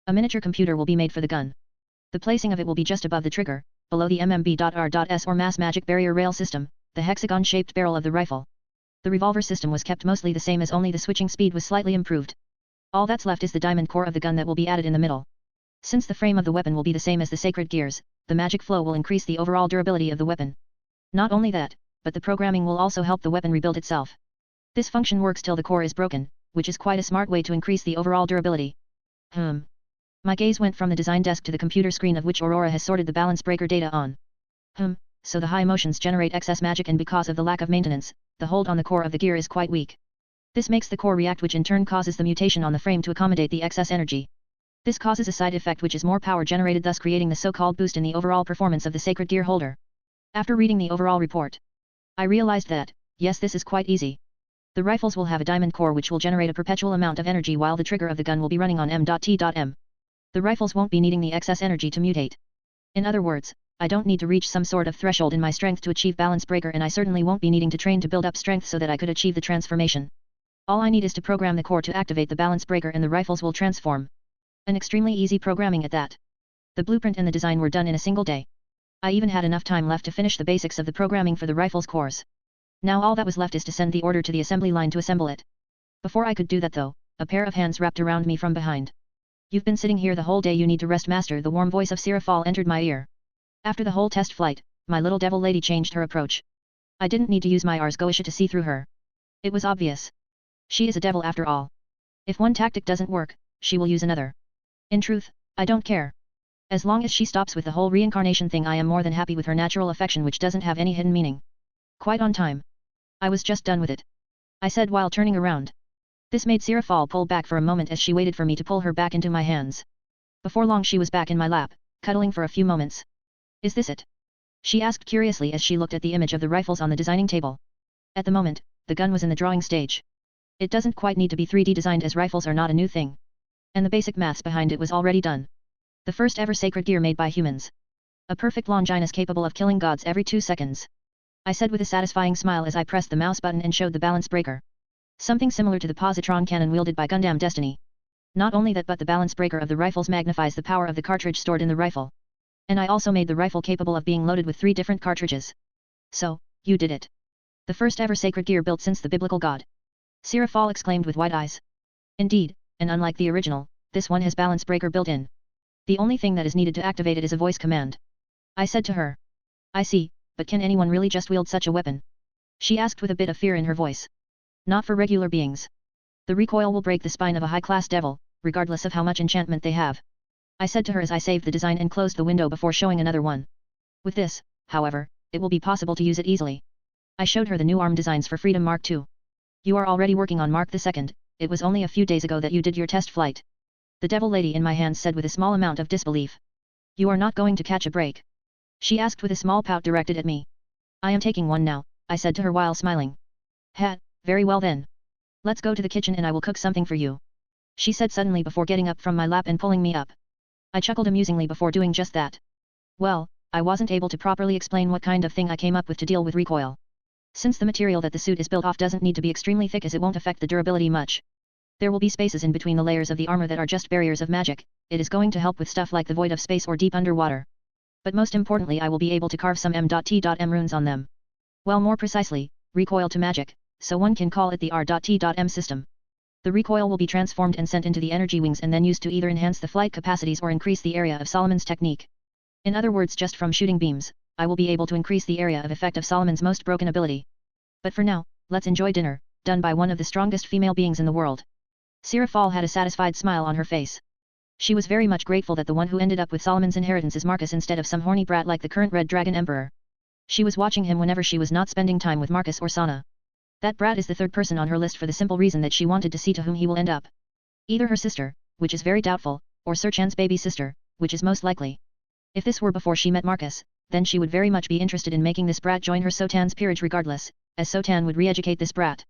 A miniature computer will be made for the gun. The placing of it will be just above the trigger, below the MMB.R.S or mass magic barrier rail system, the hexagon-shaped barrel of the rifle. The revolver system was kept mostly the same, as only the switching speed was slightly improved. All that's left is the diamond core of the gun that will be added in the middle. Since the frame of the weapon will be the same as the sacred gears, the magic flow will increase the overall durability of the weapon. Not only that, but the programming will also help the weapon rebuild itself. This function works till the core is broken, which is quite a smart way to increase the overall durability. My gaze went from the design desk to the computer screen of which Aurora has sorted the balance breaker data on. So the high motions generate excess magic, and because of the lack of maintenance, the hold on the core of the gear is quite weak. This makes the core react, which in turn causes the mutation on the frame to accommodate the excess energy. This causes a side effect which is more power generated, thus creating the so-called boost in the overall performance of the sacred gear holder. After reading the overall report, I realized that, yes, this is quite easy. The rifles will have a diamond core which will generate a perpetual amount of energy while the trigger of the gun will be running on M.T.M. The rifles won't be needing the excess energy to mutate. In other words, I don't need to reach some sort of threshold in my strength to achieve balance breaker, and I certainly won't be needing to train to build up strength so that I could achieve the transformation. All I need is to program the core to activate the balance breaker and the rifles will transform. An extremely easy programming at that. The blueprint and the design were done in a single day. I even had enough time left to finish the basics of the programming for the rifles cores. Now all that was left is to send the order to the assembly line to assemble it. Before I could do that though, a pair of hands wrapped around me from behind. You've been sitting here the whole day, you need to rest, master. The warm voice of Sirafal entered my ear. After the whole test flight, my little devil lady changed her approach. I didn't need to use my Ars Goetia to see through her. It was obvious. She is a devil after all. If one tactic doesn't work, she will use another. In truth, I don't care. As long as she stops with the whole reincarnation thing, I am more than happy with her natural affection which doesn't have any hidden meaning. Quite on time. I was just done with it. I said while turning around. This made Sirafal pull back for a moment as she waited for me to pull her back into my hands. Before long she was back in my lap, cuddling for a few moments. Is this it? She asked curiously as she looked at the image of the rifles on the designing table. At the moment, the gun was in the drawing stage. It doesn't quite need to be 3D designed as rifles are not a new thing. And the basic maths behind it was already done. The first ever sacred gear made by humans. A perfect Longinus capable of killing gods every 2 seconds. I said with a satisfying smile as I pressed the mouse button and showed the balance breaker. Something similar to the positron cannon wielded by Gundam Destiny. Not only that, but the balance breaker of the rifles magnifies the power of the cartridge stored in the rifle. And I also made the rifle capable of being loaded with 3 different cartridges. So, you did it. The first ever sacred gear built since the biblical god. Sirafal exclaimed with wide eyes. Indeed, and unlike the original, this one has balance breaker built in. The only thing that is needed to activate it is a voice command. I said to her. I see, but can anyone really just wield such a weapon? She asked with a bit of fear in her voice. Not for regular beings. The recoil will break the spine of a high-class devil, regardless of how much enchantment they have. I said to her as I saved the design and closed the window before showing another one. With this, however, it will be possible to use it easily. I showed her the new arm designs for Freedom Mark II. You are already working on Mark II, it was only a few days ago that you did your test flight. The devil lady in my hands said with a small amount of disbelief. You are not going to catch a break? She asked with a small pout directed at me. I am taking one now, I said to her while smiling. Very well then. Let's go to the kitchen and I will cook something for you. She said suddenly before getting up from my lap and pulling me up. I chuckled amusingly before doing just that. Well, I wasn't able to properly explain what kind of thing I came up with to deal with recoil. Since the material that the suit is built off doesn't need to be extremely thick as it won't affect the durability much. There will be spaces in between the layers of the armor that are just barriers of magic, it is going to help with stuff like the void of space or deep underwater. But most importantly I will be able to carve some M.T.M runes on them. Well, more precisely, recoil to magic, so one can call it the R.T.M system. The recoil will be transformed and sent into the energy wings and then used to either enhance the flight capacities or increase the area of Solomon's technique. In other words, just from shooting beams, I will be able to increase the area of effect of Solomon's most broken ability. But for now, let's enjoy dinner, done by one of the strongest female beings in the world. Sirafal had a satisfied smile on her face. She was very much grateful that the one who ended up with Solomon's inheritance is Marcus instead of some horny brat like the current Red Dragon Emperor. She was watching him whenever she was not spending time with Marcus or Sana. That brat is the third person on her list for the simple reason that she wanted to see to whom he will end up. Either her sister, which is very doubtful, or Sir Chan's baby sister, which is most likely. If this were before she met Marcus, then she would very much be interested in making this brat join her Sotan's peerage regardless, as Sotan would re-educate this brat.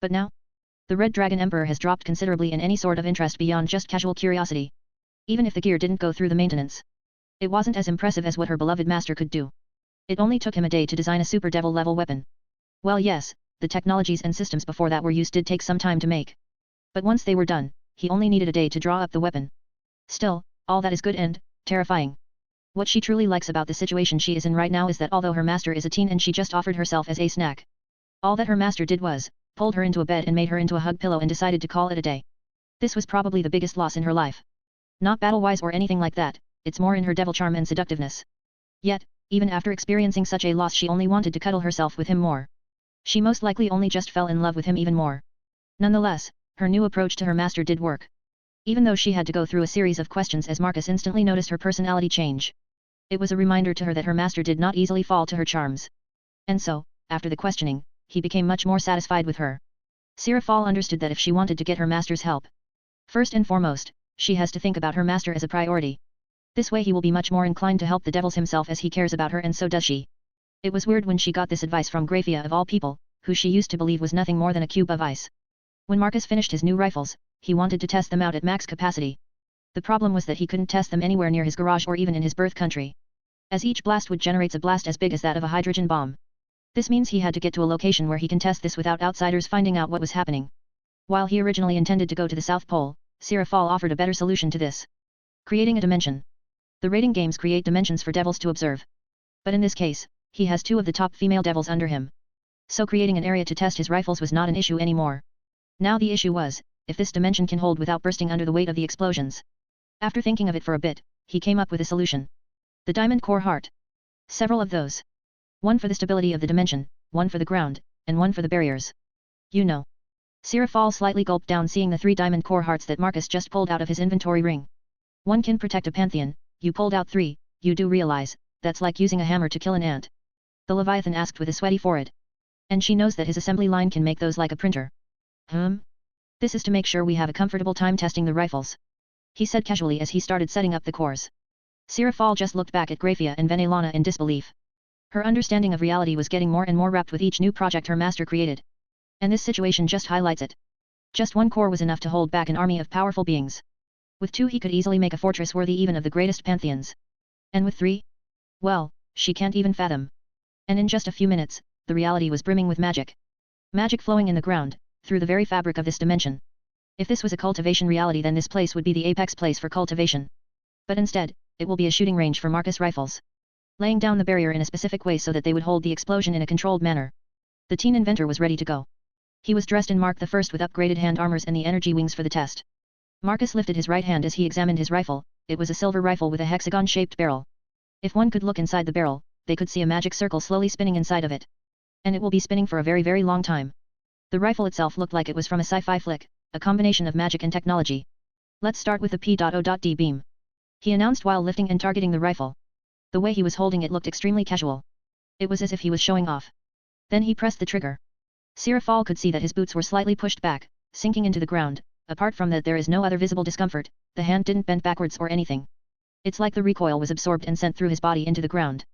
But now? The Red Dragon Emperor has dropped considerably in any sort of interest beyond just casual curiosity. Even if the gear didn't go through the maintenance, it wasn't as impressive as what her beloved master could do. It only took him a day to design a super devil level weapon. Well, yes, the technologies and systems before that were used did take some time to make. But once they were done, he only needed a day to draw up the weapon. Still, all that is good and terrifying. What she truly likes about the situation she is in right now is that although her master is a teen and she just offered herself as a snack, all that her master did was, pulled her into a bed and made her into a hug pillow and decided to call it a day. This was probably the biggest loss in her life. Not battle-wise or anything like that, it's more in her devil charm and seductiveness. Yet, even after experiencing such a loss she only wanted to cuddle herself with him more. She most likely only just fell in love with him even more. Nonetheless, her new approach to her master did work. Even though she had to go through a series of questions as Marcus instantly noticed her personality change. It was a reminder to her that her master did not easily fall to her charms. And so, after the questioning, he became much more satisfied with her. Sirafal understood that if she wanted to get her master's help, first and foremost, she has to think about her master as a priority. This way he will be much more inclined to help the devils himself as he cares about her and so does she. It was weird when she got this advice from Grafia of all people, who she used to believe was nothing more than a cube of ice. When Marcus finished his new rifles, he wanted to test them out at max capacity. The problem was that he couldn't test them anywhere near his garage or even in his birth country. As each blast would generate a blast as big as that of a hydrogen bomb. This means he had to get to a location where he can test this without outsiders finding out what was happening. While he originally intended to go to the South Pole, Sirafal offered a better solution to this. Creating a dimension. The raiding games create dimensions for devils to observe. But in this case, he has 2 of the top female devils under him. So creating an area to test his rifles was not an issue anymore. Now the issue was, if this dimension can hold without bursting under the weight of the explosions. After thinking of it for a bit, he came up with a solution. The diamond core heart. Several of those. One for the stability of the dimension, one for the ground, and one for the barriers. You know. Sirafal slightly gulped down seeing the 3 diamond core hearts that Marcus just pulled out of his inventory ring. One can protect a pantheon, you pulled out 3, you do realize, that's like using a hammer to kill an ant. The Leviathan asked with a sweaty forehead. And she knows that his assembly line can make those like a printer. This is to make sure we have a comfortable time testing the rifles. He said casually as he started setting up the cores. Sirafal just looked back at Grafia and Venelana in disbelief. Her understanding of reality was getting more and more wrapped with each new project her master created. And this situation just highlights it. Just one core was enough to hold back an army of powerful beings. With 2 he could easily make a fortress worthy even of the greatest pantheons. And with 3? Well, she can't even fathom. And in just a few minutes, the reality was brimming with magic. Magic flowing in the ground, through the very fabric of this dimension. If this was a cultivation reality, then this place would be the apex place for cultivation. But instead, it will be a shooting range for Marcus rifles. Laying down the barrier in a specific way so that they would hold the explosion in a controlled manner. The teen inventor was ready to go. He was dressed in Mark I with upgraded hand armors and the energy wings for the test. Marcus lifted his right hand as he examined his rifle. It was a silver rifle with a hexagon-shaped barrel. If one could look inside the barrel, they could see a magic circle slowly spinning inside of it. And it will be spinning for a very very long time. The rifle itself looked like it was from a sci-fi flick, a combination of magic and technology. Let's start with the P.O.D beam. He announced while lifting and targeting the rifle. The way he was holding it looked extremely casual. It was as if he was showing off. Then he pressed the trigger. Sirafal could see that his boots were slightly pushed back, sinking into the ground. Apart from that there is no other visible discomfort, the hand didn't bend backwards or anything. It's like the recoil was absorbed and sent through his body into the ground.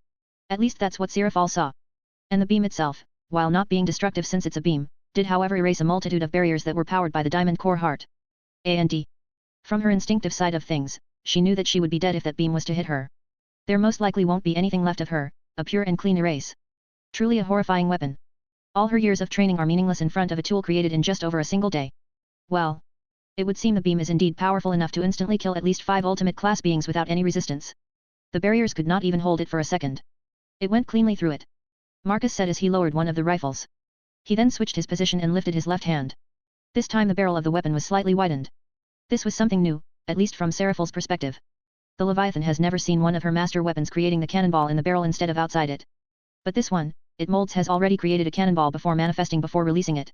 At least that's what Sirafal saw. And the beam itself, while not being destructive since it's a beam, did however erase a multitude of barriers that were powered by the diamond core heart. And from her instinctive side of things, she knew that she would be dead if that beam was to hit her. There most likely won't be anything left of her, a pure and clean erase. Truly a horrifying weapon. All her years of training are meaningless in front of a tool created in just over a single day. Well, it would seem the beam is indeed powerful enough to instantly kill at least 5 ultimate class beings without any resistance. The barriers could not even hold it for a second. It went cleanly through it. Marcus said as he lowered one of the rifles. He then switched his position and lifted his left hand. This time the barrel of the weapon was slightly widened. This was something new, at least from Seraphal's perspective. The Leviathan has never seen one of her master weapons creating the cannonball in the barrel instead of outside it. But this one, it molds has already created a cannonball before manifesting before releasing it.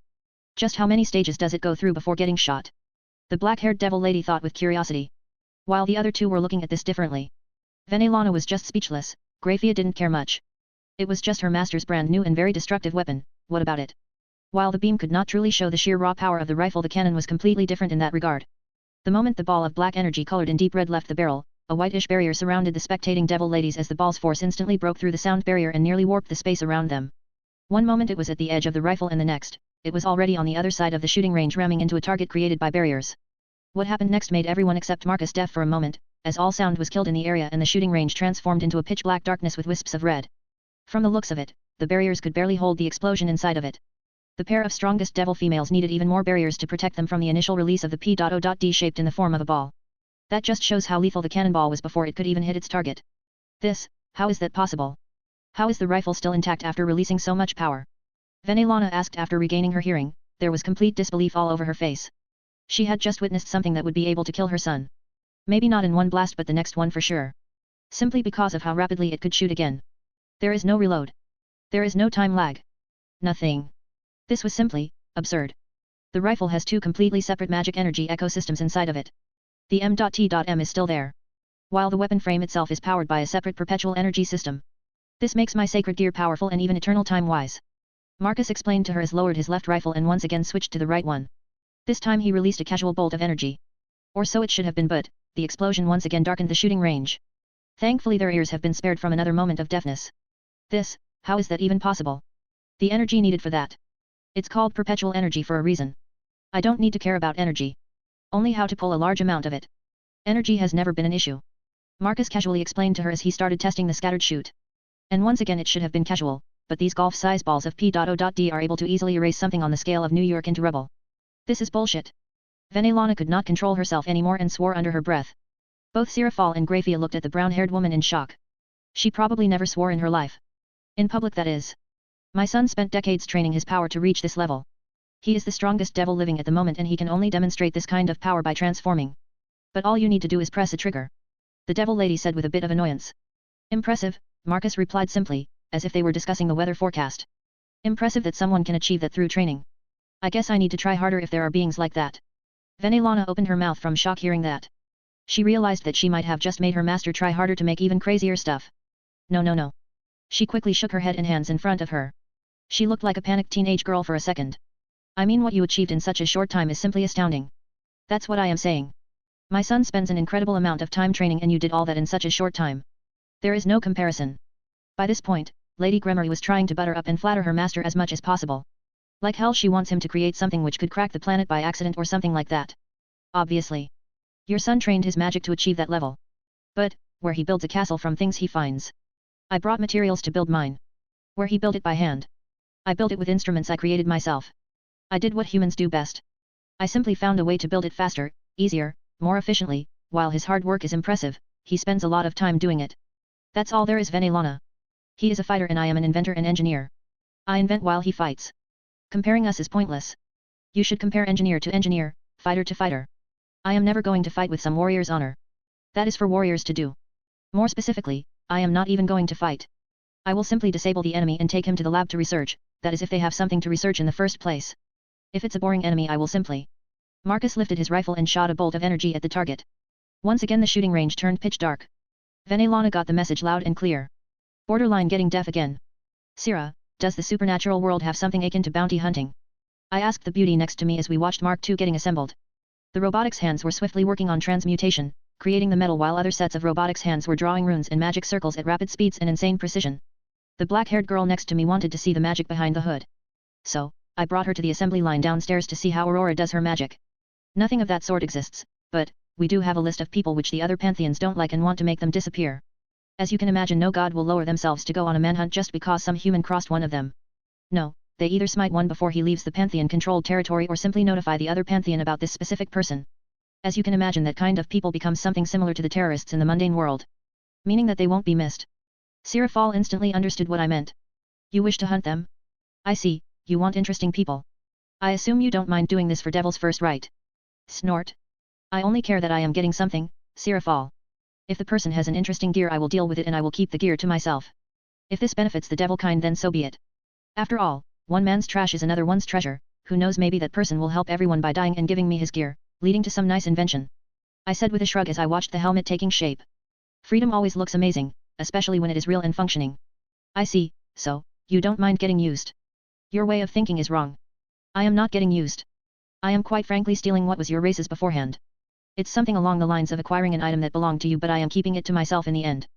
Just how many stages does it go through before getting shot? The black-haired devil lady thought with curiosity. While the other two were looking at this differently. Venelana was just speechless. Grafia didn't care much. It was just her master's brand new and very destructive weapon, what about it? While the beam could not truly show the sheer raw power of the rifle, the cannon was completely different in that regard. The moment the ball of black energy colored in deep red left the barrel, a whitish barrier surrounded the spectating devil ladies as the ball's force instantly broke through the sound barrier and nearly warped the space around them. One moment it was at the edge of the rifle and the next, it was already on the other side of the shooting range ramming into a target created by barriers. What happened next made everyone except Marcus deaf for a moment, as all sound was killed in the area and the shooting range transformed into a pitch-black darkness with wisps of red. From the looks of it, the barriers could barely hold the explosion inside of it. The pair of strongest devil females needed even more barriers to protect them from the initial release of the P.O.D shaped in the form of a ball. That just shows how lethal the cannonball was before it could even hit its target. How is that possible? How is the rifle still intact after releasing so much power? Venelana asked after regaining her hearing. There was complete disbelief all over her face. She had just witnessed something that would be able to kill her son. Maybe not in one blast but the next one for sure. Simply because of how rapidly it could shoot again. There is no reload. There is no time lag. Nothing. This was simply absurd. The rifle has 2 completely separate magic energy ecosystems inside of it. The M.T.M is still there. While the weapon frame itself is powered by a separate perpetual energy system. This makes my sacred gear powerful and even eternal time-wise. Marcus explained to her as lowered his left rifle and once again switched to the right one. This time he released a casual bolt of energy. Or so it should have been, but the explosion once again darkened the shooting range. Thankfully their ears have been spared from another moment of deafness. How is that even possible? The energy needed for that. It's called perpetual energy for a reason. I don't need to care about energy. Only how to pull a large amount of it. Energy has never been an issue. Marcus casually explained to her as he started testing the scattered shoot. And once again it should have been casual, but these golf-size balls of P.O.D are able to easily erase something on the scale of New York into rubble. This is bullshit. Venelana could not control herself anymore and swore under her breath. Both Sirafal and Grafia looked at the brown-haired woman in shock. She probably never swore in her life. In public, that is. My son spent decades training his power to reach this level. He is the strongest devil living at the moment and he can only demonstrate this kind of power by transforming. But all you need to do is press a trigger. The devil lady said with a bit of annoyance. Impressive, Marcus replied simply, as if they were discussing the weather forecast. Impressive that someone can achieve that through training. I guess I need to try harder if there are beings like that. Venelana opened her mouth from shock hearing that. She realized that she might have just made her master try harder to make even crazier stuff. No. She quickly shook her head and hands in front of her. She looked like a panicked teenage girl for a second. I mean, what you achieved in such a short time is simply astounding. That's what I am saying. My son spends an incredible amount of time training and you did all that in such a short time. There is no comparison. By this point, Lady Gremory was trying to butter up and flatter her master as much as possible. Like hell she wants him to create something which could crack the planet by accident or something like that. Obviously. Your son trained his magic to achieve that level. But, where he builds a castle from things he finds. I brought materials to build mine. Where he built it by hand. I built it with instruments I created myself. I did what humans do best. I simply found a way to build it faster, easier, more efficiently. While his hard work is impressive, he spends a lot of time doing it. That's all there is. Venelana. He is a fighter and I am an inventor and engineer. I invent while he fights. Comparing us is pointless. You should compare engineer to engineer, fighter to fighter. I am never going to fight with some warrior's honor. That is for warriors to do. More specifically, I am not even going to fight. I will simply disable the enemy and take him to the lab to research, that is if they have something to research in the first place. If it's a boring enemy I will simply. Marcus lifted his rifle and shot a bolt of energy at the target. Once again the shooting range turned pitch dark. Venelana got the message loud and clear. Borderline getting deaf again. Sira, does the supernatural world have something akin to bounty hunting? I asked the beauty next to me as we watched Mark II getting assembled. The robotics hands were swiftly working on transmutation, creating the metal while other sets of robotics hands were drawing runes and magic circles at rapid speeds and insane precision. The black-haired girl next to me wanted to see the magic behind the hood. So, I brought her to the assembly line downstairs to see how Aurora does her magic. Nothing of that sort exists, but, we do have a list of people which the other pantheons don't like and want to make them disappear. As you can imagine, no god will lower themselves to go on a manhunt just because some human crossed one of them. No, they either smite one before he leaves the pantheon-controlled territory or simply notify the other pantheon about this specific person. As you can imagine, that kind of people becomes something similar to the terrorists in the mundane world. Meaning that they won't be missed. Sirafal instantly understood what I meant. You wish to hunt them? I see, you want interesting people. I assume you don't mind doing this for Devil's First Right. Snort. I only care that I am getting something, Sirafal. If the person has an interesting gear I will deal with it and I will keep the gear to myself. If this benefits the devil kind then so be it. After all, one man's trash is another one's treasure, who knows, maybe that person will help everyone by dying and giving me his gear, leading to some nice invention. I said with a shrug as I watched the helmet taking shape. Freedom always looks amazing, especially when it is real and functioning. I see, so, you don't mind getting used. Your way of thinking is wrong. I am not getting used. I am quite frankly stealing what was your race's beforehand. It's something along the lines of acquiring an item that belonged to you, but I am keeping it to myself in the end.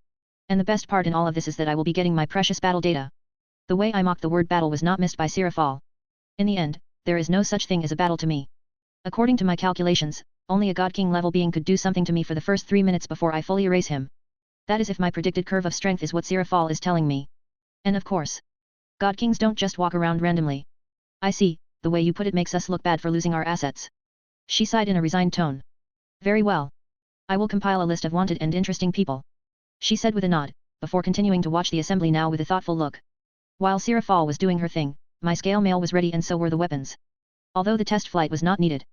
And the best part in all of this is that I will be getting my precious battle data. The way I mocked the word battle was not missed by Sirafal. In the end, there is no such thing as a battle to me. According to my calculations, only a God King level being could do something to me for the first 3 minutes before I fully erase him. That is if my predicted curve of strength is what Sirafal is telling me. And of course, God Kings don't just walk around randomly. I see, the way you put it makes us look bad for losing our assets. She sighed in a resigned tone. Very well. I will compile a list of wanted and interesting people. She said with a nod, before continuing to watch the assembly now with a thoughtful look. While Sirafal was doing her thing, my scale mail was ready and so were the weapons. Although the test flight was not needed.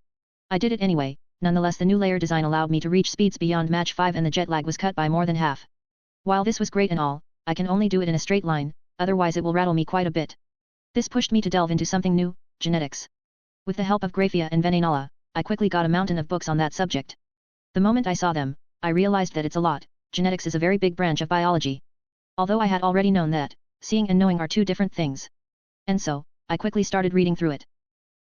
I did it anyway, nonetheless the new layer design allowed me to reach speeds beyond Mach 5 and the jet lag was cut by more than half. While this was great and all, I can only do it in a straight line, otherwise it will rattle me quite a bit. This pushed me to delve into something new, genetics. With the help of Graphia and Venenala, I quickly got a mountain of books on that subject. The moment I saw them, I realized that it's a lot. Genetics is a very big branch of biology. Although I had already known that, seeing and knowing are two different things. And so, I quickly started reading through it.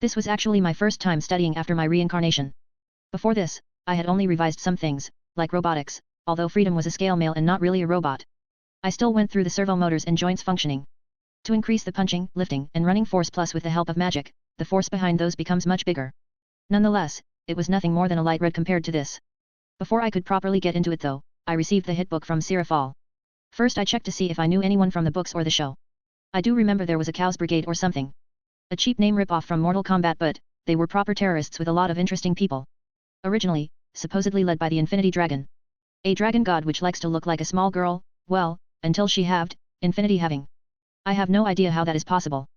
This was actually my first time studying after my reincarnation. Before this, I had only revised some things, like robotics, although Freedom was a scale male and not really a robot. I still went through the servo motors and joints functioning. To increase the punching, lifting, and running force plus with the help of magic, the force behind those becomes much bigger. Nonetheless, it was nothing more than a light read compared to this. Before I could properly get into it though, I received the hit book from Sirafal. First I checked to see if I knew anyone from the books or the show. I do remember there was a Cows Brigade or something. A cheap name rip-off from Mortal Kombat, but they were proper terrorists with a lot of interesting people. Originally, supposedly led by the Infinity Dragon. A dragon god which likes to look like a small girl, well, until she halved, Infinity having. I have no idea how that is possible.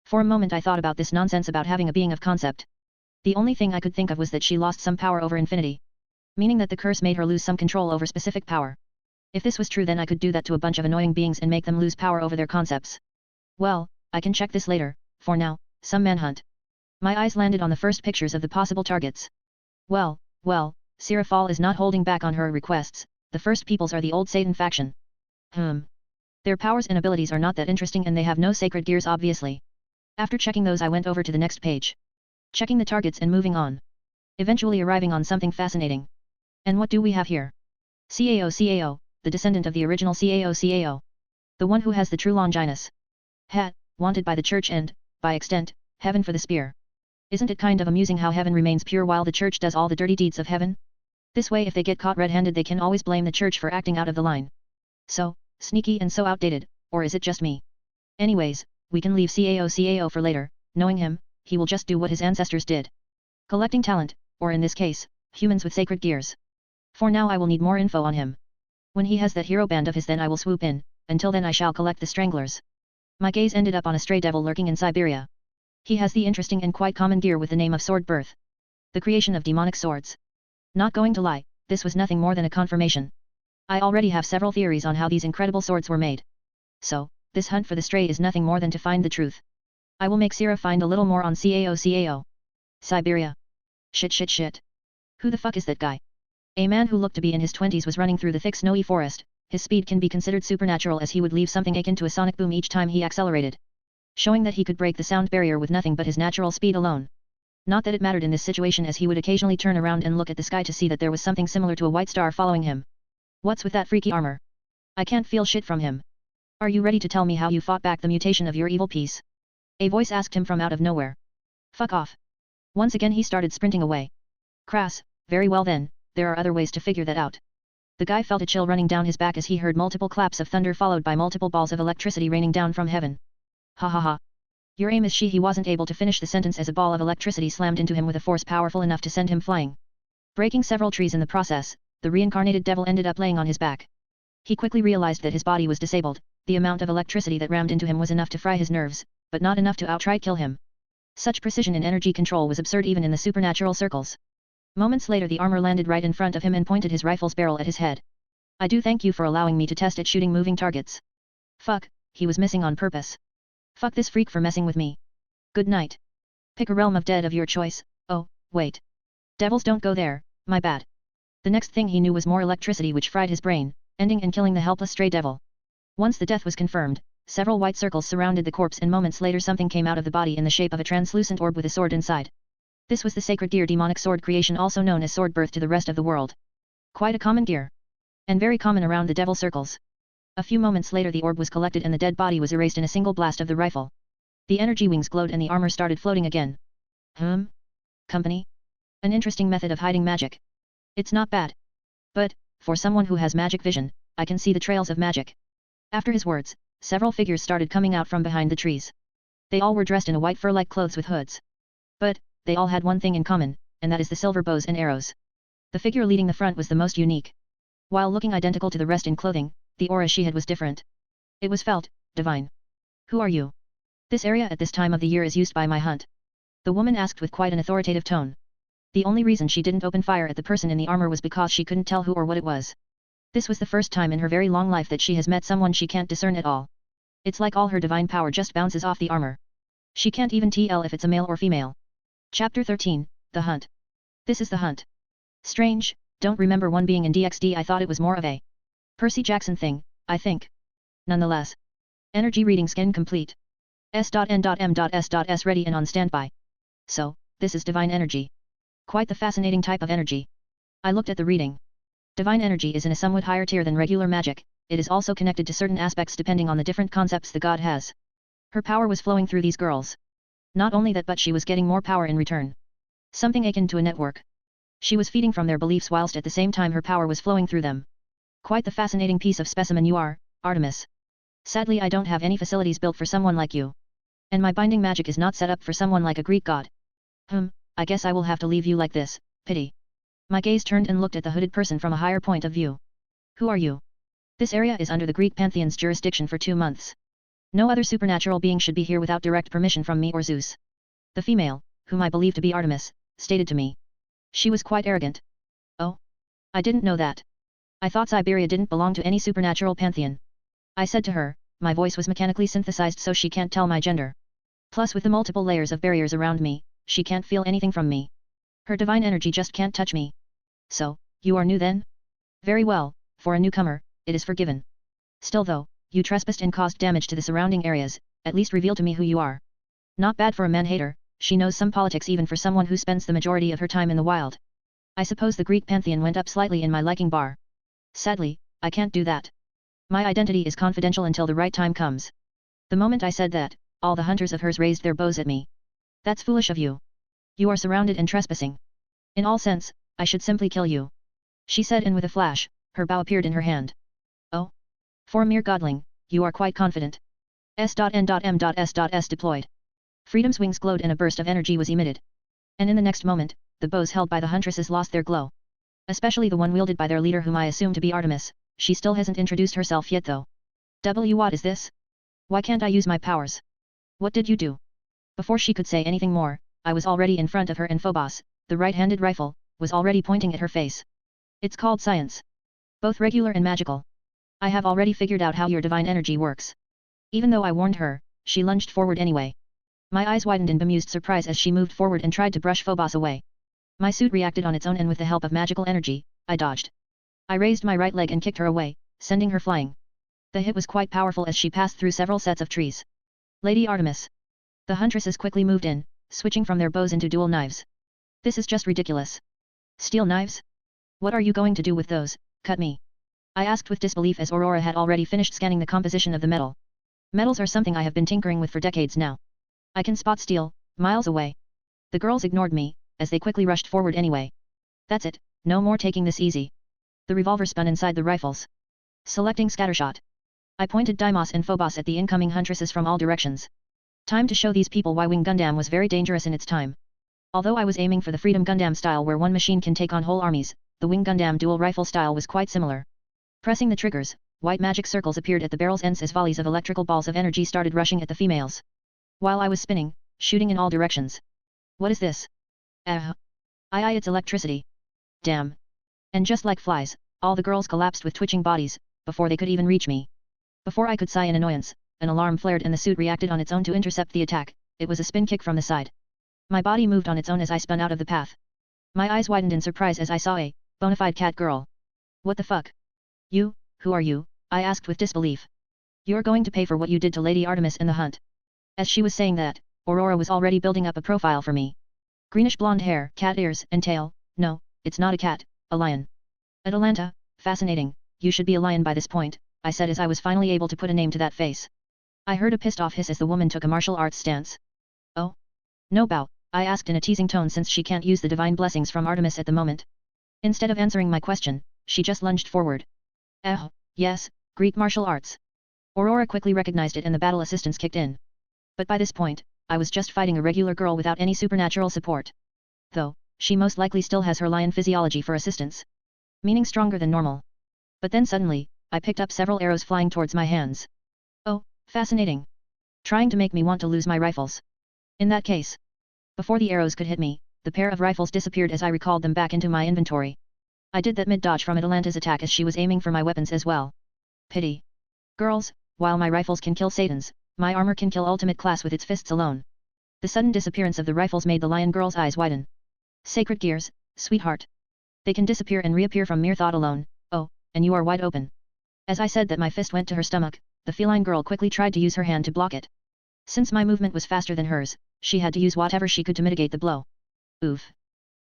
For a moment I thought about this nonsense about having a being of concept. The only thing I could think of was that she lost some power over Infinity. Meaning that the curse made her lose some control over specific power. If this was true then I could do that to a bunch of annoying beings and make them lose power over their concepts. Well, I can check this later, for now, some manhunt. My eyes landed on the first pictures of the possible targets. Well, Sirafal is not holding back on her requests, the first peoples are the old Satan faction. Their powers and abilities are not that interesting and they have no sacred gears obviously. After checking those I went over to the next page. Checking the targets and moving on. Eventually arriving on something fascinating. And what do we have here? CAO, the descendant of the original CAO. The one who has the true Longinus. Hat, wanted by the church and, by extent, heaven for the spear. Isn't it kind of amusing how heaven remains pure while the church does all the dirty deeds of heaven? This way if they get caught red-handed they can always blame the church for acting out of the line. So, sneaky and so outdated, or is it just me? Anyways, we can leave CAO for later, knowing him, he will just do what his ancestors did. Collecting talent, or in this case, humans with sacred gears. For now I will need more info on him. When he has that hero band of his then I will swoop in, until then I shall collect the stranglers. My gaze ended up on a stray devil lurking in Siberia. He has the interesting and quite common gear with the name of Sword Birth. The creation of demonic swords. Not going to lie, this was nothing more than a confirmation. I already have several theories on how these incredible swords were made. So, this hunt for the stray is nothing more than to find the truth. I will make Sira find a little more on CAO. Siberia. Shit. Who the fuck is that guy? A man who looked to be in his 20s was running through the thick snowy forest. His speed can be considered supernatural as he would leave something akin to a sonic boom each time he accelerated. Showing that he could break the sound barrier with nothing but his natural speed alone. Not that it mattered in this situation as he would occasionally turn around and look at the sky to see that there was something similar to a white star following him. What's with that freaky armor? I can't feel shit from him. Are you ready to tell me how you fought back the mutation of your evil piece? A voice asked him from out of nowhere. Fuck off. Once again he started sprinting away. Crass, very well then, there are other ways to figure that out. The guy felt a chill running down his back as he heard multiple claps of thunder followed by multiple balls of electricity raining down from heaven. Ha ha ha. Your aim is he wasn't able to finish the sentence as a ball of electricity slammed into him with a force powerful enough to send him flying. Breaking several trees in the process, the reincarnated devil ended up laying on his back. He quickly realized that his body was disabled, the amount of electricity that rammed into him was enough to fry his nerves, but not enough to outright kill him. Such precision in energy control was absurd even in the supernatural circles. Moments later the armor landed right in front of him and pointed his rifle's barrel at his head. I do thank you for allowing me to test at shooting moving targets. Fuck, he was missing on purpose. Fuck this freak for messing with me. Good night. Pick a realm of dead of your choice. Oh, wait. Devils don't go there, my bad. The next thing he knew was more electricity which fried his brain, ending and killing the helpless stray devil. Once the death was confirmed, several white circles surrounded the corpse and moments later something came out of the body in the shape of a translucent orb with a sword inside. This was the sacred gear demonic sword creation also known as sword birth to the rest of the world. Quite a common gear. And very common around the devil circles. A few moments later the orb was collected and the dead body was erased in a single blast of the rifle. The energy wings glowed and the armor started floating again. Company? An interesting method of hiding magic. It's not bad. But, for someone who has magic vision, I can see the trails of magic. After his words, several figures started coming out from behind the trees. They all were dressed in a white fur-like clothes with hoods. But, they all had one thing in common, and that is the silver bows and arrows. The figure leading the front was the most unique. While looking identical to the rest in clothing, the aura she had was different. It was felt, divine. Who are you? This area at this time of the year is used by my hunt. The woman asked with quite an authoritative tone. The only reason she didn't open fire at the person in the armor was because she couldn't tell who or what it was. This was the first time in her very long life that she has met someone she can't discern at all. It's like all her divine power just bounces off the armor. She can't even tell if it's a male or female. Chapter 13, The Hunt. This is the hunt. Strange, don't remember one being in DXD. I thought it was more of a Percy Jackson thing, I think. Nonetheless. Energy reading scan complete. S.N.M.S.S ready and on standby. So, this is divine energy. Quite the fascinating type of energy. I looked at the reading. Divine energy is in a somewhat higher tier than regular magic, it is also connected to certain aspects depending on the different concepts the god has. Her power was flowing through these girls. Not only that but she was getting more power in return. Something akin to a network. She was feeding from their beliefs whilst at the same time her power was flowing through them. Quite the fascinating piece of specimen you are, Artemis. Sadly I don't have any facilities built for someone like you. And my binding magic is not set up for someone like a Greek god. I guess I will have to leave you like this, pity. My gaze turned and looked at the hooded person from a higher point of view. Who are you? This area is under the Greek pantheon's jurisdiction for 2 months. No other supernatural being should be here without direct permission from me or Zeus. The female, whom I believe to be Artemis, stated to me. She was quite arrogant. Oh? I didn't know that. I thought Siberia didn't belong to any supernatural pantheon. I said to her, my voice was mechanically synthesized so she can't tell my gender. Plus with the multiple layers of barriers around me, she can't feel anything from me. Her divine energy just can't touch me. So, you are new then? Very well, for a newcomer, it is forgiven. Still though, you trespassed and caused damage to the surrounding areas, at least reveal to me who you are. Not bad for a man-hater, she knows some politics even for someone who spends the majority of her time in the wild. I suppose the Greek pantheon went up slightly in my liking bar. Sadly, I can't do that. My identity is confidential until the right time comes. The moment I said that, all the hunters of hers raised their bows at me. That's foolish of you. You are surrounded and trespassing. In all sense, I should simply kill you. she said, and with a flash, her bow appeared in her hand. Oh? For a mere godling, you are quite confident. S.N.M.S. deployed. Freedom's wings glowed and a burst of energy was emitted. And in the next moment, the bows held by the huntresses lost their glow. Especially the one wielded by their leader, whom I assume to be Artemis. She still hasn't introduced herself yet though. What is this? Why can't I use my powers? What did you do? Before she could say anything more, I was already in front of her, and Phobos, the right-handed rifle, was already pointing at her face. It's called science. Both regular and magical. I have already figured out how your divine energy works. Even though I warned her, she lunged forward anyway. My eyes widened in bemused surprise as she moved forward and tried to brush Phobos away. My suit reacted on its own, and with the help of magical energy, I dodged. I raised my right leg and kicked her away, sending her flying. The hit was quite powerful as she passed through several sets of trees. Lady Artemis. The huntresses quickly moved in, switching from their bows into dual knives. This is just ridiculous. Steel knives? What are you going to do with those? Cut me. I asked with disbelief as Aurora had already finished scanning the composition of the metal. Metals are something I have been tinkering with for decades now. I can spot steel, miles away. The girls ignored me, as they quickly rushed forward anyway. That's it, no more taking this easy. The revolver spun inside the rifles. Selecting scattershot. I pointed Deimos and Phobos at the incoming huntresses from all directions. Time to show these people why Wing Gundam was very dangerous in its time. Although I was aiming for the Freedom Gundam style where one machine can take on whole armies, the Wing Gundam dual rifle style was quite similar. Pressing the triggers, white magic circles appeared at the barrel's ends as volleys of electrical balls of energy started rushing at the females. While I was spinning, shooting in all directions. What is this? It's electricity. Damn. And just like flies, all the girls collapsed with twitching bodies, before they could even reach me. Before I could sigh in annoyance, an alarm flared and the suit reacted on its own to intercept the attack. It was a spin kick from the side. My body moved on its own as I spun out of the path. My eyes widened in surprise as I saw a bona fide cat girl. What the fuck? You, who are you? I asked with disbelief. You're going to pay for what you did to Lady Artemis in the hunt. As she was saying that, Aurora was already building up a profile for me. Greenish blonde hair, cat ears, and tail. No, it's not a cat, a lion. Atalanta, fascinating, you should be a lion by this point, I said as I was finally able to put a name to that face. I heard a pissed off hiss as the woman took a martial arts stance. Oh? No bow, I asked in a teasing tone since she can't use the divine blessings from Artemis at the moment. Instead of answering my question, she just lunged forward. Yes, Greek martial arts. Aurora quickly recognized it and the battle assistance kicked in. But by this point, I was just fighting a regular girl without any supernatural support. Though, she most likely still has her lion physiology for assistance. Meaning stronger than normal. But then suddenly, I picked up several arrows flying towards my hands. Oh, fascinating. Trying to make me want to lose my rifles. In that case. Before the arrows could hit me, the pair of rifles disappeared as I recalled them back into my inventory. I did that mid-dodge from Atalanta's attack as she was aiming for my weapons as well. Pity. Girls, while my rifles can kill Satans, my armor can kill ultimate class with its fists alone. The sudden disappearance of the rifles made the lion girl's eyes widen. Sacred gears, sweetheart. They can disappear and reappear from mere thought alone. Oh, and you are wide open. As I said that, my fist went to her stomach. The feline girl quickly tried to use her hand to block it. Since my movement was faster than hers, she had to use whatever she could to mitigate the blow. Oof.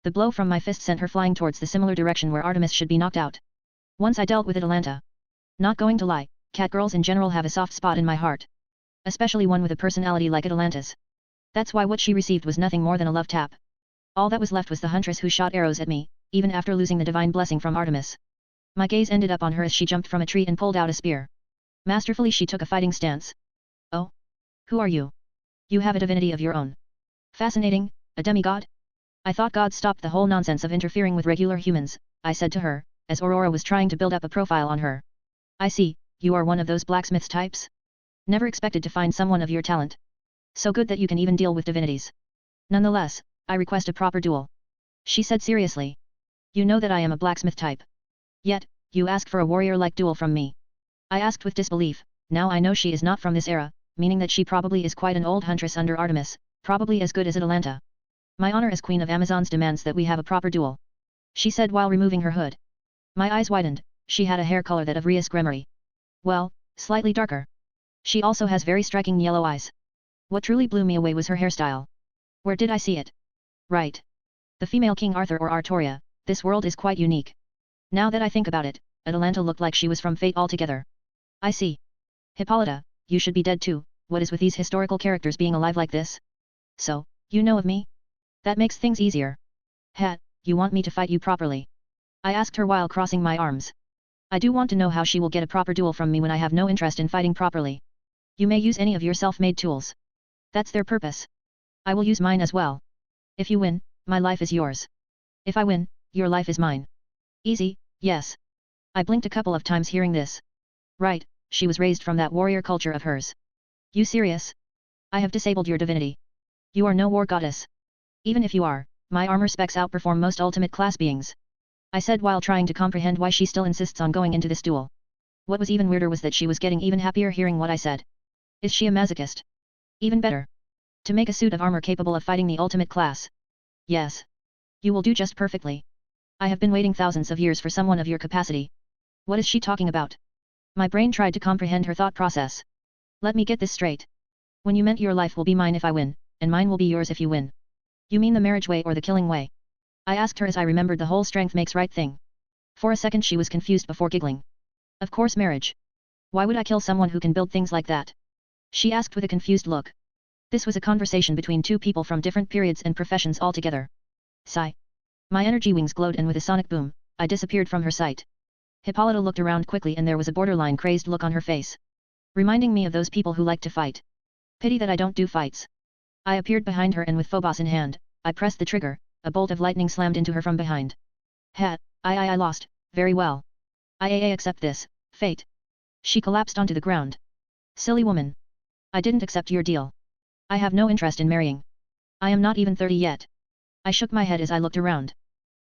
The blow from my fist sent her flying towards the similar direction where Artemis should be knocked out. Once I dealt with Atalanta. Not going to lie, cat girls in general have a soft spot in my heart. Especially one with a personality like Atalanta's. That's why what she received was nothing more than a love tap. All that was left was the huntress who shot arrows at me, even after losing the divine blessing from Artemis. My gaze ended up on her as she jumped from a tree and pulled out a spear. Masterfully she took a fighting stance. Oh? Who are you? You have a divinity of your own. Fascinating, a demigod? I thought gods stopped the whole nonsense of interfering with regular humans, I said to her, as Aurora was trying to build up a profile on her. I see, you are one of those blacksmiths types? Never expected to find someone of your talent. So good that you can even deal with divinities. Nonetheless, I request a proper duel. She said seriously. You know that I am a blacksmith type. Yet, you ask for a warrior-like duel from me. I asked with disbelief. Now I know she is not from this era, meaning that she probably is quite an old huntress under Artemis, probably as good as Atalanta. My honor as Queen of Amazons demands that we have a proper duel. She said while removing her hood. My eyes widened. She had a hair color that of Rias Gremory. Well, slightly darker. She also has very striking yellow eyes. What truly blew me away was her hairstyle. Where did I see it? Right. The female King Arthur or Artoria. This world is quite unique. Now that I think about it, Atalanta looked like she was from Fate altogether. I see. Hippolyta, you should be dead too. What is with these historical characters being alive like this? So, you know of me? That makes things easier. You want me to fight you properly? I asked her while crossing my arms. I do want to know how she will get a proper duel from me when I have no interest in fighting properly. You may use any of your self-made tools. That's their purpose. I will use mine as well. If you win, my life is yours. If I win, your life is mine. Easy, yes. I blinked a couple of times hearing this. Right, she was raised from that warrior culture of hers. You serious? I have disabled your divinity. You are no war goddess. Even if you are, my armor specs outperform most ultimate class beings. I said while trying to comprehend why she still insists on going into this duel. What was even weirder was that she was getting even happier hearing what I said. Is she a masochist? Even better. To make a suit of armor capable of fighting the ultimate class. Yes. You will do just perfectly. I have been waiting thousands of years for someone of your capacity. What is she talking about? My brain tried to comprehend her thought process. Let me get this straight. When you meant your life will be mine if I win, and mine will be yours if you win. You mean the marriage way or the killing way? I asked her as I remembered the whole strength makes right thing. For a second she was confused before giggling. Of course marriage. Why would I kill someone who can build things like that? She asked with a confused look. This was a conversation between two people from different periods and professions altogether. Sigh. My energy wings glowed and with a sonic boom, I disappeared from her sight. Hippolyta looked around quickly and there was a borderline crazed look on her face. Reminding me of those people who like to fight. Pity that I don't do fights. I appeared behind her and with Phobos in hand, I pressed the trigger, a bolt of lightning slammed into her from behind. I lost, very well. I accept this, fate. She collapsed onto the ground. Silly woman. I didn't accept your deal. I have no interest in marrying. I am not even 30 yet. I shook my head as I looked around.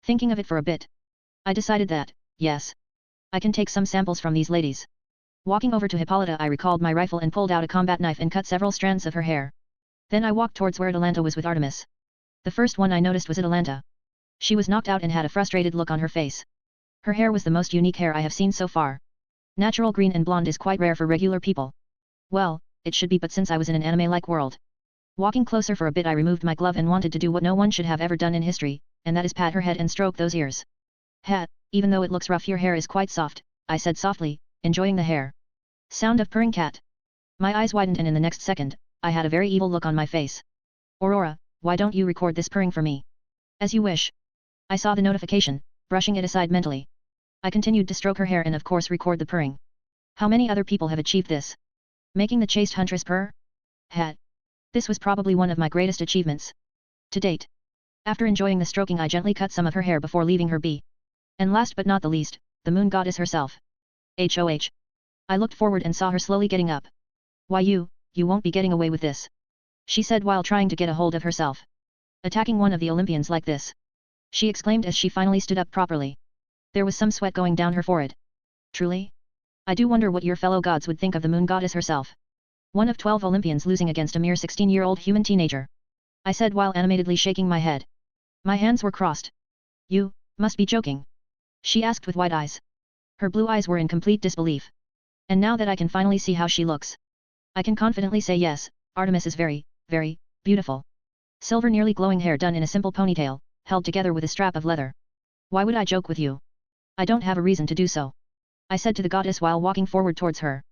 Thinking of it for a bit. I decided that, yes. I can take some samples from these ladies. Walking over to Hippolyta I recalled my rifle and pulled out a combat knife and cut several strands of her hair. Then I walked towards where Atalanta was with Artemis. The first one I noticed was Atalanta. She was knocked out and had a frustrated look on her face. Her hair was the most unique hair I have seen so far. Natural green and blonde is quite rare for regular people. Well, it should be but since I was in an anime-like world. Walking closer for a bit I removed my glove and wanted to do what no one should have ever done in history, and that is pat her head and stroke those ears. Even though it looks rough your hair is quite soft, I said softly, enjoying the hair. Sound of purring cat. My eyes widened and in the next second, I had a very evil look on my face. Aurora, why don't you record this purring for me? As you wish. I saw the notification, brushing it aside mentally. I continued to stroke her hair and of course record the purring. How many other people have achieved this? Making the chaste huntress purr? This was probably one of my greatest achievements. To date. After enjoying the stroking I gently cut some of her hair before leaving her be. And last but not the least, the moon goddess herself. HOH. I looked forward and saw her slowly getting up. Why you won't be getting away with this. She said while trying to get a hold of herself. Attacking one of the Olympians like this. She exclaimed as she finally stood up properly. There was some sweat going down her forehead. Truly? I do wonder what your fellow gods would think of the moon goddess herself. One of 12 Olympians losing against a mere 16-year-old human teenager. I said while animatedly shaking my head. My hands were crossed. You must be joking. She asked with wide eyes. Her blue eyes were in complete disbelief. And now that I can finally see how she looks, I can confidently say yes, Artemis is very, very, beautiful. Silver nearly glowing hair done in a simple ponytail, held together with a strap of leather. Why would I joke with you? I don't have a reason to do so. I said to the goddess while walking forward towards her.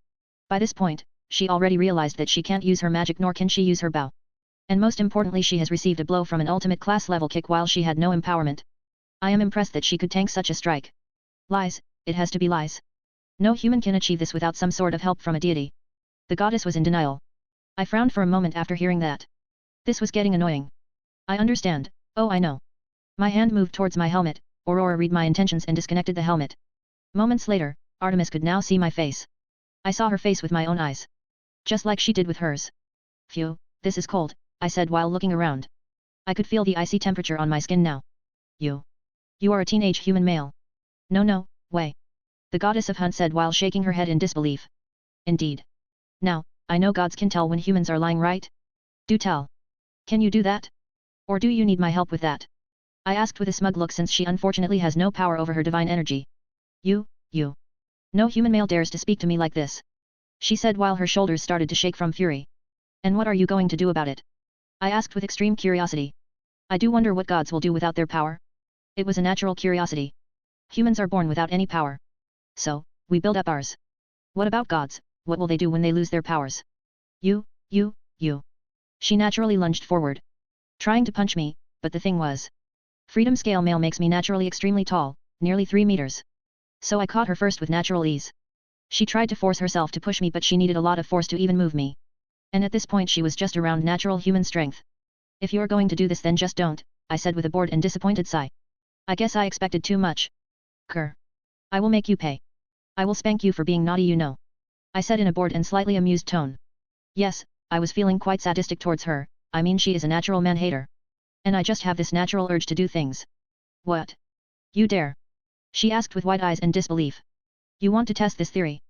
By this point, she already realized that she can't use her magic nor can she use her bow. And most importantly she has received a blow from an ultimate class level kick while she had no empowerment. I am impressed that she could tank such a strike. Lies, it has to be lies. No human can achieve this without some sort of help from a deity. The goddess was in denial. I frowned for a moment after hearing that. This was getting annoying. I understand, oh I know. My hand moved towards my helmet, Aurora read my intentions and disconnected the helmet. Moments later, Artemis could now see my face. I saw her face with my own eyes. Just like she did with hers. Phew, this is cold, I said while looking around. I could feel the icy temperature on my skin now. You are a teenage human male. No, way. The goddess of Hunt said while shaking her head in disbelief. Indeed. Now, I know gods can tell when humans are lying, right? Do tell. Can you do that? Or do you need my help with that? I asked with a smug look since she unfortunately has no power over her divine energy. You. No human male dares to speak to me like this. She said while her shoulders started to shake from fury. And what are you going to do about it? I asked with extreme curiosity. I do wonder what gods will do without their power. It was a natural curiosity. Humans are born without any power. So, we build up ours. What about gods, what will they do when they lose their powers? You. She naturally lunged forward. Trying to punch me, but the thing was. Freedom scale male makes me naturally extremely tall, nearly 3 meters. So I caught her first with natural ease. She tried to force herself to push me, but she needed a lot of force to even move me. And at this point she was just around natural human strength. If you're going to do this then just don't, I said with a bored and disappointed sigh. I guess I expected too much. Grr. I will make you pay. I will spank you for being naughty, you know. I said in a bored and slightly amused tone. Yes, I was feeling quite sadistic towards her. I mean, she is a natural man-hater. And I just have this natural urge to do things. What? You dare? She asked with wide eyes and disbelief. You want to test this theory?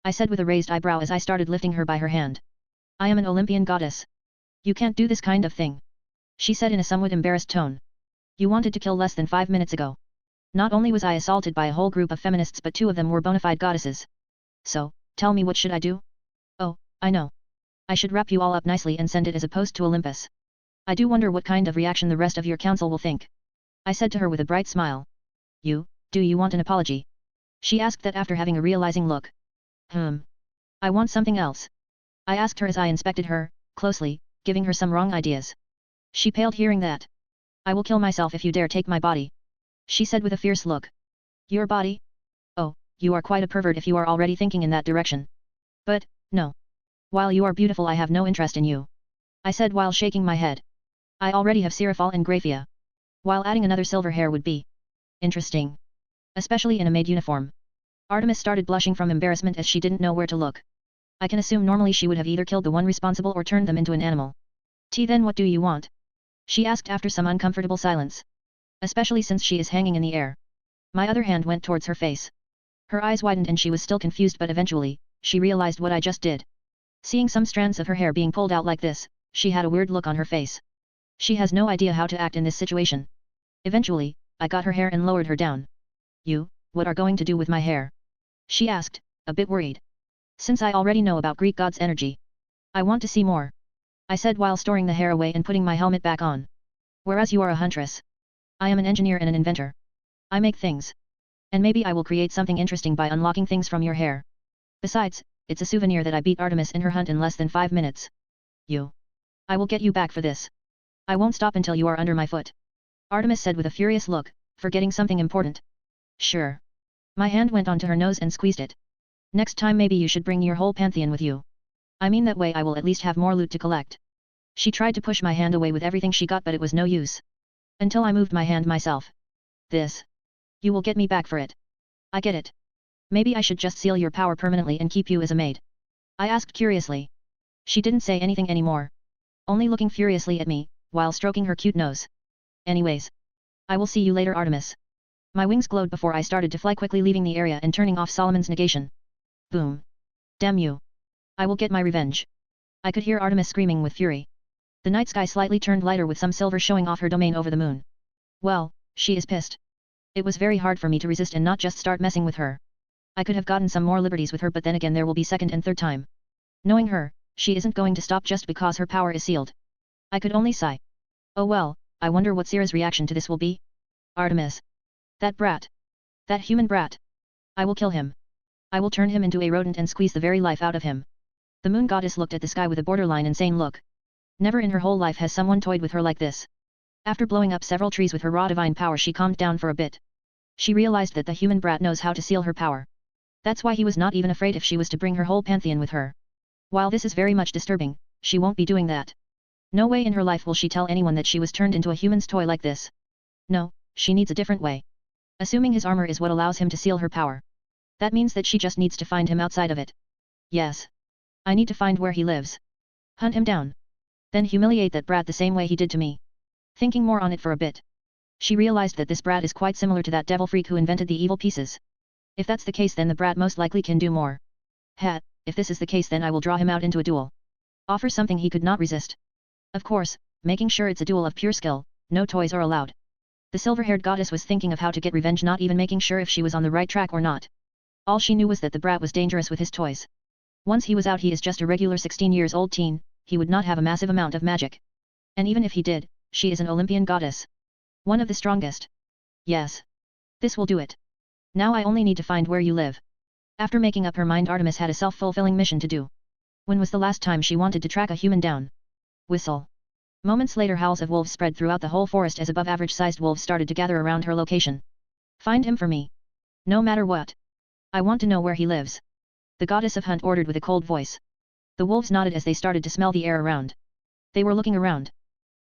I said with a raised eyebrow as I started lifting her by her hand. I am an Olympian goddess. You can't do this kind of thing. She said in a somewhat embarrassed tone. You wanted to kill less than 5 minutes ago. Not only was I assaulted by a whole group of feminists, but 2 of them were bona fide goddesses. So, tell me, what should I do? Oh, I know. I should wrap you all up nicely and send it as a post to Olympus. I do wonder what kind of reaction the rest of your council will think. I said to her with a bright smile. Do you want an apology? She asked that after having a realizing look. I want something else. I asked her as I inspected her, closely, giving her some wrong ideas. She paled hearing that. I will kill myself if you dare take my body. She said with a fierce look. Your body? Oh, you are quite a pervert if you are already thinking in that direction. But, no. While you are beautiful, I have no interest in you. I said while shaking my head. I already have Seraphal and Graphia. While adding another silver hair would be interesting. Especially in a maid uniform. Artemis started blushing from embarrassment as she didn't know where to look. I can assume normally she would have either killed the one responsible or turned them into an animal. Then what do you want? She asked after some uncomfortable silence. Especially since she is hanging in the air. My other hand went towards her face. Her eyes widened and she was still confused, but eventually, she realized what I just did. Seeing some strands of her hair being pulled out like this, she had a weird look on her face. She has no idea how to act in this situation. Eventually, I got her hair and lowered her down. What are going to do with my hair? She asked, a bit worried. Since I already know about Greek gods' energy. I want to see more. I said while storing the hair away and putting my helmet back on. Whereas you are a huntress. I am an engineer and an inventor. I make things. And maybe I will create something interesting by unlocking things from your hair. Besides, it's a souvenir that I beat Artemis in her hunt in less than 5 minutes. I will get you back for this. I won't stop until you are under my foot. Artemis said with a furious look, forgetting something important. Sure. My hand went onto her nose and squeezed it. Next time maybe you should bring your whole pantheon with you. I mean, that way I will at least have more loot to collect. She tried to push my hand away with everything she got, but it was no use. Until I moved my hand myself. This. You will get me back for it. I get it. Maybe I should just seal your power permanently and keep you as a maid. I asked curiously. She didn't say anything anymore. Only looking furiously at me, while stroking her cute nose. Anyways. I will see you later, Artemis. My wings glowed before I started to fly, quickly leaving the area and turning off Solomon's negation. Boom. Damn you. I will get my revenge. I could hear Artemis screaming with fury. The night sky slightly turned lighter with some silver showing off her domain over the moon. Well, she is pissed. It was very hard for me to resist and not just start messing with her. I could have gotten some more liberties with her, but then again there will be second and third time. Knowing her, she isn't going to stop just because her power is sealed. I could only sigh. Oh well, I wonder what Sera's reaction to this will be. Artemis. That brat. That human brat. I will kill him. I will turn him into a rodent and squeeze the very life out of him. The moon goddess looked at the sky with a borderline insane look. Never in her whole life has someone toyed with her like this. After blowing up several trees with her raw divine power, she calmed down for a bit. She realized that the human brat knows how to seal her power. That's why he was not even afraid if she was to bring her whole pantheon with her. While this is very much disturbing, she won't be doing that. No way in her life will she tell anyone that she was turned into a human's toy like this. No, she needs a different way. Assuming his armor is what allows him to seal her power. That means that she just needs to find him outside of it. Yes. I need to find where he lives. Hunt him down. Then humiliate that brat the same way he did to me. Thinking more on it for a bit. She realized that this brat is quite similar to that devil freak who invented the evil pieces. If that's the case, then the brat most likely can do more. If this is the case, then I will draw him out into a duel. Offer something he could not resist. Of course, making sure it's a duel of pure skill, no toys are allowed. The silver-haired goddess was thinking of how to get revenge, not even making sure if she was on the right track or not. All she knew was that the brat was dangerous with his toys. Once he was out, he is just a regular 16-years-old teen, he would not have a massive amount of magic. And even if he did, she is an Olympian goddess. One of the strongest. Yes. This will do it. Now I only need to find where you live. After making up her mind, Artemis had a self-fulfilling mission to do. When was the last time she wanted to track a human down? Whistle. Moments later, howls of wolves spread throughout the whole forest as above-average-sized wolves started to gather around her location. Find him for me. No matter what. I want to know where he lives. The goddess of hunt ordered with a cold voice. The wolves nodded as they started to smell the air around. They were looking around,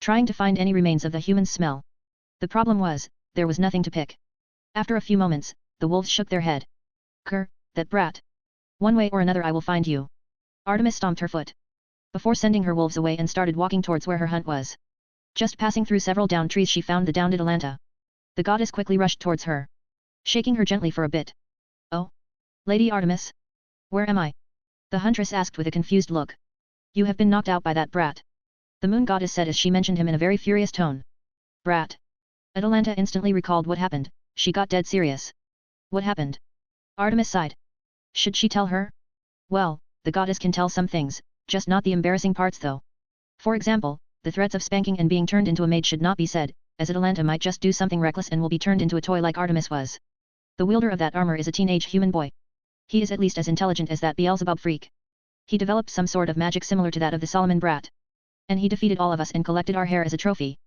trying to find any remains of the human smell. The problem was, there was nothing to pick. After a few moments, the wolves shook their head. Grr, that brat. One way or another I will find you. Artemis stomped her foot before sending her wolves away and started walking towards where her hunt was. Just passing through several downed trees she found the downed Atalanta. The goddess quickly rushed towards her, shaking her gently for a bit. Oh? Lady Artemis? Where am I? The huntress asked with a confused look. You have been knocked out by that brat. The moon goddess said as she mentioned him in a very furious tone. Brat. Atalanta instantly recalled what happened, she got dead serious. What happened? Artemis sighed. Should she tell her? Well, the goddess can tell some things, just not the embarrassing parts though. For example, the threats of spanking and being turned into a maid should not be said, as Atalanta might just do something reckless and will be turned into a toy like Artemis was. The wielder of that armor is a teenage human boy. He is at least as intelligent as that Beelzebub freak. He developed some sort of magic similar to that of the Solomon brat. And he defeated all of us and collected our hair as a trophy.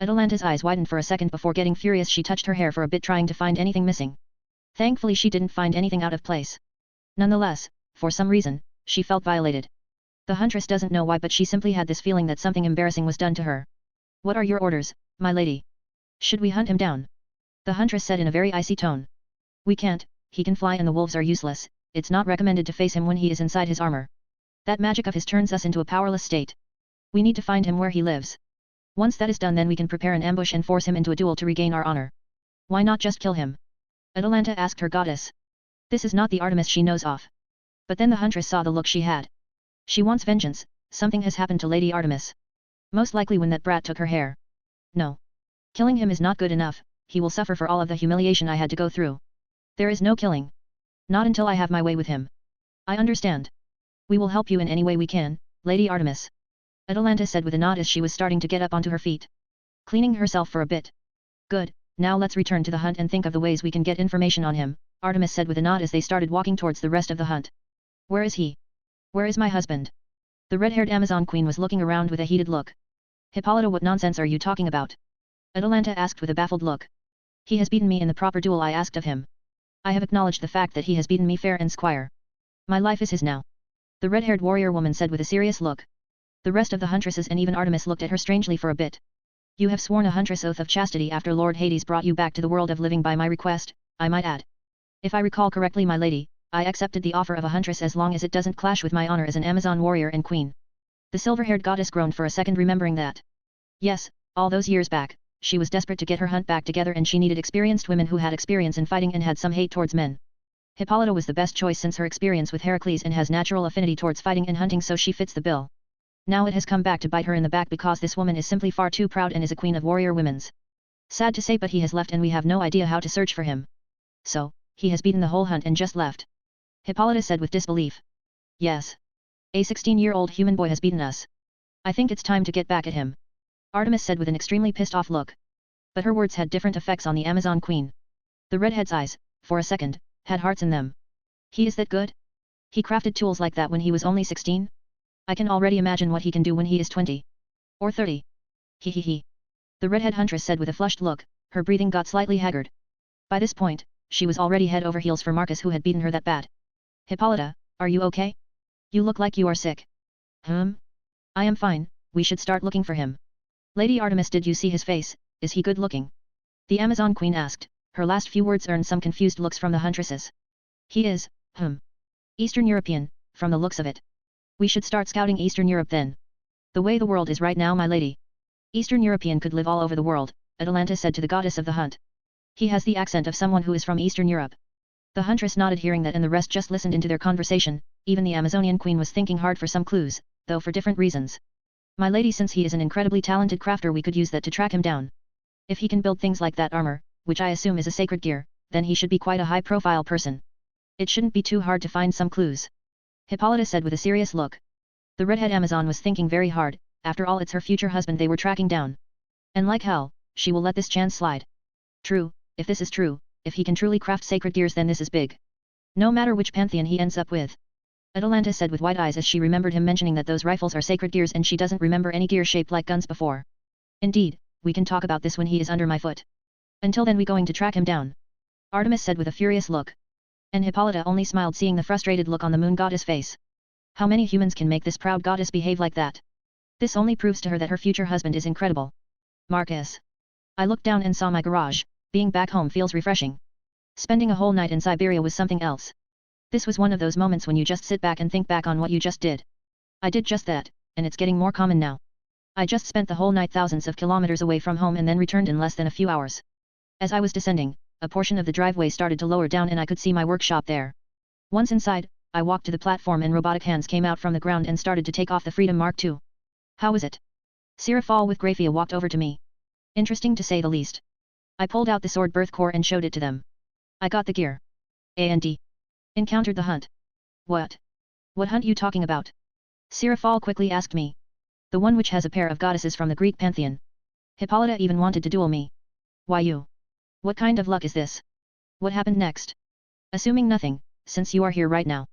Atalanta's eyes widened for a second before getting furious. She touched her hair for a bit trying to find anything missing. Thankfully she didn't find anything out of place. Nonetheless, for some reason, she felt violated. The huntress doesn't know why but she simply had this feeling that something embarrassing was done to her. What are your orders, my lady? Should we hunt him down? The huntress said in a very icy tone. We can't, he can fly and the wolves are useless, it's not recommended to face him when he is inside his armor. That magic of his turns us into a powerless state. We need to find him where he lives. Once that is done then we can prepare an ambush and force him into a duel to regain our honor. Why not just kill him? Atalanta asked her goddess. This is not the Artemis she knows of. But then the huntress saw the look she had. She wants vengeance, something has happened to Lady Artemis. Most likely when that brat took her hair. No. Killing him is not good enough, he will suffer for all of the humiliation I had to go through. There is no killing. Not until I have my way with him. I understand. We will help you in any way we can, Lady Artemis. Atalanta said with a nod as she was starting to get up onto her feet. Cleaning herself for a bit. Good, now let's return to the hunt and think of the ways we can get information on him, Artemis said with a nod as they started walking towards the rest of the hunt. Where is he? Where is my husband? The red-haired Amazon queen was looking around with a heated look. Hippolyta, what nonsense are you talking about? Atalanta asked with a baffled look. He has beaten me in the proper duel I asked of him. I have acknowledged the fact that he has beaten me fair and square. My life is his now. The red-haired warrior woman said with a serious look. The rest of the huntresses and even Artemis looked at her strangely for a bit. You have sworn a huntress oath of chastity after Lord Hades brought you back to the world of living by my request, I might add. If I recall correctly, my lady, I accepted the offer of a huntress as long as it doesn't clash with my honor as an Amazon warrior and queen. The silver-haired goddess groaned for a second remembering that. Yes, all those years back, she was desperate to get her hunt back together and she needed experienced women who had experience in fighting and had some hate towards men. Hippolyta was the best choice since her experience with Heracles and has natural affinity towards fighting and hunting, so she fits the bill. Now it has come back to bite her in the back because this woman is simply far too proud and is a queen of warrior women's. Sad to say, but he has left and we have no idea how to search for him. So, he has beaten the whole hunt and just left. Hippolyta said with disbelief. Yes. A 16-year-old human boy has beaten us. I think it's time to get back at him. Artemis said with an extremely pissed off look. But her words had different effects on the Amazon queen. The redhead's eyes, for a second, had hearts in them. He is that good? He crafted tools like that when he was only 16? I can already imagine what he can do when he is 20. Or 30. He. The redhead huntress said with a flushed look, her breathing got slightly haggard. By this point, she was already head over heels for Marcus who had beaten her that bad. Hippolyta, are you okay? You look like you are sick. I am fine, we should start looking for him. Lady Artemis, did you see his face, is he good looking? The Amazon queen asked, her last few words earned some confused looks from the huntresses. He is, Eastern European, from the looks of it. We should start scouting Eastern Europe then. The way the world is right now, my lady. Eastern European could live all over the world, Atalanta said to the goddess of the hunt. He has the accent of someone who is from Eastern Europe. The huntress nodded hearing that and the rest just listened into their conversation. Even the Amazonian queen was thinking hard for some clues, though for different reasons. My lady, since he is an incredibly talented crafter, we could use that to track him down. If he can build things like that armor, which I assume is a sacred gear, then he should be quite a high-profile person. It shouldn't be too hard to find some clues. Hippolyta said with a serious look. The redhead Amazon was thinking very hard, after all it's her future husband they were tracking down. And like hell, she will let this chance slide. True, if this is true, if he can truly craft sacred gears then this is big. No matter which pantheon he ends up with. Atalanta said with wide eyes as she remembered him mentioning that those rifles are sacred gears and she doesn't remember any gear shaped like guns before. Indeed, we can talk about this when he is under my foot. Until then we going to track him down. Artemis said with a furious look. And Hippolyta only smiled seeing the frustrated look on the moon goddess' face. How many humans can make this proud goddess behave like that? This only proves to her that her future husband is incredible. Marcus. I looked down and saw my garage. Being back home feels refreshing. Spending a whole night in Siberia was something else. This was one of those moments when you just sit back and think back on what you just did. I did just that, and it's getting more common now. I just spent the whole night thousands of kilometers away from home and then returned in less than a few hours. As I was descending, a portion of the driveway started to lower down and I could see my workshop there. Once inside, I walked to the platform and robotic hands came out from the ground and started to take off the Freedom Mark II. How is it? Sirafal with Graphia walked over to me. Interesting to say the least. I pulled out the sword birth core and showed it to them. I got the gear. A&D. Encountered the hunt. What? What hunt you talking about? Sirafal quickly asked me. The one which has a pair of goddesses from the Greek pantheon. Hippolyta even wanted to duel me. Why you? What kind of luck is this? What happened next? Assuming nothing, since you are here right now.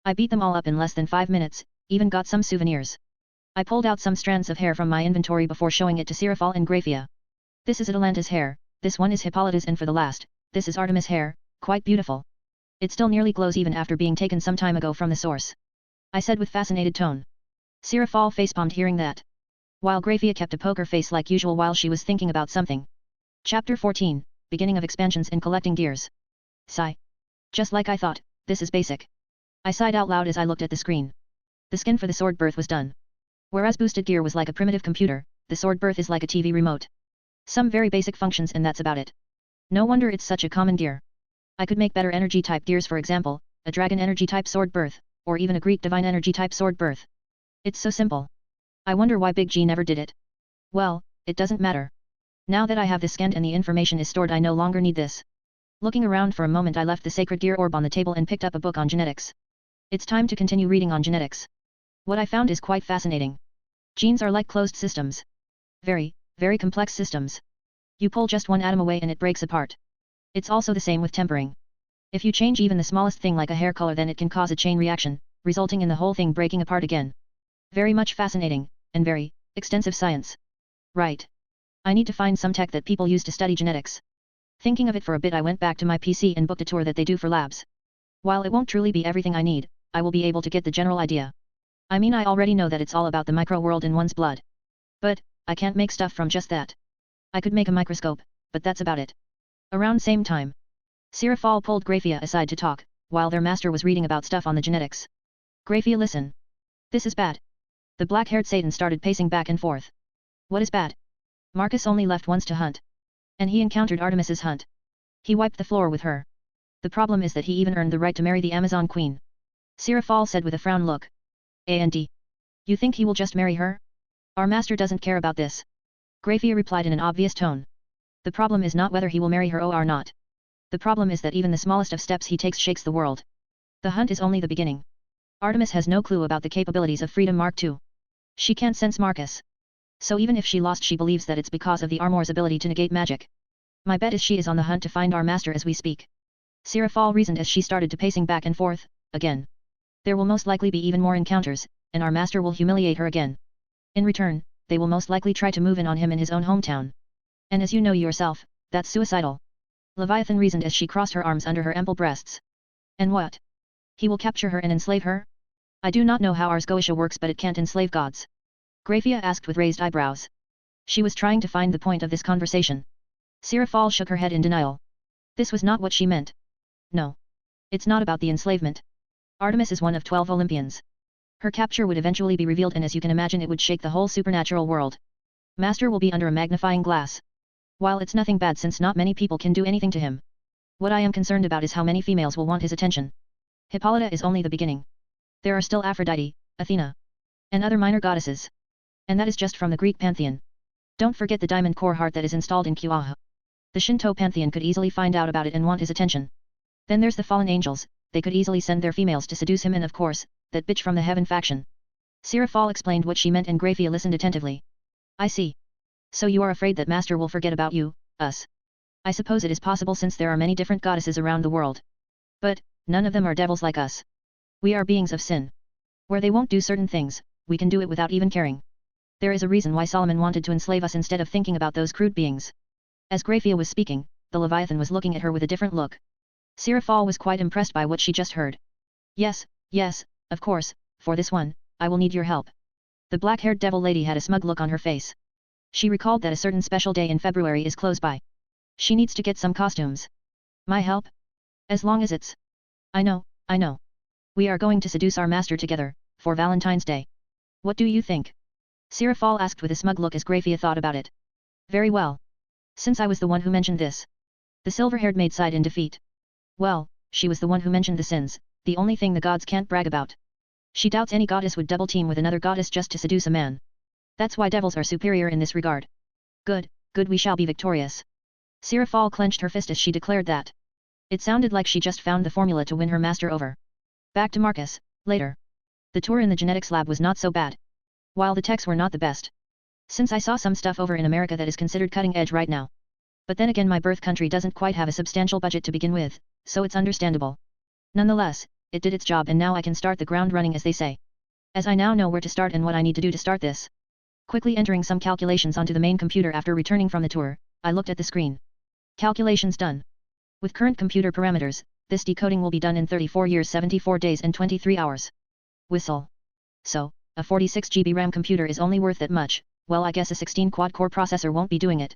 I beat them all up in less than 5 minutes, even got some souvenirs. I pulled out some strands of hair from my inventory before showing it to Sirafal and Graphia. This is Atalanta's hair, this one is Hippolyta's and for the last, this is Artemis' hair, quite beautiful. It still nearly glows even after being taken some time ago from the source. I said with fascinated tone. Sirafal facepalmed hearing that. While Graphia kept a poker face like usual while she was thinking about something. Chapter 14, Beginning of Expansions in Collecting Gears. Sigh. Just like I thought, this is basic. I sighed out loud as I looked at the screen. The skin for the sword birth was done. Whereas boosted gear was like a primitive computer, the sword birth is like a TV remote. Some very basic functions and that's about it. No wonder it's such a common gear. I could make better energy type gears, for example, a dragon energy type sword birth, or even a Greek divine energy type sword birth. It's so simple. I wonder why Big G never did it. Well, it doesn't matter. Now that I have this scanned and the information is stored, I no longer need this. Looking around for a moment, I left the sacred gear orb on the table and picked up a book on genetics. It's time to continue reading on genetics. What I found is quite fascinating. Genes are like closed systems. Very, very complex systems. You pull just one atom away and it breaks apart. It's also the same with tempering. If you change even the smallest thing like a hair color, then it can cause a chain reaction, resulting in the whole thing breaking apart again. Very much fascinating, and very extensive science. Right. I need to find some tech that people use to study genetics. Thinking of it for a bit, I went back to my PC and booked a tour that they do for labs. While it won't truly be everything I need, I will be able to get the general idea. I mean, I already know that it's all about the micro world in one's blood. But, I can't make stuff from just that. I could make a microscope, but that's about it. Around same time, Sirafal pulled Graphia aside to talk, while their master was reading about stuff on the genetics. Graphia, listen. This is bad. The black-haired Satan started pacing back and forth. What is bad? Marcus only left once to hunt. And he encountered Artemis's hunt. He wiped the floor with her. The problem is that he even earned the right to marry the Amazon Queen. Sirafal said with a frown look. And you think he will just marry her? Our master doesn't care about this. Graphia replied in an obvious tone. The problem is not whether he will marry her or not. The problem is that even the smallest of steps he takes shakes the world. The hunt is only the beginning. Artemis has no clue about the capabilities of Freedom Mark II. She can't sense Marcus. So even if she lost, she believes that it's because of the armor's ability to negate magic. My bet is she is on the hunt to find our master as we speak. Sirafal reasoned as she started to pacing back and forth, again. There will most likely be even more encounters, and our master will humiliate her again. In return, they will most likely try to move in on him in his own hometown. And as you know yourself, that's suicidal. Leviathan reasoned as she crossed her arms under her ample breasts. And what? He will capture her and enslave her? I do not know how Ars Goetia works, but it can't enslave gods. Graphia asked with raised eyebrows. She was trying to find the point of this conversation. Sirafal shook her head in denial. This was not what she meant. No. It's not about the enslavement. Artemis is one of 12 Olympians. Her capture would eventually be revealed, and as you can imagine, it would shake the whole supernatural world. Master will be under a magnifying glass. While it's nothing bad since not many people can do anything to him. What I am concerned about is how many females will want his attention. Hippolyta is only the beginning. There are still Aphrodite, Athena, and other minor goddesses. And that is just from the Greek pantheon. Don't forget the diamond core heart that is installed in Kyoto. The Shinto pantheon could easily find out about it and want his attention. Then there's the fallen angels, they could easily send their females to seduce him, and of course, that bitch from the heaven faction. Sirafal explained what she meant and Graphia listened attentively. I see. So you are afraid that master will forget about you, us. I suppose it is possible since there are many different goddesses around the world. But, none of them are devils like us. We are beings of sin. Where they won't do certain things, we can do it without even caring. There is a reason why Solomon wanted to enslave us instead of thinking about those crude beings. As Graphia was speaking, the Leviathan was looking at her with a different look. Sirafal was quite impressed by what she just heard. Yes, of course, for this one, I will need your help. The black-haired devil lady had a smug look on her face. She recalled that a certain special day in February is close by. She needs to get some costumes. My help? As long as it's... I know. We are going to seduce our master together, for Valentine's Day. What do you think? Sirafal asked with a smug look as Grafia thought about it. Very well. Since I was the one who mentioned this. The silver-haired maid sighed in defeat. Well, she was the one who mentioned the sins, the only thing the gods can't brag about. She doubts any goddess would double-team with another goddess just to seduce a man. That's why devils are superior in this regard. Good, we shall be victorious. Sirafal clenched her fist as she declared that. It sounded like she just found the formula to win her master over. Back to Marcus, later. The tour in the genetics lab was not so bad. While the techs were not the best. Since I saw some stuff over in America that is considered cutting edge right now. But then again my birth country doesn't quite have a substantial budget to begin with, so it's understandable. Nonetheless, it did its job and now I can start the ground running as they say. As I now know where to start and what I need to do to start this. Quickly entering some calculations onto the main computer after returning from the tour, I looked at the screen. Calculations done. With current computer parameters, this decoding will be done in 34 years 74 days and 23 hours. Whistle. So, a 46 GB RAM computer is only worth that much, well I guess a 16 quad-core processor won't be doing it.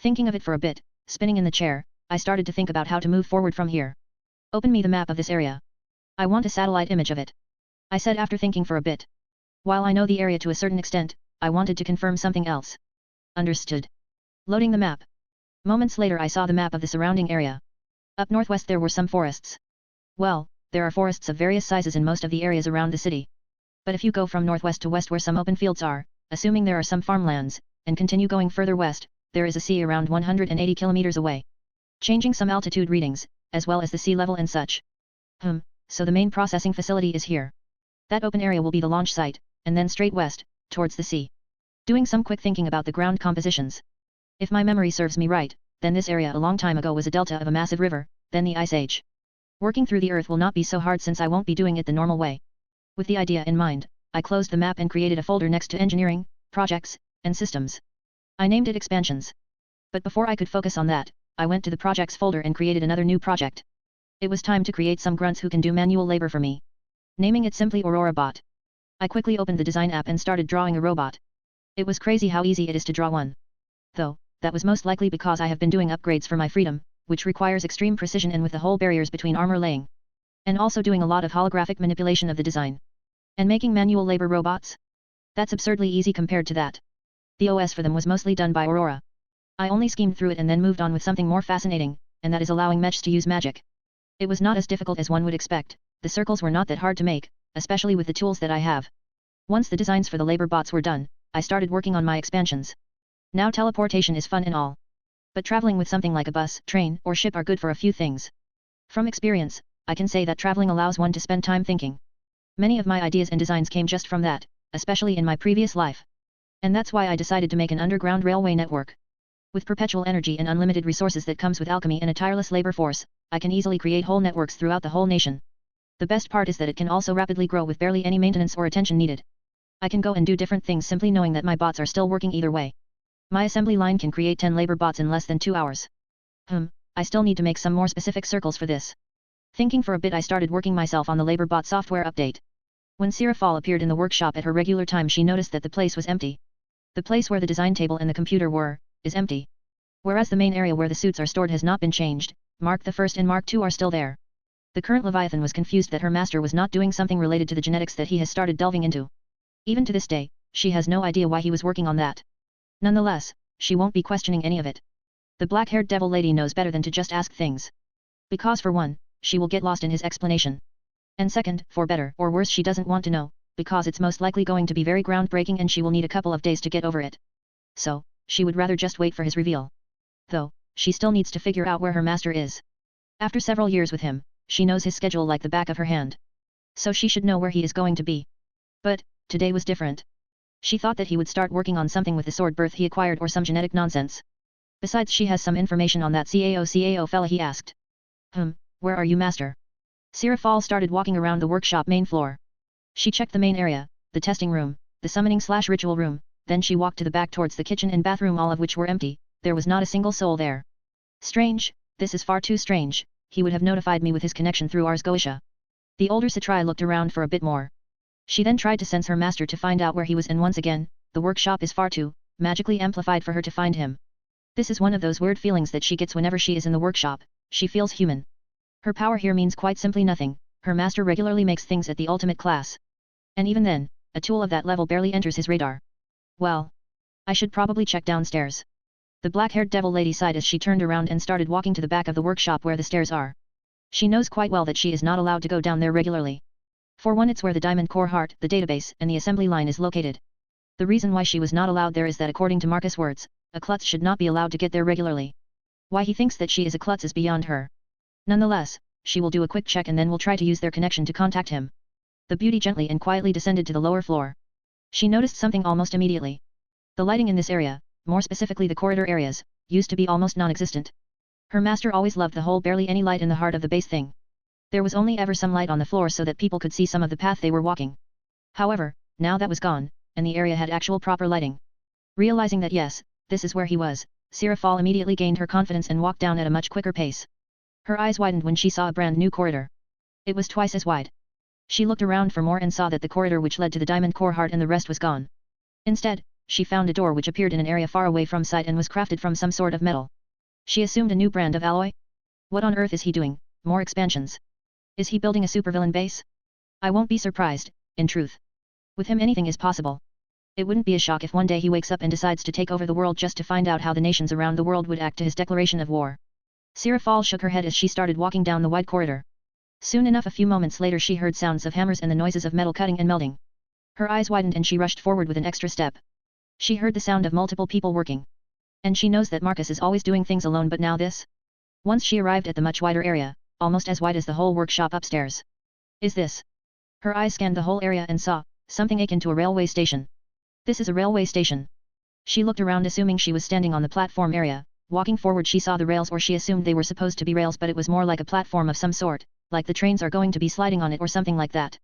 Thinking of it for a bit, spinning in the chair, I started to think about how to move forward from here. Open me the map of this area. I want a satellite image of it. I said after thinking for a bit. While I know the area to a certain extent, I wanted to confirm something else. Understood. Loading the map. Moments later I saw the map of the surrounding area. Up northwest there were some forests. Well, there are forests of various sizes in most of the areas around the city. But if you go from northwest to west where some open fields are, assuming there are some farmlands, and continue going further west, there is a sea around 180 kilometers away. Changing some altitude readings, as well as the sea level and such. So the main processing facility is here. That open area will be the launch site, and then straight west, towards the sea. Doing some quick thinking about the ground compositions. If my memory serves me right, then this area a long time ago was a delta of a massive river, then the Ice Age. Working through the earth will not be so hard since I won't be doing it the normal way. With the idea in mind, I closed the map and created a folder next to engineering, projects, and systems. I named it expansions. But before I could focus on that, I went to the projects folder and created another new project. It was time to create some grunts who can do manual labor for me. Naming it simply Aurora Bot. I quickly opened the design app and started drawing a robot. It was crazy how easy it is to draw one. Though, that was most likely because I have been doing upgrades for my freedom, which requires extreme precision and with the whole barriers between armor laying. And also doing a lot of holographic manipulation of the design. And making manual labor robots? That's absurdly easy compared to that. The OS for them was mostly done by Aurora. I only schemed through it and then moved on with something more fascinating, and that is allowing mechs to use magic. It was not as difficult as one would expect, the circles were not that hard to make, especially with the tools that I have. Once the designs for the labor bots were done, I started working on my expansions. Now teleportation is fun and all. But traveling with something like a bus, train, or ship are good for a few things. From experience, I can say that traveling allows one to spend time thinking. Many of my ideas and designs came just from that, especially in my previous life. And that's why I decided to make an underground railway network. With perpetual energy and unlimited resources that comes with alchemy and a tireless labor force, I can easily create whole networks throughout the whole nation. The best part is that it can also rapidly grow with barely any maintenance or attention needed. I can go and do different things simply knowing that my bots are still working either way. My assembly line can create 10 labor bots in less than 2 hours. I still need to make some more specific circles for this. Thinking for a bit I started working myself on the labor bot software update. When Sirafal appeared in the workshop at her regular time she noticed that the place was empty. The place where the design table and the computer were, is empty. Whereas the main area where the suits are stored has not been changed, Mark I and Mark II are still there. The current Leviathan was confused that her master was not doing something related to the genetics that he has started delving into. Even to this day, she has no idea why he was working on that. Nonetheless, she won't be questioning any of it. The black-haired devil lady knows better than to just ask things. Because for one, she will get lost in his explanation. And second, for better or worse she doesn't want to know, because it's most likely going to be very groundbreaking and she will need a couple of days to get over it. So, she would rather just wait for his reveal. Though, she still needs to figure out where her master is. After several years with him, she knows his schedule like the back of her hand. So she should know where he is going to be. But, today was different. She thought that he would start working on something with the sword birth he acquired or some genetic nonsense. Besides she has some information on that CAO fella he asked. Where are you master? Sirafal started walking around the workshop main floor. She checked the main area, the testing room, the summoning/ritual room, then she walked to the back towards the kitchen and bathroom all of which were empty, there was not a single soul there. Strange, this is far too strange, he would have notified me with his connection through Ars Goetia. The older Satrai looked around for a bit more. She then tried to sense her master to find out where he was, and once again, the workshop is far too magically amplified for her to find him. This is one of those weird feelings that she gets whenever she is in the workshop. She feels human. Her power here means quite simply nothing. Her master regularly makes things at the ultimate class. And even then, a tool of that level barely enters his radar. Well, I should probably check downstairs. The black-haired devil lady sighed as she turned around and started walking to the back of the workshop where the stairs are. She knows quite well that she is not allowed to go down there regularly. For one, it's where the Diamond Core Heart, the database, and the assembly line is located. The reason why she was not allowed there is that according to Marcus' words, a klutz should not be allowed to get there regularly. Why he thinks that she is a klutz is beyond her. Nonetheless, she will do a quick check and then will try to use their connection to contact him. The beauty gently and quietly descended to the lower floor. She noticed something almost immediately. The lighting in this area, more specifically the corridor areas, used to be almost non-existent. Her master always loved the hole, barely any light in the heart of the base thing. There was only ever some light on the floor so that people could see some of the path they were walking. However, now that was gone, and the area had actual proper lighting. Realizing that yes, this is where he was, Sirafal immediately gained her confidence and walked down at a much quicker pace. Her eyes widened when she saw a brand new corridor. It was twice as wide. She looked around for more and saw that the corridor which led to the Diamond Core Heart and the rest was gone. Instead, she found a door which appeared in an area far away from sight and was crafted from some sort of metal. She assumed a new brand of alloy? What on earth is he doing? More expansions? Is he building a supervillain base? I won't be surprised, in truth. With him anything is possible. It wouldn't be a shock if one day he wakes up and decides to take over the world just to find out how the nations around the world would act to his declaration of war. Sirafal shook her head as she started walking down the wide corridor. Soon enough, a few moments later, she heard sounds of hammers and the noises of metal cutting and melding. Her eyes widened and she rushed forward with an extra step. She heard the sound of multiple people working. And she knows that Marcus is always doing things alone, but now this? Once she arrived at the much wider area, almost as wide as the whole workshop upstairs. Is this? Her eyes scanned the whole area and saw something akin to a railway station. This is a railway station. She looked around assuming she was standing on the platform area. Walking forward she saw the rails, or she assumed they were supposed to be rails, but it was more like a platform of some sort, like the trains are going to be sliding on it or something like that.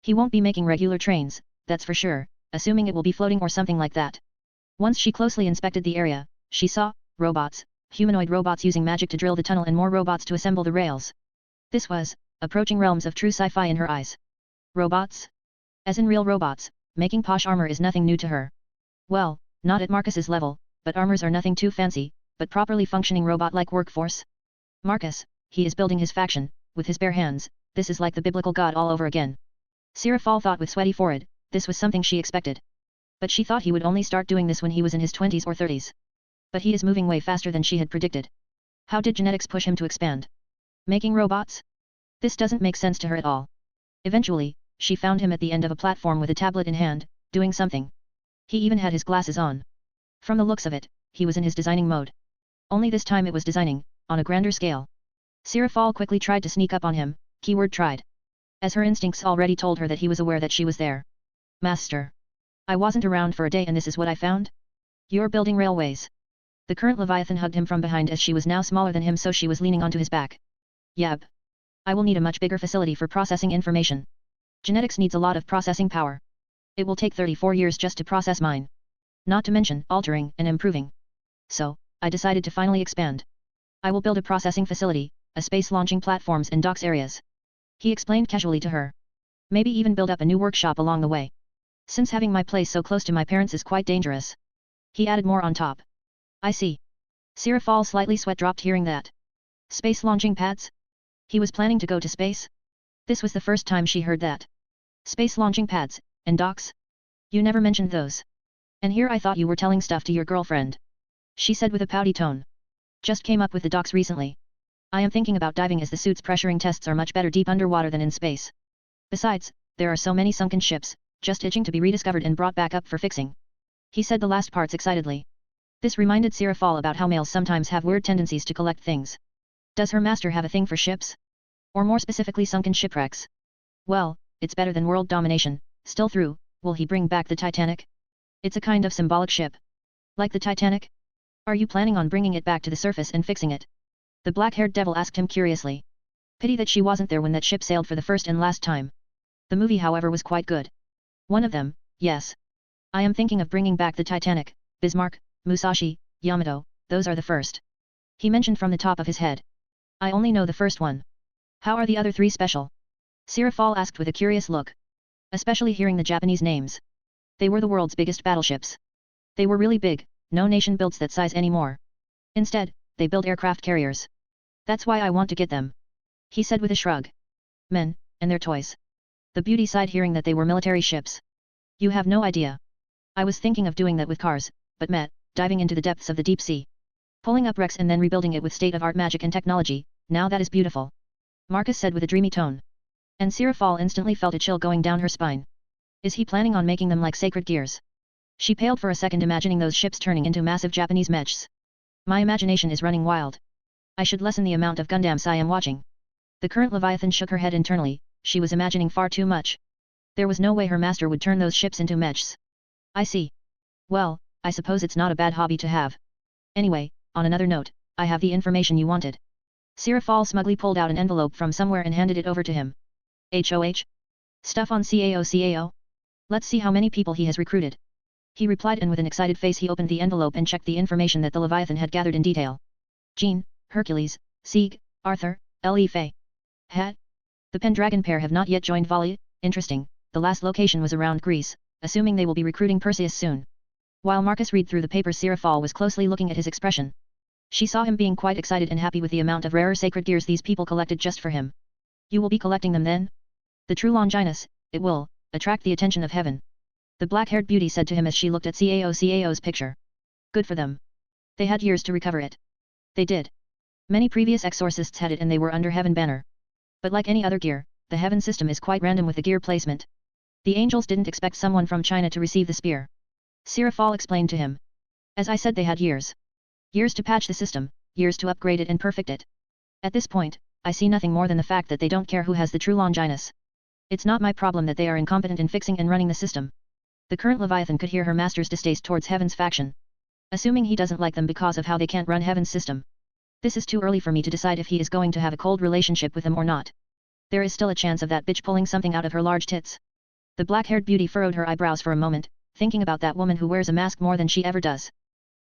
He won't be making regular trains, that's for sure, assuming it will be floating or something like that. Once she closely inspected the area, she saw robots, humanoid robots using magic to drill the tunnel and more robots to assemble the rails. This was approaching realms of true sci-fi in her eyes. Robots? As in real robots, making posh armor is nothing new to her. Well, not at Marcus's level, but armors are nothing too fancy, but properly functioning robot-like workforce. Marcus, he is building his faction, with his bare hands. This is like the biblical god all over again. Sirafal thought with sweaty forehead. This was something she expected. But she thought he would only start doing this when he was in his 20s or 30s. But he is moving way faster than she had predicted. How did genetics push him to expand? Making robots? This doesn't make sense to her at all. Eventually, she found him at the end of a platform with a tablet in hand, doing something. He even had his glasses on. From the looks of it, he was in his designing mode. Only this time it was designing, on a grander scale. Sirafal quickly tried to sneak up on him, keyword tried. As her instincts already told her that he was aware that she was there. Master. I wasn't around for a day and this is what I found? You're building railways. The current Leviathan hugged him from behind as she was now smaller than him, so she was leaning onto his back. Yep. I will need a much bigger facility for processing information. Genetics needs a lot of processing power. It will take 34 years just to process mine. Not to mention altering and improving. So, I decided to finally expand. I will build a processing facility, a space launching platforms and docks areas. He explained casually to her. Maybe even build up a new workshop along the way. Since having my place so close to my parents is quite dangerous. He added more on top. I see. Sirafal slightly sweat dropped hearing that. Space launching pads? He was planning to go to space? This was the first time she heard that. Space launching pads, and docks? You never mentioned those. And here I thought you were telling stuff to your girlfriend. She said with a pouty tone. Just came up with the docks recently. I am thinking about diving as the suit's pressuring tests are much better deep underwater than in space. Besides, there are so many sunken ships, just itching to be rediscovered and brought back up for fixing. He said the last parts excitedly. This reminded Sirafal about how males sometimes have weird tendencies to collect things. Does her master have a thing for ships? Or more specifically sunken shipwrecks? Well, it's better than world domination. Still through, will he bring back the Titanic? It's a kind of symbolic ship. Like the Titanic? Are you planning on bringing it back to the surface and fixing it? The black-haired devil asked him curiously. Pity that she wasn't there when that ship sailed for the first and last time. The movie however was quite good. One of them, yes. I am thinking of bringing back the Titanic, Bismarck, Musashi, Yamato, those are the first. He mentioned from the top of his head. I only know the first one. How are the other three special? Sirafal asked with a curious look. Especially hearing the Japanese names. They were the world's biggest battleships. They were really big, no nation builds that size anymore. Instead, they build aircraft carriers. That's why I want to get them. He said with a shrug. Men, and their toys. The beauty sighed hearing that they were military ships. You have no idea. I was thinking of doing that with cars, but diving into the depths of the deep sea. Pulling up wrecks and then rebuilding it with state-of-art magic and technology, now that is beautiful. Marcus said with a dreamy tone. And Sirafal instantly felt a chill going down her spine. Is he planning on making them like sacred gears? She paled for a second imagining those ships turning into massive Japanese mechs. My imagination is running wild. I should lessen the amount of Gundams I am watching. The current Leviathan shook her head internally, she was imagining far too much. There was no way her master would turn those ships into mechs. I see. Well, I suppose it's not a bad hobby to have. Anyway, on another note, I have the information you wanted. Sirafal smugly pulled out an envelope from somewhere and handed it over to him. HOH? Stuff on CAO? Let's see how many people he has recruited. He replied, and with an excited face he opened the envelope and checked the information that the Leviathan had gathered in detail. Jean, Hercules, Sieg, Arthur, L.E. Fay. Het? The Pendragon pair have not yet joined Volley. Interesting, the last location was around Greece, assuming they will be recruiting Perseus soon. While Marcus read through the paper, Sirafal was closely looking at his expression. She saw him being quite excited and happy with the amount of rarer sacred gears these people collected just for him. You will be collecting them then? The true Longinus, it will, attract the attention of heaven. The black-haired beauty said to him as she looked at CAO's picture. Good for them. They had years to recover it. They did. Many previous exorcists had it and they were under heaven banner. But like any other gear, the heaven system is quite random with the gear placement. The angels didn't expect someone from China to receive the spear. Sirafal explained to him. As I said, they had years. Years to patch the system, years to upgrade it and perfect it. At this point, I see nothing more than the fact that they don't care who has the true Longinus. It's not my problem that they are incompetent in fixing and running the system. The current Leviathan could hear her master's distaste towards Heaven's faction. Assuming he doesn't like them because of how they can't run Heaven's system. This is too early for me to decide if he is going to have a cold relationship with them or not. There is still a chance of that bitch pulling something out of her large tits. The black-haired beauty furrowed her eyebrows for a moment, thinking about that woman who wears a mask more than she ever does.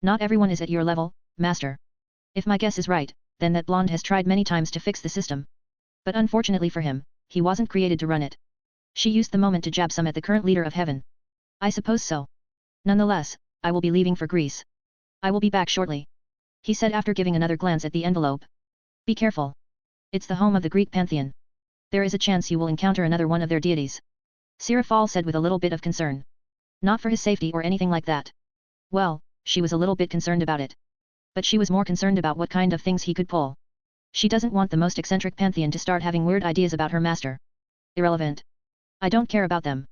Not everyone is at your level, master. If my guess is right, then that blonde has tried many times to fix the system. But unfortunately for him, he wasn't created to run it. She used the moment to jab some at the current leader of heaven. I suppose so. Nonetheless, I will be leaving for Greece. I will be back shortly. He said after giving another glance at the envelope. Be careful. It's the home of the Greek pantheon. There is a chance you will encounter another one of their deities. Sirafal said with a little bit of concern. Not for his safety or anything like that. Well, she was a little bit concerned about it. But she was more concerned about what kind of things he could pull. She doesn't want the most eccentric pantheon to start having weird ideas about her master. Irrelevant. I don't care about them.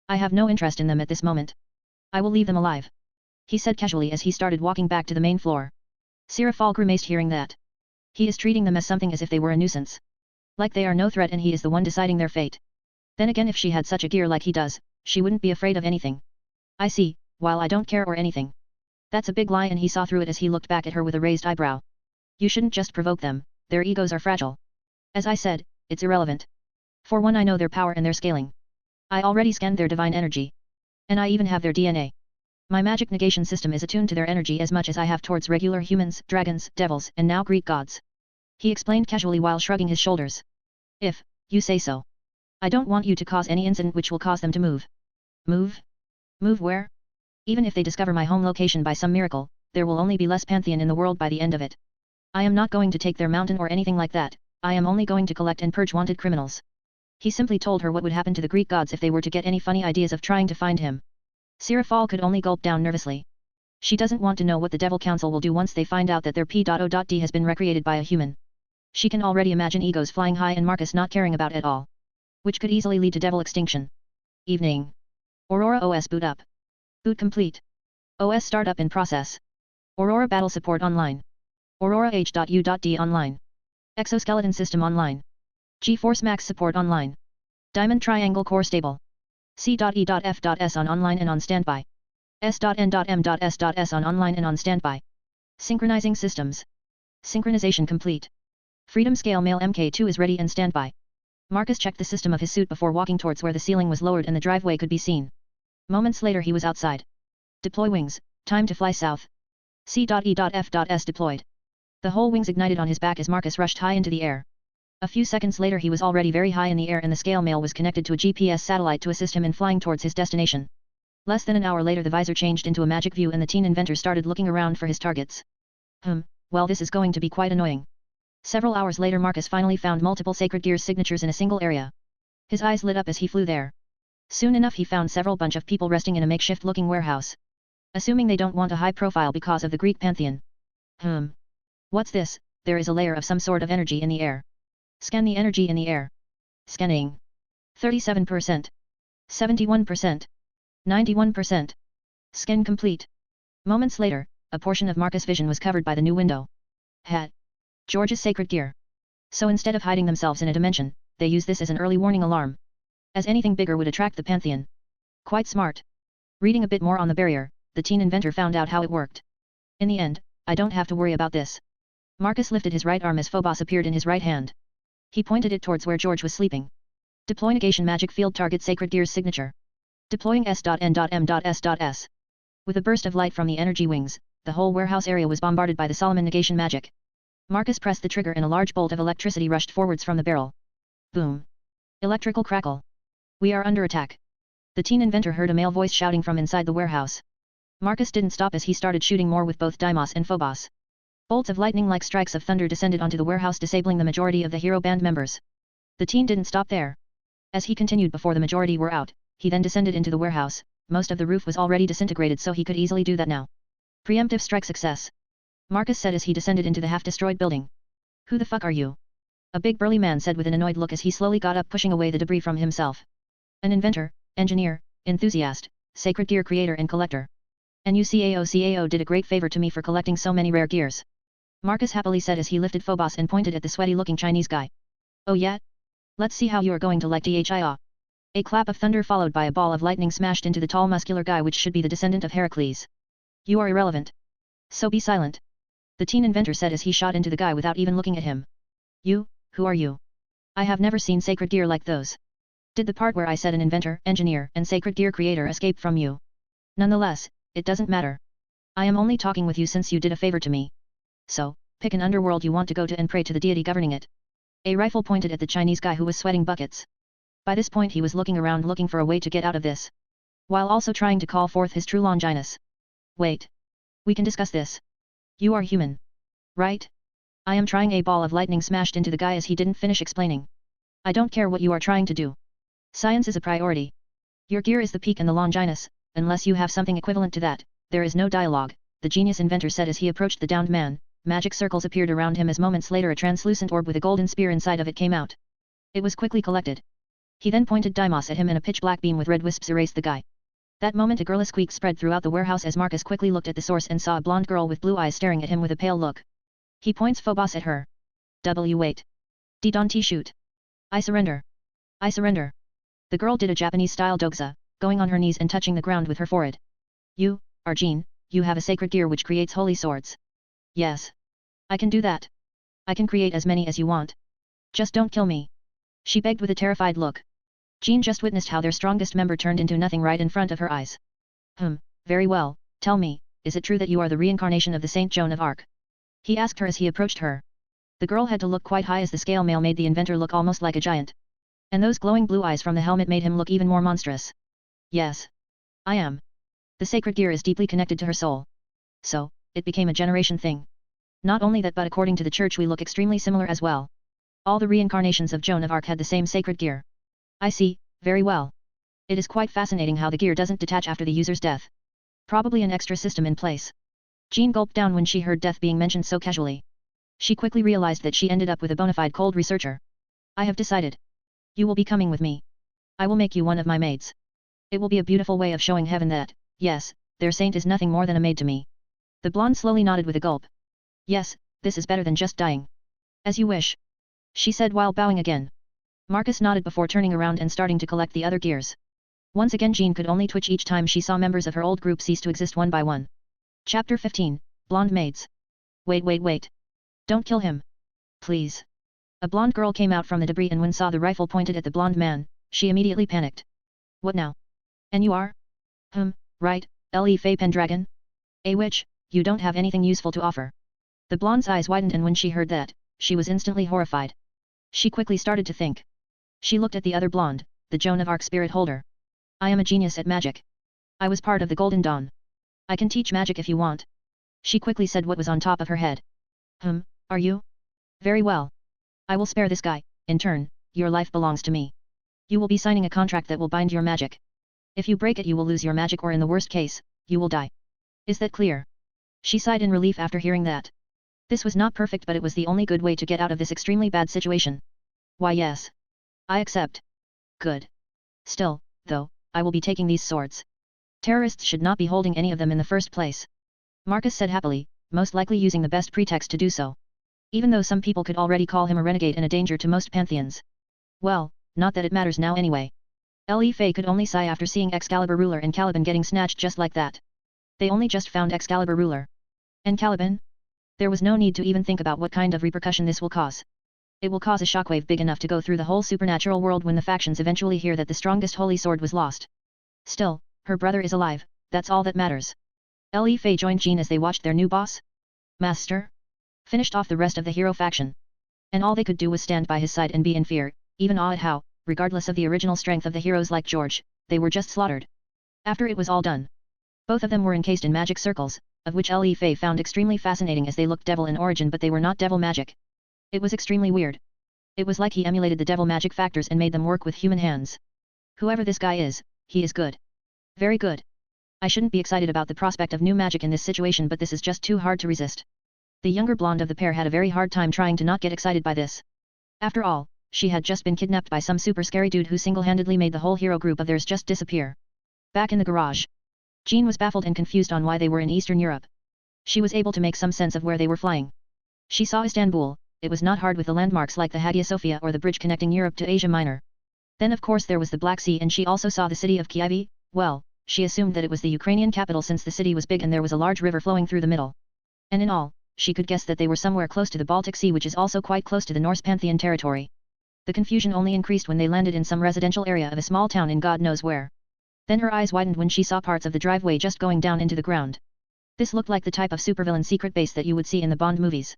I have no interest in them at this moment. I will leave them alive. He said casually as he started walking back to the main floor. Sirafal grimaced hearing that. He is treating them as something as if they were a nuisance. Like they are no threat and he is the one deciding their fate. Then again, if she had such a gear like he does, she wouldn't be afraid of anything. I see, while I don't care or anything. That's a big lie, and he saw through it as he looked back at her with a raised eyebrow. You shouldn't just provoke them, their egos are fragile. As I said, it's irrelevant. For one, I know their power and their scaling. I already scanned their divine energy. And I even have their DNA. My magic negation system is attuned to their energy as much as I have towards regular humans, dragons, devils, and now Greek gods. He explained casually while shrugging his shoulders. If you say so. I don't want you to cause any incident which will cause them to move. Move? Move where? Even if they discover my home location by some miracle, there will only be less pantheon in the world by the end of it. I am not going to take their mountain or anything like that, I am only going to collect and purge wanted criminals. He simply told her what would happen to the Greek gods if they were to get any funny ideas of trying to find him. Sirafal could only gulp down nervously. She doesn't want to know what the Devil Council will do once they find out that their P.O.D has been recreated by a human. She can already imagine egos flying high and Marcus not caring about it all. Which could easily lead to devil extinction. Evening. Aurora OS boot up. Boot complete. OS startup in process. Aurora Battle Support online. Aurora H.U.D online. Exoskeleton System online. GeForce Max Support online. Diamond Triangle Core stable. C.E.F.S on online and on standby. S.N.M.S on online and on standby. Synchronizing systems. Synchronization complete. Freedom Scale Male Mk2 is ready and standby. Marcus checked the system of his suit before walking towards where the ceiling was lowered and the driveway could be seen. Moments later he was outside. Deploy wings, time to fly south. C.E.F.S deployed. The whole wings ignited on his back as Marcus rushed high into the air. A few seconds later he was already very high in the air and the scale mail was connected to a GPS satellite to assist him in flying towards his destination. Less than an hour later the visor changed into a magic view and the teen inventor started looking around for his targets. Well, this is going to be quite annoying. Several hours later Marcus finally found multiple Sacred Gear's signatures in a single area. His eyes lit up as he flew there. Soon enough he found several bunch of people resting in a makeshift-looking warehouse. Assuming they don't want a high profile because of the Greek pantheon. What's this? There is a layer of some sort of energy in the air. Scan the energy in the air. Scanning. 37%. 71%. 91%. Scan complete. Moments later, a portion of Marcus' vision was covered by the new window. George's Sacred Gear. So instead of hiding themselves in a dimension, they use this as an early warning alarm. As anything bigger would attract the pantheon. Quite smart. Reading a bit more on the barrier, the teen inventor found out how it worked. In the end, I don't have to worry about this. Marcus lifted his right arm as Phobos appeared in his right hand. He pointed it towards where George was sleeping. Deploy negation magic field target Sacred Gear's signature. Deploying S.N.M.S. With a burst of light from the energy wings, the whole warehouse area was bombarded by the Solomon negation magic. Marcus pressed the trigger and a large bolt of electricity rushed forwards from the barrel. Boom. Electrical crackle. We are under attack. The teen inventor heard a male voice shouting from inside the warehouse. Marcus didn't stop as he started shooting more with both Deimos and Phobos. Bolts of lightning like strikes of thunder descended onto the warehouse disabling the majority of the hero band members. The teen didn't stop there. As he continued before the majority were out, he then descended into the warehouse. Most of the roof was already disintegrated so he could easily do that now. Preemptive strike success. Marcus said as he descended into the half-destroyed building. Who the fuck are you? A big burly man said with an annoyed look as he slowly got up pushing away the debris from himself. An inventor, engineer, enthusiast, Sacred Gear creator and collector. NUCAO did a great favor to me for collecting so many rare gears. Marcus happily said as he lifted Phobos and pointed at the sweaty-looking Chinese guy. Oh yeah? Let's see how you are going to like DHIA. A clap of thunder followed by a ball of lightning smashed into the tall muscular guy which should be the descendant of Heracles. You are irrelevant. So be silent. The teen inventor said as he shot into the guy without even looking at him. You, who are you? I have never seen Sacred Gear like those. Did the part where I said an inventor, engineer, and Sacred Gear creator escape from you? Nonetheless, it doesn't matter. I am only talking with you since you did a favor to me. So, pick an underworld you want to go to and pray to the deity governing it. A rifle pointed at the Chinese guy who was sweating buckets. By this point he was looking around looking for a way to get out of this. While also trying to call forth his true Longinus. Wait. We can discuss this. You are human. Right? I am trying. A ball of lightning smashed into the guy as he didn't finish explaining. I don't care what you are trying to do. Science is a priority. Your gear is the peak and the Longinus, unless you have something equivalent to that, there is no dialogue, the genius inventor said as he approached the downed man. Magic circles appeared around him as moments later a translucent orb with a golden spear inside of it came out. It was quickly collected. He then pointed Deimos at him and a pitch-black beam with red wisps erased the guy. That moment a girlish squeak spread throughout the warehouse as Marcus quickly looked at the source and saw a blonde girl with blue eyes staring at him with a pale look. He points Phobos at her. Wait. Don't shoot. I surrender. I surrender. The girl did a Japanese-style doxa, going on her knees and touching the ground with her forehead. You, Arjun, you have a sacred gear which creates holy swords. Yes. I can do that. I can create as many as you want. Just don't kill me. She begged with a terrified look. Jean just witnessed how their strongest member turned into nothing right in front of her eyes. Very well, tell me, is it true that you are the reincarnation of the Saint Joan of Arc? He asked her as he approached her. The girl had to look quite high as the scale mail made the inventor look almost like a giant. And those glowing blue eyes from the helmet made him look even more monstrous. Yes. I am. The sacred gear is deeply connected to her soul. So, it became a generation thing. Not only that but according to the church we look extremely similar as well. All the reincarnations of Joan of Arc had the same sacred gear. I see, very well. It is quite fascinating how the gear doesn't detach after the user's death. Probably an extra system in place. Jean gulped down when she heard death being mentioned so casually. She quickly realized that she ended up with a bona fide cold researcher. I have decided. You will be coming with me. I will make you one of my maids. It will be a beautiful way of showing heaven that, yes, their saint is nothing more than a maid to me. The blonde slowly nodded with a gulp. Yes, this is better than just dying. As you wish. She said while bowing again. Marcus nodded before turning around and starting to collect the other gears. Once again Jean could only twitch each time she saw members of her old group cease to exist one by one. Chapter 15, Blonde Maids. Wait. Don't kill him. Please. A blonde girl came out from the debris and when saw the rifle pointed at the blonde man, she immediately panicked. What now? And you are? Right, Le Fay Pendragon? A witch, you don't have anything useful to offer. The blonde's eyes widened, and when she heard that, she was instantly horrified. She quickly started to think. She looked at the other blonde, the Joan of Arc spirit holder. I am a genius at magic. I was part of the Golden Dawn. I can teach magic if you want. She quickly said what was on top of her head. Are you? Very well. I will spare this guy. In turn, your life belongs to me. You will be signing a contract that will bind your magic. If you break it, you will lose your magic, or in the worst case, you will die. Is that clear? She sighed in relief after hearing that. This was not perfect, but it was the only good way to get out of this extremely bad situation. Why, yes. I accept. Good. Still, though, I will be taking these swords. Terrorists should not be holding any of them in the first place. Marcus said happily, most likely using the best pretext to do so. Even though some people could already call him a renegade and a danger to most pantheons. Well, not that it matters now anyway. Le Fay could only sigh after seeing Excalibur ruler and Caliban getting snatched just like that. They only just found Excalibur ruler. And Caliban? There was no need to even think about what kind of repercussion this will cause. It will cause a shockwave big enough to go through the whole supernatural world when the factions eventually hear that the strongest holy sword was lost. Still, her brother is alive, that's all that matters. Le Fay joined Jean as they watched their new boss. Master? Finished off the rest of the hero faction. And all they could do was stand by his side and be in fear, even awe at how, regardless of the original strength of the heroes like George, they were just slaughtered. After it was all done. Both of them were encased in magic circles, of which Le Fay found extremely fascinating as they looked devil in origin, but they were not devil magic. It was extremely weird. It was like he emulated the devil magic factors and made them work with human hands. Whoever this guy is, he is good. Very good. I shouldn't be excited about the prospect of new magic in this situation, but this is just too hard to resist. The younger blonde of the pair had a very hard time trying to not get excited by this. After all, she had just been kidnapped by some super scary dude who single-handedly made the whole hero group of theirs just disappear. Back in the garage. Jean was baffled and confused on why they were in Eastern Europe. She was able to make some sense of where they were flying. She saw Istanbul. It was not hard with the landmarks like the Hagia Sophia or the bridge connecting Europe to Asia Minor. Then of course there was the Black Sea, and she also saw the city of Kyiv. Well, she assumed that it was the Ukrainian capital since the city was big and there was a large river flowing through the middle. And in all, she could guess that they were somewhere close to the Baltic Sea, which is also quite close to the Norse Pantheon territory. The confusion only increased when they landed in some residential area of a small town in God knows where. Then her eyes widened when she saw parts of the driveway just going down into the ground. This looked like the type of supervillain secret base that you would see in the Bond movies.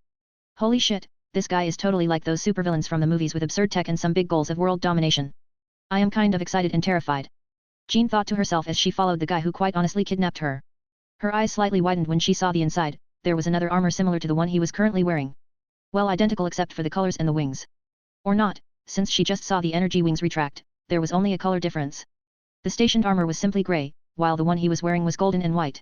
Holy shit, this guy is totally like those supervillains from the movies with absurd tech and some big goals of world domination. I am kind of excited and terrified. Jean thought to herself as she followed the guy who quite honestly kidnapped her. Her eyes slightly widened when she saw the inside. There was another armor similar to the one he was currently wearing. Well, identical except for the colors and the wings. Or not, since she just saw the energy wings retract, there was only a color difference. The stationed armor was simply grey, while the one he was wearing was golden and white.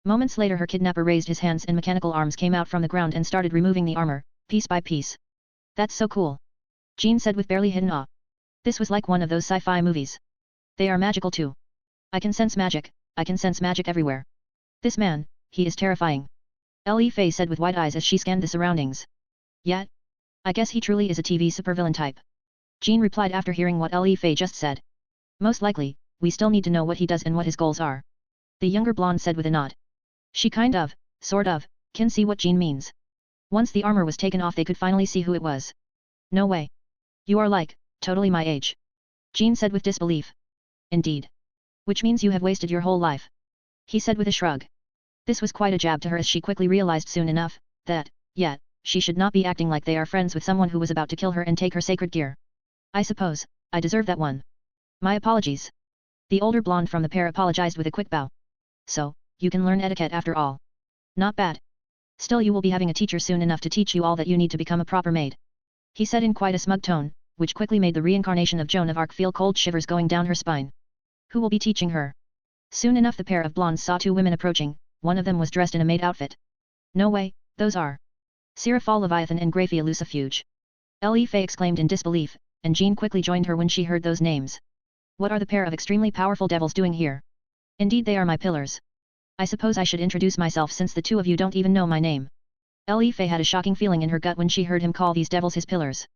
Moments later her kidnapper raised his hands and mechanical arms came out from the ground and started removing the armor, piece by piece. That's so cool. Jean said with barely hidden awe. This was like one of those sci-fi movies. They are magical too. I can sense magic everywhere. This man, he is terrifying. Le Fay said with wide eyes as she scanned the surroundings. Yet? I guess he truly is a TV supervillain type. Jean replied after hearing what Le Fay just said. Most likely, we still need to know what he does and what his goals are. The younger blonde said with a nod. She kind of, sort of, can see what Jean means. Once the armor was taken off they could finally see who it was. No way. You are like, totally my age. Jean said with disbelief. Indeed. Which means you have wasted your whole life. He said with a shrug. This was quite a jab to her as she quickly realized soon enough, that, yet, she should not be acting like they are friends with someone who was about to kill her and take her sacred gear. I suppose, I deserve that one. My apologies. The older blonde from the pair apologized with a quick bow. So, you can learn etiquette after all. Not bad. Still you will be having a teacher soon enough to teach you all that you need to become a proper maid. He said in quite a smug tone, which quickly made the reincarnation of Joan of Arc feel cold shivers going down her spine. Who will be teaching her? Soon enough the pair of blondes saw two women approaching. One of them was dressed in a maid outfit. No way, those are Seraphal Leviathan and Graphia Lucifuge. Le Fay exclaimed in disbelief, and Jean quickly joined her when she heard those names. What are the pair of extremely powerful devils doing here? Indeed they are my pillars. I suppose I should introduce myself since the two of you don't even know my name. Le Fay had a shocking feeling in her gut when she heard him call these devils his pillars.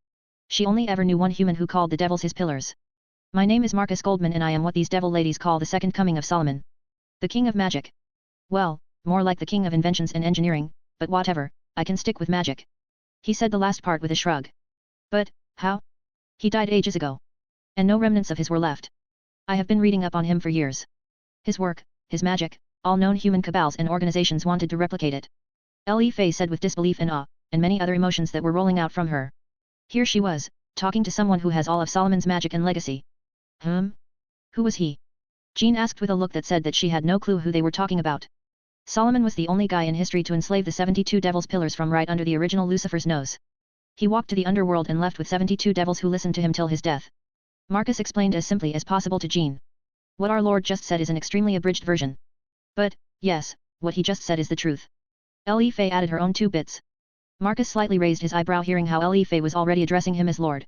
She only ever knew one human who called the devils his pillars. My name is Marcus Goldman and I am what these devil ladies call the second coming of Solomon. The king of magic. Well, more like the king of inventions and engineering, but whatever, I can stick with magic. He said the last part with a shrug. But, how? He died ages ago. And no remnants of his were left. I have been reading up on him for years. His work, his magic, all known human cabals and organizations wanted to replicate it. Le Fei said with disbelief and awe, and many other emotions that were rolling out from her. Here she was, talking to someone who has all of Solomon's magic and legacy. Who was he? Jean asked with a look that said that she had no clue who they were talking about. Solomon was the only guy in history to enslave the 72 Devil's Pillars from right under the original Lucifer's nose. He walked to the underworld and left with 72 devils who listened to him till his death. Marcus explained as simply as possible to Jean. What our Lord just said is an extremely abridged version. But, yes, what he just said is the truth. Le Fei added her own 2 bits. Marcus slightly raised his eyebrow hearing how Le Fei was already addressing him as Lord.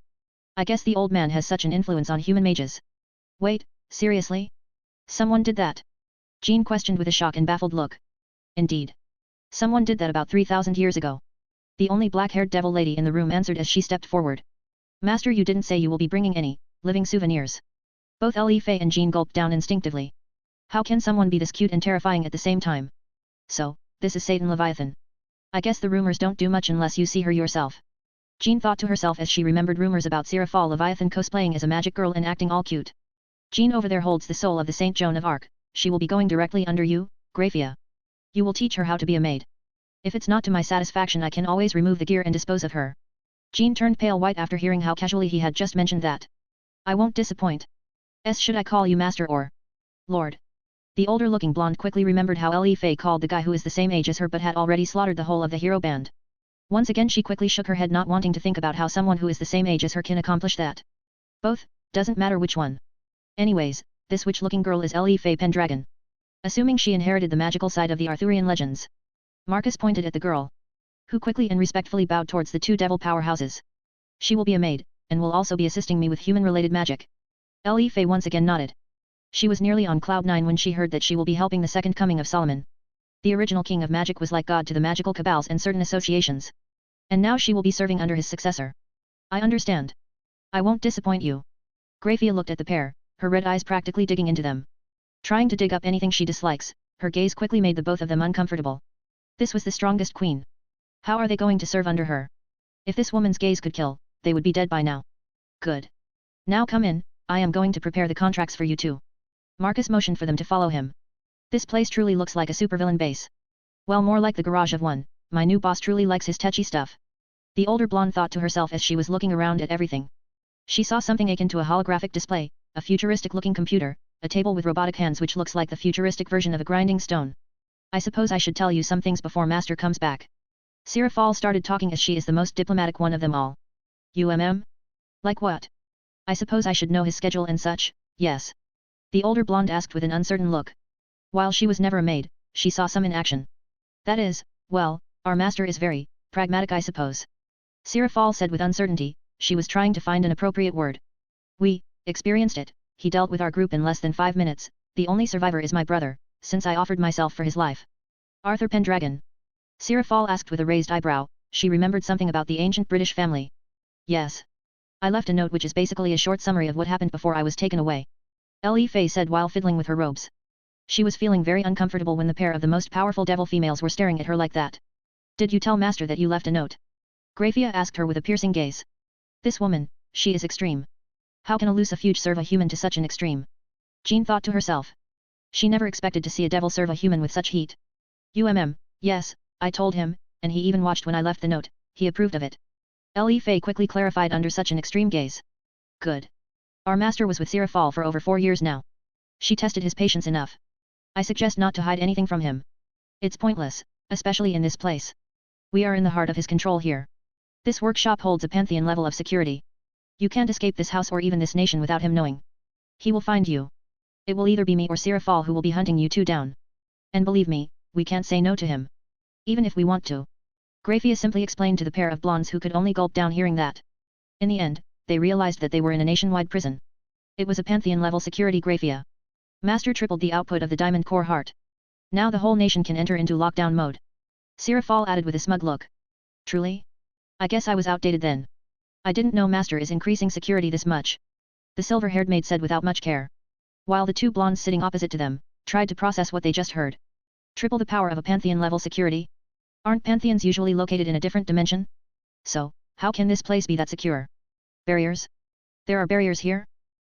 I guess the old man has such an influence on human mages. Wait, seriously? Someone did that? Jean questioned with a shock and baffled look. Indeed. Someone did that about 3,000 years ago. The only black-haired devil lady in the room answered as she stepped forward. Master, you didn't say you will be bringing any living souvenirs. Both Le Fei and Jean gulped down instinctively. How can someone be this cute and terrifying at the same time? So, this is Satan Leviathan. I guess the rumors don't do much unless you see her yourself. Jean thought to herself as she remembered rumors about Seraphal Leviathan cosplaying as a magic girl and acting all cute. Jean over there holds the soul of the Saint Joan of Arc. She will be going directly under you, Graphia. You will teach her how to be a maid. If it's not to my satisfaction I can always remove the gear and dispose of her. Jean turned pale white after hearing how casually he had just mentioned that. I won't disappoint. Should I call you Master or Lord? The older-looking blonde quickly remembered how Le Fei called the guy who is the same age as her but had already slaughtered the whole of the hero band. Once again she quickly shook her head, not wanting to think about how someone who is the same age as her can accomplish that. Both, doesn't matter which one. Anyways, this witch-looking girl is Le Fei Pendragon. Assuming she inherited the magical side of the Arthurian legends. Marcus pointed at the girl, who quickly and respectfully bowed towards the 2 devil powerhouses. She will be a maid, and will also be assisting me with human-related magic. Le Fei once again nodded. She was nearly on cloud 9 when she heard that she will be helping the second coming of Solomon. The original king of magic was like God to the magical cabals and certain associations. And now she will be serving under his successor. I understand. I won't disappoint you. Graphia looked at the pair, her red eyes practically digging into them. Trying to dig up anything she dislikes, her gaze quickly made the both of them uncomfortable. This was the strongest queen. How are they going to serve under her? If this woman's gaze could kill, they would be dead by now. Good. Now come in, I am going to prepare the contracts for you two. Marcus motioned for them to follow him. This place truly looks like a supervillain base. Well, more like the garage of one. My new boss truly likes his tetchy stuff. The older blonde thought to herself as she was looking around at everything. She saw something akin to a holographic display, a futuristic-looking computer, a table with robotic hands which looks like the futuristic version of a grinding stone. I suppose I should tell you some things before Master comes back. Seraphal started talking as she is the most diplomatic one of them all. Like what? I suppose I should know his schedule and such, yes. The older blonde asked with an uncertain look. While she was never a maid, she saw some in action. That is, well, our master is very pragmatic I suppose. Seraphal said with uncertainty, she was trying to find an appropriate word. We experienced it, he dealt with our group in less than 5 minutes, the only survivor is my brother, since I offered myself for his life. Arthur Pendragon. Seraphal asked with a raised eyebrow, she remembered something about the ancient British family. Yes. I left a note which is basically a short summary of what happened before I was taken away. Le Fei said while fiddling with her robes. She was feeling very uncomfortable when the pair of the most powerful devil females were staring at her like that. Did you tell Master that you left a note? Graphia asked her with a piercing gaze. This woman, she is extreme. How can a lucifuge serve a human to such an extreme? Jean thought to herself. She never expected to see a devil serve a human with such heat. Yes, I told him, and he even watched when I left the note, he approved of it. Le Fei quickly clarified under such an extreme gaze. Good. Our master was with Seraphal for over 4 years now. She tested his patience enough. I suggest not to hide anything from him. It's pointless, especially in this place. We are in the heart of his control here. This workshop holds a pantheon level of security. You can't escape this house or even this nation without him knowing. He will find you. It will either be me or Seraphal who will be hunting you two down. And believe me, we can't say no to him. Even if we want to. Graphia simply explained to the pair of blondes who could only gulp down hearing that. In the end, they realized that they were in a nationwide prison. It was a pantheon-level security Graphia. Master tripled the output of the Diamond Core Heart. Now the whole nation can enter into lockdown mode. Seraphal added with a smug look. Truly? I guess I was outdated then. I didn't know Master is increasing security this much. The silver-haired maid said without much care. While the two blondes sitting opposite to them, tried to process what they just heard. Triple the power of a pantheon-level security? Aren't pantheons usually located in a different dimension? So, how can this place be that secure? Barriers? There are barriers here?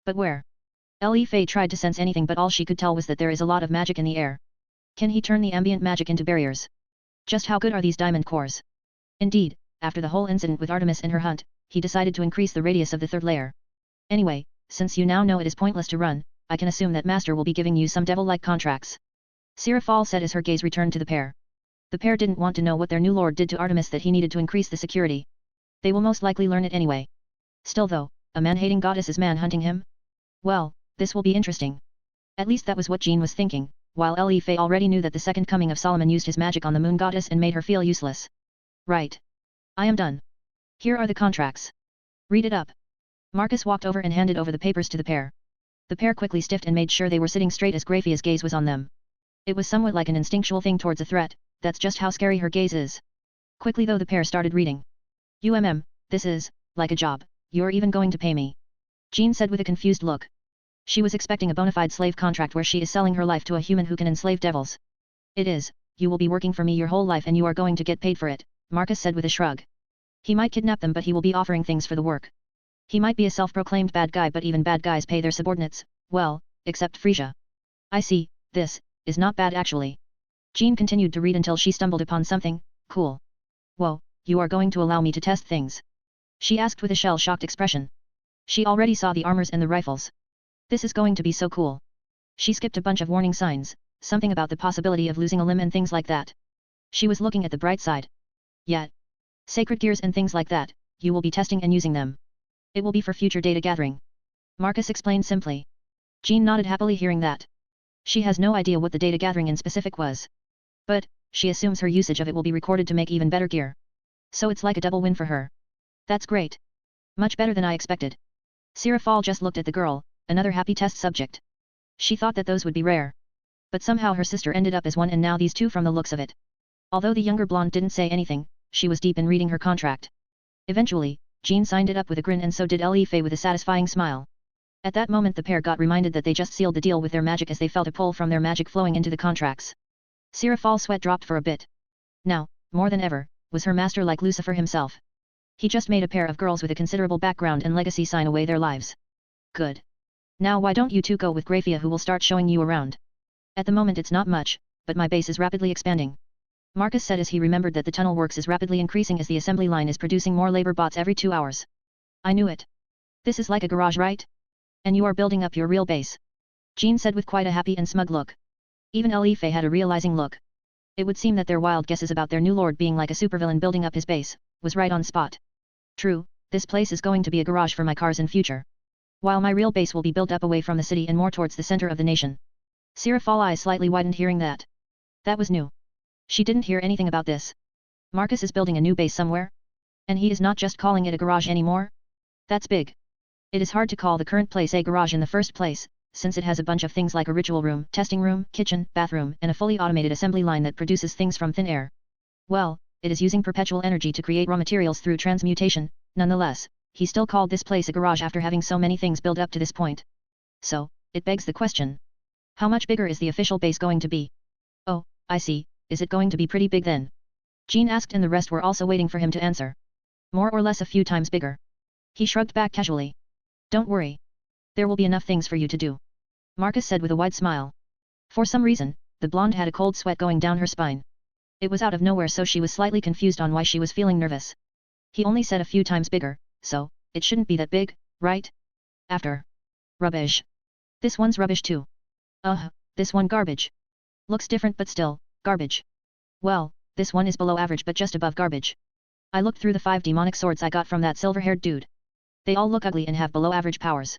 But where? Le Fei tried to sense anything but all she could tell was that there is a lot of magic in the air. Can he turn the ambient magic into barriers? Just how good are these diamond cores? Indeed, after the whole incident with Artemis and her hunt, he decided to increase the radius of the third layer. Anyway, since you now know it is pointless to run, I can assume that Master will be giving you some devil-like contracts. Sirafal said as her gaze returned to the pair. The pair didn't want to know what their new lord did to Artemis that he needed to increase the security. They will most likely learn it anyway. Still though, a man-hating goddess is man-hunting him? Well, this will be interesting. At least that was what Jean was thinking, while Le Fay already knew that the second coming of Solomon used his magic on the moon goddess and made her feel useless. Right. I am done. Here are the contracts. Read it up. Marcus walked over and handed over the papers to the pair. The pair quickly stiffed and made sure they were sitting straight as Graphia's gaze was on them. It was somewhat like an instinctual thing towards a threat, that's just how scary her gaze is. Quickly though the pair started reading. This is, like a job, you're even going to pay me. Jean said with a confused look. She was expecting a bona fide slave contract where she is selling her life to a human who can enslave devils. It is, you will be working for me your whole life and you are going to get paid for it, Marcus said with a shrug. He might kidnap them but he will be offering things for the work. He might be a self-proclaimed bad guy but even bad guys pay their subordinates, well, except Frisia. I see, this, is not bad actually. Jean continued to read until she stumbled upon something, cool. Whoa, you are going to allow me to test things? She asked with a shell-shocked expression. She already saw the armors and the rifles. This is going to be so cool. She skipped a bunch of warning signs, something about the possibility of losing a limb and things like that. She was looking at the bright side. Yet. Sacred gears and things like that, you will be testing and using them. It will be for future data gathering. Marcus explained simply. Jean nodded happily hearing that. She has no idea what the data gathering in specific was. But, she assumes her usage of it will be recorded to make even better gear. So it's like a double win for her. That's great. Much better than I expected. Sirafal just looked at the girl, another happy test subject. She thought that those would be rare. But somehow her sister ended up as one and now these two from the looks of it. Although the younger blonde didn't say anything, she was deep in reading her contract. Eventually, Jean signed it up with a grin and so did Le Fay with a satisfying smile. At that moment the pair got reminded that they just sealed the deal with their magic as they felt a pull from their magic flowing into the contracts. Sirafal's sweat dropped for a bit. Now, more than ever, was her master like Lucifer himself. He just made a pair of girls with a considerable background and legacy sign away their lives. Good. Now why don't you two go with Graphia who will start showing you around? At the moment it's not much, but my base is rapidly expanding. Marcus said as he remembered that the tunnel works is rapidly increasing as the assembly line is producing more labor bots every 2 hours. I knew it. This is like a garage, right? And you are building up your real base. Jean said with quite a happy and smug look. Even Le Fay had a realizing look. It would seem that their wild guesses about their new lord being like a supervillain building up his base, was right on spot. True, this place is going to be a garage for my cars in future. While my real base will be built up away from the city and more towards the center of the nation. Sirafal's eyes slightly widened hearing that. That was new. She didn't hear anything about this. Marcus is building a new base somewhere? And he is not just calling it a garage anymore? That's big. It is hard to call the current place a garage in the first place, since it has a bunch of things like a ritual room, testing room, kitchen, bathroom, and a fully automated assembly line that produces things from thin air. Well, it is using perpetual energy to create raw materials through transmutation, nonetheless, he still called this place a garage after having so many things built up to this point. So, it begs the question. How much bigger is the official base going to be? Oh, I see, is it going to be pretty big then? Jean asked and the rest were also waiting for him to answer. More or less a few times bigger. He shrugged back casually. Don't worry. There will be enough things for you to do. Marcus said with a wide smile. For some reason, the blonde had a cold sweat going down her spine. It was out of nowhere so she was slightly confused on why she was feeling nervous. He only said a few times bigger, so, it shouldn't be that big, right? After. Rubbish. This one's rubbish too. This one garbage. Looks different but still, garbage. Well, this one is below average but just above garbage. I looked through the 5 demonic swords I got from that silver-haired dude. They all look ugly and have below average powers.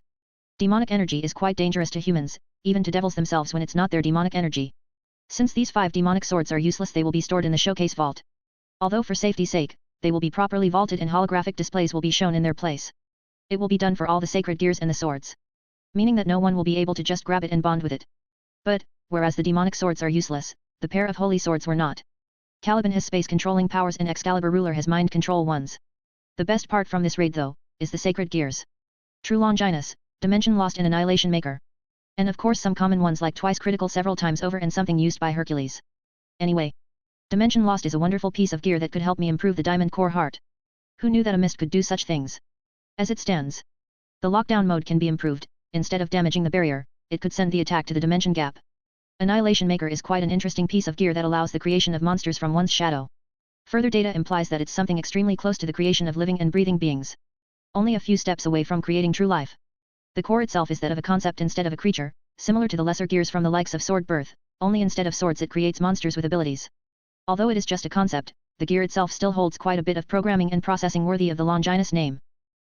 Demonic energy is quite dangerous to humans, even to devils themselves when it's not their demonic energy. Since these 5 demonic swords are useless they will be stored in the showcase vault. Although for safety's sake, they will be properly vaulted and holographic displays will be shown in their place. It will be done for all the sacred gears and the swords. Meaning that no one will be able to just grab it and bond with it. But, whereas the demonic swords are useless, the pair of holy swords were not. Caliban has space-controlling powers and Excalibur ruler has mind-control ones. The best part from this raid though, is the sacred gears. True Longinus, Dimension Lost and Annihilation Maker. And of course some common ones like Twice Critical several times over and something used by Hercules. Anyway. Dimension Lost is a wonderful piece of gear that could help me improve the Diamond Core Heart. Who knew that a mist could do such things? As it stands. The lockdown mode can be improved, instead of damaging the barrier, it could send the attack to the dimension gap. Annihilation Maker is quite an interesting piece of gear that allows the creation of monsters from one's shadow. Further data implies that it's something extremely close to the creation of living and breathing beings. Only a few steps away from creating true life. The core itself is that of a concept instead of a creature, similar to the lesser gears from the likes of Sword Birth, only instead of swords it creates monsters with abilities. Although it is just a concept, the gear itself still holds quite a bit of programming and processing worthy of the Longinus name.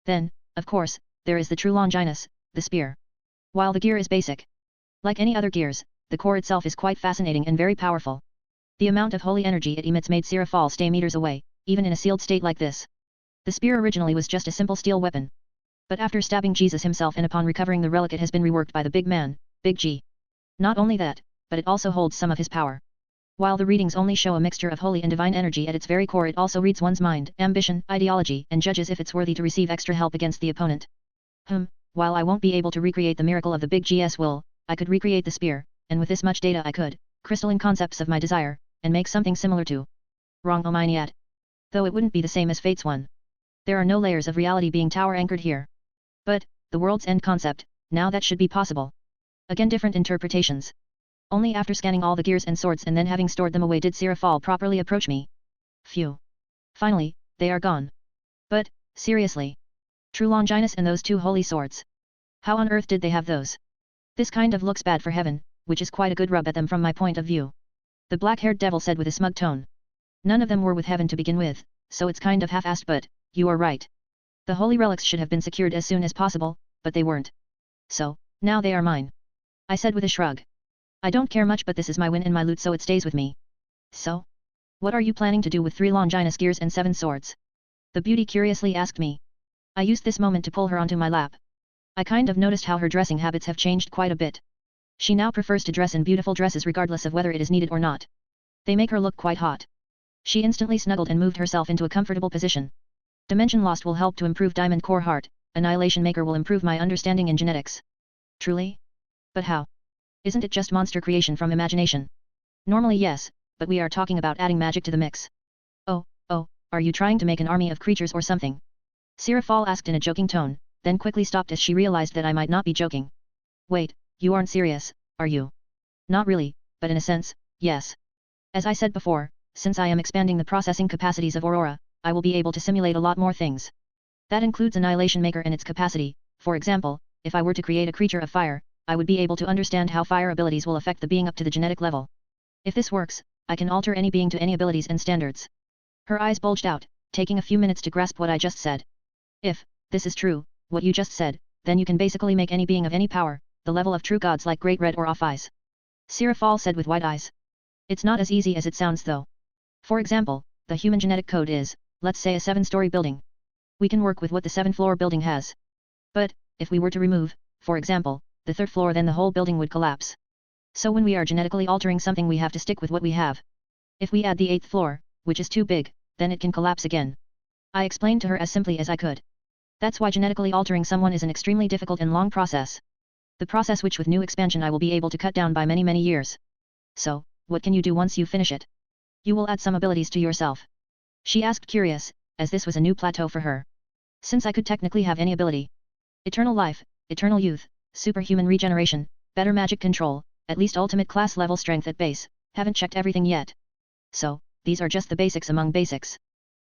Then, of course, there is the true Longinus, the spear. While the gear is basic, like any other gears, the core itself is quite fascinating and very powerful. The amount of holy energy it emits made Sira fall stay meters away, even in a sealed state like this. The spear originally was just a simple steel weapon. But after stabbing Jesus himself and upon recovering the relic it has been reworked by the big man, Big G. Not only that, but it also holds some of his power. While the readings only show a mixture of holy and divine energy at its very core, it also reads one's mind, ambition, ideology, and judges if it's worthy to receive extra help against the opponent. While I won't be able to recreate the miracle of the Big G's will, I could recreate the spear, and with this much data I could, crystalline concepts of my desire, and make something similar to Wrong Ominiat. Though it wouldn't be the same as Fate's one. There are no layers of reality being tower anchored here. But, the world's end concept, now that should be possible. Again different interpretations. Only after scanning all the gears and swords and then having stored them away did Sira Fall properly approach me. Phew. Finally, they are gone. But, seriously. True Longinus and those two holy swords. How on earth did they have those? This kind of looks bad for heaven, which is quite a good rub at them from my point of view. The black-haired devil said with a smug tone. None of them were with heaven to begin with, so it's kind of half-assed, but, you are right. The holy relics should have been secured as soon as possible, but they weren't. So, now they are mine. I said with a shrug. I don't care much, but this is my win and my loot, so it stays with me. So? What are you planning to do with 3 Longinus gears and 7 swords? The beauty curiously asked me. I used this moment to pull her onto my lap. I kind of noticed how her dressing habits have changed quite a bit. She now prefers to dress in beautiful dresses regardless of whether it is needed or not. They make her look quite hot. She instantly snuggled and moved herself into a comfortable position. Dimension Lost will help to improve Diamond Core Heart, Annihilation Maker will improve my understanding in genetics. Truly? But how? Isn't it just monster creation from imagination? Normally yes, but we are talking about adding magic to the mix. Oh, are you trying to make an army of creatures or something? Sira Fall asked in a joking tone, then quickly stopped as she realized that I might not be joking. Wait, you aren't serious, are you? Not really, but in a sense, yes. As I said before, since I am expanding the processing capacities of Aurora, I will be able to simulate a lot more things. That includes Annihilation Maker and its capacity. For example, if I were to create a creature of fire, I would be able to understand how fire abilities will affect the being up to the genetic level. If this works, I can alter any being to any abilities and standards. Her eyes bulged out, taking a few minutes to grasp what I just said. If this is true, what you just said, then you can basically make any being of any power, the level of true gods like Great Red or Off Eyes. Sira Fall said with wide eyes. It's not as easy as it sounds though. For example, the human genetic code is, let's say, a 7-story building. We can work with what the 7th-floor building has. But, if we were to remove, for example, the 3rd floor, then the whole building would collapse. So when we are genetically altering something we have to stick with what we have. If we add the 8th floor, which is too big, then it can collapse again. I explained to her as simply as I could. That's why genetically altering someone is an extremely difficult and long process. The process which with new expansion I will be able to cut down by many years. So, what can you do once you finish it? You will add some abilities to yourself. She asked curious, as this was a new plateau for her. Since I could technically have any ability. Eternal life, eternal youth, superhuman regeneration, better magic control, at least ultimate class level strength at base, haven't checked everything yet. So, these are just the basics among basics.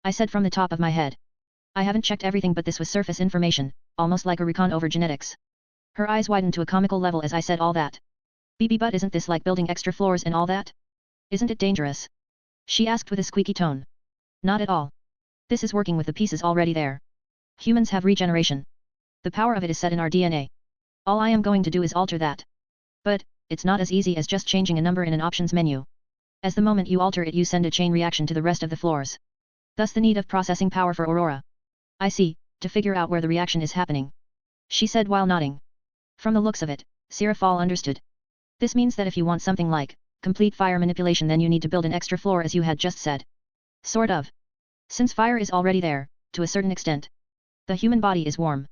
I said from the top of my head. I haven't checked everything, but this was surface information, almost like a recon over genetics. Her eyes widened to a comical level as I said all that. But isn't this like building extra floors and all that? Isn't it dangerous? She asked with a squeaky tone. Not at all. This is working with the pieces already there. Humans have regeneration. The power of it is set in our DNA. All I am going to do is alter that. But, it's not as easy as just changing a number in an options menu. As the moment you alter it, you send a chain reaction to the rest of the floors. Thus the need of processing power for Aurora. I see, to figure out where the reaction is happening. She said while nodding. From the looks of it, Sira Fall understood. This means that if you want something like complete fire manipulation, then you need to build an extra floor, as you had just said. Sort of. Since fire is already there, to a certain extent. The human body is warm.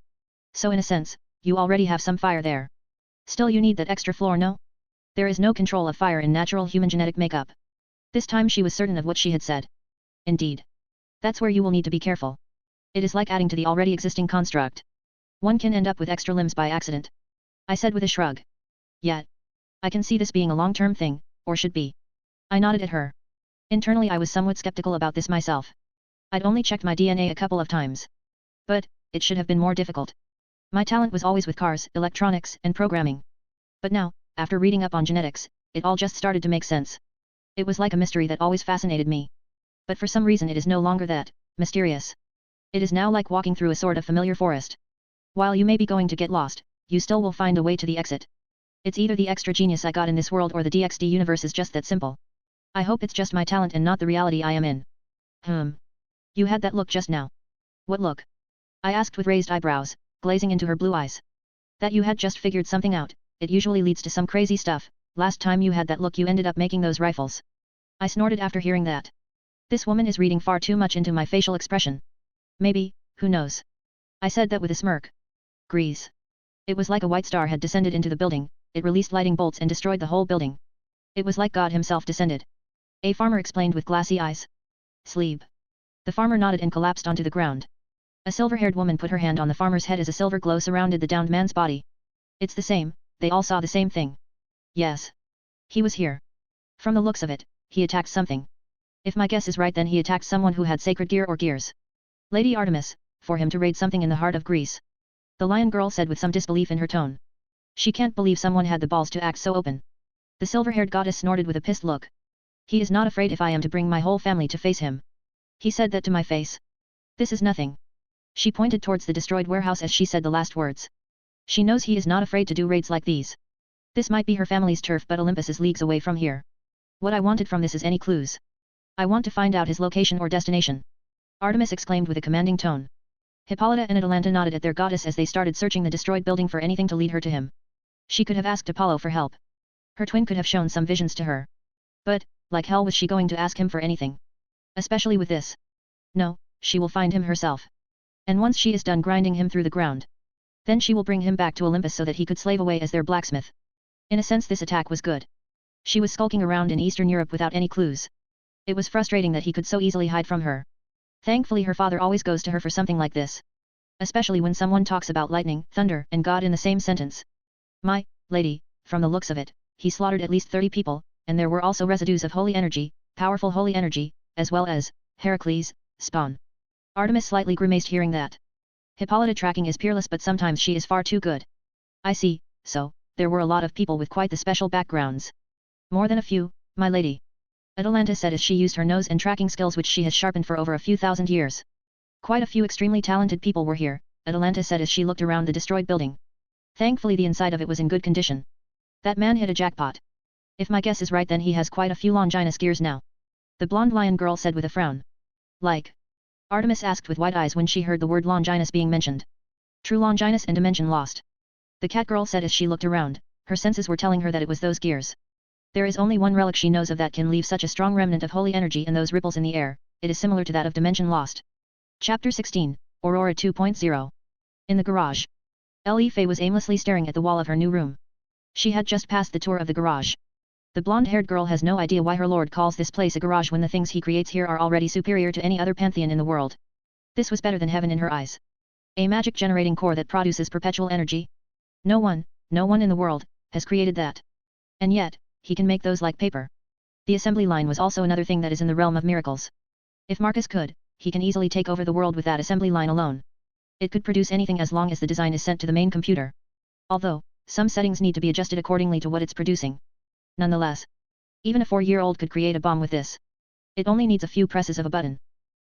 So in a sense, you already have some fire there. Still you need that extra floor, no? There is no control of fire in natural human genetic makeup. This time she was certain of what she had said. Indeed. That's where you will need to be careful. It is like adding to the already existing construct. One can end up with extra limbs by accident. I said with a shrug. Yet. I can see this being a long-term thing, or should be. I nodded at her. Internally I was somewhat skeptical about this myself. I'd only checked my DNA a couple of times. But, it should have been more difficult. My talent was always with cars, electronics, and programming. But now, after reading up on genetics, it all just started to make sense. It was like a mystery that always fascinated me. But for some reason it is no longer that mysterious. It is now like walking through a sort of familiar forest. While you may be going to get lost, you still will find a way to the exit. It's either the extra genius I got in this world or the DXD universe is just that simple. I hope it's just my talent and not the reality I am in. You had that look just now. What look? I asked with raised eyebrows, glazing into her blue eyes. That you had just figured something out, it usually leads to some crazy stuff. Last time you had that look you ended up making those rifles. I snorted after hearing that. This woman is reading far too much into my facial expression. Maybe, who knows? I said that with a smirk. Grease. It was like a white star had descended into the building, it released lightning bolts and destroyed the whole building. It was like God himself descended. A farmer explained with glassy eyes. Sleep. The farmer nodded and collapsed onto the ground. A silver-haired woman put her hand on the farmer's head as a silver glow surrounded the downed man's body. It's the same, they all saw the same thing. Yes. He was here. From the looks of it, he attacked something. If my guess is right then he attacked someone who had sacred gear or gears. Lady Artemis, for him to raid something in the heart of Greece. The lion girl said with some disbelief in her tone. She can't believe someone had the balls to act so open. The silver-haired goddess snorted with a pissed look. He is not afraid if I am to bring my whole family to face him. He said that to my face. This is nothing. She pointed towards the destroyed warehouse as she said the last words. She knows he is not afraid to do raids like these. This might be her family's turf but Olympus is leagues away from here. What I wanted from this is any clues. I want to find out his location or destination. Artemis exclaimed with a commanding tone. Hippolyta and Atalanta nodded at their goddess as they started searching the destroyed building for anything to lead her to him. She could have asked Apollo for help. Her twin could have shown some visions to her. But, like hell was she going to ask him for anything? Especially with this. No, she will find him herself. And once she is done grinding him through the ground. Then she will bring him back to Olympus so that he could slave away as their blacksmith. In a sense this attack was good. She was skulking around in Eastern Europe without any clues. It was frustrating that he could so easily hide from her. Thankfully her father always goes to her for something like this. Especially when someone talks about lightning, thunder, and God in the same sentence. My lady, from the looks of it, he slaughtered at least 30 people, and there were also residues of holy energy, powerful holy energy, as well as Heracles' spawn. Artemis slightly grimaced hearing that. Hippolyta tracking is peerless but sometimes she is far too good. I see, so, there were a lot of people with quite the special backgrounds. More than a few, my lady. Atalanta said as she used her nose and tracking skills which she has sharpened for over a few thousand years. Quite a few extremely talented people were here, Atalanta said as she looked around the destroyed building. Thankfully the inside of it was in good condition. That man hit a jackpot. If my guess is right then he has quite a few Longinus gears now. The blonde lion girl said with a frown. Like? Artemis asked with wide eyes when she heard the word Longinus being mentioned. True Longinus and dimension lost. The cat girl said as she looked around, her senses were telling her that it was those gears. There is only one relic she knows of that can leave such a strong remnant of holy energy in those ripples in the air, it is similar to that of dimension lost. Chapter 16, Aurora 2.0. In the garage. Li Fei was aimlessly staring at the wall of her new room. She had just passed the tour of the garage. The blonde-haired girl has no idea why her lord calls this place a garage when the things he creates here are already superior to any other pantheon in the world. This was better than heaven in her eyes. A magic-generating core that produces perpetual energy? No one in the world, has created that. And yet, he can make those like paper. The assembly line was also another thing that is in the realm of miracles. If Marcus could, he can easily take over the world with that assembly line alone. It could produce anything as long as the design is sent to the main computer. Although, some settings need to be adjusted accordingly to what it's producing. Nonetheless, even a 4-year-old could create a bomb with this. It only needs a few presses of a button.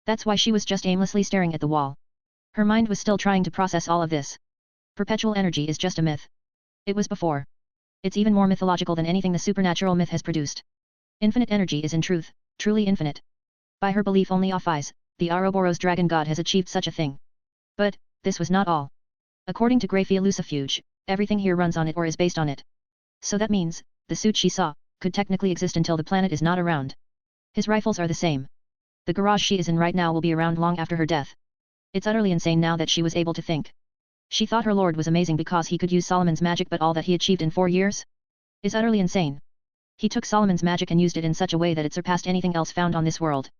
That's why she was just aimlessly staring at the wall. Her mind was still trying to process all of this. Perpetual energy is just a myth. It was before. It's even more mythological than anything the supernatural myth has produced. Infinite energy is in truth, truly infinite. By her belief only Ophi's, the Ouroboros dragon god has achieved such a thing. But, this was not all. According to Graphia Lucifuge, everything here runs on it or is based on it. So that means, the suit she saw, could technically exist until the planet is not around. His rifles are the same. The garage she is in right now will be around long after her death. It's utterly insane now that she was able to think. She thought her lord was amazing because he could use Solomon's magic but all that he achieved in 4 years? Is utterly insane. He took Solomon's magic and used it in such a way that it surpassed anything else found on this world.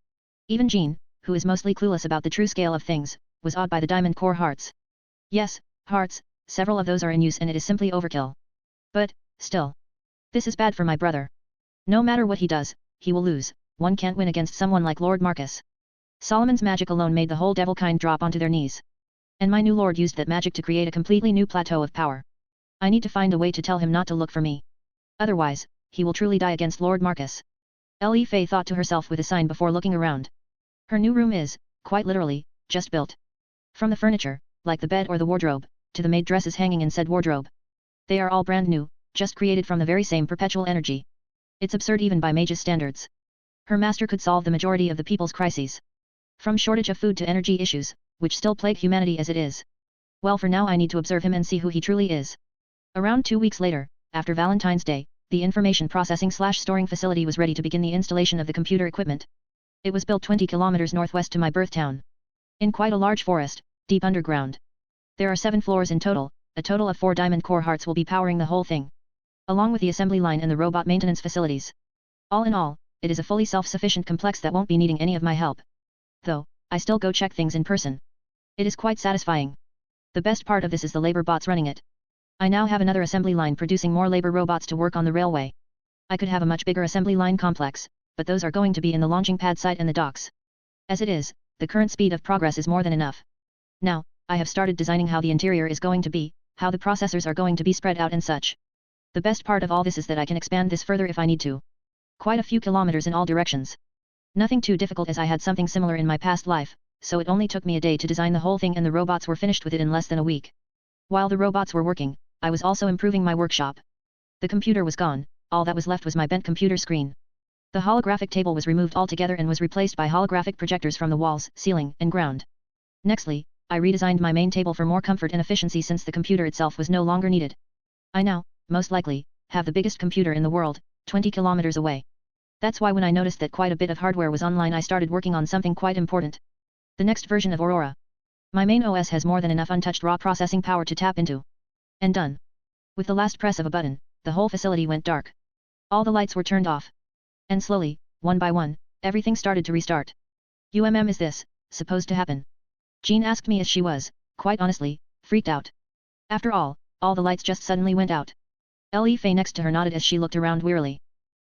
Even Jean, who is mostly clueless about the true scale of things, was awed by the diamond core hearts. Yes, hearts, several of those are in use and it is simply overkill. But, still. This is bad for my brother. No matter what he does, he will lose, one can't win against someone like Lord Marcus. Solomon's magic alone made the whole devilkind drop onto their knees. And my new lord used that magic to create a completely new plateau of power. I need to find a way to tell him not to look for me. Otherwise, he will truly die against Lord Marcus. Li Fei thought to herself with a sign before looking around. Her new room is, quite literally, just built. From the furniture, like the bed or the wardrobe, to the maid dresses hanging in said wardrobe. They are all brand new, just created from the very same perpetual energy. It's absurd even by mage's standards. Her master could solve the majority of the people's crises. From shortage of food to energy issues, which still plague humanity as it is. Well, for now I need to observe him and see who he truly is. Around 2 weeks later, after Valentine's Day, the information processing/storing facility was ready to begin the installation of the computer equipment. It was built 20 kilometers northwest to my birth town. In quite a large forest, deep underground. There are 7 floors in total, a total of 4 diamond core hearts will be powering the whole thing. Along with the assembly line and the robot maintenance facilities. All in all, it is a fully self-sufficient complex that won't be needing any of my help. Though, I still go check things in person. It is quite satisfying. The best part of this is the labor bots running it. I now have another assembly line producing more labor robots to work on the railway. I could have a much bigger assembly line complex, but those are going to be in the launching pad site and the docks. As it is, the current speed of progress is more than enough. Now, I have started designing how the interior is going to be, how the processors are going to be spread out and such. The best part of all this is that I can expand this further if I need to. Quite a few kilometers in all directions. Nothing too difficult as I had something similar in my past life, so it only took me a day to design the whole thing and the robots were finished with it in less than a week. While the robots were working, I was also improving my workshop. The computer was gone, all that was left was my bent computer screen. The holographic table was removed altogether and was replaced by holographic projectors from the walls, ceiling, and ground. Nextly, I redesigned my main table for more comfort and efficiency since the computer itself was no longer needed. I now, most likely, have the biggest computer in the world, 20 kilometers away. That's why when I noticed that quite a bit of hardware was online I started working on something quite important. The next version of Aurora. My main OS has more than enough untouched raw processing power to tap into. And done. With the last press of a button, the whole facility went dark. All the lights were turned off. And slowly, one by one, everything started to restart. Is this supposed to happen? Jean asked me as she was, quite honestly, freaked out. After all the lights just suddenly went out. Li Fei next to her nodded as she looked around wearily.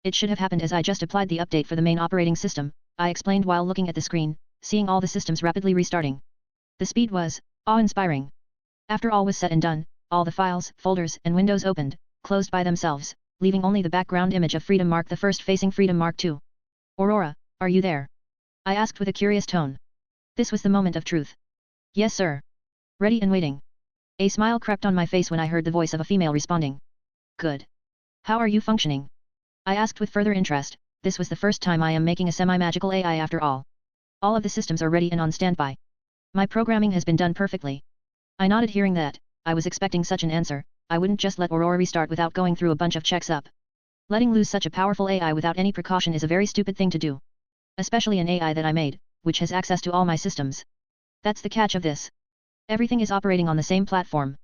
It should have happened as I just applied the update for the main operating system, I explained while looking at the screen, seeing all the systems rapidly restarting. The speed was awe-inspiring. After all was said and done, all the files, folders, and windows opened, closed by themselves, leaving only the background image of Freedom Mark I facing Freedom Mark II. Aurora, are you there? I asked with a curious tone. This was the moment of truth. Yes, sir. Ready and waiting. A smile crept on my face when I heard the voice of a female responding. Good. How are you functioning? I asked with further interest. This was the first time I am making a semi-magical AI after all. All of the systems are ready and on standby. My programming has been done perfectly. I nodded hearing that. I was expecting such an answer. I wouldn't just let Aurora restart without going through a bunch of checks up. Letting loose such a powerful AI without any precaution is a very stupid thing to do. Especially an AI that I made, which has access to all my systems. That's the catch of this. Everything is operating on the same platform.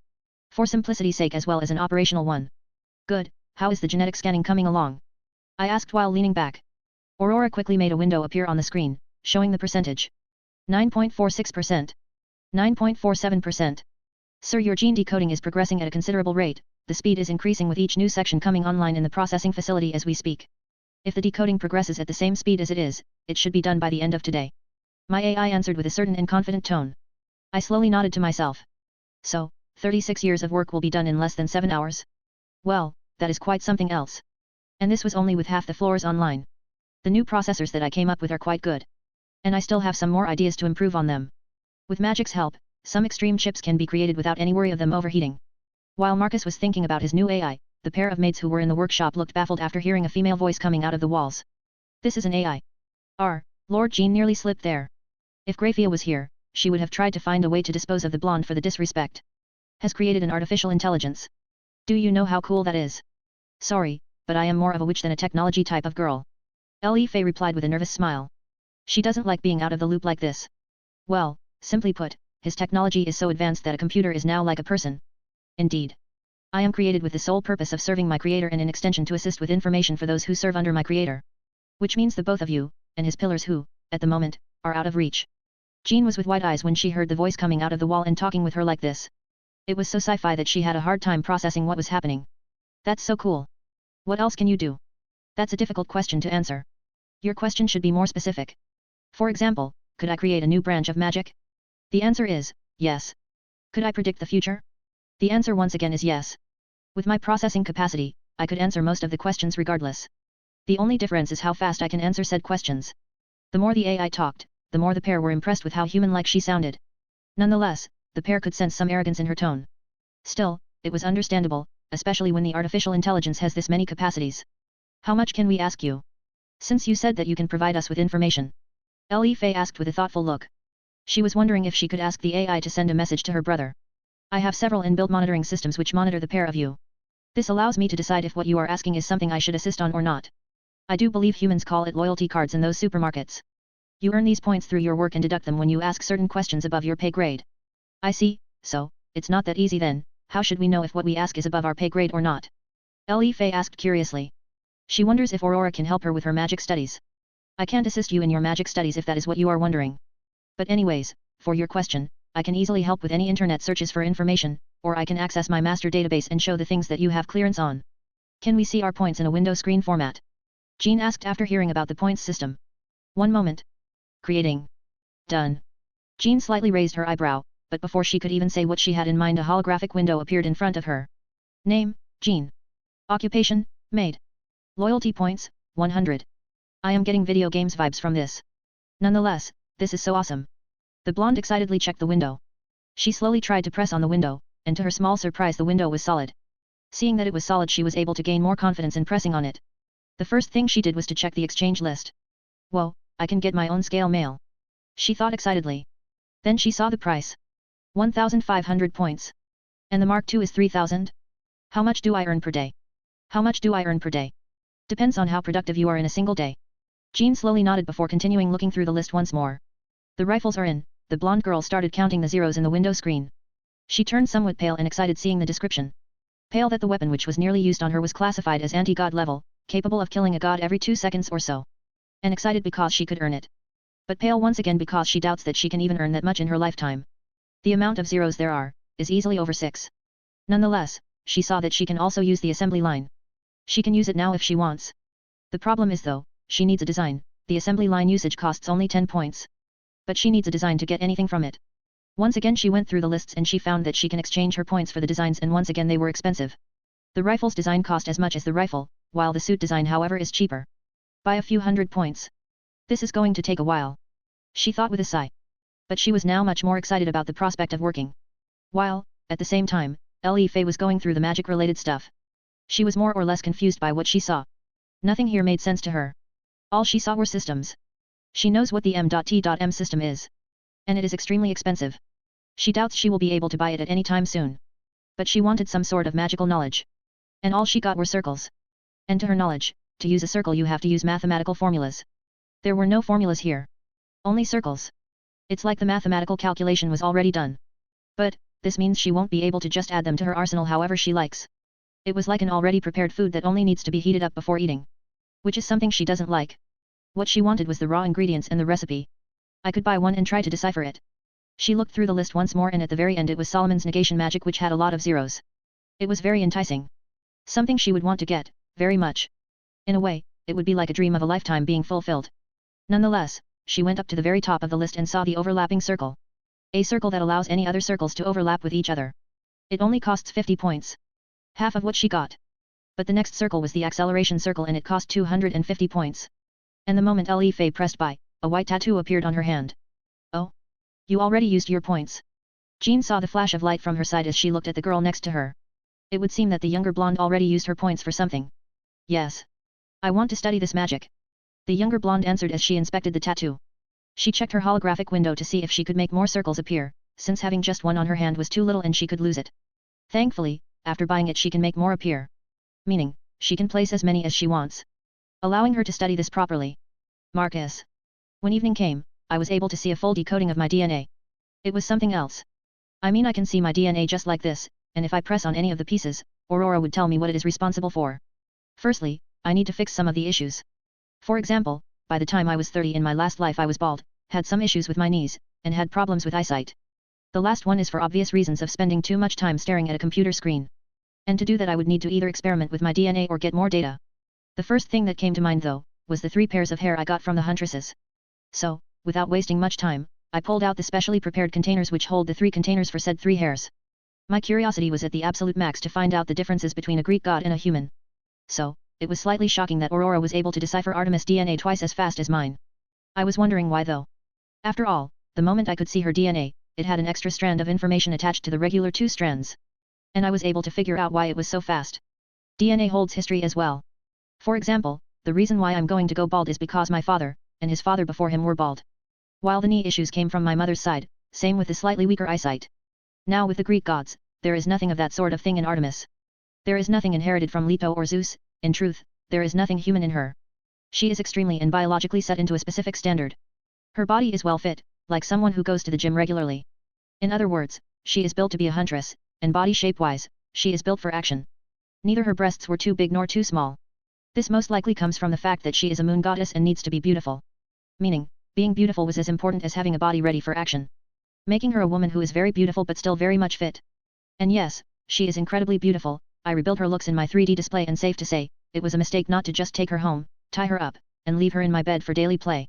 For simplicity's sake as well as an operational one. Good, how is the genetic scanning coming along? I asked while leaning back. Aurora quickly made a window appear on the screen, showing the percentage. 9.46%. 9.47%. Sir, your gene decoding is progressing at a considerable rate, the speed is increasing with each new section coming online in the processing facility as we speak. If the decoding progresses at the same speed as it is, it should be done by the end of today. My AI answered with a certain and confident tone. I slowly nodded to myself. So, 36 years of work will be done in less than 7 hours? Well, that is quite something else. And this was only with half the floors online. The new processors that I came up with are quite good. And I still have some more ideas to improve on them. With magic's help, some extreme chips can be created without any worry of them overheating. While Marcus was thinking about his new AI, the pair of maids who were in the workshop looked baffled after hearing a female voice coming out of the walls. This is an AI. Lord Jean nearly slipped there. If Graphia was here, she would have tried to find a way to dispose of the blonde for the disrespect. Has created an artificial intelligence. Do you know how cool that is? Sorry, but I am more of a witch than a technology type of girl. Li Fei replied with a nervous smile. She doesn't like being out of the loop like this. Well, simply put, his technology is so advanced that a computer is now like a person. Indeed. I am created with the sole purpose of serving my creator and in extension to assist with information for those who serve under my creator. Which means the both of you, and his pillars who, at the moment, are out of reach. Jean was with wide eyes when she heard the voice coming out of the wall and talking with her like this. It was so sci-fi that she had a hard time processing what was happening. That's so cool. What else can you do? That's a difficult question to answer. Your question should be more specific. For example, could I create a new branch of magic? The answer is, yes. Could I predict the future? The answer once again is yes. With my processing capacity, I could answer most of the questions regardless. The only difference is how fast I can answer said questions. The more the AI talked, the more the pair were impressed with how human-like she sounded. Nonetheless, the pair could sense some arrogance in her tone. Still, it was understandable, especially when the artificial intelligence has this many capacities. How much can we ask you? Since you said that you can provide us with information. Li Fei asked with a thoughtful look. She was wondering if she could ask the AI to send a message to her brother. I have several inbuilt monitoring systems which monitor the pair of you. This allows me to decide if what you are asking is something I should assist on or not. I do believe humans call it loyalty cards in those supermarkets. You earn these points through your work and deduct them when you ask certain questions above your pay grade. I see, so, it's not that easy then. How should we know if what we ask is above our pay grade or not? Li Fei asked curiously. She wonders if Aurora can help her with her magic studies. I can't assist you in your magic studies if that is what you are wondering. But anyways, for your question, I can easily help with any internet searches for information, or I can access my master database and show the things that you have clearance on. Can we see our points in a window screen format? Jean asked after hearing about the points system. One moment. Creating. Done. Jean slightly raised her eyebrow, but before she could even say what she had in mind, a holographic window appeared in front of her. Name, Jean. Occupation, maid. Loyalty points, 100. I am getting video games vibes from this. Nonetheless, this is so awesome. The blonde excitedly checked the window. She slowly tried to press on the window, and to her small surprise the window was solid. Seeing that it was solid, she was able to gain more confidence in pressing on it. The first thing she did was to check the exchange list. Whoa, I can get my own scale mail. She thought excitedly. Then she saw the price. 1,500 points. And the Mark II is 3,000? How much do I earn per day? How much do I earn per day? Depends on how productive you are in a single day. Jean slowly nodded before continuing looking through the list once more. The rifles are in. The blonde girl started counting the zeros in the window screen. She turned somewhat pale and excited seeing the description. Pale that the weapon which was nearly used on her was classified as anti-god level, capable of killing a god every 2 seconds or so. And excited because she could earn it. But pale once again because she doubts that she can even earn that much in her lifetime. The amount of zeros there are, is easily over 6. Nonetheless, she saw that she can also use the assembly line. She can use it now if she wants. The problem is though, she needs a design. The assembly line usage costs only 10 points. But she needs a design to get anything from it. Once again she went through the lists and she found that she can exchange her points for the designs, and once again they were expensive. The rifle's design cost as much as the rifle, while the suit design however is cheaper. By a few hundred points. This is going to take a while. She thought with a sigh. But she was now much more excited about the prospect of working. While, at the same time, Li Fei was going through the magic-related stuff. She was more or less confused by what she saw. Nothing here made sense to her. All she saw were systems. She knows what the M.T.M system is. And it is extremely expensive. She doubts she will be able to buy it at any time soon. But she wanted some sort of magical knowledge. And all she got were circles. And to her knowledge, to use a circle you have to use mathematical formulas. There were no formulas here. Only circles. It's like the mathematical calculation was already done. But, this means she won't be able to just add them to her arsenal however she likes. It was like an already prepared food that only needs to be heated up before eating. Which is something she doesn't like. What she wanted was the raw ingredients and the recipe. I could buy one and try to decipher it. She looked through the list once more and at the very end it was Solomon's negation magic which had a lot of zeros. It was very enticing. Something she would want to get, very much. In a way, it would be like a dream of a lifetime being fulfilled. Nonetheless, she went up to the very top of the list and saw the overlapping circle. A circle that allows any other circles to overlap with each other. It only costs 50 points. Half of what she got. But the next circle was the acceleration circle and it cost 250 points. And the moment Li Fei pressed buy, a white tattoo appeared on her hand. Oh? You already used your points. Jean saw the flash of light from her side as she looked at the girl next to her. It would seem that the younger blonde already used her points for something. Yes. I want to study this magic. The younger blonde answered as she inspected the tattoo. She checked her holographic window to see if she could make more circles appear, since having just one on her hand was too little and she could lose it. Thankfully, after buying it she can make more appear. Meaning, she can place as many as she wants. Allowing her to study this properly. Marcus. When evening came, I was able to see a full decoding of my DNA. It was something else. I mean I can see my DNA just like this, and if I press on any of the pieces, Aurora would tell me what it is responsible for. Firstly, I need to fix some of the issues. For example, by the time I was 30 in my last life I was bald, had some issues with my knees, and had problems with eyesight. The last one is for obvious reasons of spending too much time staring at a computer screen. And to do that I would need to either experiment with my DNA or get more data. The first thing that came to mind though, was the 3 pairs of hair I got from the huntresses. So, without wasting much time, I pulled out the specially prepared containers which hold the 3 containers for said 3 hairs. My curiosity was at the absolute max to find out the differences between a Greek god and a human. So, it was slightly shocking that Aurora was able to decipher Artemis' DNA twice as fast as mine. I was wondering why though. After all, the moment I could see her DNA, it had an extra strand of information attached to the regular 2 strands. And I was able to figure out why it was so fast. DNA holds history as well. For example, the reason why I'm going to go bald is because my father, and his father before him were bald. While the knee issues came from my mother's side, same with the slightly weaker eyesight. Now with the Greek gods, there is nothing of that sort of thing in Artemis. There is nothing inherited from Leto or Zeus, in truth, there is nothing human in her. She is extremely and biologically set into a specific standard. Her body is well fit, like someone who goes to the gym regularly. In other words, she is built to be a huntress, and body shape-wise, she is built for action. Neither her breasts were too big nor too small. This most likely comes from the fact that she is a moon goddess and needs to be beautiful. Meaning, being beautiful was as important as having a body ready for action. Making her a woman who is very beautiful but still very much fit. And yes, she is incredibly beautiful. I rebuilt her looks in my 3D display and safe to say, it was a mistake not to just take her home, tie her up, and leave her in my bed for daily play.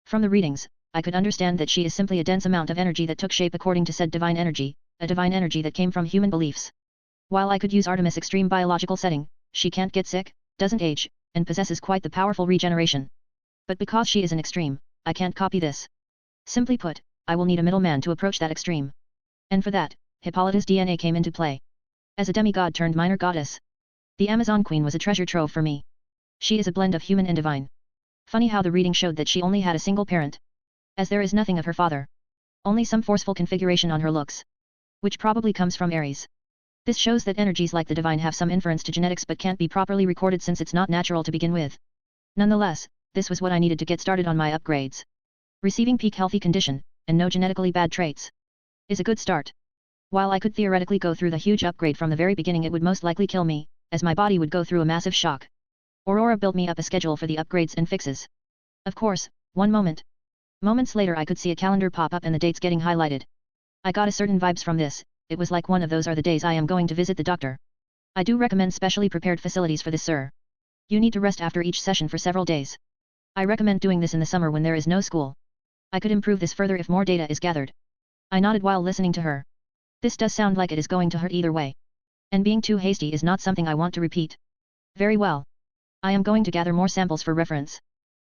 From the readings, I could understand that she is simply a dense amount of energy that took shape according to said divine energy, a divine energy that came from human beliefs. While I could use Artemis' extreme biological setting, she can't get sick, doesn't age, and possesses quite the powerful regeneration. But because she is an extreme, I can't copy this. Simply put, I will need a middleman to approach that extreme. And for that, Hippolyta's DNA came into play. As a demigod turned minor goddess, the Amazon Queen was a treasure trove for me. She is a blend of human and divine. Funny how the reading showed that she only had a single parent. As there is nothing of her father. Only some forceful configuration on her looks. Which probably comes from Aries. This shows that energies like the divine have some inference to genetics but can't be properly recorded since it's not natural to begin with. Nonetheless, this was what I needed to get started on my upgrades. Receiving peak healthy condition, and no genetically bad traits, is a good start. While I could theoretically go through the huge upgrade from the very beginning, it would most likely kill me, as my body would go through a massive shock. Aurora built me up a schedule for the upgrades and fixes. Of course, one moment. Moments later I could see a calendar pop up and the dates getting highlighted. I got a certain vibes from this. It was like one of those are the days I am going to visit the doctor. I do recommend specially prepared facilities for this, sir. You need to rest after each session for several days. I recommend doing this in the summer when there is no school. I could improve this further if more data is gathered. I nodded while listening to her. This does sound like it is going to hurt either way. And being too hasty is not something I want to repeat. Very well. I am going to gather more samples for reference.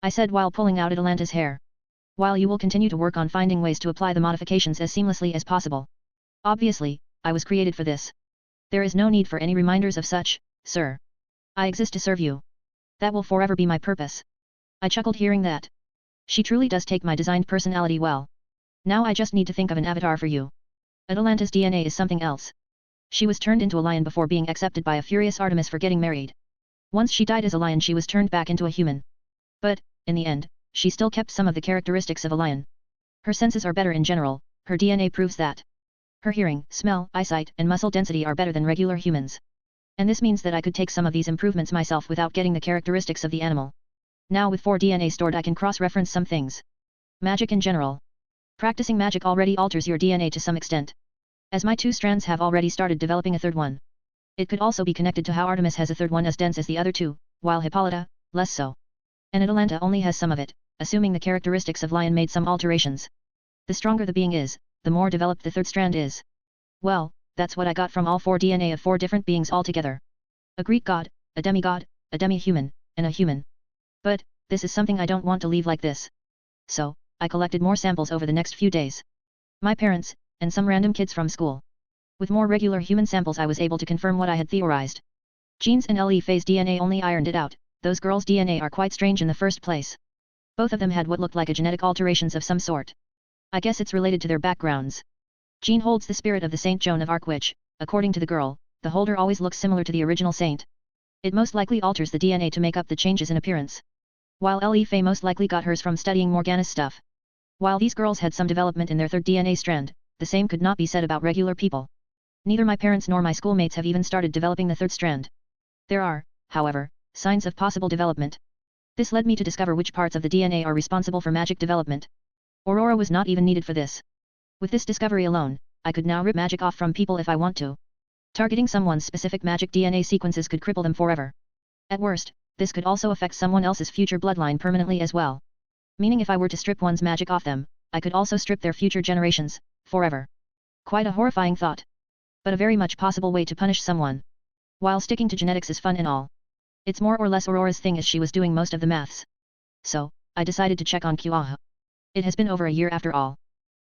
I said while pulling out Atalanta's hair. While you will continue to work on finding ways to apply the modifications as seamlessly as possible. Obviously, I was created for this. There is no need for any reminders of such, sir. I exist to serve you. That will forever be my purpose. I chuckled hearing that. She truly does take my designed personality well. Now I just need to think of an avatar for you. Atalanta's DNA is something else. She was turned into a lion before being accepted by a furious Artemis for getting married. Once she died as a lion, she was turned back into a human. But, in the end, she still kept some of the characteristics of a lion. Her senses are better in general, her DNA proves that. Her hearing, smell, eyesight, and muscle density are better than regular humans. And this means that I could take some of these improvements myself without getting the characteristics of the animal. Now with 4 DNA stored I can cross-reference some things. Magic in general. Practicing magic already alters your DNA to some extent. As my 2 strands have already started developing a third one. It could also be connected to how Artemis has a third one as dense as the other 2, while Hippolyta, less so. And Atalanta only has some of it, assuming the characteristics of lion made some alterations. The stronger the being is, the more developed the third strand is. Well, that's what I got from all 4 DNA of 4 different beings altogether. A Greek god, a demigod, a demi-human, and a human. But, this is something I don't want to leave like this. So, I collected more samples over the next few days. My parents, and some random kids from school. With more regular human samples I was able to confirm what I had theorized. Genes and LE phase DNA only ironed it out, those girls' DNA are quite strange in the first place. Both of them had what looked like a genetic alterations of some sort. I guess it's related to their backgrounds. Jean holds the spirit of the Saint Joan of Arc which, according to the girl, the holder always looks similar to the original saint. It most likely alters the DNA to make up the changes in appearance. While Le Fay most likely got hers from studying Morgana's stuff. While these girls had some development in their third DNA strand, the same could not be said about regular people. Neither my parents nor my schoolmates have even started developing the third strand. There are, however, signs of possible development. This led me to discover which parts of the DNA are responsible for magic development. Aurora was not even needed for this. With this discovery alone, I could now rip magic off from people if I want to. Targeting someone's specific magic DNA sequences could cripple them forever. At worst, this could also affect someone else's future bloodline permanently as well. Meaning if I were to strip one's magic off them, I could also strip their future generations, forever. Quite a horrifying thought. But a very much possible way to punish someone. While sticking to genetics is fun and all, it's more or less Aurora's thing as she was doing most of the maths. So, I decided to check on QAH. It has been over a year after all.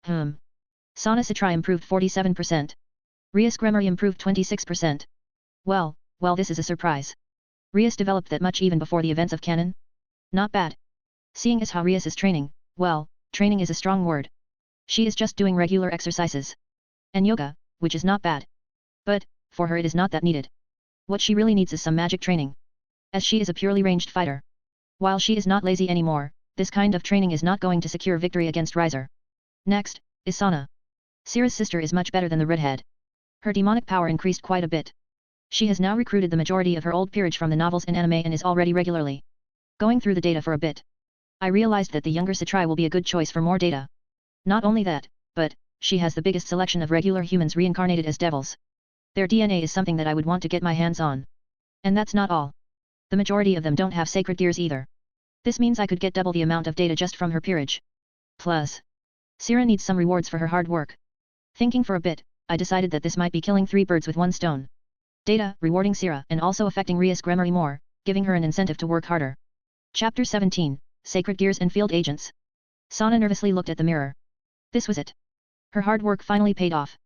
Sana Citrai improved 47%. Rias Gremory improved 26%. Well, this is a surprise. Rias developed that much even before the events of canon? Not bad. Seeing as how Rias is training, well, training is a strong word. She is just doing regular exercises. And yoga, which is not bad. But, for her it is not that needed. What she really needs is some magic training. As she is a purely ranged fighter. While she is not lazy anymore, this kind of training is not going to secure victory against Riser. Next, is Sana. Sira's sister is much better than the redhead. Her demonic power increased quite a bit. She has now recruited the majority of her old peerage from the novels and anime and is already regularly going through the data for a bit. I realized that the younger Citrai will be a good choice for more data. Not only that, but, she has the biggest selection of regular humans reincarnated as devils. Their DNA is something that I would want to get my hands on. And that's not all. The majority of them don't have sacred gears either. This means I could get double the amount of data just from her peerage. Plus, Sira needs some rewards for her hard work. Thinking for a bit, I decided that this might be killing 3 birds with 1 stone. Data, rewarding Sira and also affecting Rias Gremory more, giving her an incentive to work harder. Chapter 17, Sacred Gears and Field Agents. Sana nervously looked at the mirror. This was it. Her hard work finally paid off.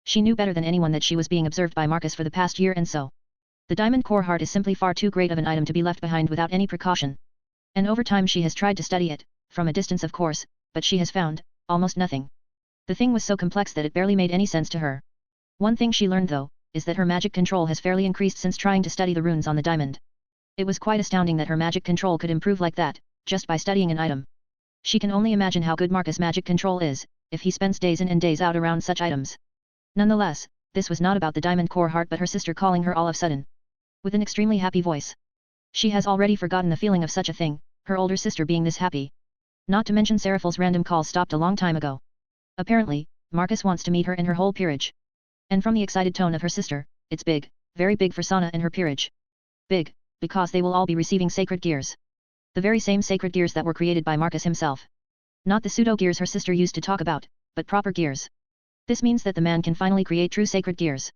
She knew better than anyone that she was being observed by Marcus for the past year and so. The diamond core heart is simply far too great of an item to be left behind without any precaution. And over time she has tried to study it, from a distance of course, but she has found, almost nothing. The thing was so complex that it barely made any sense to her. One thing she learned though, is that her magic control has fairly increased since trying to study the runes on the diamond. It was quite astounding that her magic control could improve like that, just by studying an item. She can only imagine how good Marcus' magic control is, if he spends days in and days out around such items. Nonetheless, this was not about the diamond core heart but her sister calling her all of sudden. With an extremely happy voice. She has already forgotten the feeling of such a thing, her older sister being this happy. Not to mention Seraphal's random call stopped a long time ago. Apparently, Marcus wants to meet her and her whole peerage. And from the excited tone of her sister, it's big, very big for Sana and her peerage. Big, because they will all be receiving sacred gears. The very same sacred gears that were created by Marcus himself. Not the pseudo-gears her sister used to talk about, but proper gears. This means that the man can finally create true sacred gears.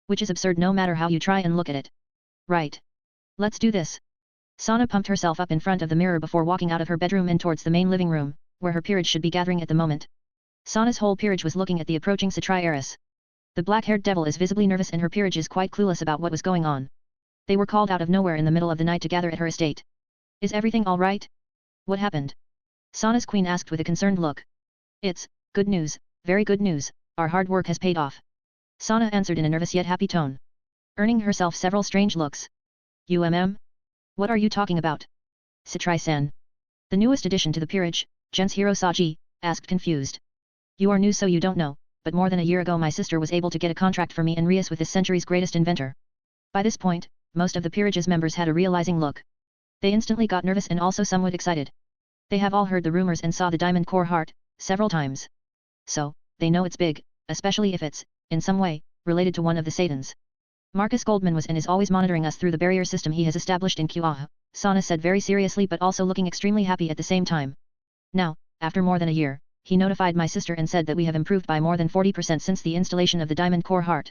Which is absurd no matter how you try and look at it. Right. Let's do this. Sana pumped herself up in front of the mirror before walking out of her bedroom and towards the main living room, where her peerage should be gathering at the moment. Sana's whole peerage was looking at the approaching Citrai heiress. The black-haired devil is visibly nervous and her peerage is quite clueless about what was going on. They were called out of nowhere in the middle of the night to gather at her estate. Is everything all right? What happened? Sana's queen asked with a concerned look. It's good news, very good news, our hard work has paid off. Sana answered in a nervous yet happy tone. Earning herself several strange looks. What are you talking about? Citrai-san. The newest addition to the peerage, Gens Hirosaji, asked confused. You are new so you don't know, but more than a year ago my sister was able to get a contract for me and Rias with this century's greatest inventor. By this point, most of the peerage's members had a realizing look. They instantly got nervous and also somewhat excited. They have all heard the rumors and saw the diamond core heart, several times. So, they know it's big, especially if it's, in some way, related to one of the Satans. Marcus Goldman was and is always monitoring us through the barrier system he has established in QAH, Sana said very seriously but also looking extremely happy at the same time. Now, after more than a year, he notified my sister and said that we have improved by more than 40% since the installation of the diamond core heart.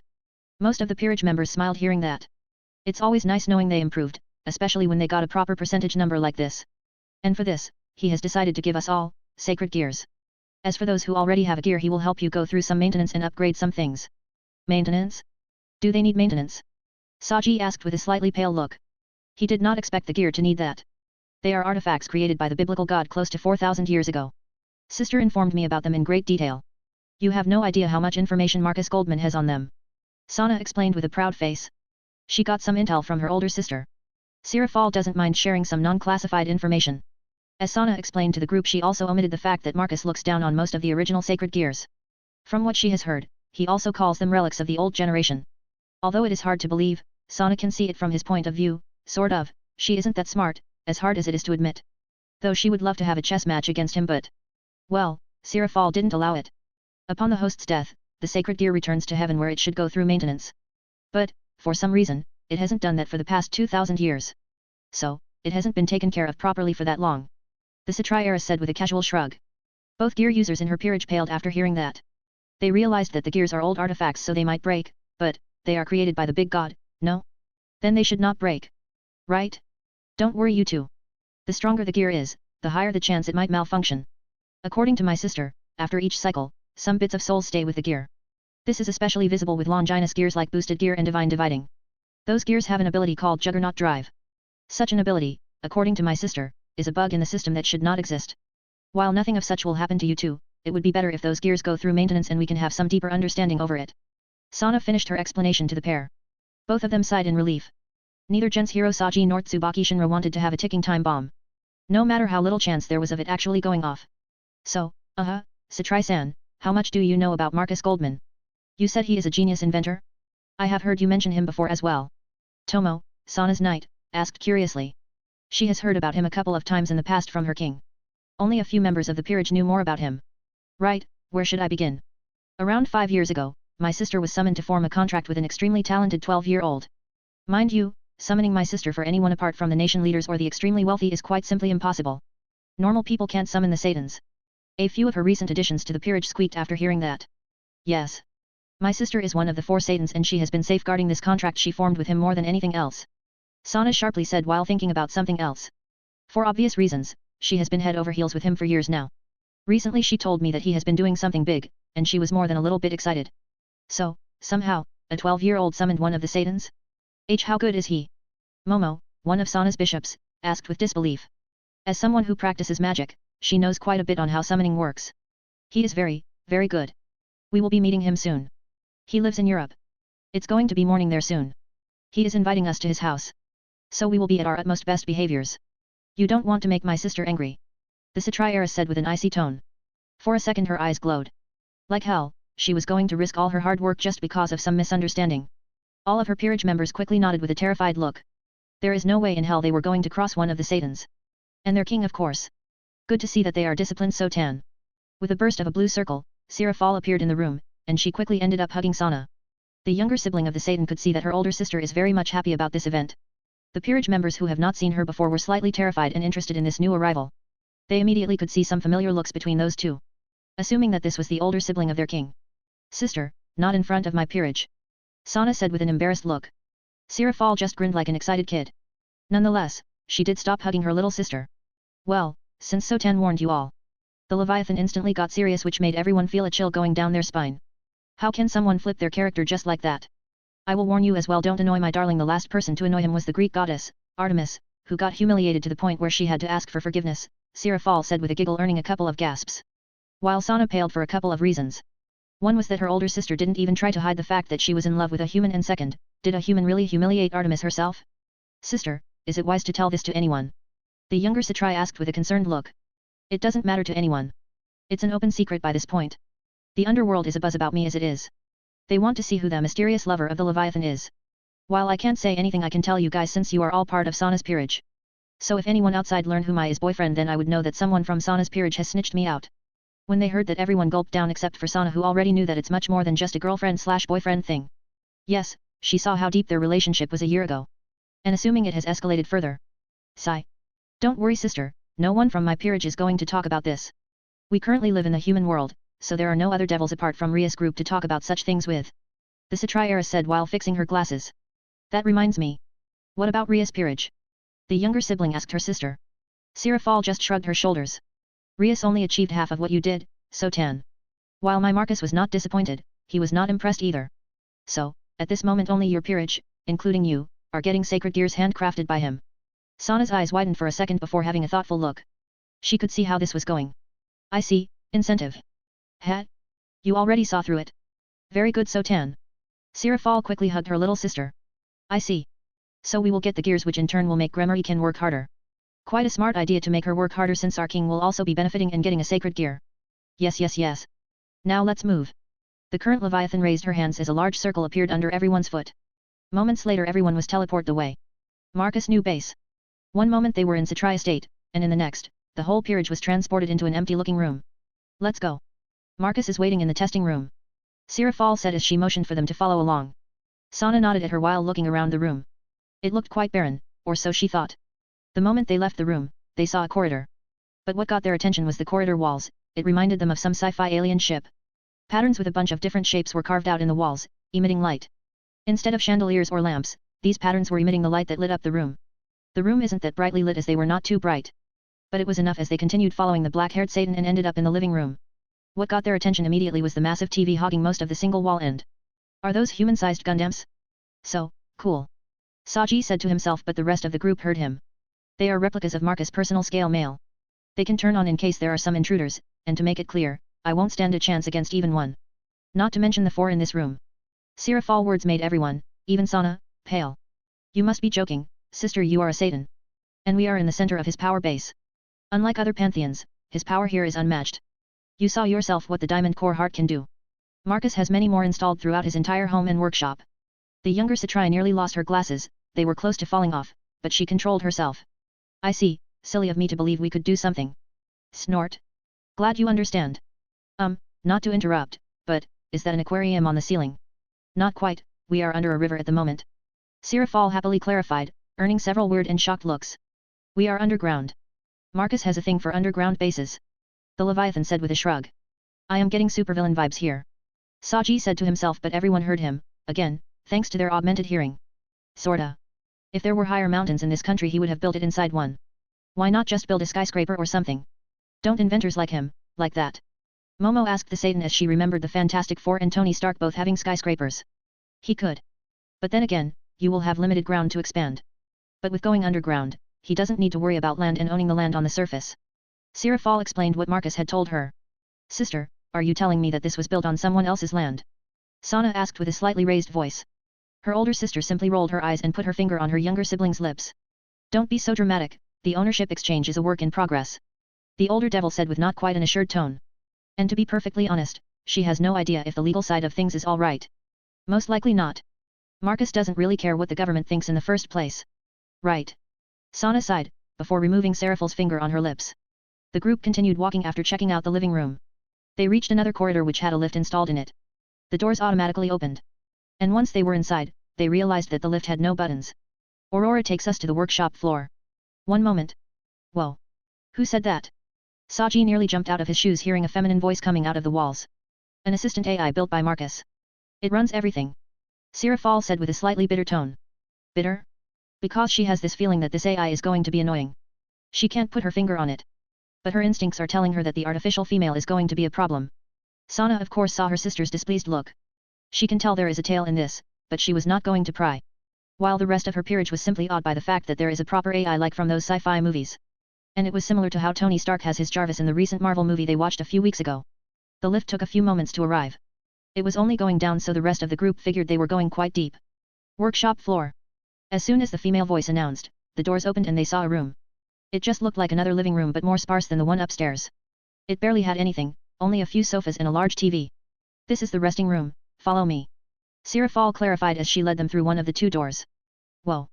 Most of the peerage members smiled hearing that. It's always nice knowing they improved, especially when they got a proper percentage number like this. And for this, he has decided to give us all, sacred gears. As for those who already have a gear he will help you go through some maintenance and upgrade some things. Maintenance? Do they need maintenance? Saji asked with a slightly pale look. He did not expect the gear to need that. They are artifacts created by the biblical god close to 4,000 years ago. Sister informed me about them in great detail. You have no idea how much information Marcus Goldman has on them. Sana explained with a proud face. She got some intel from her older sister. Sirafal doesn't mind sharing some non-classified information. As Sana explained to the group she also omitted the fact that Marcus looks down on most of the original sacred gears. From what she has heard, he also calls them relics of the old generation. Although it is hard to believe, Sana can see it from his point of view, sort of, she isn't that smart, as hard as it is to admit. Though she would love to have a chess match against him but... Well, Sirafal didn't allow it. Upon the host's death, the sacred gear returns to heaven where it should go through maintenance. But, for some reason, it hasn't done that for the past 2,000 years. So, it hasn't been taken care of properly for that long. The Satriarus said with a casual shrug. Both gear users in her peerage paled after hearing that. They realized that the gears are old artifacts so they might break, but, they are created by the big god, no? Then they should not break. Right? Don't worry you two. The stronger the gear is, the higher the chance it might malfunction. According to my sister, after each cycle, some bits of souls stay with the gear. This is especially visible with Longinus gears like boosted gear and divine dividing. Those gears have an ability called juggernaut drive. Such an ability, according to my sister, is a bug in the system that should not exist. While nothing of such will happen to you two, it would be better if those gears go through maintenance and we can have some deeper understanding over it. Sana finished her explanation to the pair. Both of them sighed in relief. Neither Gens Hirosaji nor Tsubaki Shinra wanted to have a ticking time bomb. No matter how little chance there was of it actually going off. So, Satri-san, how much do you know about Marcus Goldman? You said he is a genius inventor? I have heard you mention him before as well. Tomo, Sana's knight, asked curiously. She has heard about him a couple of times in the past from her king. Only a few members of the peerage knew more about him. Right, where should I begin? Around 5 years ago, my sister was summoned to form a contract with an extremely talented 12-year-old. Mind you, summoning my sister for anyone apart from the nation leaders or the extremely wealthy is quite simply impossible. Normal people can't summon the Satans. A few of her recent additions to the peerage squeaked after hearing that. Yes. My sister is one of the 4 Satans and she has been safeguarding this contract she formed with him more than anything else. Sana sharply said while thinking about something else. For obvious reasons, she has been head over heels with him for years now. Recently she told me that he has been doing something big, and she was more than a little bit excited. So, somehow, a 12-year-old summoned one of the Satans? How good is he? Momo, one of Sana's bishops, asked with disbelief. As someone who practices magic, she knows quite a bit on how summoning works. He is very, very good. We will be meeting him soon. He lives in Europe. It's going to be morning there soon. He is inviting us to his house. So we will be at our utmost best behaviors. You don't want to make my sister angry. The Satriarus said with an icy tone. For a second her eyes glowed. Like hell, she was going to risk all her hard work just because of some misunderstanding. All of her peerage members quickly nodded with a terrified look. There is no way in hell they were going to cross one of the Satans. And their king of course. Good to see that they are disciplined so tan. With a burst of a blue circle, Sirafal appeared in the room, and she quickly ended up hugging Sana. The younger sibling of the Satan could see that her older sister is very much happy about this event. The peerage members who have not seen her before were slightly terrified and interested in this new arrival. They immediately could see some familiar looks between those two. Assuming that this was the older sibling of their king. Sister, not in front of my peerage. Sana said with an embarrassed look. Sirafal just grinned like an excited kid. Nonetheless, she did stop hugging her little sister. Well, since Sotan warned you all. The Leviathan instantly got serious, which made everyone feel a chill going down their spine. How can someone flip their character just like that? I will warn you as well, don't annoy my darling. The last person to annoy him was the Greek goddess, Artemis, who got humiliated to the point where she had to ask for forgiveness, Sirafal said with a giggle, earning a couple of gasps. While Sana paled for a couple of reasons. One was that her older sister didn't even try to hide the fact that she was in love with a human, and second, did a human really humiliate Artemis herself? Sister, is it wise to tell this to anyone? The younger Satri asked with a concerned look. It doesn't matter to anyone. It's an open secret by this point. The underworld is abuzz about me as it is. They want to see who the mysterious lover of the Leviathan is. While I can't say anything, I can tell you guys since you are all part of Sana's peerage. So if anyone outside learned who my is boyfriend, then I would know that someone from Sana's peerage has snitched me out. When they heard that, everyone gulped down except for Sana, who already knew that it's much more than just a girlfriend/boyfriend thing. Yes, she saw how deep their relationship was a year ago. And assuming it has escalated further. Sigh. Don't worry sister, no one from my peerage is going to talk about this. We currently live in the human world, so there are no other devils apart from Ria's group to talk about such things with. The Satriara said while fixing her glasses. That reminds me. What about Ria's peerage? The younger sibling asked her sister. Sirafal just shrugged her shoulders. Rias only achieved half of what you did, Sotan. While my Marcus was not disappointed, he was not impressed either. So, at this moment only your peerage, including you, are getting sacred gears handcrafted by him. Sana's eyes widened for a second before having a thoughtful look. She could see how this was going. I see, incentive. Hat? You already saw through it. Very good Sotan. Sirafal quickly hugged her little sister. I see. So we will get the gears, which in turn will make Gremari-kin work harder. Quite a smart idea to make her work harder, since our king will also be benefiting and getting a sacred gear. Yes. Now let's move. The current Leviathan raised her hands as a large circle appeared under everyone's foot. Moments later everyone was teleported away. Marcus' new base. One moment they were in Satri Estate, and in the next, the whole peerage was transported into an empty-looking room. Let's go. Marcus is waiting in the testing room. Sirafal said as she motioned for them to follow along. Sana nodded at her while looking around the room. It looked quite barren, or so she thought. The moment they left the room, they saw a corridor. But what got their attention was the corridor walls. It reminded them of some sci-fi alien ship. Patterns with a bunch of different shapes were carved out in the walls, emitting light. Instead of chandeliers or lamps, these patterns were emitting the light that lit up the room. The room isn't that brightly lit as they were not too bright. But it was enough as they continued following the black-haired Satan and ended up in the living room. What got their attention immediately was the massive TV hogging most of the single wall end. Are those human-sized Gundams? So, cool. Saji said to himself, but the rest of the group heard him. They are replicas of Marcus' personal scale mail. They can turn on in case there are some intruders, and to make it clear, I won't stand a chance against even one. Not to mention the 4 in this room. Sirafal words made everyone, even Sana, pale. You must be joking, sister, you are a Satan. And we are in the center of his power base. Unlike other pantheons, his power here is unmatched. You saw yourself what the Diamond Core heart can do. Marcus has many more installed throughout his entire home and workshop. The younger Satrai nearly lost her glasses, they were close to falling off, but she controlled herself. I see, silly of me to believe we could do something. Snort. Glad you understand. Not to interrupt, but, is that an aquarium on the ceiling? Not quite, we are under a river at the moment. Sirafal happily clarified, earning several weird and shocked looks. We are underground. Marcus has a thing for underground bases. The Leviathan said with a shrug. I am getting supervillain vibes here. Saji said to himself, but everyone heard him, again, thanks to their augmented hearing. Sorta. If there were higher mountains in this country he would have built it inside one. Why not just build a skyscraper or something? Don't inventors like him, like that? Momo asked the Satan as she remembered the Fantastic Four and Tony Stark both having skyscrapers. He could. But then again, you will have limited ground to expand. But with going underground, he doesn't need to worry about land and owning the land on the surface. Sirafal explained what Marcus had told her. Sister, are you telling me that this was built on someone else's land? Sana asked with a slightly raised voice. Her older sister simply rolled her eyes and put her finger on her younger sibling's lips. Don't be so dramatic, the ownership exchange is a work in progress. The older devil said with not quite an assured tone. And to be perfectly honest, she has no idea if the legal side of things is all right. Most likely not. Marcus doesn't really care what the government thinks in the first place. Right. Sana sighed, before removing Seraphal's finger on her lips. The group continued walking after checking out the living room. They reached another corridor which had a lift installed in it. The doors automatically opened. And once they were inside, they realized that the lift had no buttons. Aurora takes us to the workshop floor. One moment. Whoa. Who said that? Saji nearly jumped out of his shoes hearing a feminine voice coming out of the walls. An assistant AI built by Marcus. It runs everything. Sirafal said with a slightly bitter tone. Bitter? Because she has this feeling that this AI is going to be annoying. She can't put her finger on it. But her instincts are telling her that the artificial female is going to be a problem. Sana of course saw her sister's displeased look. She can tell there is a tale in this, but she was not going to pry. While the rest of her peerage was simply awed by the fact that there is a proper AI like from those sci-fi movies. And it was similar to how Tony Stark has his Jarvis in the recent Marvel movie they watched a few weeks ago. The lift took a few moments to arrive. It was only going down, so the rest of the group figured they were going quite deep. Workshop floor. As soon as the female voice announced, the doors opened and they saw a room. It just looked like another living room but more sparse than the one upstairs. It barely had anything, only a few sofas and a large TV. This is the resting room, follow me. Sirafal clarified as she led them through one of the 2 doors. Whoa.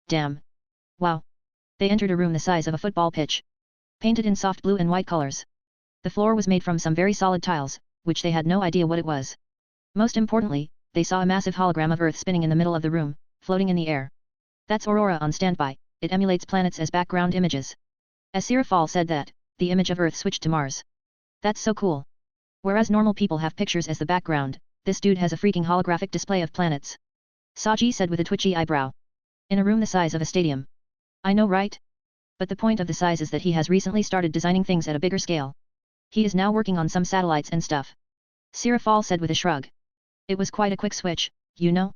Damn. Wow. They entered a room the size of a football pitch. Painted in soft blue and white colors. The floor was made from some very solid tiles, which they had no idea what it was. Most importantly, they saw a massive hologram of Earth spinning in the middle of the room, floating in the air. That's Aurora on standby, it emulates planets as background images. As Sirafal said that, the image of Earth switched to Mars. That's so cool. Whereas normal people have pictures as the background, this dude has a freaking holographic display of planets. Saji said with a twitchy eyebrow. In a room the size of a stadium. I know, right? But the point of the size is that he has recently started designing things at a bigger scale. He is now working on some satellites and stuff. Sirafal said with a shrug. It was quite a quick switch, you know?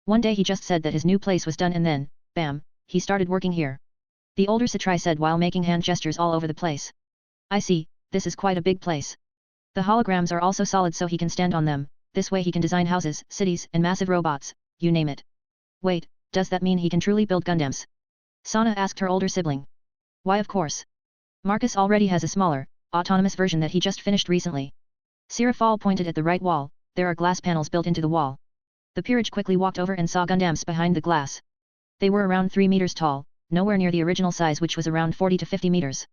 One day he just said that his new place was done and then, bam, he started working here. The older Satrai said while making hand gestures all over the place. I see, this is quite a big place. The holograms are also solid so he can stand on them, this way he can design houses, cities, and massive robots, you name it. Wait, does that mean he can truly build Gundams? Sana asked her older sibling. Why of course. Marcus already has a smaller, autonomous version that he just finished recently. Sirafal pointed at the right wall, there are glass panels built into the wall. The peerage quickly walked over and saw Gundams behind the glass. They were around 3 meters tall, nowhere near the original size which was around 40 to 50 meters.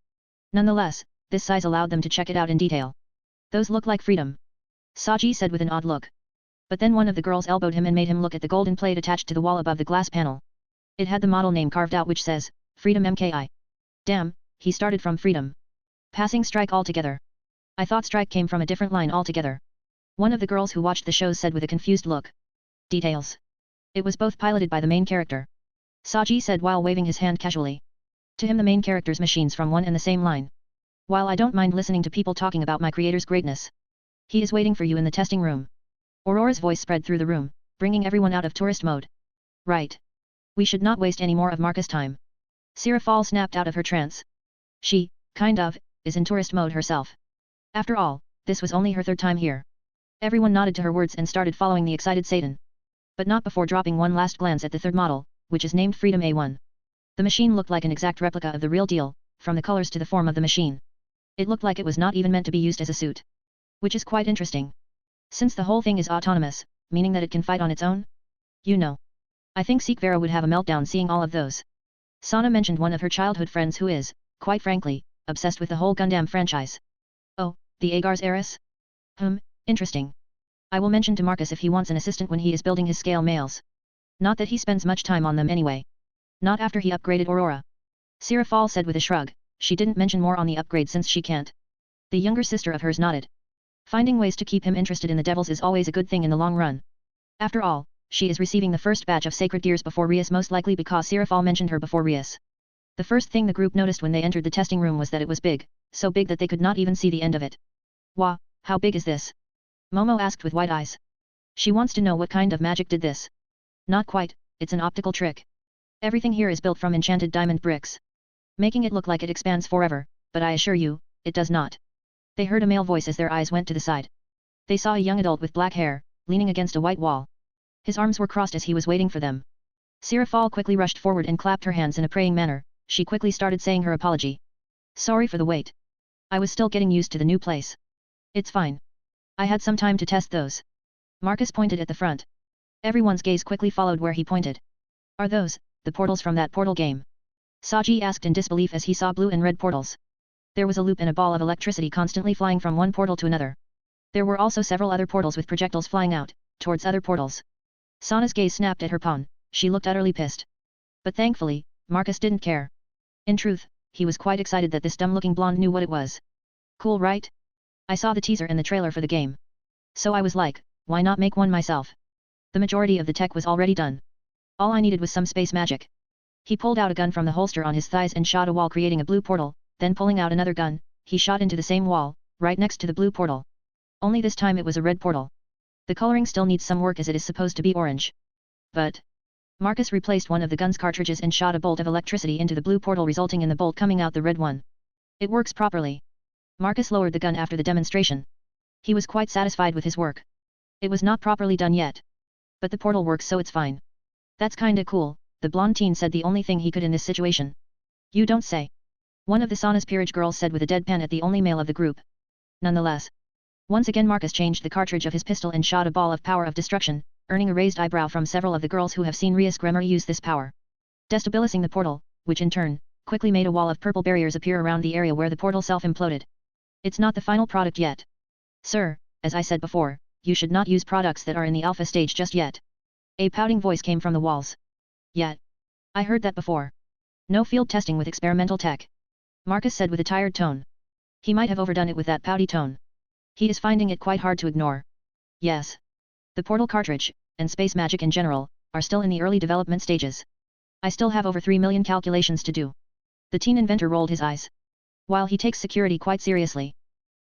Nonetheless, this size allowed them to check it out in detail. Those look like freedom. Saji said with an odd look. But then one of the girls elbowed him and made him look at the golden plate attached to the wall above the glass panel. It had the model name carved out which says, Freedom MKI. Damn, he started from Freedom. Passing strike altogether. I thought strike came from a different line altogether. One of the girls who watched the shows said with a confused look. Details. It was both piloted by the main character. Saji said while waving his hand casually. To him the main character's machines from one and the same line. While I don't mind listening to people talking about my creator's greatness. He is waiting for you in the testing room. Aurora's voice spread through the room, bringing everyone out of tourist mode. Right. We should not waste any more of Marcus' time. Sirafal snapped out of her trance. She, kind of, is in tourist mode herself. After all, this was only her third time here. Everyone nodded to her words and started following the excited Satan. But not before dropping one last glance at the third model, which is named Freedom A1. The machine looked like an exact replica of the real deal, from the colors to the form of the machine. It looked like it was not even meant to be used as a suit. Which is quite interesting. Since the whole thing is autonomous, meaning that it can fight on its own? You know. I think Seekvera would have a meltdown seeing all of those. Sana mentioned one of her childhood friends who is, quite frankly, obsessed with the whole Gundam franchise. Oh, the Agar's heiress? Interesting. I will mention to Marcus if he wants an assistant when he is building his scale mails. Not that he spends much time on them anyway. Not after he upgraded Aurora. Sirafal said with a shrug, she didn't mention more on the upgrade since she can't. The younger sister of hers nodded. Finding ways to keep him interested in the devils is always a good thing in the long run. After all, she is receiving the first batch of sacred gears before Rias, most likely because Sirafal mentioned her before Rias. The first thing the group noticed when they entered the testing room was that it was big, so big that they could not even see the end of it. Wah, how big is this? Momo asked with wide eyes. She wants to know what kind of magic did this. Not quite, it's an optical trick. Everything here is built from enchanted diamond bricks. Making it look like it expands forever, but I assure you, it does not. They heard a male voice as their eyes went to the side. They saw a young adult with black hair, leaning against a white wall. His arms were crossed as he was waiting for them. Sirafal quickly rushed forward and clapped her hands in a praying manner. She quickly started saying her apology. Sorry for the wait. I was still getting used to the new place. It's fine. I had some time to test those. Marcus pointed at the front. Everyone's gaze quickly followed where he pointed. Are those, the portals from that portal game? Saji asked in disbelief as he saw blue and red portals. There was a loop and a ball of electricity constantly flying from one portal to another. There were also several other portals with projectiles flying out, towards other portals. Sana's gaze snapped at her pawn, she looked utterly pissed. But thankfully, Marcus didn't care. In truth, he was quite excited that this dumb-looking blonde knew what it was. Cool, right? I saw the teaser and the trailer for the game. So I was like, why not make one myself? The majority of the tech was already done. All I needed was some space magic. He pulled out a gun from the holster on his thighs and shot a wall, creating a blue portal, then pulling out another gun, he shot into the same wall, right next to the blue portal. Only this time it was a red portal. The coloring still needs some work as it is supposed to be orange. But Marcus replaced one of the gun's cartridges and shot a bolt of electricity into the blue portal, resulting in the bolt coming out the red one. It works properly. Marcus lowered the gun after the demonstration. He was quite satisfied with his work. It was not properly done yet. But the portal works, so it's fine. That's kinda cool, the blonde teen said, the only thing he could in this situation. You don't say. One of the Sana's peerage girls said with a deadpan at the only male of the group. Nonetheless. Once again Marcus changed the cartridge of his pistol and shot a ball of power of destruction, earning a raised eyebrow from several of the girls who have seen Rias Gremory use this power. Destabilizing the portal, which in turn, quickly made a wall of purple barriers appear around the area where the portal self-imploded. It's not the final product yet. Sir, as I said before, you should not use products that are in the alpha stage just yet. A pouting voice came from the walls. Yet. I heard that before. No field testing with experimental tech. Marcus said with a tired tone. He might have overdone it with that pouty tone. He is finding it quite hard to ignore. Yes. The portal cartridge, and space magic in general, are still in the early development stages. I still have over 3 million calculations to do. The teen inventor rolled his eyes. While he takes security quite seriously,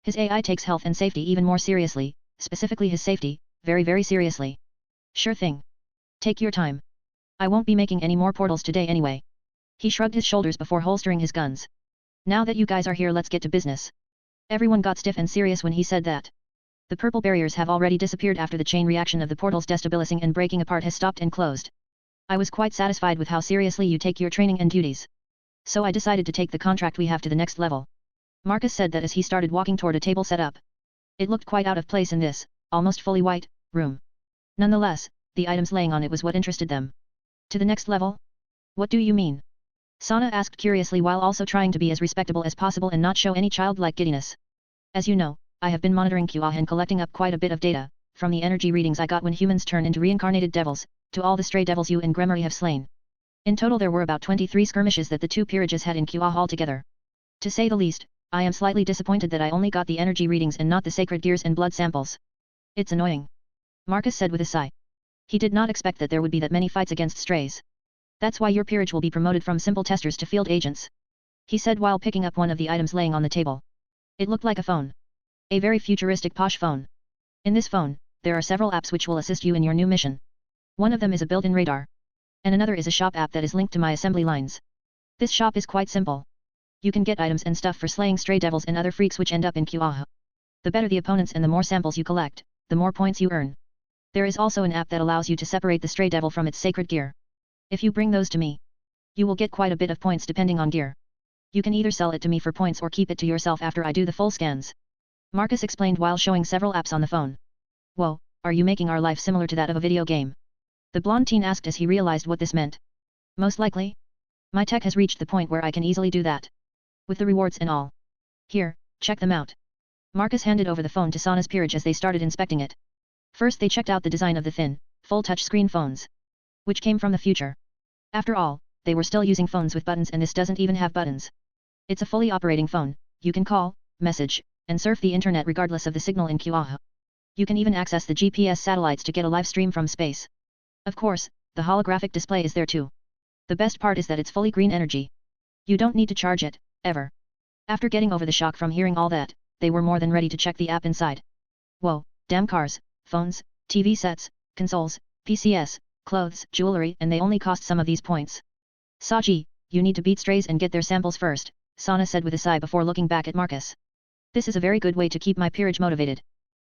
his AI takes health and safety even more seriously, specifically his safety, very very seriously. Sure thing. Take your time. I won't be making any more portals today anyway. He shrugged his shoulders before holstering his guns. Now that you guys are here, let's get to business. Everyone got stiff and serious when he said that. The purple barriers have already disappeared after the chain reaction of the portals destabilizing and breaking apart has stopped and closed. I was quite satisfied with how seriously you take your training and duties. So I decided to take the contract we have to the next level. Marcus said that as he started walking toward a table set up. It looked quite out of place in this, almost fully white, room. Nonetheless, the items laying on it was what interested them. To the next level? What do you mean? Sana asked curiously while also trying to be as respectable as possible and not show any childlike giddiness. As you know, I have been monitoring QA and collecting up quite a bit of data, from the energy readings I got when humans turn into reincarnated devils, to all the stray devils you and Gremory have slain. In total there were about 23 skirmishes that the two peerages had in QA altogether. To say the least, I am slightly disappointed that I only got the energy readings and not the sacred gears and blood samples. It's annoying. Marcus said with a sigh. He did not expect that there would be that many fights against strays. That's why your peerage will be promoted from simple testers to field agents. He said while picking up one of the items laying on the table. It looked like a phone. A very futuristic posh phone. In this phone, there are several apps which will assist you in your new mission. One of them is a built-in radar. And another is a shop app that is linked to my assembly lines. This shop is quite simple. You can get items and stuff for slaying stray devils and other freaks which end up in QA. The better the opponents and the more samples you collect, the more points you earn. There is also an app that allows you to separate the stray devil from its sacred gear. If you bring those to me, you will get quite a bit of points depending on gear. You can either sell it to me for points or keep it to yourself after I do the full scans. Marcus explained while showing several apps on the phone. Whoa, are you making our life similar to that of a video game? The blonde teen asked as he realized what this meant. Most likely. My tech has reached the point where I can easily do that. With the rewards and all. Here, check them out. Marcus handed over the phone to Sana's peerage as they started inspecting it. First they checked out the design of the thin, full touchscreen phones. Which came from the future. After all, they were still using phones with buttons and this doesn't even have buttons. It's a fully operating phone, you can call, message, and surf the internet regardless of the signal in QA. You can even access the GPS satellites to get a live stream from space. Of course, the holographic display is there too. The best part is that it's fully green energy. You don't need to charge it, ever. After getting over the shock from hearing all that, they were more than ready to check the app inside. Whoa, damn cars, phones, TV sets, consoles, PCs, clothes, jewelry, and they only cost some of these points. Saji, you need to beat strays and get their samples first, Sana said with a sigh before looking back at Marcus. This is a very good way to keep my peerage motivated.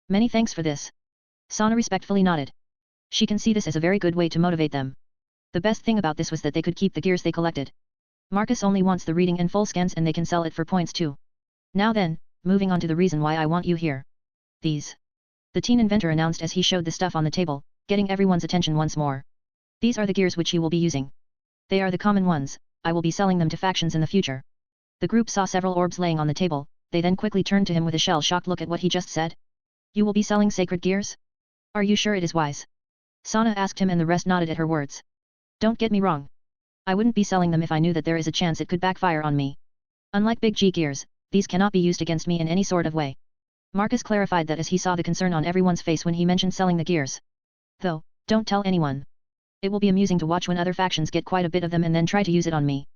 Many thanks for this. Sana respectfully nodded. She can see this as a very good way to motivate them. The best thing about this was that they could keep the gears they collected. Marcus only wants the reading and full scans and they can sell it for points too. Now then, moving on to the reason why I want you here. These. The teen inventor announced as he showed the stuff on the table, getting everyone's attention once more. These are the gears which you will be using. They are the common ones, I will be selling them to factions in the future. The group saw several orbs laying on the table, they then quickly turned to him with a shell-shocked look at what he just said. You will be selling sacred gears? Are you sure it is wise? Sana asked him and the rest nodded at her words. Don't get me wrong. I wouldn't be selling them if I knew that there is a chance it could backfire on me. Unlike big G gears, these cannot be used against me in any sort of way. Marcus clarified that as he saw the concern on everyone's face when he mentioned selling the gears. Though, don't tell anyone. It will be amusing to watch when other factions get quite a bit of them and then try to use it on me.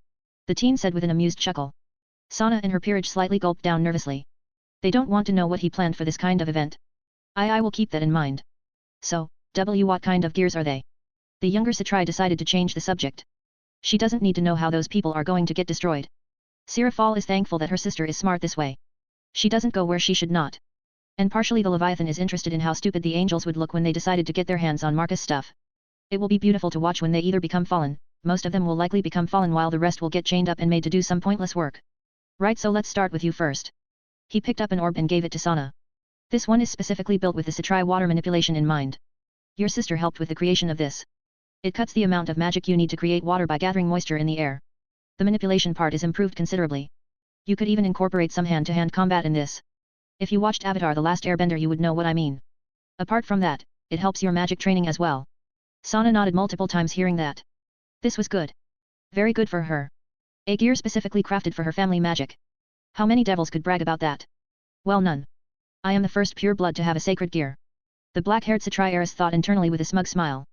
The teen said with an amused chuckle. Sana and her peerage slightly gulped down nervously. They don't want to know what he planned for this kind of event. I will keep that in mind. So, what kind of gears are they? The younger Satrai decided to change the subject. She doesn't need to know how those people are going to get destroyed. Sirafal is thankful that her sister is smart this way. She doesn't go where she should not. And partially the Leviathan is interested in how stupid the angels would look when they decided to get their hands on Marcus' stuff. It will be beautiful to watch when they either become fallen, most of them will likely become fallen while the rest will get chained up and made to do some pointless work. Right, so let's start with you first. He picked up an orb and gave it to Sana. This one is specifically built with the Satrai water manipulation in mind. Your sister helped with the creation of this. It cuts the amount of magic you need to create water by gathering moisture in the air. The manipulation part is improved considerably. You could even incorporate some hand-to-hand combat in this. If you watched Avatar The Last Airbender you would know what I mean. Apart from that, it helps your magic training as well. Sana nodded multiple times hearing that. This was good. Very good for her. A gear specifically crafted for her family magic. How many devils could brag about that? Well, none. I am the first pure blood to have a sacred gear. The black-haired Satrai heiress thought internally with a smug smile.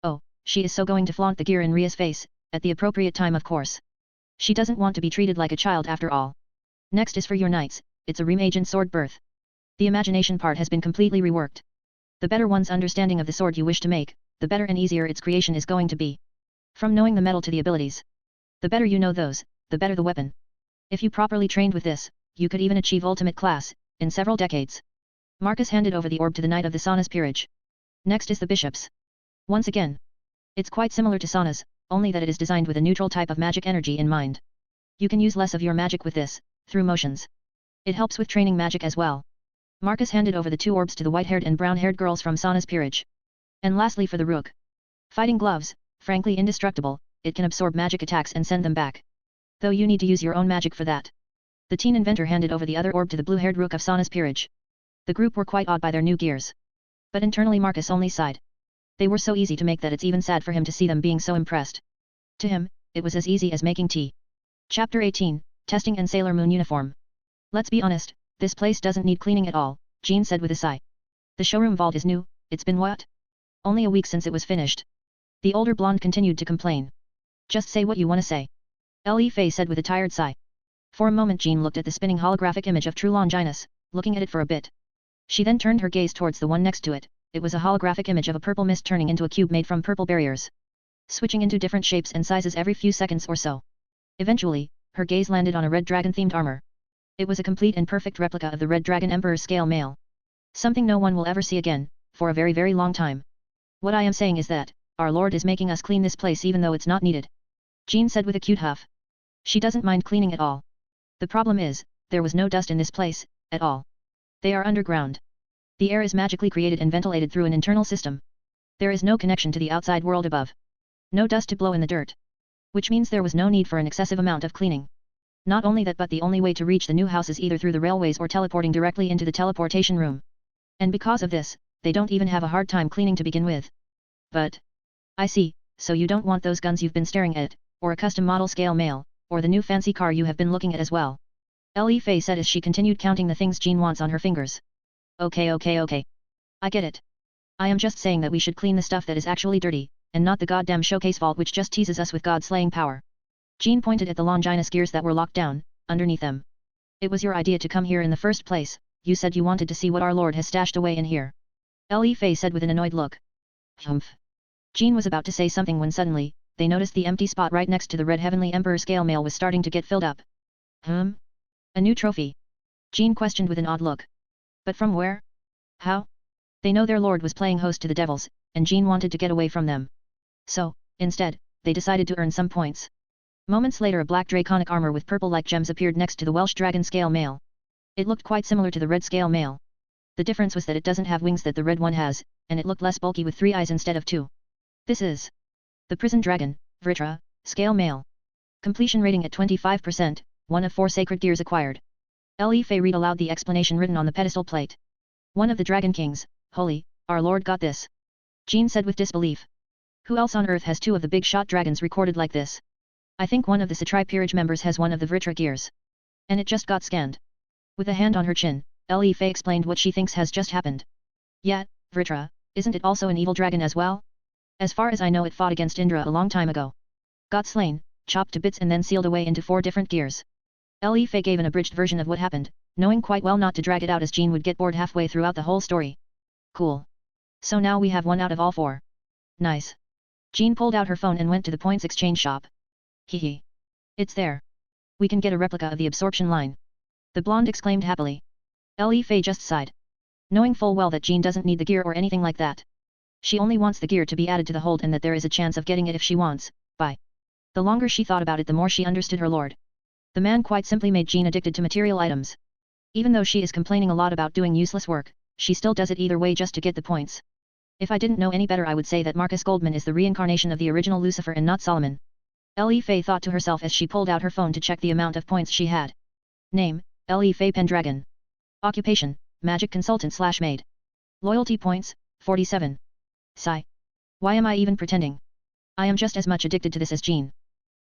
Oh, she is so going to flaunt the gear in Ria's face, at the appropriate time of course. She doesn't want to be treated like a child after all. Next is for your knights, it's a Reimagent sword birth. The imagination part has been completely reworked. The better one's understanding of the sword you wish to make, the better and easier its creation is going to be. From knowing the metal to the abilities. The better you know those, the better the weapon. If you properly trained with this, you could even achieve ultimate class, in several decades. Marcus handed over the orb to the knight of the Sana's peerage. Next is the bishop's. Once again. It's quite similar to Sana's, only that it is designed with a neutral type of magic energy in mind. You can use less of your magic with this, through motions. It helps with training magic as well. Marcus handed over the two orbs to the white-haired and brown-haired girls from Sana's peerage. And lastly for the rook. Fighting gloves, frankly indestructible, it can absorb magic attacks and send them back. Though you need to use your own magic for that. The teen inventor handed over the other orb to the blue-haired rook of Sana's peerage. The group were quite awed by their new gears. But internally Marcus only sighed. They were so easy to make that it's even sad for him to see them being so impressed. To him, it was as easy as making tea. Chapter 18, Testing and Sailor Moon Uniform. Let's be honest, this place doesn't need cleaning at all, Jean said with a sigh. The showroom vault is new, it's been what? Only a week since it was finished. The older blonde continued to complain. Just say what you want to say. Li Fei said with a tired sigh. For a moment Jean looked at the spinning holographic image of True Longinus, looking at it for a bit. She then turned her gaze towards the one next to it. It was a holographic image of a purple mist turning into a cube made from purple barriers, switching into different shapes and sizes every few seconds or so. Eventually, her gaze landed on a red dragon-themed armor. It was a complete and perfect replica of the Red Dragon Emperor's scale mail. Something no one will ever see again, for a very very long time. What I am saying is that, our lord is making us clean this place even though it's not needed. Jean said with a cute huff. She doesn't mind cleaning at all. The problem is, there was no dust in this place, at all. They are underground. The air is magically created and ventilated through an internal system. There is no connection to the outside world above. No dust to blow in the dirt. Which means there was no need for an excessive amount of cleaning. Not only that, but the only way to reach the new house is either through the railways or teleporting directly into the teleportation room. And because of this, they don't even have a hard time cleaning to begin with. But... I see, so you don't want those guns you've been staring at, or a custom model scale mail, or the new fancy car you have been looking at as well. Li Fei said as she continued counting the things Jean wants on her fingers. Okay. I get it. I am just saying that we should clean the stuff that is actually dirty, and not the goddamn showcase vault which just teases us with god-slaying power. Jean pointed at the Longinus gears that were locked down, underneath them. It was your idea to come here in the first place, you said you wanted to see what our lord has stashed away in here. Li Fei said with an annoyed look. Humph. Jean was about to say something when suddenly, they noticed the empty spot right next to the Red Heavenly Emperor scale mail was starting to get filled up. A new trophy? Jean questioned with an odd look. But from where? How? They know their lord was playing host to the devils, and Jean wanted to get away from them. So, instead, they decided to earn some points. Moments later a black draconic armor with purple-like gems appeared next to the Welsh dragon scale mail. It looked quite similar to the red scale mail. The difference was that it doesn't have wings that the red one has, and it looked less bulky with 3 eyes instead of 2. This is the Prison Dragon, Vritra, scale mail. Completion rating at 25%, 1 of 4 sacred gears acquired. Li Fei read aloud the explanation written on the pedestal plate. One of the Dragon Kings, holy, our lord got this. Jean said with disbelief. Who else on earth has 2 of the big shot dragons recorded like this? I think one of the Satri peerage members has one of the Vritra gears. And it just got scanned. With a hand on her chin, Li Fei explained what she thinks has just happened. Yeah, Vritra, isn't it also an evil dragon as well? As far as I know it fought against Indra a long time ago. Got slain, chopped to bits and then sealed away into 4 different gears. Li Fei gave an abridged version of what happened, knowing quite well not to drag it out as Jean would get bored halfway throughout the whole story. Cool. So now we have 1 out of all 4. Nice. Jean pulled out her phone and went to the points exchange shop. Hehe. It's there. We can get a replica of the absorption line. The blonde exclaimed happily. Li Fei just sighed. Knowing full well that Jean doesn't need the gear or anything like that. She only wants the gear to be added to the hold and that there is a chance of getting it if she wants, by. The longer she thought about it the more she understood her lord. The man quite simply made Jean addicted to material items. Even though she is complaining a lot about doing useless work, she still does it either way just to get the points. If I didn't know any better I would say that Marcus Goldman is the reincarnation of the original Lucifer and not Solomon. Li Fei thought to herself as she pulled out her phone to check the amount of points she had. Name, Li Fei Pendragon. Occupation, Magic Consultant/Maid. Loyalty points, 47. Sigh. Why am I even pretending? I am just as much addicted to this as Jean.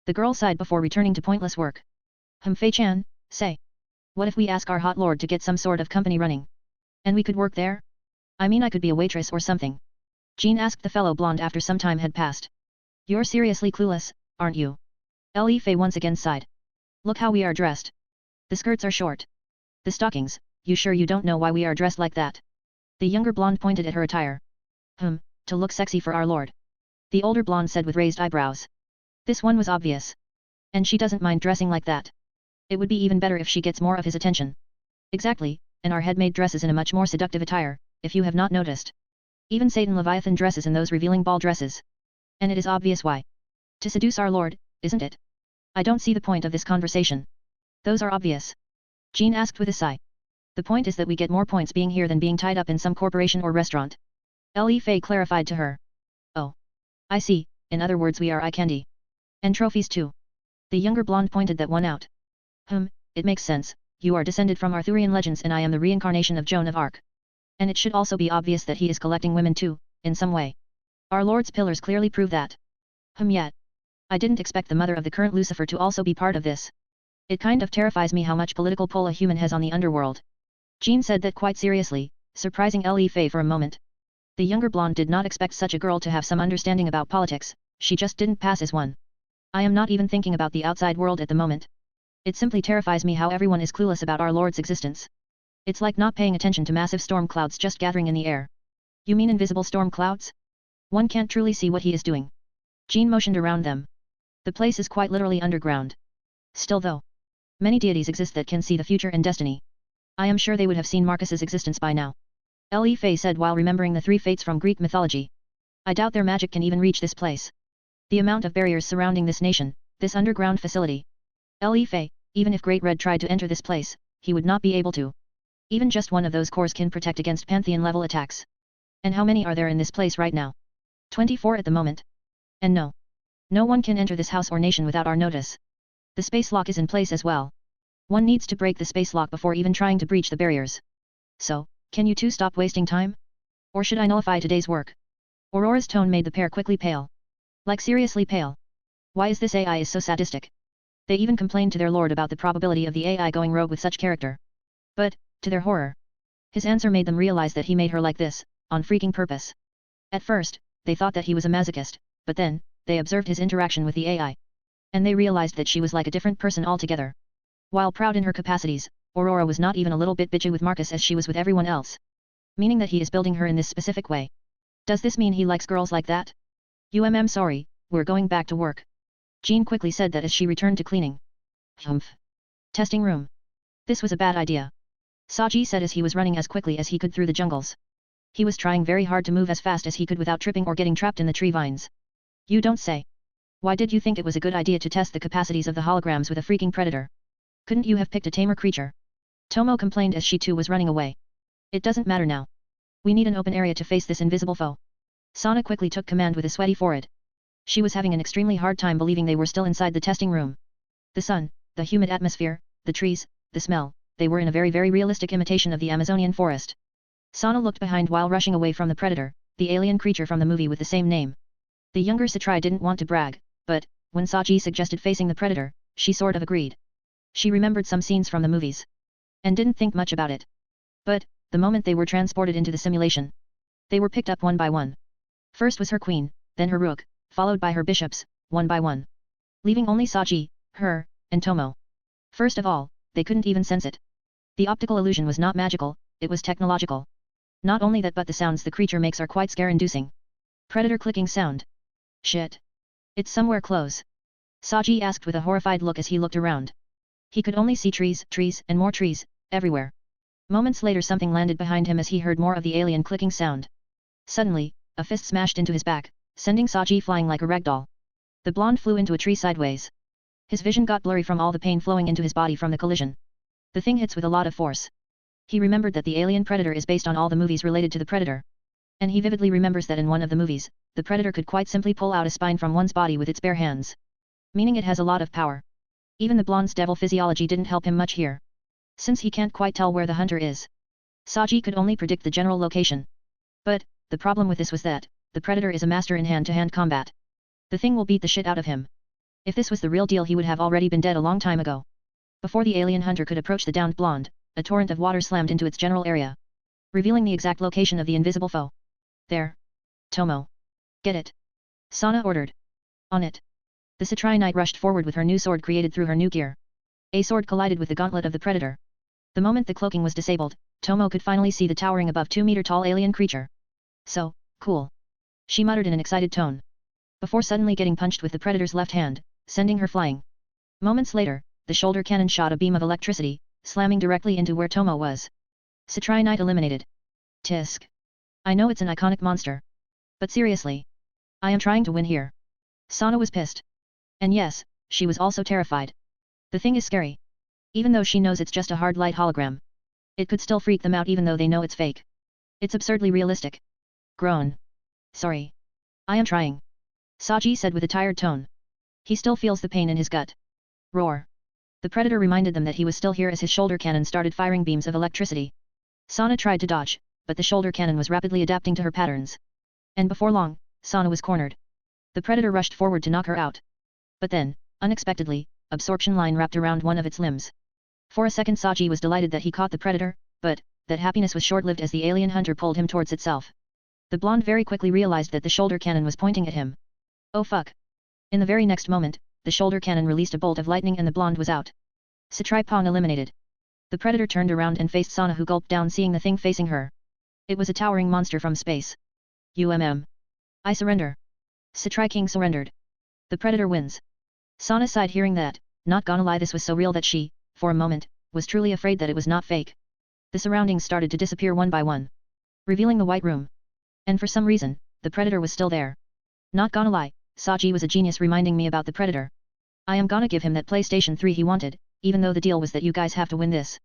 The girl sighed before returning to pointless work. Fei-chan, say. What if we ask our hot lord to get some sort of company running? And we could work there? I mean I could be a waitress or something. Jean asked the fellow blonde after some time had passed. You're seriously clueless, aren't you? Li Fei once again sighed. Look how we are dressed. The skirts are short. The stockings, you sure you don't know why we are dressed like that? The younger blonde pointed at her attire. To look sexy for our lord. The older blonde said with raised eyebrows. This one was obvious. And she doesn't mind dressing like that. It would be even better if she gets more of his attention. Exactly, and our head maid dresses in a much more seductive attire, if you have not noticed. Even Satan Leviathan dresses in those revealing ball dresses. And it is obvious why. To seduce our lord, isn't it? I don't see the point of this conversation. Those are obvious. Jean asked with a sigh. The point is that we get more points being here than being tied up in some corporation or restaurant. Li Fei clarified to her. Oh. I see, in other words we are eye candy. And trophies too. The younger blonde pointed that one out. It makes sense, you are descended from Arthurian legends and I am the reincarnation of Joan of Arc. And it should also be obvious that he is collecting women too, in some way. Our Lord's pillars clearly prove that. Yet. I didn't expect the mother of the current Lucifer to also be part of this. It kind of terrifies me how much political pull a human has on the underworld. Jean said that quite seriously, surprising Le Fei for a moment. The younger blonde did not expect such a girl to have some understanding about politics, she just didn't pass as one. I am not even thinking about the outside world at the moment. It simply terrifies me how everyone is clueless about our Lord's existence. It's like not paying attention to massive storm clouds just gathering in the air. You mean invisible storm clouds? One can't truly see what he is doing. Jean motioned around them. The place is quite literally underground. Still though, many deities exist that can see the future and destiny. I am sure they would have seen Marcus's existence by now. Le Fei said while remembering the three fates from Greek mythology. I doubt their magic can even reach this place. The amount of barriers surrounding this nation, this underground facility. Le Fei, even if Great Red tried to enter this place, he would not be able to. Even just one of those cores can protect against Pantheon-level attacks. And how many are there in this place right now? 24 at the moment. And no. No one can enter this house or nation without our notice. The space lock is in place as well. One needs to break the space lock before even trying to breach the barriers. So, can you two stop wasting time? Or should I nullify today's work? Aurora's tone made the pair quickly pale. Like seriously pale. Why is this AI so sadistic? They even complained to their lord about the probability of the AI going rogue with such character. But, to their horror, his answer made them realize that he made her like this, on freaking purpose. At first, they thought that he was a masochist, but then, they observed his interaction with the AI. And they realized that she was like a different person altogether. While proud in her capacities, Aurora was not even a little bit bitchy with Marcus as she was with everyone else. Meaning that he is building her in this specific way. Does this mean he likes girls like that? Sorry, we're going back to work. Jean quickly said that as she returned to cleaning. Humph. Testing room. This was a bad idea. Saji said as he was running as quickly as he could through the jungles. He was trying very hard to move as fast as he could without tripping or getting trapped in the tree vines. You don't say. Why did you think it was a good idea to test the capacities of the holograms with a freaking predator? Couldn't you have picked a tamer creature? Tomo complained as she too was running away. It doesn't matter now. We need an open area to face this invisible foe. Sana quickly took command with a sweaty forehead. She was having an extremely hard time believing they were still inside the testing room. The sun, the humid atmosphere, the trees, the smell, they were in a very realistic imitation of the Amazonian forest. Sana looked behind while rushing away from the predator, the alien creature from the movie with the same name. The younger Satrai didn't want to brag, but, when Saji suggested facing the predator, she sort of agreed. She remembered some scenes from the movies. And didn't think much about it. But, the moment they were transported into the simulation, they were picked up one by one. First was her queen, then her rook, followed by her bishops, one by one. Leaving only Saji, her, and Tomo. First of all, they couldn't even sense it. The optical illusion was not magical, it was technological. Not only that but the sounds the creature makes are quite scare-inducing. Predator clicking sound. Shit. It's somewhere close. Saji asked with a horrified look as he looked around. He could only see trees, and more trees, everywhere. Moments later something landed behind him as he heard more of the alien clicking sound. Suddenly, a fist smashed into his back, sending Saji flying like a ragdoll. The blonde flew into a tree sideways. His vision got blurry from all the pain flowing into his body from the collision. The thing hits with a lot of force. He remembered that the alien predator is based on all the movies related to the predator. And he vividly remembers that in one of the movies, the predator could quite simply pull out a spine from one's body with its bare hands. Meaning it has a lot of power. Even the blonde's devil physiology didn't help him much here. Since he can't quite tell where the hunter is. Saji could only predict the general location. But, the problem with this was that, the predator is a master in hand-to-hand combat. The thing will beat the shit out of him. If this was the real deal he would have already been dead a long time ago. Before the alien hunter could approach the downed blonde, a torrent of water slammed into its general area. Revealing the exact location of the invisible foe. There. Tomo. Get it. Sana ordered. On it. The Satrai Knight rushed forward with her new sword created through her new gear. A sword collided with the gauntlet of the predator. The moment the cloaking was disabled, Tomo could finally see the towering above 2-meter-tall alien creature. So, cool. She muttered in an excited tone. Before suddenly getting punched with the predator's left hand, sending her flying. Moments later, the shoulder cannon shot a beam of electricity, slamming directly into where Tomo was. Satrai Knight eliminated. Tisk. I know it's an iconic monster. But seriously. I am trying to win here. Sana was pissed. And yes, she was also terrified. The thing is scary. Even though she knows it's just a hard light hologram. It could still freak them out even though they know it's fake. It's absurdly realistic. Groan. Sorry. I am trying. Saji said with a tired tone. He still feels the pain in his gut. Roar. The predator reminded them that he was still here as his shoulder cannon started firing beams of electricity. Sana tried to dodge, but the shoulder cannon was rapidly adapting to her patterns. And before long, Sana was cornered. The predator rushed forward to knock her out. But then, unexpectedly, absorption line wrapped around one of its limbs. For a second Saji was delighted that he caught the predator, but that happiness was short-lived as the alien hunter pulled him towards itself. The blonde very quickly realized that the shoulder cannon was pointing at him. Oh fuck. In the very next moment, the shoulder cannon released a bolt of lightning and the blonde was out. Satripon eliminated. The predator turned around and faced Sana, who gulped down seeing the thing facing her. It was a towering monster from space. I surrender. Satri King surrendered. The predator wins. Sana sighed hearing that. Not gonna lie, this was so real that she, for a moment, was truly afraid that it was not fake. The surroundings started to disappear one by one, revealing the white room. And for some reason, the predator was still there. Not gonna lie, Saji was a genius reminding me about the predator. I am gonna give him that PlayStation 3 he wanted, even though the deal was that you guys have to win this.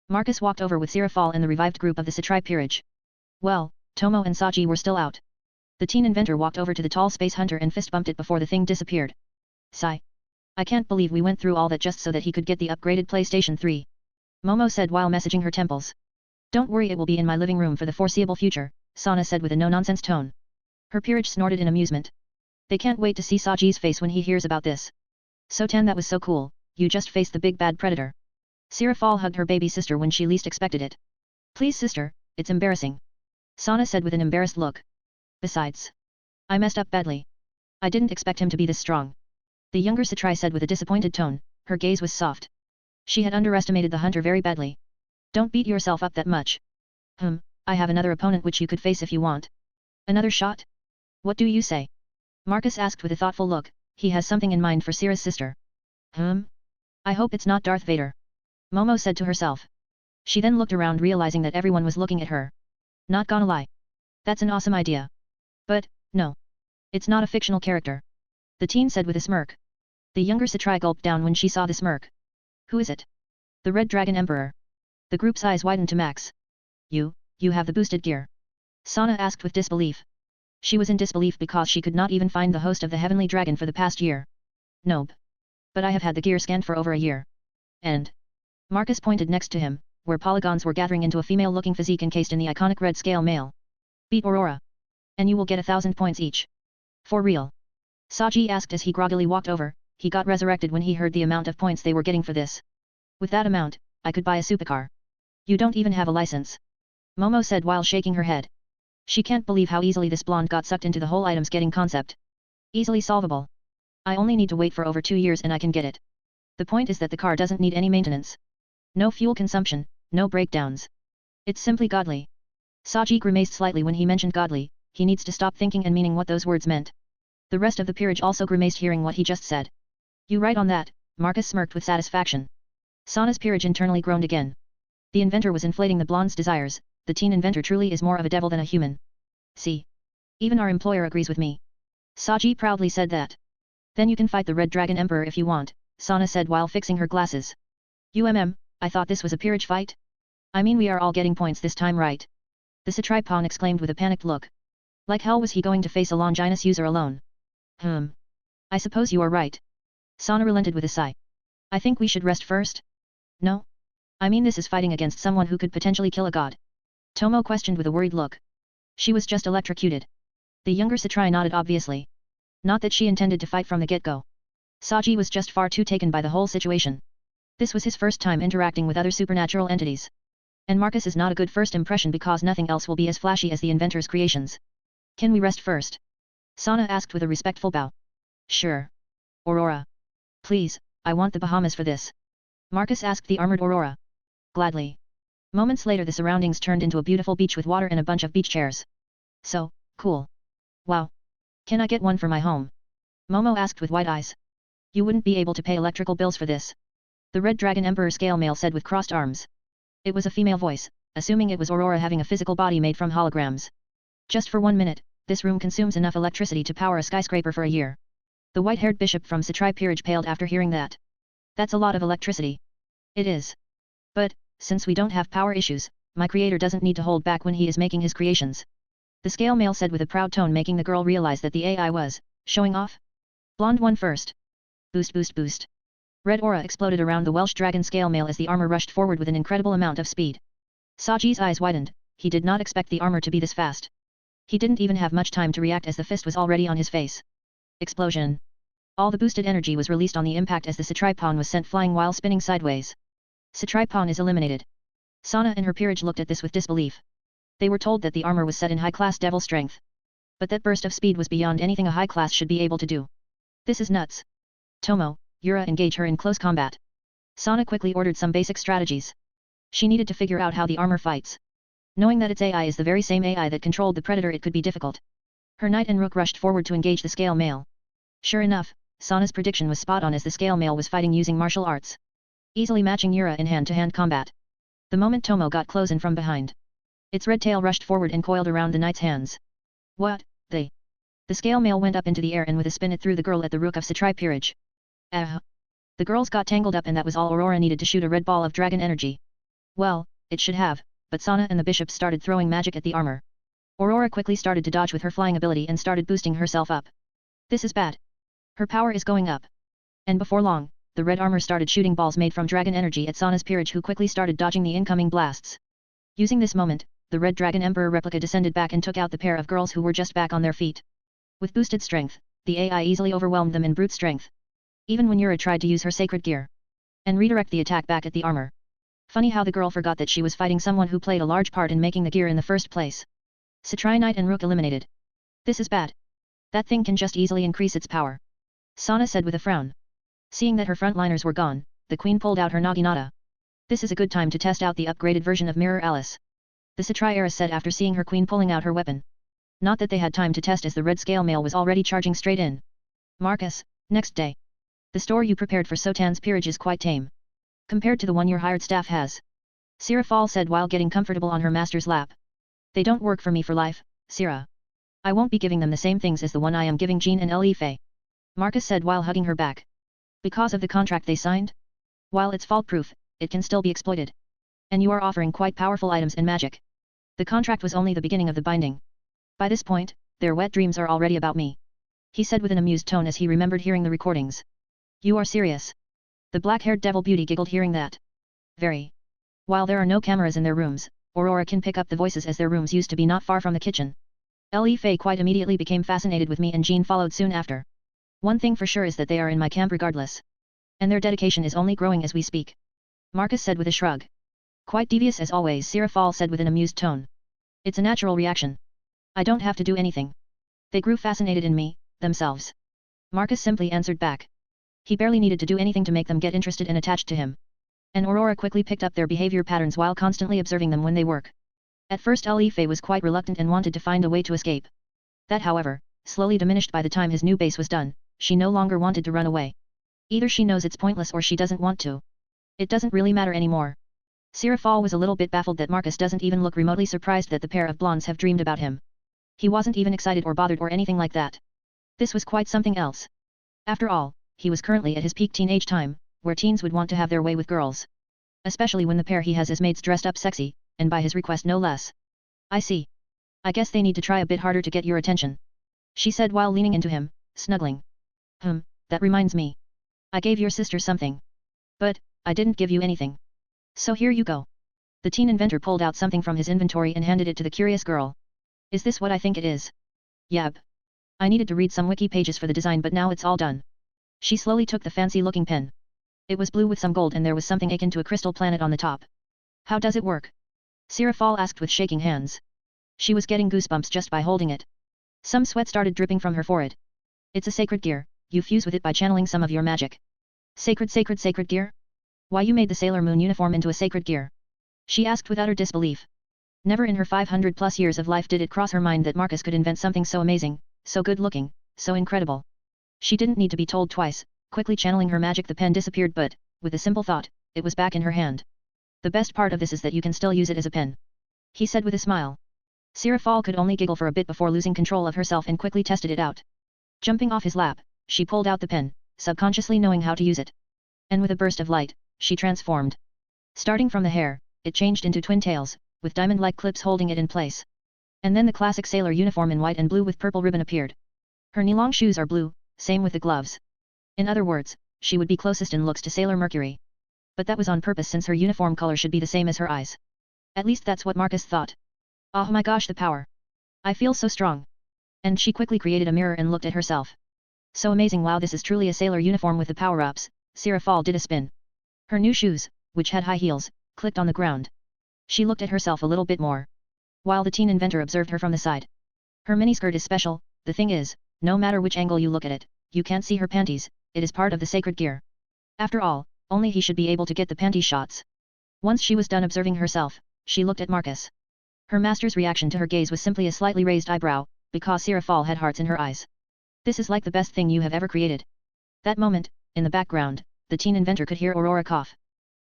Marcus walked over with Sirafal and the revived group of the Satri peerage. Well, Tomo and Saji were still out. The teen inventor walked over to the tall space hunter and fist bumped it before the thing disappeared. Sigh. I can't believe we went through all that just so that he could get the upgraded PlayStation 3. Momo said while messaging her temples. Don't worry, it will be in my living room for the foreseeable future, Sana said with a no-nonsense tone. Her peerage snorted in amusement. They can't wait to see Saji's face when he hears about this. Sotan, that was so cool, you just faced the big bad predator. Sirafal hugged her baby sister when she least expected it. Please sister, it's embarrassing. Sana said with an embarrassed look. Besides, I messed up badly. I didn't expect him to be this strong. The younger Satri said with a disappointed tone, her gaze was soft. She had underestimated the hunter very badly. Don't beat yourself up that much. I have another opponent which you could face if you want. Another shot? What do you say? Marcus asked with a thoughtful look, he has something in mind for Sira's sister. I hope it's not Darth Vader. Momo said to herself. She then looked around realizing that everyone was looking at her. Not gonna lie. That's an awesome idea. But, no. It's not a fictional character. The teen said with a smirk. The younger Satri gulped down when she saw the smirk. Who is it? The Red Dragon Emperor. The group's eyes widened to max. You have the boosted gear. Sana asked with disbelief. She was in disbelief because she could not even find the host of the Heavenly Dragon for the past year. Nope. But I have had the gear scanned for over a year. And Marcus pointed next to him, where polygons were gathering into a female-looking physique encased in the iconic red scale mail. Beat Aurora. And you will get 1,000 points each. For real? Saji asked as he groggily walked over. He got resurrected when he heard the amount of points they were getting for this. With that amount, I could buy a supercar. You don't even have a license. Momo said while shaking her head. She can't believe how easily this blonde got sucked into the whole items getting concept. Easily solvable. I only need to wait for over 2 years and I can get it. The point is that the car doesn't need any maintenance. No fuel consumption, no breakdowns. It's simply godly. Saji grimaced slightly when he mentioned godly. He needs to stop thinking and meaning what those words meant. The rest of the peerage also grimaced hearing what he just said. You right on that, Marcus smirked with satisfaction. Sana's peerage internally groaned again. The inventor was inflating the blonde's desires. The teen inventor truly is more of a devil than a human. See. Even our employer agrees with me. Saji proudly said that. Then you can fight the Red Dragon Emperor if you want, Sana said while fixing her glasses. I thought this was a peerage fight? I mean, we are all getting points this time, right? The Satripon exclaimed with a panicked look. Like hell was he going to face a Longinus user alone? I suppose you are right. Sana relented with a sigh. I think we should rest first? No? I mean, this is fighting against someone who could potentially kill a god. Tomo questioned with a worried look. She was just electrocuted. The younger Satri nodded obviously. Not that she intended to fight from the get-go. Saji was just far too taken by the whole situation. This was his first time interacting with other supernatural entities. And Marcus is not a good first impression because nothing else will be as flashy as the inventor's creations. Can we rest first? Sana asked with a respectful bow. Sure. Aurora. Please, I want the Bahamas for this. Marcus asked the armored Aurora. Gladly. Moments later the surroundings turned into a beautiful beach with water and a bunch of beach chairs. So, cool. Wow. Can I get one for my home? Momo asked with wide eyes. You wouldn't be able to pay electrical bills for this. The Red Dragon Emperor scale male said with crossed arms. It was a female voice, assuming it was Aurora having a physical body made from holograms. Just for 1 minute, this room consumes enough electricity to power a skyscraper for a year. The white-haired bishop from Satri peerage paled after hearing that. That's a lot of electricity. It is. But, since we don't have power issues, my creator doesn't need to hold back when he is making his creations. The scale male said with a proud tone, making the girl realize that the AI was showing off. Blonde won first. Boost boost boost. Red aura exploded around the Welsh dragon scale male as the armor rushed forward with an incredible amount of speed. Saji's eyes widened. he did not expect the armor to be this fast. He didn't even have much time to react as the fist was already on his face. Explosion. All the boosted energy was released on the impact as the Satripon was sent flying while spinning sideways. Satripon is eliminated. Sana and her peerage looked at this with disbelief. They were told that the armor was set in high-class devil strength. But that burst of speed was beyond anything a high class should be able to do. This is nuts. Tomo, Yura, engage her in close combat. Sana quickly ordered some basic strategies. She needed to figure out how the armor fights. Knowing that its AI is the very same AI that controlled the predator, it could be difficult. Her knight and rook rushed forward to engage the scale male. Sure enough, Sana's prediction was spot on as the scale male was fighting using martial arts, easily matching Yura in hand-to-hand combat. The moment Tomo got close and from behind, its red tail rushed forward and coiled around the knight's hands. What? The scale male went up into the air and with a spin it threw the girl at the rook of Satri peerage. The girls got tangled up and that was all Aurora needed to shoot a red ball of dragon energy. Well, it should have, but Sana and the bishop started throwing magic at the armor. Aurora quickly started to dodge with her flying ability and started boosting herself up. This is bad. Her power is going up. And before long, the red armor started shooting balls made from dragon energy at Sana's peerage, who quickly started dodging the incoming blasts. Using this moment, the red dragon emperor replica descended back and took out the pair of girls who were just back on their feet. With boosted strength, the AI easily overwhelmed them in brute strength. Even when Yura tried to use her sacred gear and redirect the attack back at the armor. Funny how the girl forgot that she was fighting someone who played a large part in making the gear in the first place. Satri knight and rook eliminated. This is bad. That thing can just easily increase its power. Sana said with a frown. Seeing that her frontliners were gone, the queen pulled out her naginata. This is a good time to test out the upgraded version of Mirror Alice. The Satri heiress said after seeing her queen pulling out her weapon. Not that they had time to test as the red scale male was already charging straight in. Marcus, next day. The store you prepared for Sotan's peerage is quite tame. Compared to the one your hired staff has. Sirafal said while getting comfortable on her master's lap. They don't work for me for life, Sira. I won't be giving them the same things as the one I am giving Jean and Elifei. Marcus said while hugging her back. Because of the contract they signed? While it's fault-proof, it can still be exploited. And you are offering quite powerful items and magic. The contract was only the beginning of the binding. By this point, their wet dreams are already about me. He said with an amused tone as he remembered hearing the recordings. You are serious? The black-haired devil beauty giggled hearing that. Very. While there are no cameras in their rooms, Aurora can pick up the voices as their rooms used to be not far from the kitchen. Elifei quite immediately became fascinated with me and Jean followed soon after. One thing for sure is that they are in my camp regardless. And their dedication is only growing as we speak. Marcus said with a shrug. Quite devious as always, Sirafal said with an amused tone. It's a natural reaction. I don't have to do anything. They grew fascinated in me, themselves. Marcus simply answered back. He barely needed to do anything to make them get interested and attached to him. And Aurora quickly picked up their behavior patterns while constantly observing them when they work. At first Elifei was quite reluctant and wanted to find a way to escape. That however, slowly diminished by the time his new base was done, she no longer wanted to run away. Either she knows it's pointless or she doesn't want to. It doesn't really matter anymore. Sirafal was a little bit baffled that Marcus doesn't even look remotely surprised that the pair of blondes have dreamed about him. He wasn't even excited or bothered or anything like that. This was quite something else. After all, he was currently at his peak teenage time, where teens would want to have their way with girls. Especially when the pair he has as mates dressed up sexy, and by his request no less. I see. I guess they need to try a bit harder to get your attention. She said while leaning into him, snuggling. That reminds me. I gave your sister something. But, I didn't give you anything. So here you go. The teen inventor pulled out something from his inventory and handed it to the curious girl. Is this what I think it is? Yep. I needed to read some wiki pages for the design but now it's all done. She slowly took the fancy-looking pen. It was blue with some gold and there was something akin to a crystal planet on the top. How does it work? Sirafal asked with shaking hands. She was getting goosebumps just by holding it. Some sweat started dripping from her forehead. It's a sacred gear, you fuse with it by channeling some of your magic. Sacred gear? Why you made the Sailor Moon uniform into a sacred gear? She asked with utter disbelief. Never in her 500 plus years of life did it cross her mind that Marcus could invent something so amazing, so good looking, so incredible. She didn't need to be told twice, quickly channeling her magic the pen disappeared but, with a simple thought, it was back in her hand. The best part of this is that you can still use it as a pen. He said with a smile. Sirafal could only giggle for a bit before losing control of herself and quickly tested it out. Jumping off his lap, she pulled out the pen, subconsciously knowing how to use it. And with a burst of light, she transformed. Starting from the hair, it changed into twin tails, with diamond-like clips holding it in place. And then the classic sailor uniform in white and blue with purple ribbon appeared. Her knee-long shoes are blue, same with the gloves. In other words, she would be closest in looks to Sailor Mercury. But that was on purpose since her uniform color should be the same as her eyes. At least that's what Marcus thought. Oh my gosh, the power! I feel so strong. And she quickly created a mirror and looked at herself. So amazing, wow, this is truly a sailor uniform with the power-ups. Sirafal did a spin. Her new shoes, which had high heels, clicked on the ground. She looked at herself a little bit more. While the teen inventor observed her from the side. Her miniskirt is special, the thing is, no matter which angle you look at it, you can't see her panties, it is part of the sacred gear. After all, only he should be able to get the panty shots. Once she was done observing herself, she looked at Marcus. Her master's reaction to her gaze was simply a slightly raised eyebrow, because Sirafal had hearts in her eyes. This is like the best thing you have ever created. That moment, in the background, the teen inventor could hear Aurora cough.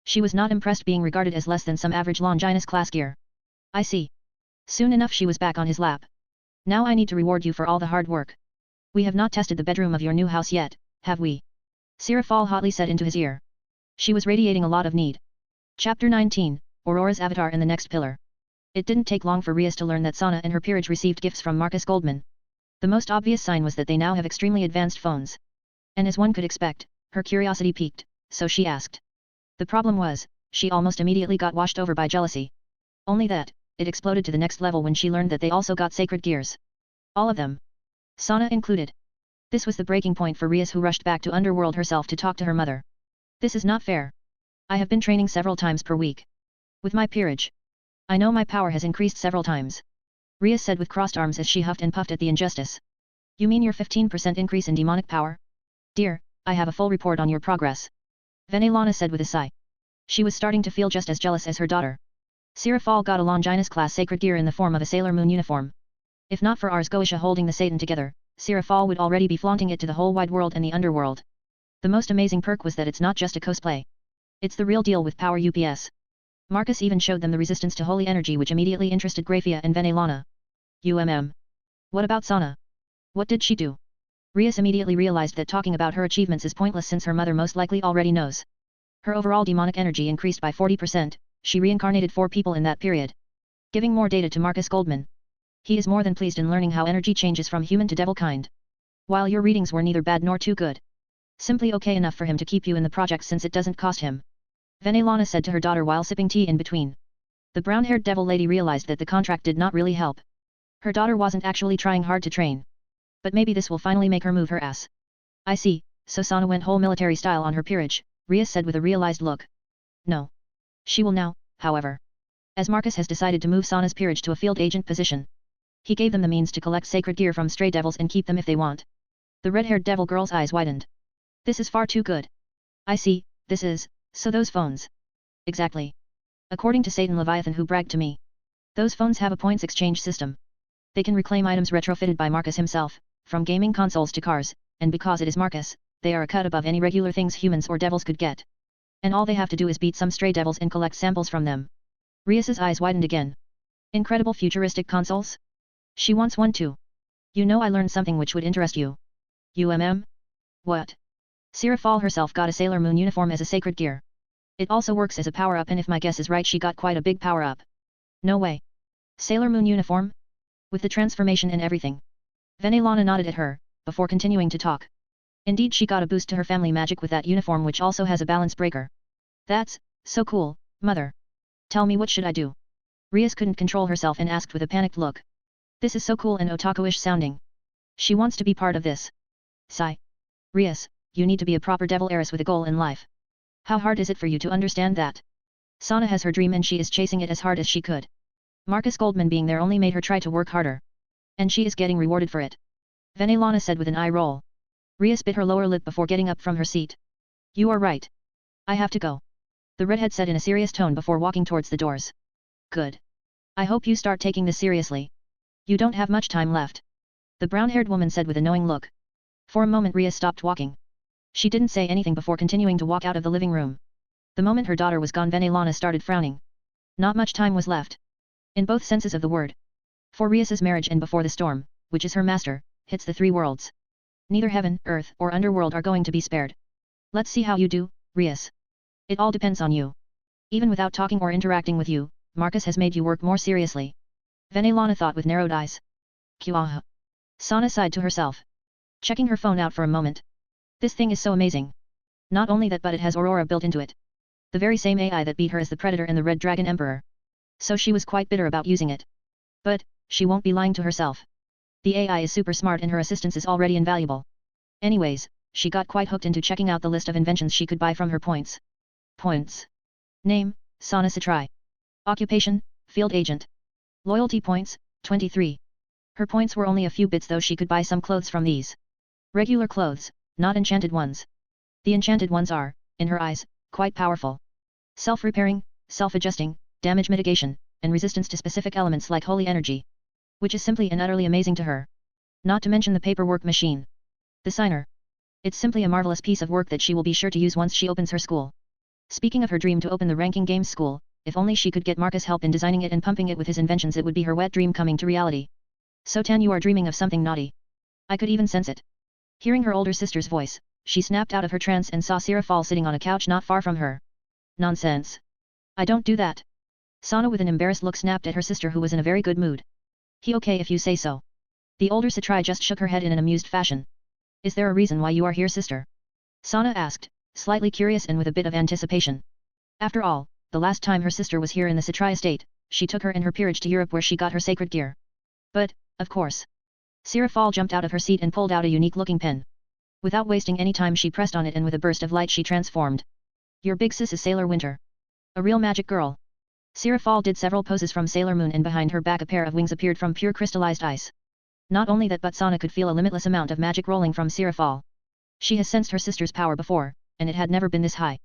She was not impressed being regarded as less than some average Longinus class gear. I see. Soon enough she was back on his lap. Now I need to reward you for all the hard work. We have not tested the bedroom of your new house yet, have we? Sirafal hotly said into his ear. She was radiating a lot of need. Chapter 19, Aurora's Avatar and the Next Pillar. It didn't take long for Rias to learn that Sana and her peerage received gifts from Marcus Goldman. The most obvious sign was that they now have extremely advanced phones. And as one could expect, her curiosity piqued, so she asked. The problem was, she almost immediately got washed over by jealousy. Only that, it exploded to the next level when she learned that they also got sacred gears. All of them. Sana included. This was the breaking point for Rias, who rushed back to Underworld herself to talk to her mother. This is not fair. I have been training several times per week. With my peerage. I know my power has increased several times. Rias said with crossed arms as she huffed and puffed at the injustice. You mean your 15% increase in demonic power? Dear, I have a full report on your progress. Venelana said with a sigh. She was starting to feel just as jealous as her daughter. Sirafal got a Longinus class sacred gear in the form of a Sailor Moon uniform. If not for Ars Goetia holding the Satan together, Sirafal would already be flaunting it to the whole wide world and the underworld. The most amazing perk was that it's not just a cosplay. It's the real deal with power UPS. Marcus even showed them the resistance to holy energy, which immediately interested Grafia and Venelana. What about Sana? What did she do? Rias immediately realized that talking about her achievements is pointless since her mother most likely already knows. Her overall demonic energy increased by 40%, she reincarnated 4 people in that period. Giving more data to Marcus Goldman. He is more than pleased in learning how energy changes from human to devil kind. While your readings were neither bad nor too good. Simply okay enough for him to keep you in the project since it doesn't cost him. Venelana said to her daughter while sipping tea in between. The brown-haired devil lady realized that the contract did not really help. Her daughter wasn't actually trying hard to train. But maybe this will finally make her move her ass. I see, so Sana went whole military style on her peerage, Rias said with a realized look. No. She will now, however. As Marcus has decided to move Sana's peerage to a field agent position. He gave them the means to collect sacred gear from stray devils and keep them if they want. The red-haired devil girl's eyes widened. This is far too good. I see, this is, so those phones. Exactly. According to Satan Leviathan, who bragged to me. Those phones have a points exchange system. They can reclaim items retrofitted by Marcus himself, from gaming consoles to cars, and because it is Marcus, they are a cut above any regular things humans or devils could get. And all they have to do is beat some stray devils and collect samples from them. Rias's eyes widened again. Incredible futuristic consoles? She wants one too. You know, I learned something which would interest you. What? Sirafal herself got a Sailor Moon uniform as a sacred gear. It also works as a power-up, and if my guess is right, she got quite a big power-up. No way. Sailor Moon uniform? With the transformation and everything. Venelana nodded at her, before continuing to talk. Indeed, she got a boost to her family magic with that uniform, which also has a balance breaker. That's so cool, mother. Tell me, what should I do? Rias couldn't control herself and asked with a panicked look. This is so cool and otaku-ish sounding. She wants to be part of this. Sigh. Rias, you need to be a proper devil heiress with a goal in life. How hard is it for you to understand that? Sana has her dream and she is chasing it as hard as she could. Marcus Goldman being there only made her try to work harder. And she is getting rewarded for it. Venelana said with an eye roll. Rias bit her lower lip before getting up from her seat. You are right. I have to go. The redhead said in a serious tone before walking towards the doors. Good. I hope you start taking this seriously. You don't have much time left. The brown-haired woman said with a knowing look. For a moment Rias stopped walking. She didn't say anything before continuing to walk out of the living room. The moment her daughter was gone, Venelana started frowning. Not much time was left. In both senses of the word. For Rias's marriage and before the storm, which is her master, hits the 3 worlds. Neither heaven, earth, or underworld are going to be spared. Let's see how you do, Rias. It all depends on you. Even without talking or interacting with you, Marcus has made you work more seriously. Venelana thought with narrowed eyes. Kuaha. Sana sighed to herself. Checking her phone out for a moment. This thing is so amazing. Not only that, but it has Aurora built into it. The very same AI that beat her as the Predator and the Red Dragon Emperor. So she was quite bitter about using it. But, she won't be lying to herself. The AI is super smart and her assistance is already invaluable. Anyways, she got quite hooked into checking out the list of inventions she could buy from her points. Points. Name, Sana Satrai. Occupation, Field Agent. Loyalty points, 23. Her points were only a few bits though she could buy some clothes from these. Regular clothes, not enchanted ones. The enchanted ones are, in her eyes, quite powerful. Self-repairing, self-adjusting, damage mitigation, and resistance to specific elements like holy energy. Which is simply and utterly amazing to her. Not to mention the paperwork machine. The signer. It's simply a marvelous piece of work that she will be sure to use once she opens her school. Speaking of her dream to open the ranking games school, if only she could get Marcus help in designing it and pumping it with his inventions, it would be her wet dream coming to reality. So Tan, you are dreaming of something naughty. I could even sense it. Hearing her older sister's voice, she snapped out of her trance and saw Sirafal sitting on a couch not far from her. Nonsense. I don't do that. Sana with an embarrassed look snapped at her sister who was in a very good mood. He okay if you say so. The older Satrai just shook her head in an amused fashion. Is there a reason why you are here, sister? Sana asked, slightly curious and with a bit of anticipation. After all, the last time her sister was here in the Satrai estate, she took her and her peerage to Europe where she got her sacred gear. But, of course. Sirafal jumped out of her seat and pulled out a unique-looking pen. Without wasting any time she pressed on it and with a burst of light she transformed. Your big sis is Sailor Winter. A real magic girl. Sirafal did several poses from Sailor Moon and behind her back a pair of wings appeared from pure crystallized ice. Not only that but Sana could feel a limitless amount of magic rolling from Sirafal. She has sensed her sister's power before, and it had never been this high.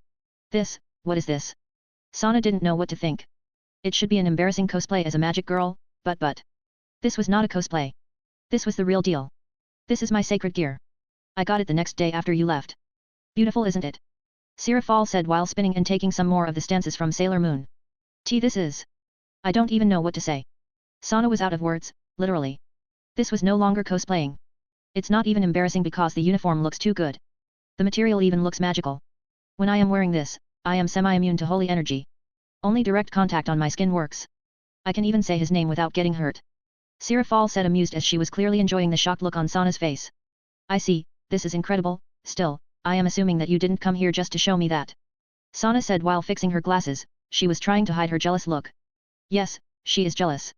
What is this? Sana didn't know what to think. It should be an embarrassing cosplay as a magic girl, but. This was not a cosplay. This was the real deal. This is my sacred gear. I got it the next day after you left. Beautiful, isn't it? Sirafal said while spinning and taking some more of the stances from Sailor Moon. This is. I don't even know what to say. Sana was out of words, literally. This was no longer cosplaying. It's not even embarrassing because the uniform looks too good. The material even looks magical. When I am wearing this, I am semi-immune to holy energy. Only direct contact on my skin works. I can even say his name without getting hurt. Sirafal said amused as she was clearly enjoying the shocked look on Sana's face. I see, this is incredible, still, I am assuming that you didn't come here just to show me that. Sana said while fixing her glasses, she was trying to hide her jealous look. Yes, she is jealous.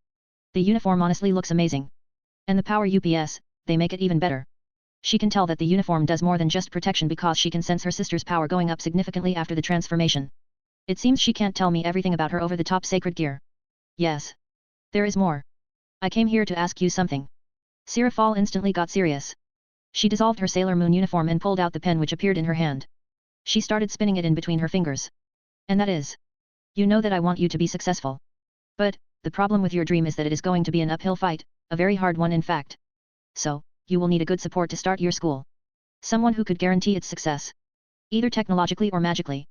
The uniform honestly looks amazing. And the power UPS, they make it even better. She can tell that the uniform does more than just protection because she can sense her sister's power going up significantly after the transformation. It seems she can't tell me everything about her over-the-top sacred gear. Yes. There is more. I came here to ask you something. Sirafal instantly got serious. She dissolved her Sailor Moon uniform and pulled out the pen which appeared in her hand. She started spinning it in between her fingers. And that is. You know that I want you to be successful. But, the problem with your dream is that it is going to be an uphill fight, a very hard one in fact. So, you will need a good support to start your school. Someone who could guarantee its success. Either technologically or magically.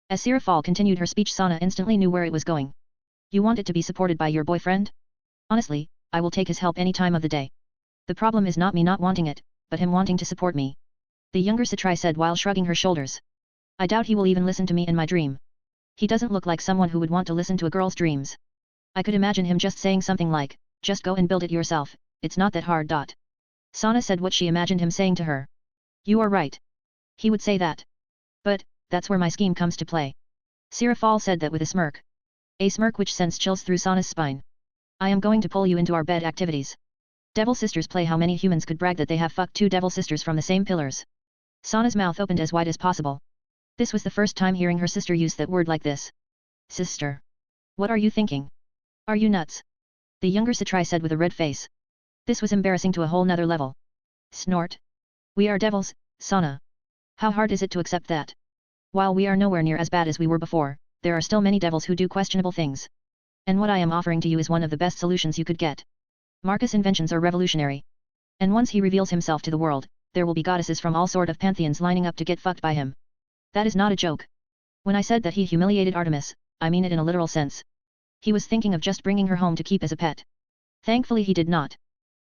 As Sirafal continued her speech, Sana instantly knew where it was going. You want it to be supported by your boyfriend? Honestly, I will take his help any time of the day. The problem is not me not wanting it, but him wanting to support me. The younger Satrai said while shrugging her shoulders. I doubt he will even listen to me in my dream. He doesn't look like someone who would want to listen to a girl's dreams. I could imagine him just saying something like, just go and build it yourself, it's not that hard. Sana said what she imagined him saying to her. You are right. He would say that. But, that's where my scheme comes to play. Sirafal said that with a smirk. A smirk which sends chills through Sana's spine. I am going to pull you into our bed activities. Devil Sisters play. How many humans could brag that they have fucked two Devil Sisters from the same pillars? Sana's mouth opened as wide as possible. This was the first time hearing her sister use that word like this. Sister. What are you thinking? Are you nuts? The younger Satrai said with a red face. This was embarrassing to a whole nother level. Snort. We are devils, Sana. How hard is it to accept that? While we are nowhere near as bad as we were before, there are still many devils who do questionable things. And what I am offering to you is one of the best solutions you could get. Marcus' inventions are revolutionary. And once he reveals himself to the world, there will be goddesses from all sort of pantheons lining up to get fucked by him. That is not a joke. When I said that he humiliated Artemis, I mean it in a literal sense. He was thinking of just bringing her home to keep as a pet. Thankfully he did not.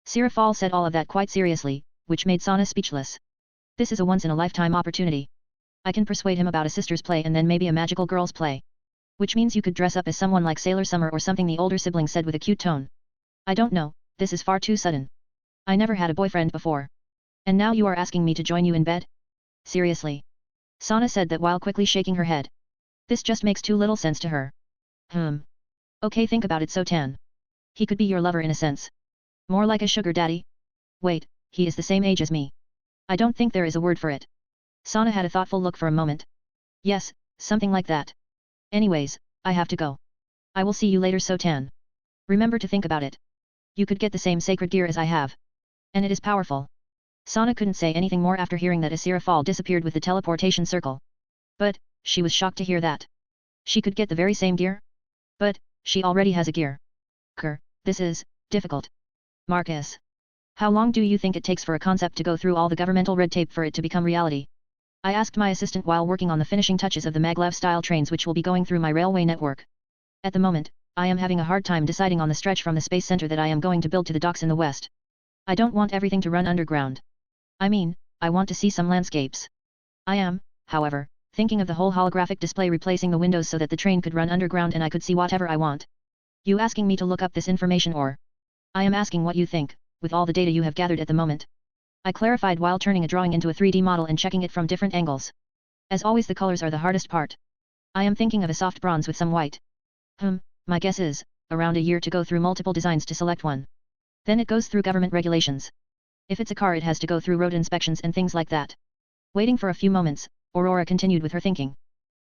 Sirafal said all of that quite seriously, which made Sana speechless. This is a once-in-a-lifetime opportunity. I can persuade him about a sister's play and then maybe a magical girl's play. Which means you could dress up as someone like Sailor Summer or something, the older sibling said with a cute tone. I don't know, this is far too sudden. I never had a boyfriend before. And now you are asking me to join you in bed? Seriously. Sana said that while quickly shaking her head. This just makes too little sense to her. Okay, think about it, Sotan. He could be your lover in a sense. More like a sugar daddy? Wait, he is the same age as me. I don't think there is a word for it. Sana had a thoughtful look for a moment. Yes, something like that. Anyways, I have to go. I will see you later, Sotan. Remember to think about it. You could get the same sacred gear as I have. And it is powerful. Sana couldn't say anything more after hearing that Asira Fall disappeared with the teleportation circle. But, she was shocked to hear that. She could get the very same gear? But, she already has a gear. This is difficult. Marcus. How long do you think it takes for a concept to go through all the governmental red tape for it to become reality? I asked my assistant while working on the finishing touches of the maglev-style trains which will be going through my railway network. At the moment, I am having a hard time deciding on the stretch from the space center that I am going to build to the docks in the west. I don't want everything to run underground. I mean, I want to see some landscapes. I am, however, thinking of the whole holographic display replacing the windows so that the train could run underground and I could see whatever I want. You asking me to look up this information or? I am asking what you think, with all the data you have gathered at the moment. I clarified while turning a drawing into a 3D model and checking it from different angles. As always, the colors are the hardest part. I am thinking of a soft bronze with some white. My guess is, around a year to go through multiple designs to select one. Then it goes through government regulations. If it's a car it has to go through road inspections and things like that. Waiting for a few moments, Aurora continued with her thinking.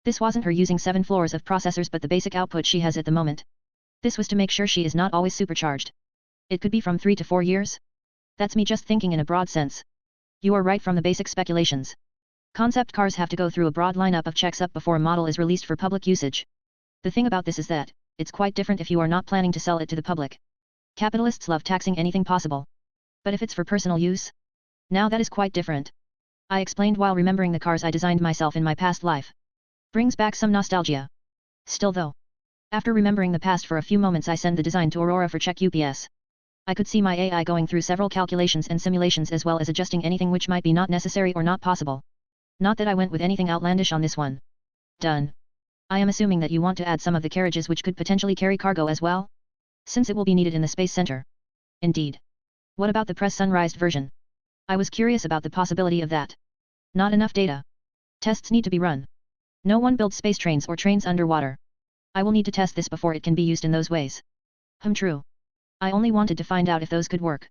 This wasn't her using 7 floors of processors but the basic output she has at the moment. This was to make sure she is not always supercharged. It could be from 3 to 4 years. That's me just thinking in a broad sense. You are right from the basic speculations. Concept cars have to go through a broad lineup of checks up before a model is released for public usage. The thing about this is that, it's quite different if you are not planning to sell it to the public. Capitalists love taxing anything possible. But if it's for personal use? Now that is quite different. I explained while remembering the cars I designed myself in my past life. Brings back some nostalgia. Still though. After remembering the past for a few moments I send the design to Aurora for check UPS. I could see my AI going through several calculations and simulations as well as adjusting anything which might be not necessary or not possible. Not that I went with anything outlandish on this one. Done. I am assuming that you want to add some of the carriages which could potentially carry cargo as well? Since it will be needed in the space center. Indeed. What about the press sunrised version? I was curious about the possibility of that. Not enough data. Tests need to be run. No one builds space trains or trains underwater. I will need to test this before it can be used in those ways. True. I only wanted to find out if those could work.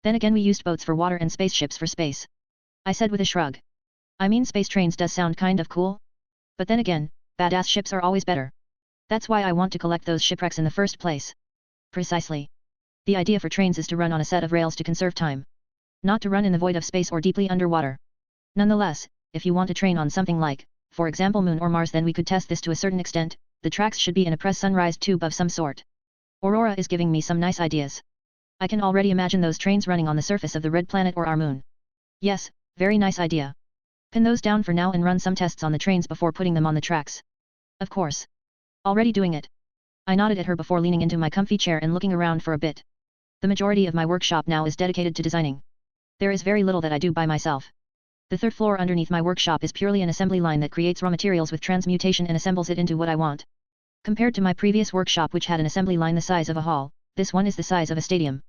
Then again we used boats for water and spaceships for space. I said with a shrug. I mean space trains does sound kind of cool. But then again, badass ships are always better. That's why I want to collect those shipwrecks in the first place. Precisely. The idea for trains is to run on a set of rails to conserve time. Not to run in the void of space or deeply underwater. Nonetheless, if you want to train on something like, for example Moon or Mars, then we could test this to a certain extent. The tracks should be in a press sunrise tube of some sort. Aurora is giving me some nice ideas. I can already imagine those trains running on the surface of the red planet or our moon. Yes, very nice idea. Pin those down for now and run some tests on the trains before putting them on the tracks. Of course. Already doing it. I nodded at her before leaning into my comfy chair and looking around for a bit. The majority of my workshop now is dedicated to designing. There is very little that I do by myself. The 3rd floor underneath my workshop is purely an assembly line that creates raw materials with transmutation and assembles it into what I want. Compared to my previous workshop which had an assembly line the size of a hall, this one is the size of a stadium.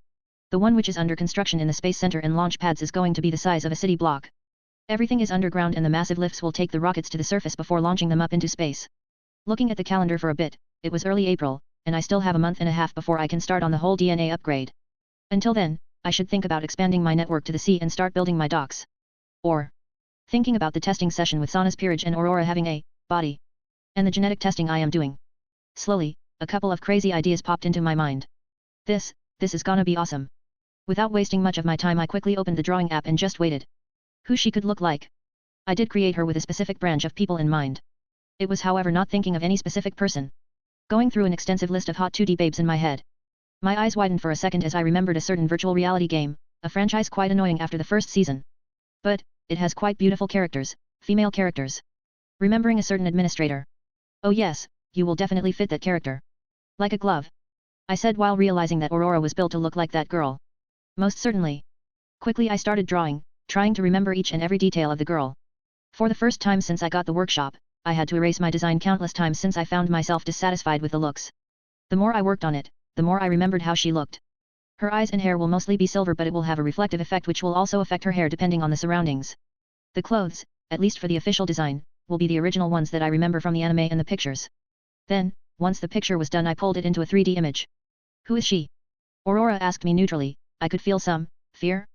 The one which is under construction in the Space Center and launch pads is going to be the size of a city block. Everything is underground and the massive lifts will take the rockets to the surface before launching them up into space. Looking at the calendar for a bit, it was early April, and I still have a month and a half before I can start on the whole DNA upgrade. Until then, I should think about expanding my network to the sea and start building my docks. Or thinking about the testing session with Sana's peerage and Aurora having a body. And the genetic testing I am doing. Slowly, a couple of crazy ideas popped into my mind. This is gonna be awesome. Without wasting much of my time I quickly opened the drawing app and just waited. Who she could look like. I did create her with a specific branch of people in mind. It was however not thinking of any specific person. Going through an extensive list of hot 2D babes in my head. My eyes widened for a second as I remembered a certain virtual reality game, a franchise quite annoying after the first season. But, it has quite beautiful characters, female characters. Remembering a certain administrator. Oh yes, you will definitely fit that character. Like a glove. I said while realizing that Aurora was built to look like that girl. Most certainly. Quickly I started drawing, trying to remember each and every detail of the girl. For the first time since I got the workshop, I had to erase my design countless times since I found myself dissatisfied with the looks. The more I worked on it, the more I remembered how she looked. Her eyes and hair will mostly be silver but it will have a reflective effect which will also affect her hair depending on the surroundings. The clothes, at least for the official design, will be the original ones that I remember from the anime and the pictures. Then, once the picture was done I pulled it into a 3D image. Who is she? Aurora asked me neutrally. I could feel some fear?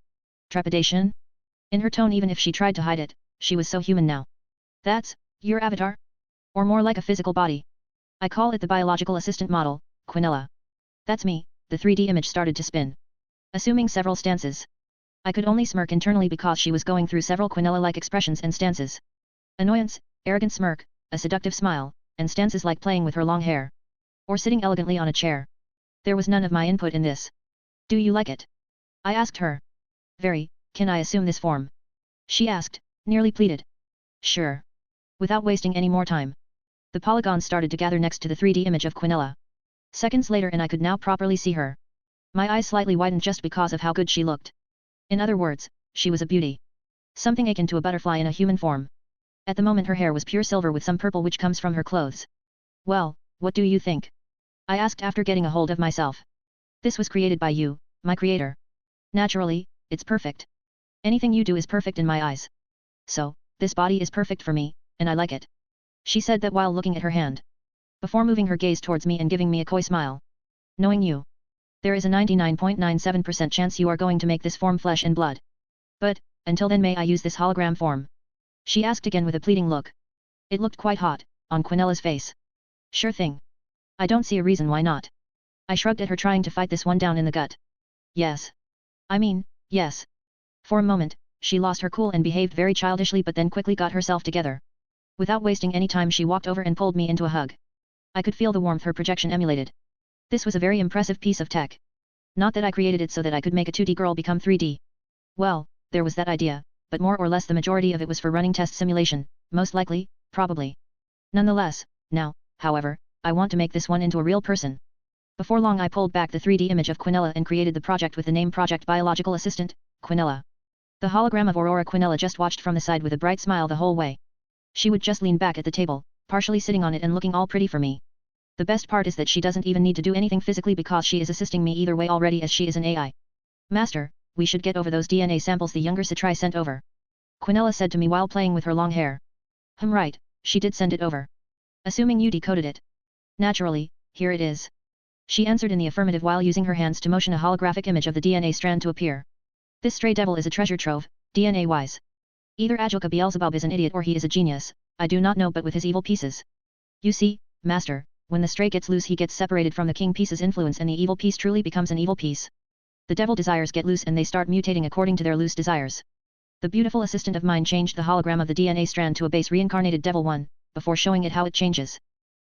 Trepidation? In her tone even if she tried to hide it, she was so human now. That's your avatar? Or more like a physical body? I call it the biological assistant model, Quinella. That's me. The 3D image started to spin. Assuming several stances. I could only smirk internally because she was going through several Quinella-like expressions and stances. Annoyance, arrogant smirk, a seductive smile, and stances like playing with her long hair. Or sitting elegantly on a chair. There was none of my input in this. Do you like it? I asked her. Very. Can I assume this form? She asked, nearly pleaded. Sure. Without wasting any more time. The polygons started to gather next to the 3D image of Quinella. Seconds later and I could now properly see her. My eyes slightly widened just because of how good she looked. In other words, she was a beauty. Something akin to a butterfly in a human form. At the moment her hair was pure silver with some purple which comes from her clothes. Well, what do you think? I asked after getting a hold of myself. This was created by you, my creator. Naturally, it's perfect. Anything you do is perfect in my eyes. So, this body is perfect for me, and I like it. She said that while looking at her hand. Before moving her gaze towards me and giving me a coy smile. Knowing you. There is a 99.97% chance you are going to make this form flesh and blood. But, until then may I use this hologram form? She asked again with a pleading look. It looked quite hot, on Quinella's face. Sure thing. I don't see a reason why not. I shrugged at her trying to fight this one down in the gut. Yes. I mean, yes. For a moment, she lost her cool and behaved very childishly but then quickly got herself together. Without wasting any time she walked over and pulled me into a hug. I could feel the warmth her projection emulated. This was a very impressive piece of tech. Not that I created it so that I could make a 2D girl become 3D. Well, there was that idea, but more or less the majority of it was for running test simulation, most likely, probably. Nonetheless, now, however, I want to make this one into a real person. Before long I pulled back the 3D image of Quinella and created the project with the name Project Biological Assistant, Quinella. The hologram of Aurora Quinella just watched from the side with a bright smile the whole way. She would just lean back at the table, partially sitting on it and looking all pretty for me. The best part is that she doesn't even need to do anything physically because she is assisting me either way already as she is an AI. Master, we should get over those DNA samples the younger Citri sent over. Quinella said to me while playing with her long hair. Right, she did send it over. Assuming you decoded it. Naturally, here it is. She answered in the affirmative while using her hands to motion a holographic image of the DNA strand to appear. This stray devil is a treasure trove, DNA-wise. Either Ajilka Beelzebub is an idiot or he is a genius, I do not know but with his evil pieces. You see, Master, when the stray gets loose he gets separated from the king piece's influence and the evil piece truly becomes an evil piece. The devil desires get loose and they start mutating according to their loose desires. The beautiful assistant of mine changed the hologram of the DNA strand to a base reincarnated devil one, before showing it how it changes.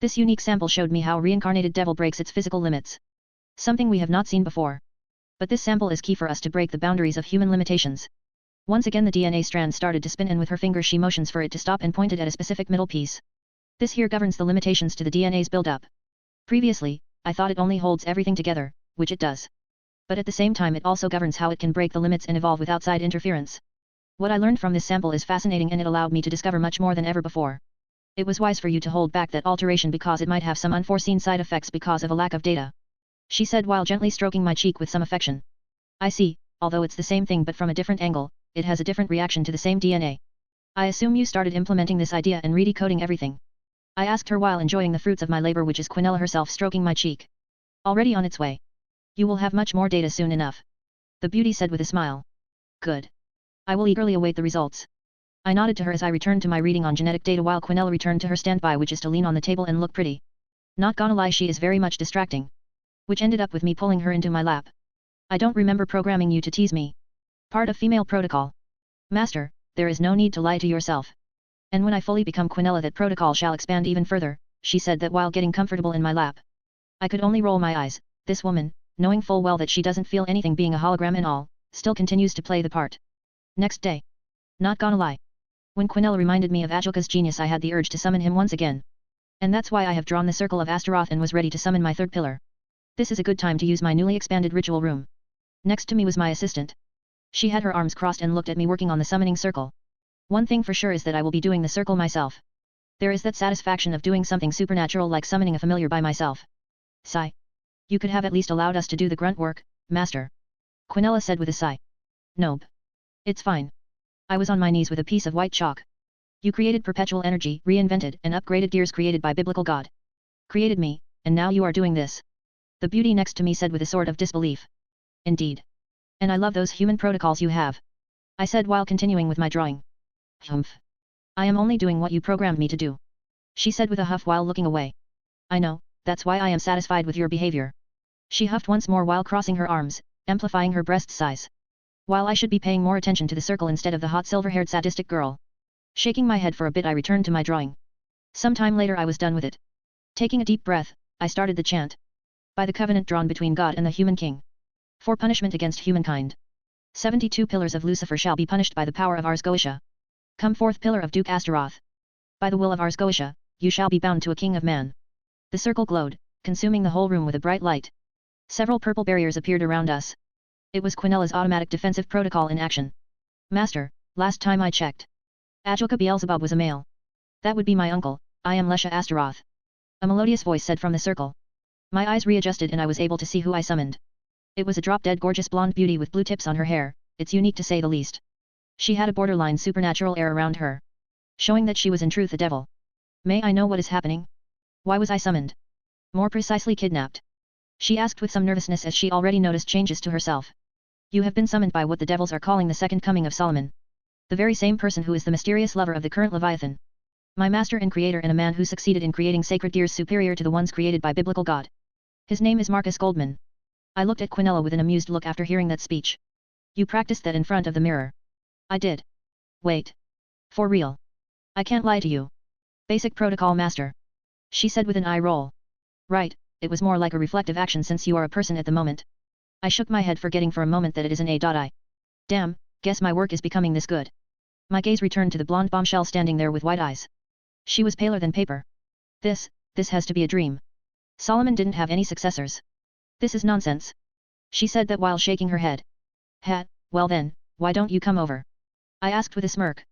This unique sample showed me how reincarnated devil breaks its physical limits. Something we have not seen before. But this sample is key for us to break the boundaries of human limitations. Once again the DNA strand started to spin and with her finger she motions for it to stop and pointed at a specific middle piece. This here governs the limitations to the DNA's build-up. Previously, I thought it only holds everything together, which it does. But at the same time it also governs how it can break the limits and evolve with outside interference. What I learned from this sample is fascinating and it allowed me to discover much more than ever before. It was wise for you to hold back that alteration because it might have some unforeseen side effects because of a lack of data. She said while gently stroking my cheek with some affection. I see, although it's the same thing but from a different angle, it has a different reaction to the same DNA. I assume you started implementing this idea and redecoding everything. I asked her while enjoying the fruits of my labor which is Quinella herself stroking my cheek. Already on its way. You will have much more data soon enough. The beauty said with a smile. Good. I will eagerly await the results. I nodded to her as I returned to my reading on genetic data while Quinella returned to her standby which is to lean on the table and look pretty. Not gonna lie she is very much distracting. Which ended up with me pulling her into my lap. I don't remember programming you to tease me. Part of female protocol. Master, there is no need to lie to yourself. And when I fully become Quinella that protocol shall expand even further, she said that while getting comfortable in my lap. I could only roll my eyes, this woman, knowing full well that she doesn't feel anything being a hologram and all, still continues to play the part. Next day. Not gonna lie. When Quinella reminded me of Ajilka's genius I had the urge to summon him once again. And that's why I have drawn the circle of Astaroth and was ready to summon my third pillar. This is a good time to use my newly expanded ritual room. Next to me was my assistant. She had her arms crossed and looked at me working on the summoning circle. One thing for sure is that I will be doing the circle myself. There is that satisfaction of doing something supernatural like summoning a familiar by myself. Sigh. You could have at least allowed us to do the grunt work, Master. Quinella said with a sigh. Nope. It's fine. I was on my knees with a piece of white chalk. You created perpetual energy, reinvented and upgraded gears created by biblical God. Created me, and now you are doing this. The beauty next to me said with a sort of disbelief. Indeed. And I love those human protocols you have. I said while continuing with my drawing. Humph. I am only doing what you programmed me to do. She said with a huff while looking away. I know, that's why I am satisfied with your behavior. She huffed once more while crossing her arms, amplifying her breast size. While I should be paying more attention to the circle instead of the hot silver-haired sadistic girl. Shaking my head for a bit, I returned to my drawing. Some time later I was done with it. Taking a deep breath, I started the chant. By the covenant drawn between God and the human king. For punishment against humankind. 72 pillars of Lucifer shall be punished by the power of Ars Goetia. Come forth, pillar of Duke Astaroth. By the will of Ars Goetia, you shall be bound to a king of man. The circle glowed, consuming the whole room with a bright light. Several purple barriers appeared around us. It was Quinella's automatic defensive protocol in action. Master, last time I checked. Ajoka Beelzebub was a male. That would be my uncle, I am Lesha Astaroth. A melodious voice said from the circle. My eyes readjusted and I was able to see who I summoned. It was a drop-dead gorgeous blonde beauty with blue tips on her hair, it's unique to say the least. She had a borderline supernatural air around her. Showing that she was in truth a devil. May I know what is happening? Why was I summoned? More precisely kidnapped. She asked with some nervousness as she already noticed changes to herself. You have been summoned by what the devils are calling the second coming of Solomon. The very same person who is the mysterious lover of the current Leviathan. My master and creator, and a man who succeeded in creating sacred gears superior to the ones created by biblical God. His name is Marcus Goldman. I looked at Quinella with an amused look after hearing that speech. You practiced that in front of the mirror. I did. Wait. For real. I can't lie to you. Basic protocol, master. She said with an eye roll. Right, it was more like a reflective action since you are a person at the moment. I shook my head, forgetting for a moment that it is an A.I. Damn, guess my work is becoming this good. My gaze returned to the blonde bombshell standing there with white eyes. She was paler than paper. This has to be a dream. Solomon didn't have any successors. This is nonsense. She said that while shaking her head. Well then, why don't you come over? I asked with a smirk.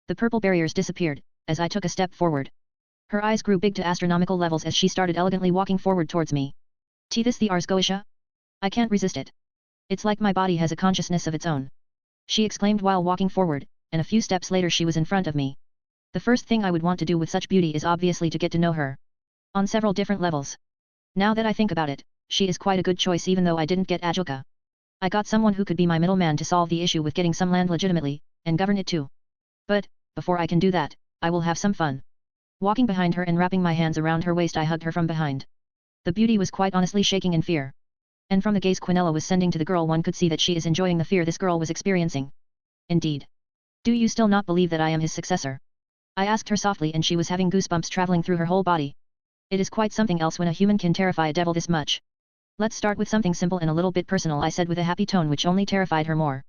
The purple barriers disappeared, as I took a step forward. Her eyes grew big to astronomical levels as she started elegantly walking forward towards me. This the Ars Goetia? I can't resist it. It's like my body has a consciousness of its own. She exclaimed while walking forward, and a few steps later she was in front of me. The first thing I would want to do with such beauty is obviously to get to know her. On several different levels. Now that I think about it, she is quite a good choice even though I didn't get Ajoka. I got someone who could be my middleman to solve the issue with getting some land legitimately, and govern it too. But, before I can do that, I will have some fun. Walking behind her and wrapping my hands around her waist, I hugged her from behind. The beauty was quite honestly shaking in fear. And from the gaze Quinella was sending to the girl, one could see that she is enjoying the fear this girl was experiencing. Indeed. Do you still not believe that I am his successor? I asked her softly, and she was having goosebumps traveling through her whole body. It is quite something else when a human can terrify a devil this much. Let's start with something simple and a little bit personal, I said with a happy tone which only terrified her more.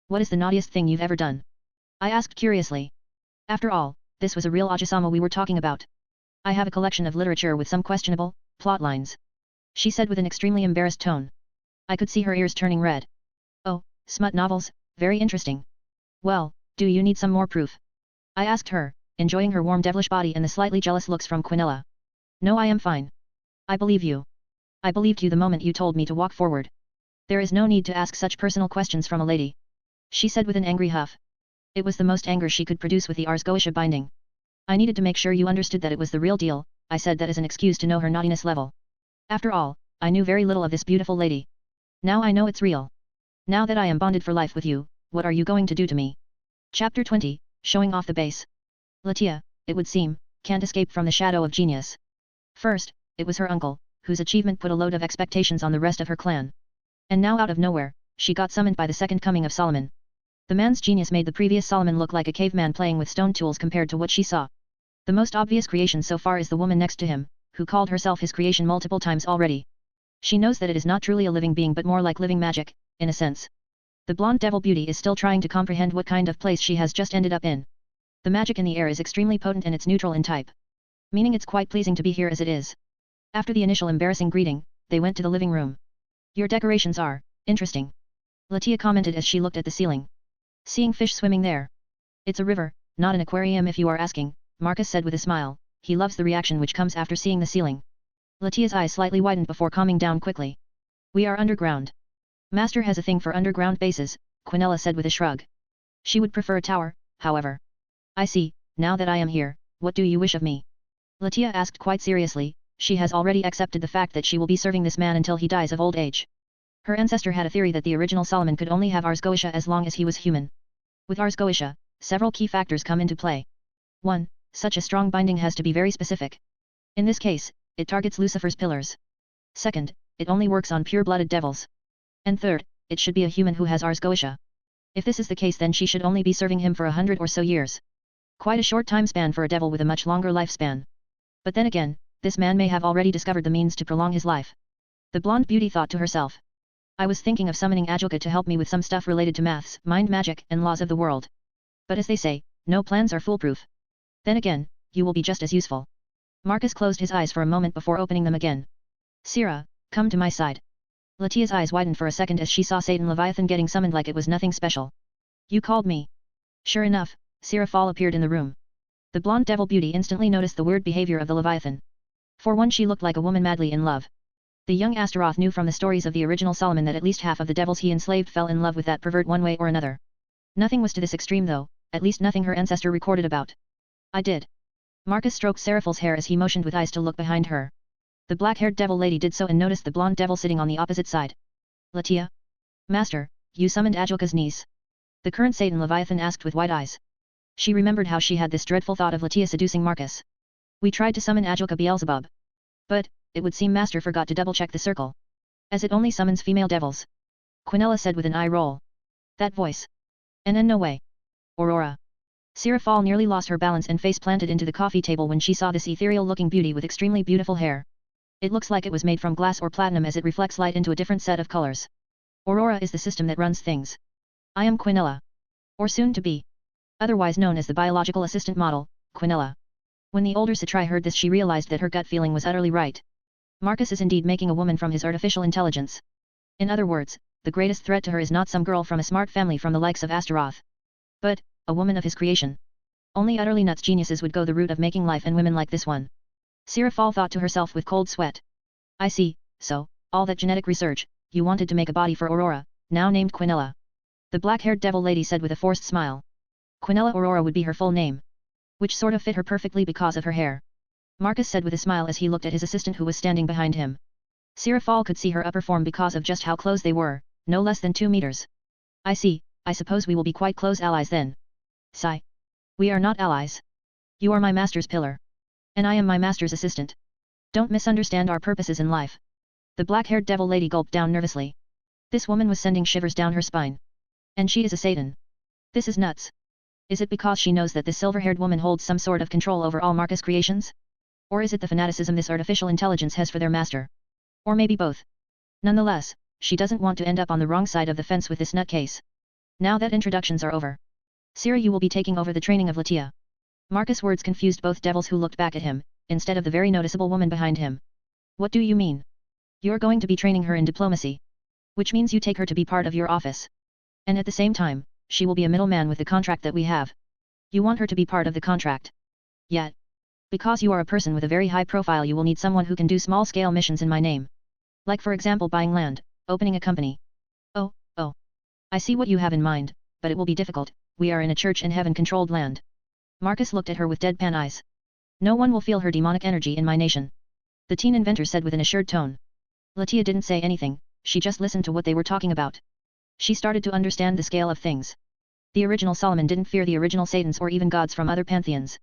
What is the naughtiest thing you've ever done? I asked curiously. After all, this was a real Ajisama we were talking about. I have a collection of literature with some questionable plot lines. She said with an extremely embarrassed tone. I could see her ears turning red. Oh, smut novels, very interesting. Well, do you need some more proof? I asked her, enjoying her warm devilish body and the slightly jealous looks from Quinella. No, I am fine. I believe you. I believed you the moment you told me to walk forward. There is no need to ask such personal questions from a lady. She said with an angry huff. It was the most anger she could produce with the Ars Goetia binding. I needed to make sure you understood that it was the real deal, I said that as an excuse to know her naughtiness level. After all, I knew very little of this beautiful lady. Now I know it's real. Now that I am bonded for life with you, what are you going to do to me? Chapter 20, Showing off the base. Latia, it would seem, can't escape from the shadow of genius. First, it was her uncle, whose achievement put a load of expectations on the rest of her clan. And now out of nowhere, she got summoned by the second coming of Solomon. The man's genius made the previous Solomon look like a caveman playing with stone tools compared to what she saw. The most obvious creation so far is the woman next to him, who called herself his creation multiple times already. She knows that it is not truly a living being but more like living magic, in a sense. The blonde devil beauty is still trying to comprehend what kind of place she has just ended up in. The magic in the air is extremely potent and it's neutral in type. Meaning it's quite pleasing to be here as it is. After the initial embarrassing greeting, they went to the living room. Your decorations are interesting. Latia commented as she looked at the ceiling. Seeing fish swimming there. It's a river, not an aquarium if you are asking, Marcus said with a smile. He loves the reaction which comes after seeing the ceiling. Latia's eyes slightly widened before calming down quickly. We are underground. Master has a thing for underground bases, Quinella said with a shrug. She would prefer a tower, however. I see, now that I am here, what do you wish of me? Latia asked quite seriously, she has already accepted the fact that she will be serving this man until he dies of old age. Her ancestor had a theory that the original Solomon could only have Ars Goetia as long as he was human. With Ars Goetia, several key factors come into play. 1. Such a strong binding has to be very specific. In this case, it targets Lucifer's pillars. 2nd, it only works on pure-blooded devils. And 3rd, it should be a human who has Ars Goetia. If this is the case, then she should only be serving him for 100 or so years. Quite a short time span for a devil with a much longer lifespan. But then again, this man may have already discovered the means to prolong his life. The blonde beauty thought to herself. I was thinking of summoning Ajoka to help me with some stuff related to maths, mind magic, and laws of the world. But as they say, no plans are foolproof. Then again, you will be just as useful. Marcus closed his eyes for a moment before opening them again. Sira, come to my side. Latia's eyes widened for a second as she saw Satan Leviathan getting summoned like it was nothing special. You called me. Sure enough, Sira Fall appeared in the room. The blonde devil beauty instantly noticed the weird behavior of the Leviathan. For one, she looked like a woman madly in love. The young Astaroth knew from the stories of the original Solomon that at least half of the devils he enslaved fell in love with that pervert one way or another. Nothing was to this extreme though, at least nothing her ancestor recorded about. I did. Marcus stroked Seraphil's hair as he motioned with eyes to look behind her. The black-haired devil lady did so and noticed the blonde devil sitting on the opposite side. Latia? Master, you summoned Ajoka's niece? The current Satan Leviathan asked with wide eyes. She remembered how she had this dreadful thought of Latia seducing Marcus. We tried to summon Ajoka Beelzebub. But, it would seem Master forgot to double-check the circle. As it only summons female devils. Quinella said with an eye roll. That voice. And no way. Aurora. Sira Fall nearly lost her balance and face planted into the coffee table when she saw this ethereal-looking beauty with extremely beautiful hair. It looks like it was made from glass or platinum as it reflects light into a different set of colors. Aurora is the system that runs things. I am Quinella. Or soon to be. Otherwise known as the biological assistant model, Quinella. When the older Citri heard this, she realized that her gut feeling was utterly right. Marcus is indeed making a woman from his artificial intelligence. In other words, the greatest threat to her is not some girl from a smart family from the likes of Astaroth. But, a woman of his creation. Only utterly nuts geniuses would go the route of making life and women like this one. Sira Fall thought to herself with cold sweat. I see, so, all that genetic research, you wanted to make a body for Aurora, now named Quinella. The black-haired devil lady said with a forced smile. Quinella Aurora would be her full name. Which sort of fit her perfectly because of her hair. Marcus said with a smile as he looked at his assistant who was standing behind him. Sira Fall could see her upper form because of just how close they were, no less than 2 meters. I see, I suppose we will be quite close allies then. Sigh. We are not allies. You are my master's pillar. And I am my master's assistant. Don't misunderstand our purposes in life. The black-haired devil lady gulped down nervously. This woman was sending shivers down her spine. And she is a Satan. This is nuts. Is it because she knows that this silver-haired woman holds some sort of control over all Marcus creations? Or is it the fanaticism this artificial intelligence has for their master? Or maybe both. Nonetheless, she doesn't want to end up on the wrong side of the fence with this nutcase. Now that introductions are over. Sira, you will be taking over the training of Latia. Marcus' words confused both devils who looked back at him, instead of the very noticeable woman behind him. What do you mean? You're going to be training her in diplomacy. Which means you take her to be part of your office. And at the same time, she will be a middleman with the contract that we have. You want her to be part of the contract. Yet. Because you are a person with a very high profile, you will need someone who can do small-scale missions in my name. Like for example buying land, opening a company. Oh. I see what you have in mind, but it will be difficult, we are in a church and heaven-controlled land. Marcus looked at her with deadpan eyes. No one will feel her demonic energy in my nation. The teen inventor said with an assured tone. Latia didn't say anything, she just listened to what they were talking about. She started to understand the scale of things. The original Solomon didn't fear the original Satans or even gods from other pantheons.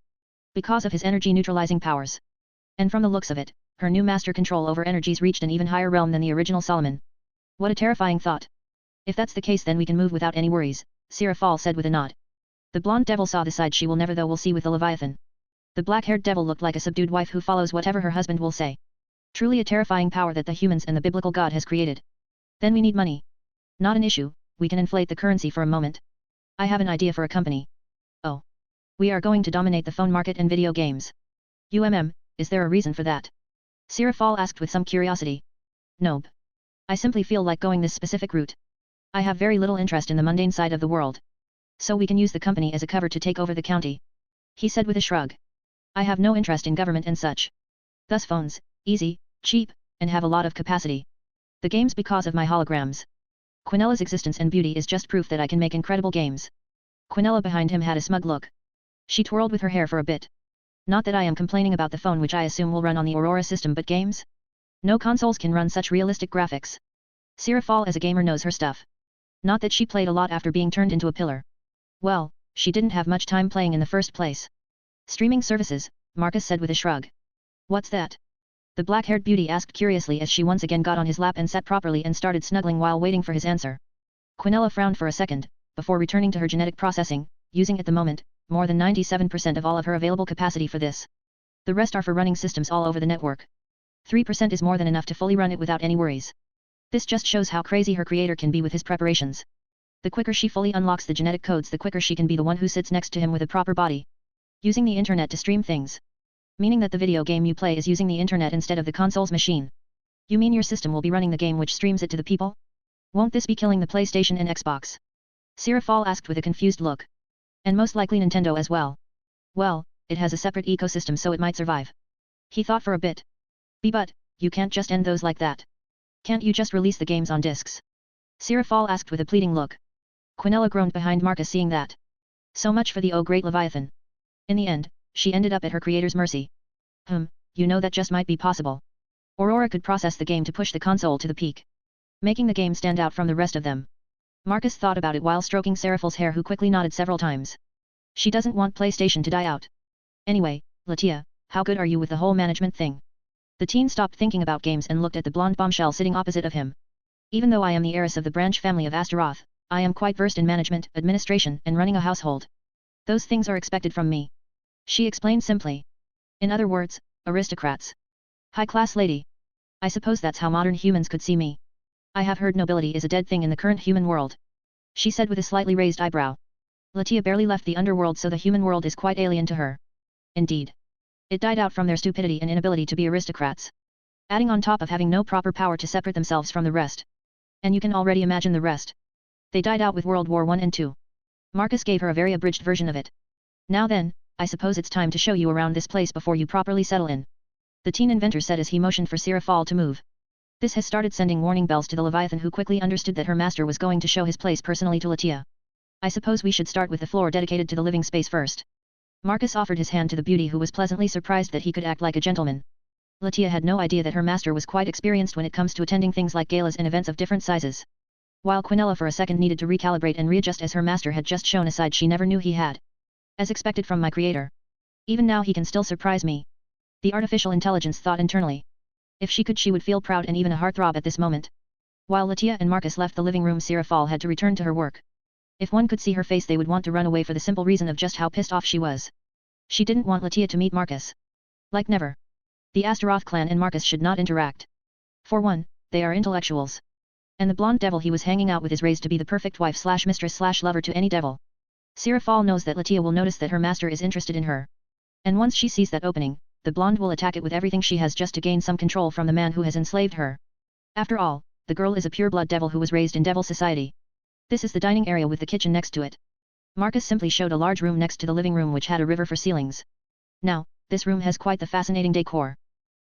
Because of his energy-neutralizing powers. And from the looks of it, her new master control over energies reached an even higher realm than the original Solomon. What a terrifying thought. If that's the case, then we can move without any worries, Sira Fall said with a nod. The blonde devil saw the side she will never though will see with the Leviathan. The black-haired devil looked like a subdued wife who follows whatever her husband will say. Truly a terrifying power that the humans and the biblical God has created. Then we need money. Not an issue, we can inflate the currency for a moment. I have an idea for a company. Oh. We are going to dominate the phone market and video games. Is there a reason for that? Sira Fall asked with some curiosity. Nope. I simply feel like going this specific route. I have very little interest in the mundane side of the world. So we can use the company as a cover to take over the county. He said with a shrug. I have no interest in government and such. Thus phones, easy, cheap, and have a lot of capacity. The games because of my holograms. Quinella's existence and beauty is just proof that I can make incredible games. Quinella behind him had a smug look. She twirled with her hair for a bit. Not that I am complaining about the phone, which I assume will run on the Aurora system, but games? No consoles can run such realistic graphics. Sirafal as a gamer knows her stuff. Not that she played a lot after being turned into a pillar. Well, she didn't have much time playing in the first place. Streaming services, Marcus said with a shrug. What's that? The black-haired beauty asked curiously as she once again got on his lap and sat properly and started snuggling while waiting for his answer. Quinella frowned for a second, before returning to her genetic processing, using at the moment, more than 97% of all of her available capacity for this. The rest are for running systems all over the network. 3% is more than enough to fully run it without any worries. This just shows how crazy her creator can be with his preparations. The quicker she fully unlocks the genetic codes, the quicker she can be the one who sits next to him with a proper body. Using the internet to stream things. Meaning that the video game you play is using the internet instead of the console's machine. You mean your system will be running the game which streams it to the people? Won't this be killing the PlayStation and Xbox? Sirafal asked with a confused look. And most likely Nintendo as well. Well, it has a separate ecosystem so it might survive. He thought for a bit. But, you can't just end those like that. Can't you just release the games on discs? Sirafal asked with a pleading look. Quinella groaned behind Marcus seeing that. So much for the oh great Leviathan. In the end, she ended up at her creator's mercy. You know that just might be possible. Aurora could process the game to push the console to the peak. Making the game stand out from the rest of them. Marcus thought about it while stroking Seraphal's hair, who quickly nodded several times. She doesn't want PlayStation to die out. Anyway, Latia, how good are you with the whole management thing? The teen stopped thinking about games and looked at the blonde bombshell sitting opposite of him. Even though I am the heiress of the branch family of Astaroth, I am quite versed in management, administration, and running a household. Those things are expected from me. She explained simply. In other words, aristocrats. High-class lady. I suppose that's how modern humans could see me. I have heard nobility is a dead thing in the current human world. She said with a slightly raised eyebrow. Latia barely left the underworld, so the human world is quite alien to her. Indeed. It died out from their stupidity and inability to be aristocrats. Adding on top of having no proper power to separate themselves from the rest. And you can already imagine the rest. They died out with World War I and II. Marcus gave her a very abridged version of it. Now then, I suppose it's time to show you around this place before you properly settle in. The teen inventor said as he motioned for Sirafal to move. This has started sending warning bells to the Leviathan, who quickly understood that her master was going to show his place personally to Latia. I suppose we should start with the floor dedicated to the living space first. Marcus offered his hand to the beauty, who was pleasantly surprised that he could act like a gentleman. Latia had no idea that her master was quite experienced when it comes to attending things like galas and events of different sizes. While Quinella for a second needed to recalibrate and readjust, as her master had just shown a side she never knew he had. As expected from my creator. Even now he can still surprise me. The artificial intelligence thought internally. If she could, she would feel proud and even a heartthrob at this moment. While Latia and Marcus left the living room, Sirafal had to return to her work. If one could see her face, they would want to run away for the simple reason of just how pissed off she was. She didn't want Latia to meet Marcus. Like never. The Astaroth clan and Marcus should not interact. For one, they are intellectuals. And the blonde devil he was hanging out with is raised to be the perfect wife/mistress/lover to any devil. Sirafal knows that Latia will notice that her master is interested in her. And once she sees that opening, the blonde will attack it with everything she has just to gain some control from the man who has enslaved her. After all, the girl is a pure-blood devil who was raised in devil society. This is the dining area with the kitchen next to it. Marcus simply showed a large room next to the living room which had a river for ceilings. Now, this room has quite the fascinating decor.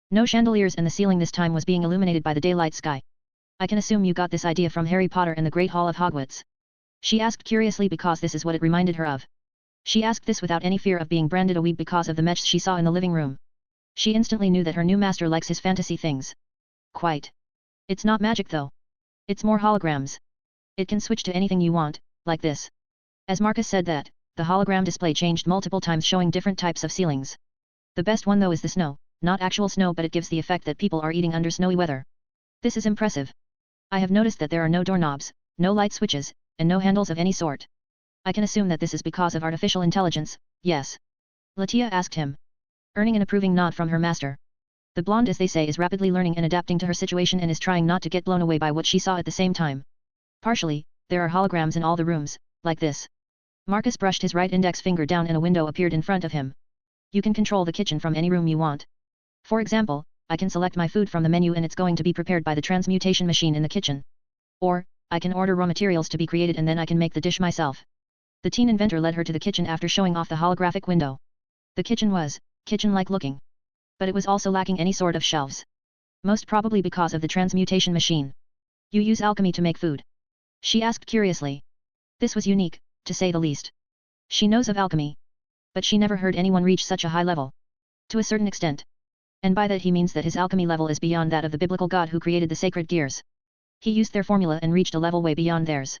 No chandeliers, and the ceiling this time was being illuminated by the daylight sky. I can assume you got this idea from Harry Potter and the Great Hall of Hogwarts. She asked curiously, because this is what it reminded her of. She asked this without any fear of being branded a weeb because of the mess she saw in the living room. She instantly knew that her new master likes his fantasy things. Quite. It's not magic though. It's more holograms. It can switch to anything you want, like this. As Marcus said that, the hologram display changed multiple times, showing different types of ceilings. The best one though is the snow, not actual snow, but it gives the effect that people are eating under snowy weather. This is impressive. I have noticed that there are no doorknobs, no light switches, and no handles of any sort. I can assume that this is because of artificial intelligence, yes? Latia asked him. Earning an approving nod from her master. The blonde, as they say, is rapidly learning and adapting to her situation and is trying not to get blown away by what she saw at the same time. Partially, there are holograms in all the rooms, like this. Marcus brushed his right index finger down and a window appeared in front of him. You can control the kitchen from any room you want. For example, I can select my food from the menu and it's going to be prepared by the transmutation machine in the kitchen. Or, I can order raw materials to be created and then I can make the dish myself. The teen inventor led her to the kitchen after showing off the holographic window. The kitchen was kitchen-like looking. But it was also lacking any sort of shelves. Most probably because of the transmutation machine. You use alchemy to make food? She asked curiously. This was unique, to say the least. She knows of alchemy. But she never heard anyone reach such a high level. To a certain extent. And by that he means that his alchemy level is beyond that of the biblical god who created the sacred gears. He used their formula and reached a level way beyond theirs.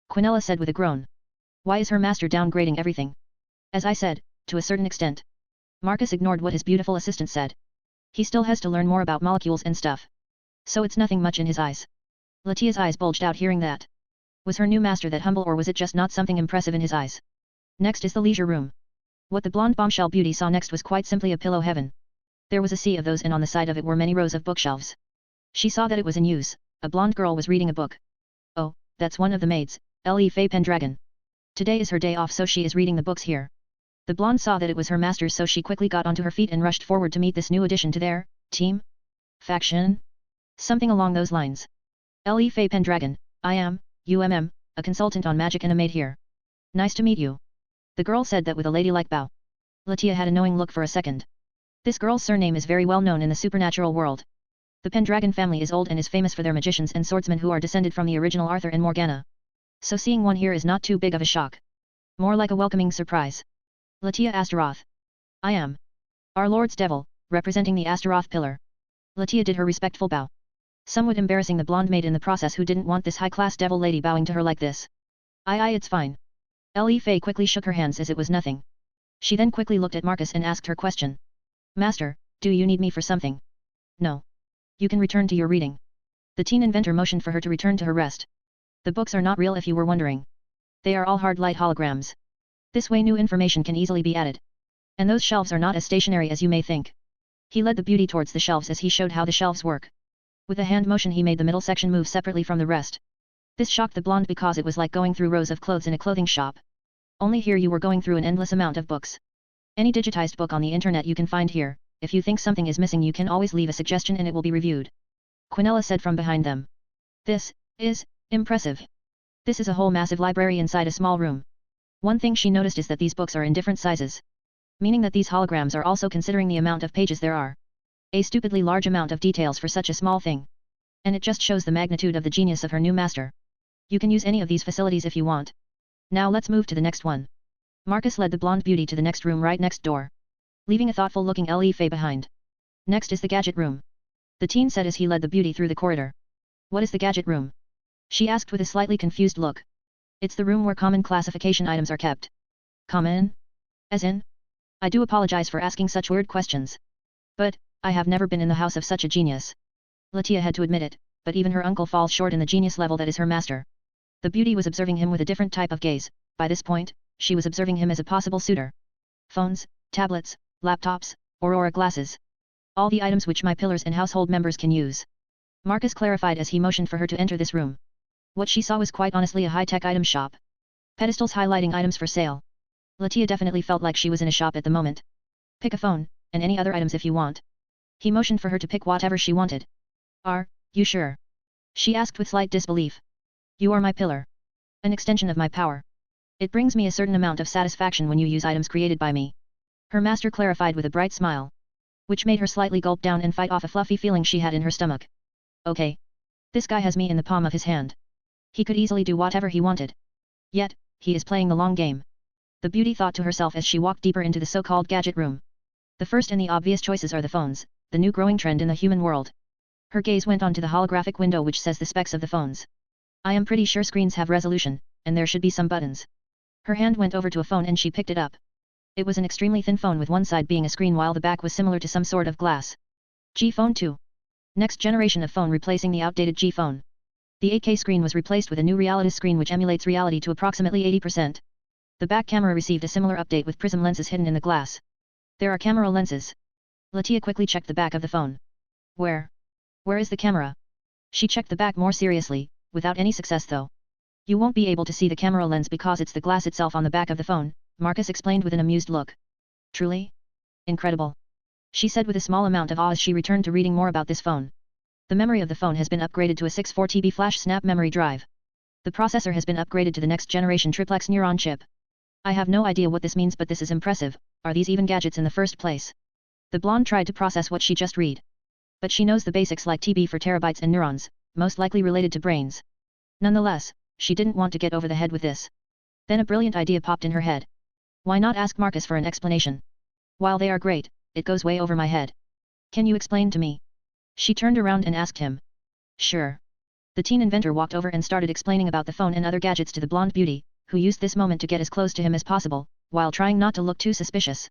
Quinella said with a groan. Why is her master downgrading everything? As I said, to a certain extent. Marcus ignored what his beautiful assistant said. He still has to learn more about molecules and stuff. So it's nothing much in his eyes. Latia's eyes bulged out hearing that. Was her new master that humble or was it just not something impressive in his eyes? Next is the leisure room. What the blonde bombshell beauty saw next was quite simply a pillow heaven. There was a sea of those and on the side of it were many rows of bookshelves. She saw that it was in use. A blonde girl was reading a book. Oh, that's one of the maids, Faye Pendragon. Today is her day off so she is reading the books here. The blonde saw that it was her master's so she quickly got onto her feet and rushed forward to meet this new addition to their team? Faction? Something along those lines. Faye Pendragon, I am, a consultant on magic and a maid here. Nice to meet you. The girl said that with a ladylike bow. Latia had a knowing look for a second. This girl's surname is very well known in the supernatural world. The Pendragon family is old and is famous for their magicians and swordsmen who are descended from the original Arthur and Morgana. So seeing one here is not too big of a shock. More like a welcoming surprise. Latia Astaroth. I am. Our Lord's Devil, representing the Astaroth pillar. Latia did her respectful bow. Somewhat embarrassing the blonde maid in the process who didn't want this high-class devil lady bowing to her like this. Aye it's fine. Faye quickly shook her hands as it was nothing. She then quickly looked at Marcus and asked her question. Master, do you need me for something? No. You can return to your reading. The teen inventor motioned for her to return to her rest. The books are not real if you were wondering. They are all hard light holograms. This way new information can easily be added. And those shelves are not as stationary as you may think. He led the beauty towards the shelves as he showed how the shelves work. With a hand motion he made the middle section move separately from the rest. This shocked the blonde because it was like going through rows of clothes in a clothing shop. Only here you were going through an endless amount of books. Any digitized book on the internet you can find here. If you think something is missing you can always leave a suggestion and it will be reviewed. Quinella said from behind them. This is impressive. This is a whole massive library inside a small room. One thing she noticed is that these books are in different sizes. Meaning that these holograms are also considering the amount of pages there are. A stupidly large amount of details for such a small thing. And it just shows the magnitude of the genius of her new master. You can use any of these facilities if you want. Now let's move to the next one. Marcus led the blonde beauty to the next room right next door. Leaving a thoughtful-looking Faye behind. Next is the gadget room. The teen said as he led the beauty through the corridor. What is the gadget room? She asked with a slightly confused look. It's the room where common classification items are kept. Common? As in? I do apologize for asking such weird questions. But, I have never been in the house of such a genius. Latia had to admit it, but even her uncle falls short in the genius level that is her master. The beauty was observing him with a different type of gaze. By this point, she was observing him as a possible suitor. Phones, tablets, laptops, Aurora glasses. All the items which my pillars and household members can use. Marcus clarified as he motioned for her to enter this room. What she saw was quite honestly a high-tech item shop. Pedestals highlighting items for sale. Latia definitely felt like she was in a shop at the moment. Pick a phone, and any other items if you want. He motioned for her to pick whatever she wanted. Are you sure? She asked with slight disbelief. You are my pillar. An extension of my power. It brings me a certain amount of satisfaction when you use items created by me. Her master clarified with a bright smile. Which made her slightly gulp down and fight off a fluffy feeling she had in her stomach. Okay. This guy has me in the palm of his hand. He could easily do whatever he wanted. Yet, he is playing the long game. The beauty thought to herself as she walked deeper into the so-called gadget room. The first and the obvious choices are the phones, the new growing trend in the human world. Her gaze went on to the holographic window which says the specs of the phones. I am pretty sure screens have resolution, and there should be some buttons. Her hand went over to a phone and she picked it up. It was an extremely thin phone with one side being a screen while the back was similar to some sort of glass. G-Phone 2. Next generation of phone replacing the outdated G-Phone. The 8K screen was replaced with a new Realitas screen which emulates reality to approximately 80%. The back camera received a similar update with prism lenses hidden in the glass. There are camera lenses. Latia quickly checked the back of the phone. Where is the camera? She checked the back more seriously, without any success though. You won't be able to see the camera lens because it's the glass itself on the back of the phone, Marcus explained with an amused look. Truly? Incredible. She said with a small amount of awe as she returned to reading more about this phone. The memory of the phone has been upgraded to a 64TB flash snap memory drive. The processor has been upgraded to the next generation triplex neuron chip. I have no idea what this means but this is impressive. Are these even gadgets in the first place? The blonde tried to process what she just read. But she knows the basics like TB for terabytes and neurons, most likely related to brains. Nonetheless, she didn't want to get over the head with this. Then a brilliant idea popped in her head. Why not ask Marcus for an explanation? While they are great, it goes way over my head. Can you explain to me? She turned around and asked him. Sure. The teen inventor walked over and started explaining about the phone and other gadgets to the blonde beauty, who used this moment to get as close to him as possible, while trying not to look too suspicious.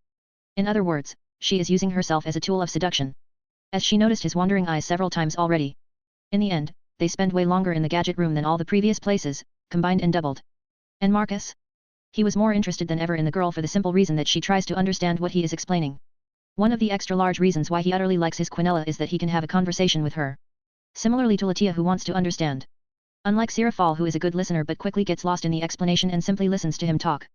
In other words, she is using herself as a tool of seduction. As she noticed his wandering eyes several times already. In the end, they spend way longer in the gadget room than all the previous places, combined and doubled. And Marcus? He was more interested than ever in the girl for the simple reason that she tries to understand what he is explaining. One of the extra large reasons why he utterly likes his Quinella is that he can have a conversation with her. Similarly to Latia, who wants to understand. Unlike Sirafal, who is a good listener but quickly gets lost in the explanation and simply listens to him talk.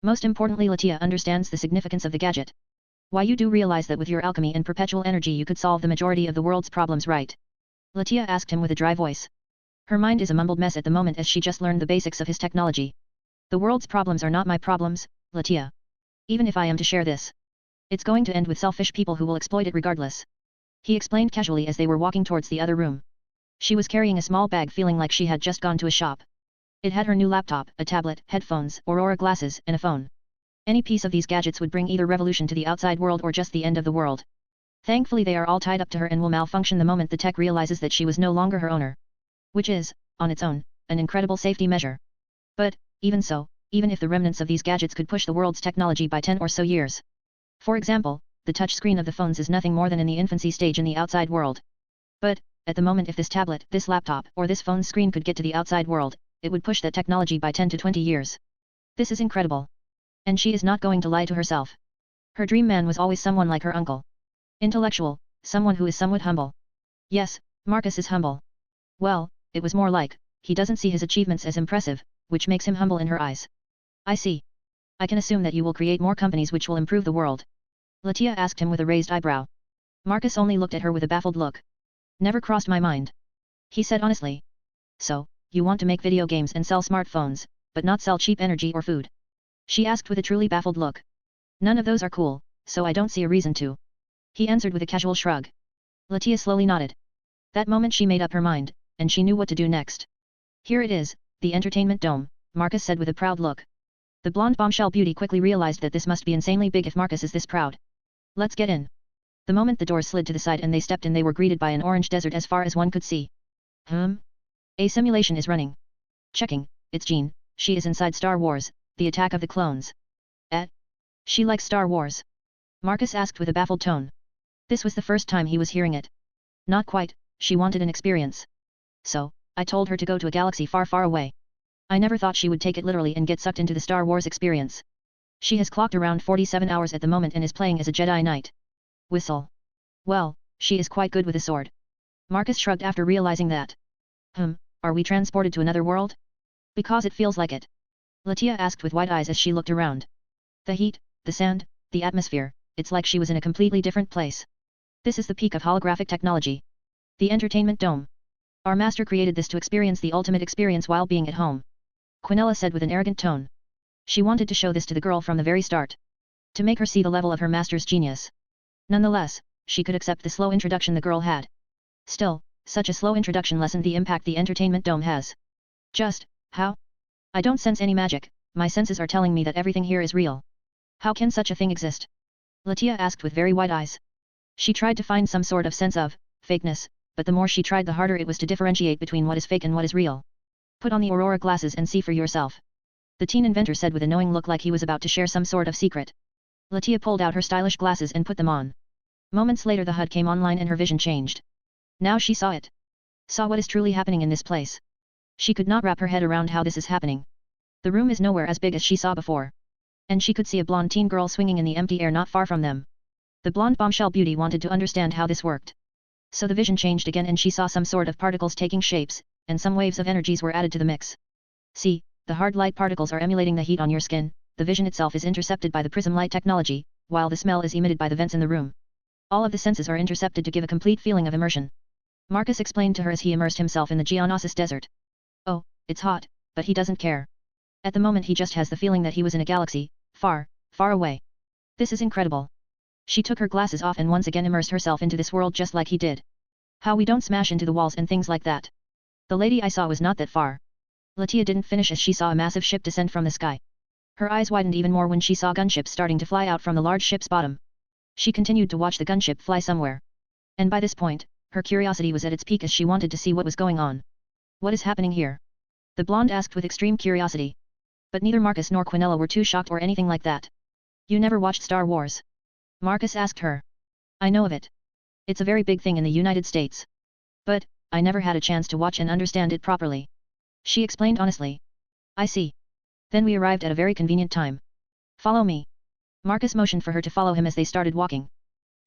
Most importantly, Latia understands the significance of the gadget. Why, you do realize that with your alchemy and perpetual energy you could solve the majority of the world's problems, right? Latia asked him with a dry voice. Her mind is a mumbled mess at the moment as she just learned the basics of his technology. The world's problems are not my problems, Latia. Even if I am to share this, it's going to end with selfish people who will exploit it regardless. He explained casually as they were walking towards the other room. She was carrying a small bag, feeling like she had just gone to a shop. It had her new laptop, a tablet, headphones, Aurora glasses, and a phone. Any piece of these gadgets would bring either revolution to the outside world or just the end of the world. Thankfully they are all tied up to her and will malfunction the moment the tech realizes that she was no longer her owner. Which is, on its own, an incredible safety measure. But, even so, even if the remnants of these gadgets could push the world's technology by 10 or so years. For example, the touch screen of the phones is nothing more than in the infancy stage in the outside world. But, at the moment, if this tablet, this laptop, or this phone screen could get to the outside world, it would push that technology by 10 to 20 years. This is incredible. And she is not going to lie to herself. Her dream man was always someone like her uncle. Intellectual, someone who is somewhat humble. Yes, Marcus is humble. Well, it was more like, he doesn't see his achievements as impressive, which makes him humble in her eyes. I see. I can assume that you will create more companies which will improve the world. Latia asked him with a raised eyebrow. Marcus only looked at her with a baffled look. Never crossed my mind. He said honestly. So, you want to make video games and sell smartphones, but not sell cheap energy or food? She asked with a truly baffled look. None of those are cool, so I don't see a reason to. He answered with a casual shrug. Latia slowly nodded. That moment she made up her mind, and she knew what to do next. Here it is, the entertainment dome, Marcus said with a proud look. The blonde bombshell beauty quickly realized that this must be insanely big if Marcus is this proud. Let's get in. The moment the doors slid to the side and they stepped in, they were greeted by an orange desert as far as one could see. A simulation is running. Checking, it's Jean, she is inside Star Wars, the Attack of the Clones. She likes Star Wars? Marcus asked with a baffled tone. This was the first time he was hearing it. Not quite, she wanted an experience. So, I told her to go to a galaxy far, far away. I never thought she would take it literally and get sucked into the Star Wars experience. She has clocked around 47 hours at the moment and is playing as a Jedi Knight. Whistle. Well, she is quite good with a sword. Marcus shrugged after realizing that. Are we transported to another world? Because it feels like it. Latia asked with wide eyes as she looked around. The heat, the sand, the atmosphere, it's like she was in a completely different place. This is the peak of holographic technology. The entertainment dome. Our master created this to experience the ultimate experience while being at home. Quinella said with an arrogant tone. She wanted to show this to the girl from the very start. To make her see the level of her master's genius. Nonetheless, she could accept the slow introduction the girl had. Still, such a slow introduction lessened the impact the entertainment dome has. Just, how? I don't sense any magic, my senses are telling me that everything here is real. How can such a thing exist? Latia asked with very wide eyes. She tried to find some sort of sense of fakeness, but the more she tried the harder it was to differentiate between what is fake and what is real. Put on the Aurora glasses and see for yourself. The teen inventor said with a knowing look like he was about to share some sort of secret. Latia pulled out her stylish glasses and put them on. Moments later the HUD came online and her vision changed. Now she saw it. Saw what is truly happening in this place. She could not wrap her head around how this is happening. The room is nowhere as big as she saw before. And she could see a blonde teen girl swinging in the empty air not far from them. The blonde bombshell beauty wanted to understand how this worked. So the vision changed again and she saw some sort of particles taking shapes, and some waves of energies were added to the mix. See, the hard light particles are emulating the heat on your skin, the vision itself is intercepted by the prism light technology, while the smell is emitted by the vents in the room. All of the senses are intercepted to give a complete feeling of immersion. Marcus explained to her as he immersed himself in the Geonosis desert. Oh, it's hot, but he doesn't care. At the moment he just has the feeling that he was in a galaxy, far, far away. This is incredible. She took her glasses off and once again immersed herself into this world just like he did. How we don't smash into the walls and things like that. The lady I saw was not that far. Latia didn't finish as she saw a massive ship descend from the sky. Her eyes widened even more when she saw gunships starting to fly out from the large ship's bottom. She continued to watch the gunship fly somewhere. And by this point, her curiosity was at its peak as she wanted to see what was going on. What is happening here? The blonde asked with extreme curiosity. But neither Marcus nor Quinella were too shocked or anything like that. You never watched Star Wars? Marcus asked her. I know of it. It's a very big thing in the United States. But, I never had a chance to watch and understand it properly. She explained honestly. I see. Then we arrived at a very convenient time. Follow me. Marcus motioned for her to follow him as they started walking.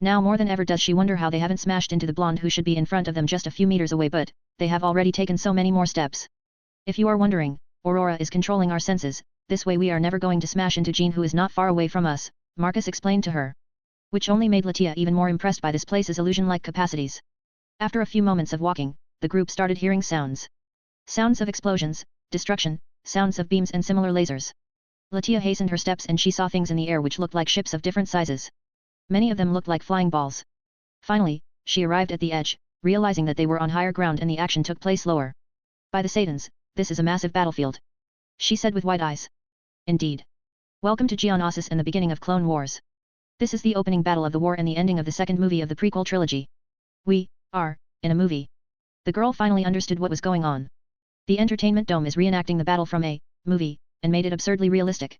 Now more than ever does she wonder how they haven't smashed into the blonde who should be in front of them just a few meters away, but they have already taken so many more steps. If you are wondering, Aurora is controlling our senses, this way we are never going to smash into Jean who is not far away from us, Marcus explained to her. Which only made Latia even more impressed by this place's illusion-like capacities. After a few moments of walking, the group started hearing sounds. Sounds of explosions, destruction, sounds of beams and similar lasers. Latia hastened her steps and she saw things in the air which looked like ships of different sizes. Many of them looked like flying balls. Finally, she arrived at the edge, realizing that they were on higher ground and the action took place lower. By the Satans, this is a massive battlefield. She said with wide eyes. Indeed. Welcome to Geonosis and the beginning of Clone Wars. This is the opening battle of the war and the ending of the second movie of the prequel trilogy. We are in a movie. The girl finally understood what was going on. The entertainment dome is reenacting the battle from a movie, and made it absurdly realistic.